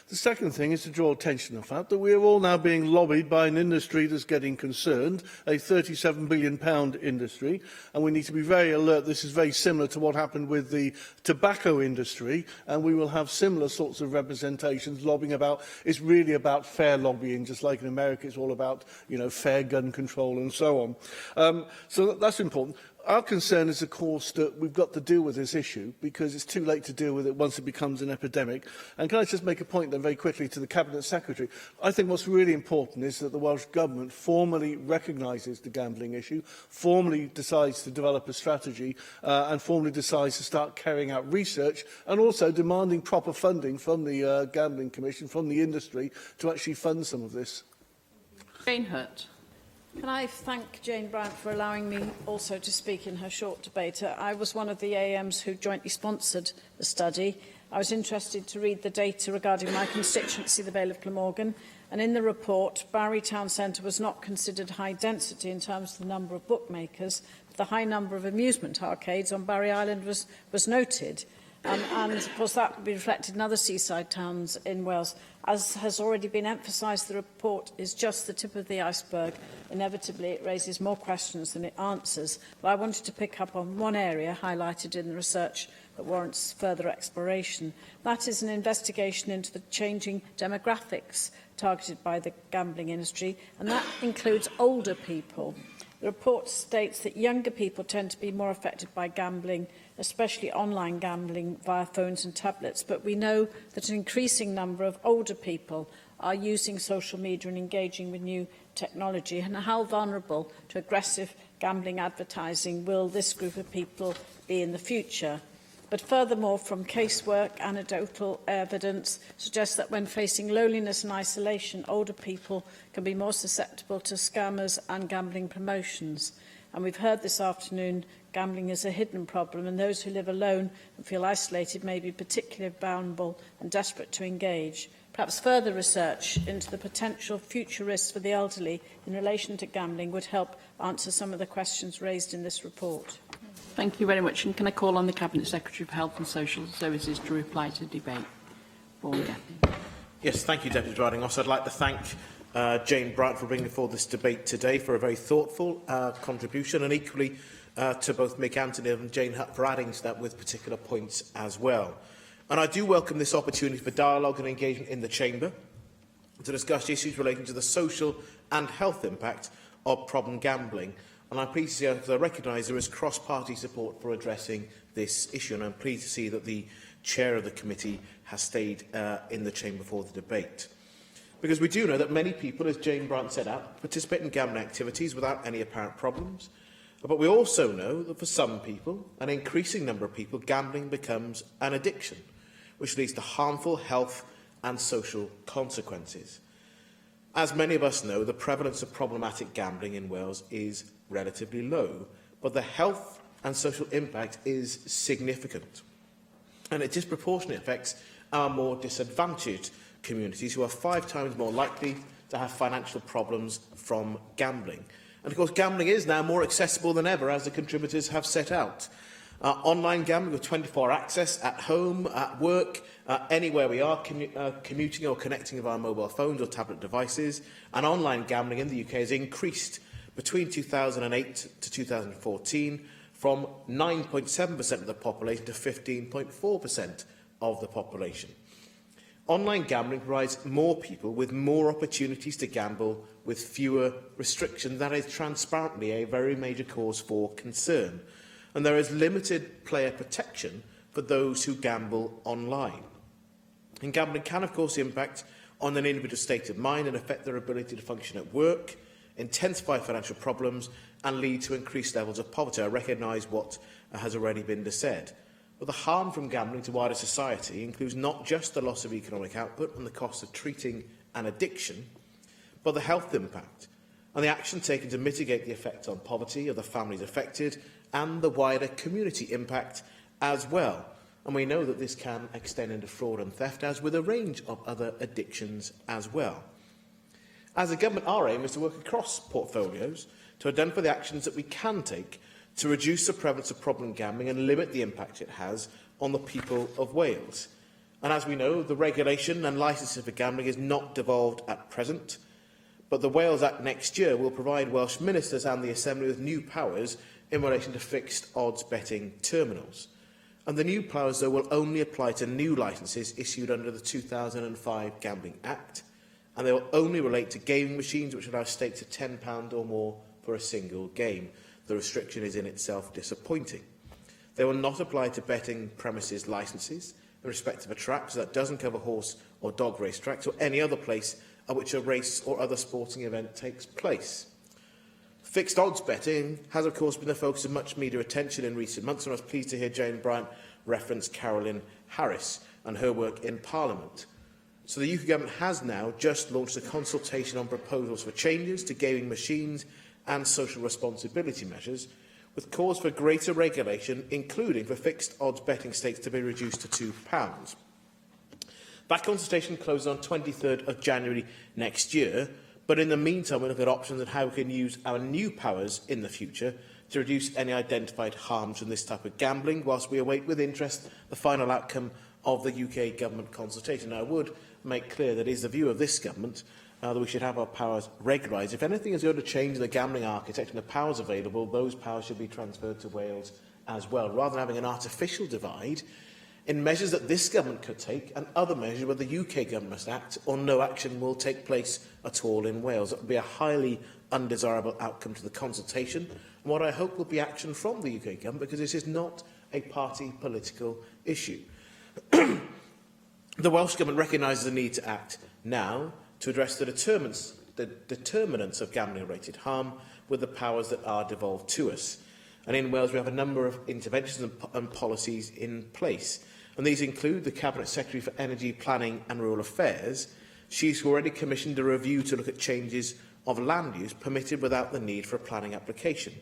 [SPEAKER 11] The second thing is to draw attention to the fact that we are all now being lobbied by an industry that's getting concerned, a £37 billion industry, and we need to be very alert. This is very similar to what happened with the tobacco industry, and we will have similar sorts of representations lobbying about. It's really about fair lobbying, just like in America, it's all about, you know, fair gun control and so on. So that's important. Our concern is, of course, that we've got to deal with this issue because it's too late to deal with it once it becomes an epidemic. And can I just make a point then very quickly to the Cabinet Secretary? I think what's really important is that the Welsh Government formally recognises the gambling issue, formally decides to develop a strategy and formally decides to start carrying out research and also demanding proper funding from the Gambling Commission, from the industry, to actually fund some of this.
[SPEAKER 9] Jane Hurt. Can I thank Jane Bryant for allowing me also to speak in her short debate? I was one of the AMs who jointly sponsored the study. I was interested to read the data regarding my constituency, the Vale of Glamorgan, and in the report, Barry Town Centre was not considered high density in terms of the number of bookmakers, but the high number of amusement arcades on Barry Island was noted. And, of course, that would be reflected in other seaside towns in Wales. As has already been emphasised, the report is just the tip of the iceberg. Inevitably, it raises more questions than it answers. But I wanted to pick up on one area highlighted in the research that warrants further exploration. That is an investigation into the changing demographics targeted by the gambling industry, and that includes older people. The report states that younger people tend to be more affected by gambling, especially online gambling via phones and tablets, but we know that an increasing number of older people are using social media and engaging with new technology. And how vulnerable to aggressive gambling advertising will this group of people be in the future? But furthermore, from casework, anecdotal evidence suggests that when facing loneliness and isolation, older people can be more susceptible to scammers and gambling promotions. And we've heard this afternoon, gambling is a hidden problem, and those who live alone and feel isolated may be particularly vulnerable and desperate to engage. Perhaps further research into the potential future risks for the elderly in relation to gambling would help answer some of the questions raised in this report.
[SPEAKER 7] Thank you very much. And can I call on the Cabinet Secretary for Health and Social Services to reply to the debate?
[SPEAKER 14] Yes, thank you, Deputy Presiding Officer. I'd like to thank Jane Bright for bringing forward this debate today, for a very thoughtful contribution, and equally to both Mick Anthony and Jane Hutt for adding to that with particular points as well. And I do welcome this opportunity for dialogue and engagement in the Chamber to discuss issues relating to the social and health impact of problem gambling. And I'm pleased to see, because I recognise there is cross-party support for addressing this issue, and I'm pleased to see that the Chair of the committee has stayed in the Chamber for the debate. Because we do know that many people, as Jane Brant set out, participate in gambling activities without any apparent problems. But we also know that for some people, an increasing number of people, gambling becomes an addiction, which leads to harmful health and social consequences. As many of us know, the prevalence of problematic gambling in Wales is relatively low, but the health and social impact is significant. And it disproportionately affects our more disadvantaged communities, who are 5 times more likely to have financial problems from gambling. And of course, gambling is now more accessible than ever, as the contributors have set out. Online gambling with 24-hour access at home, at work, anywhere we are, commuting or connecting with our mobile phones or tablet devices. And online gambling in the UK has increased between 2008 to 2014 from 9.7% of the population to 15.4% of the population. Online gambling provides more people with more opportunities to gamble with fewer restrictions. That is transparently a very major cause for concern. And there is limited player protection for those who gamble online. And gambling can, of course, impact on an individual's state of mind and affect their ability to function at work, intensify financial problems and lead to increased levels of poverty. I recognise what has already been said. But the harm from gambling to wider society includes not just the loss of economic output and the cost of treating an addiction, but the health impact and the action taken to mitigate the effect on poverty of the families affected and the wider community impact as well. And we know that this can extend into fraud and theft, as with a range of other addictions as well. As a government, our aim is to work across portfolios to identify the actions that we can take to reduce the prevalence of problem gambling and limit the impact it has on the people of Wales. And as we know, the regulation and licensing for gambling is not devolved at present, but the Wales Act next year will provide Welsh ministers and the Assembly with new powers in relation to fixed odds betting terminals. And the new powers, though, will only apply to new licences issued under the 2005 Gambling Act, and they will only relate to gaming machines which allow stakes of £10 or more for a single game. The restriction is in itself disappointing. They will not apply to betting premises licences in respect of a track, so that doesn't cover horse or dog race tracks or any other place at which a race or other sporting event takes place. Fixed odds betting has, of course, been the focus of much media attention in recent months, and I was pleased to hear Jane Bryant reference Carolyn Harris and her work in Parliament. So the UK Government has now just launched a consultation on proposals for changes to gaming machines and social responsibility measures, with calls for greater regulation, including for fixed odds betting stakes to be reduced to £2. That consultation closes on 23rd of January next year, but in the meantime we look at options on how we can use our new powers in the future to reduce any identified harms from this type of gambling, whilst we await with interest the final outcome of the UK Government consultation. I would make clear that it is the view of this Government that we should have our powers regularised. If anything is going to change the gambling architecture and the powers available, those powers should be transferred to Wales as well, rather than having an artificial divide in measures that this Government could take and other measures where the UK Government must act or no action will take place at all in Wales. That would be a highly undesirable outcome to the consultation, and what I hope will be action from the UK Government, because this is not a party political issue. The Welsh Government recognises the need to act now to address the determinants of gambling-related harm with the powers that are devolved to us. And in Wales we have a number of interventions and policies in place. And these include the Cabinet Secretary for Energy, Planning and Rural Affairs. She's already commissioned a review to look at changes of land use permitted without the need for a planning application.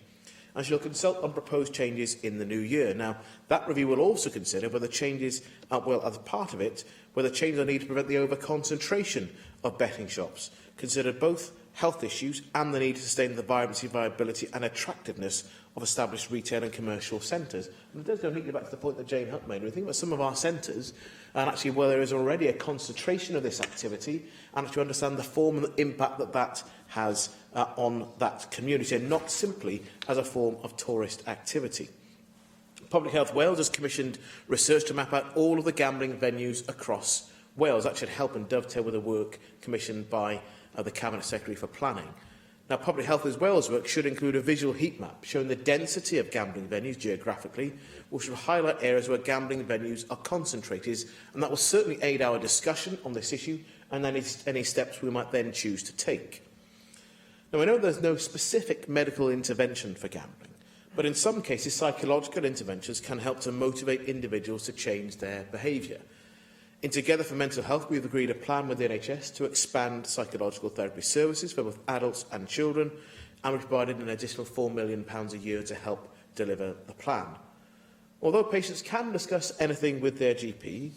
[SPEAKER 14] and she'll consult on proposed changes in the new year. Now, that review will also consider whether changes, as part of it, whether changes are needed to prevent the over-concentration of betting shops, consider both health issues and the need to sustain the vibrancy, viability and attractiveness of established retail and commercial centres. And it does go neatly back to the point that Jane Hutt made. When we think about some of our centres, and actually where there is already a concentration of this activity, and to understand the form and the impact that that has on that community, and not simply as a form of tourist activity. Public Health Wales has commissioned research to map out all of the gambling venues across Wales. That should help and dovetail with the work commissioned by the Cabinet Secretary for Planning. Now, Public Health Wales work should include a visual heat map showing the density of gambling venues geographically, which will highlight areas where gambling venues are concentrated, and that will certainly aid our discussion on this issue and any steps we might then choose to take. Now, I know there's no specific medical intervention for gambling, but in some cases, psychological interventions can help to motivate individuals to change their behaviour. In Together for Mental Health, we have agreed a plan with the NHS to expand psychological therapy services for both adults and children, and we provided an additional £4 million a year to help deliver the plan. Although patients can discuss anything with their GP,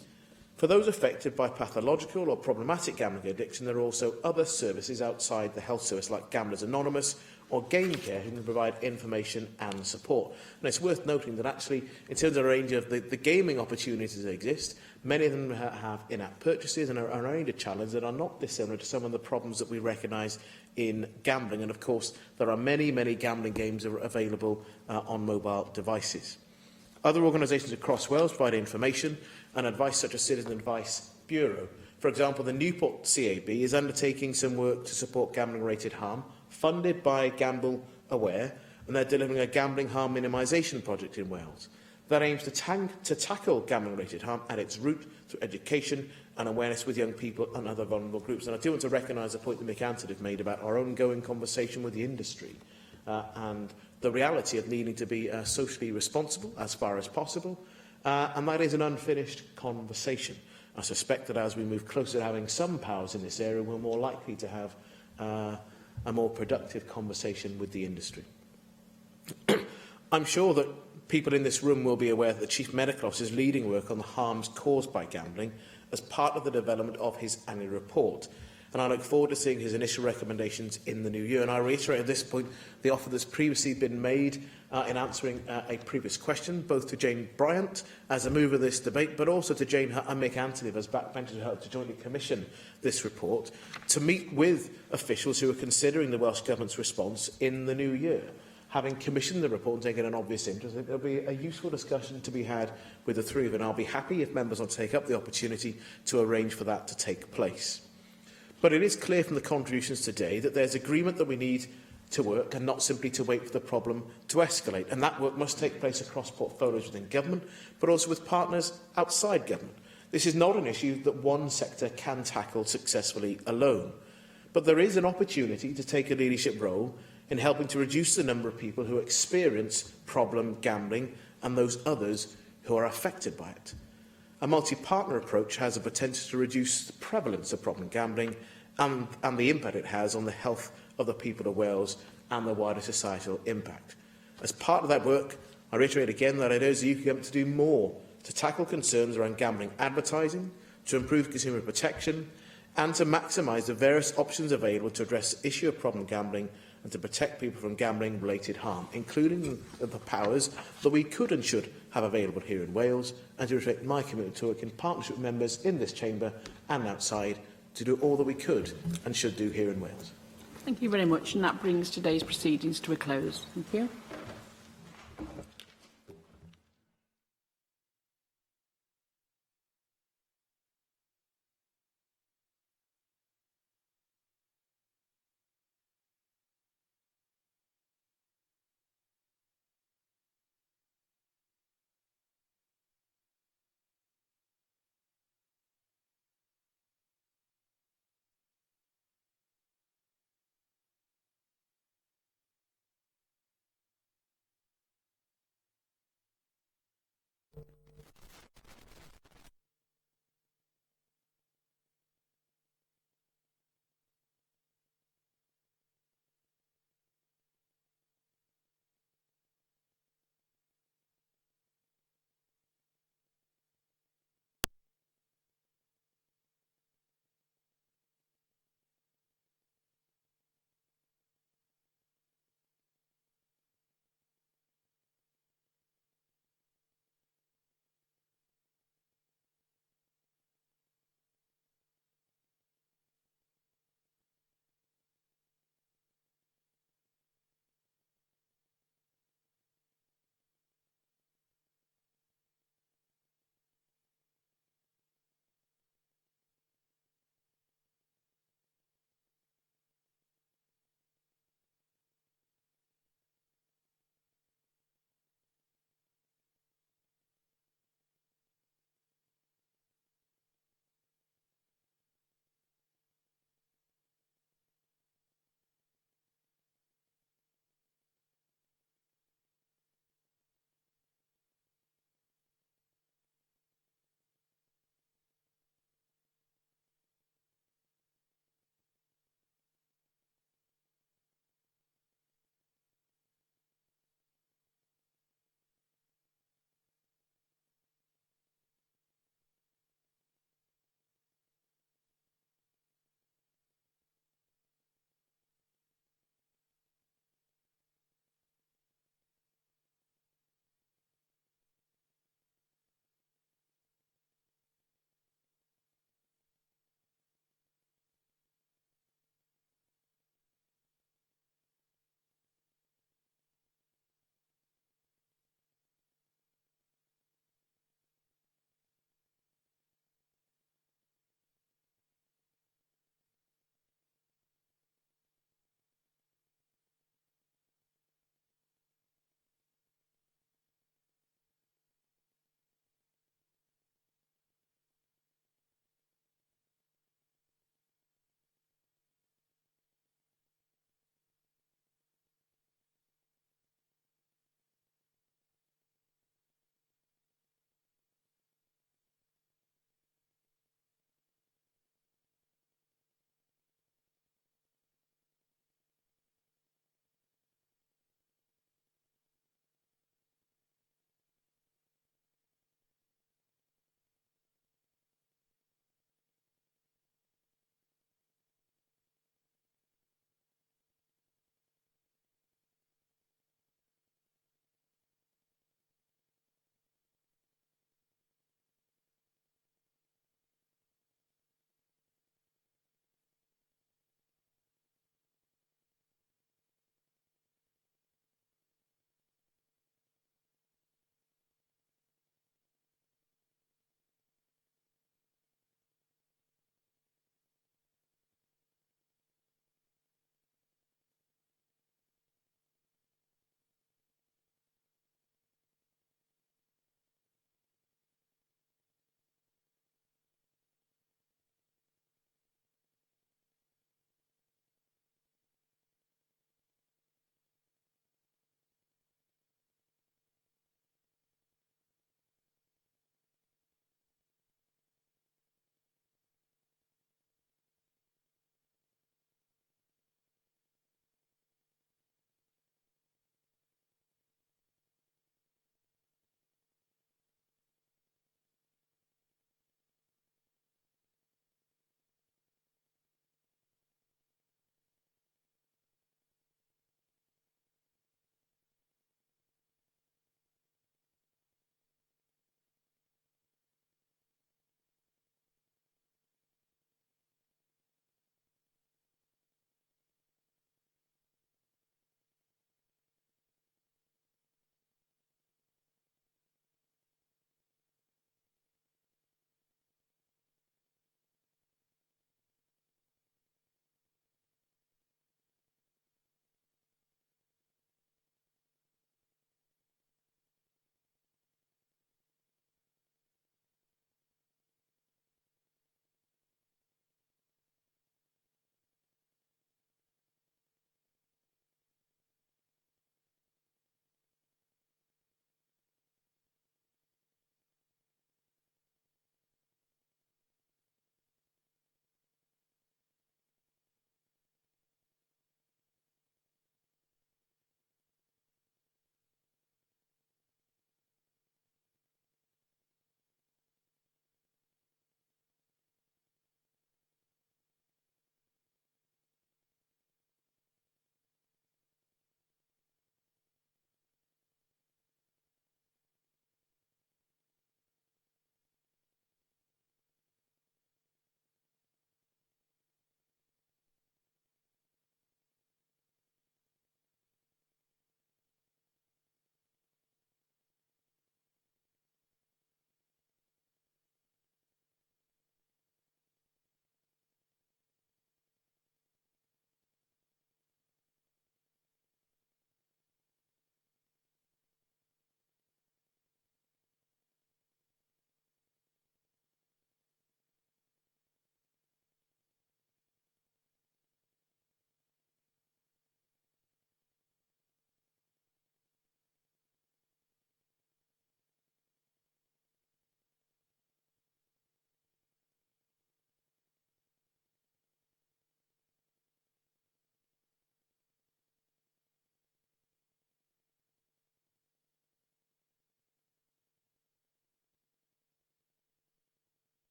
[SPEAKER 14] for those affected by pathological or problematic gambling addiction, there are also other services outside the health service, like Gamblers Anonymous or Game Care, who can provide information and support. And it's worth noting that actually, in terms of a range of the gaming opportunities that exist, many of them have in-app purchases and are a range of challenges that are not dissimilar to some of the problems that we recognise in gambling. And of course, there are many, many gambling games that are available on mobile devices. Other organisations across Wales provide information and advice, such as Citizen Advice Bureau. For example, the Newport CAB is undertaking some work to support gambling-related harm, funded by Gamble Aware, and they're delivering a gambling harm minimisation project in Wales that aims to tackle gambling-related harm at its root through education and awareness with young people and other vulnerable groups. And I do want to recognise the point that Mick Anthony made about our ongoing conversation with the industry and the reality of needing to be socially responsible as far as possible, and that is an unfinished conversation. I suspect that as we move closer to having some powers in this area, we're more likely to have a more productive conversation with the industry. I'm sure that people in this room will be aware that the Chief Medical Officer is leading work on the harms caused by gambling as part of the development of his annual report. And I look forward to seeing his initial recommendations in the new year. And I reiterate at this point the offer that's previously been made in answering a previous question, both to Jane Bryant as a mover of this debate, but also to Jane Hutt and Mick Anthony as backbenchers who helped to jointly commission this report, to meet with officials who are considering the Welsh Government's response in the new year. Having commissioned the report and taken an obvious interest, I think there will be a useful discussion to be had with the three of them. I'll be happy if members will take up the opportunity to arrange for that to take place. But it is clear from the contributions today that there's agreement that we need to work and not simply to wait for the problem to escalate. And that work must take place across portfolios within government, but also with partners outside government. This is not an issue that one sector can tackle successfully alone. But there is an opportunity to take a leadership role in helping to reduce the number of people who experience problem gambling and those others who are affected by it. A multi-partner approach has the potential to reduce the prevalence of problem gambling and the impact it has on the health of the people of Wales and the wider societal impact. As part of that work, I reiterate again that it urge the UK government to do more to tackle concerns around gambling advertising, to improve consumer protection, and to maximise the various options available to address the issue of problem gambling and to protect people from gambling-related harm, including the powers that we could and should have available here in Wales, and to reflect my commitment to work in partnership with members in this chamber and outside to do all that we could and should do here in Wales.
[SPEAKER 7] Thank you very much, and that brings today's proceedings to a close. Thank you.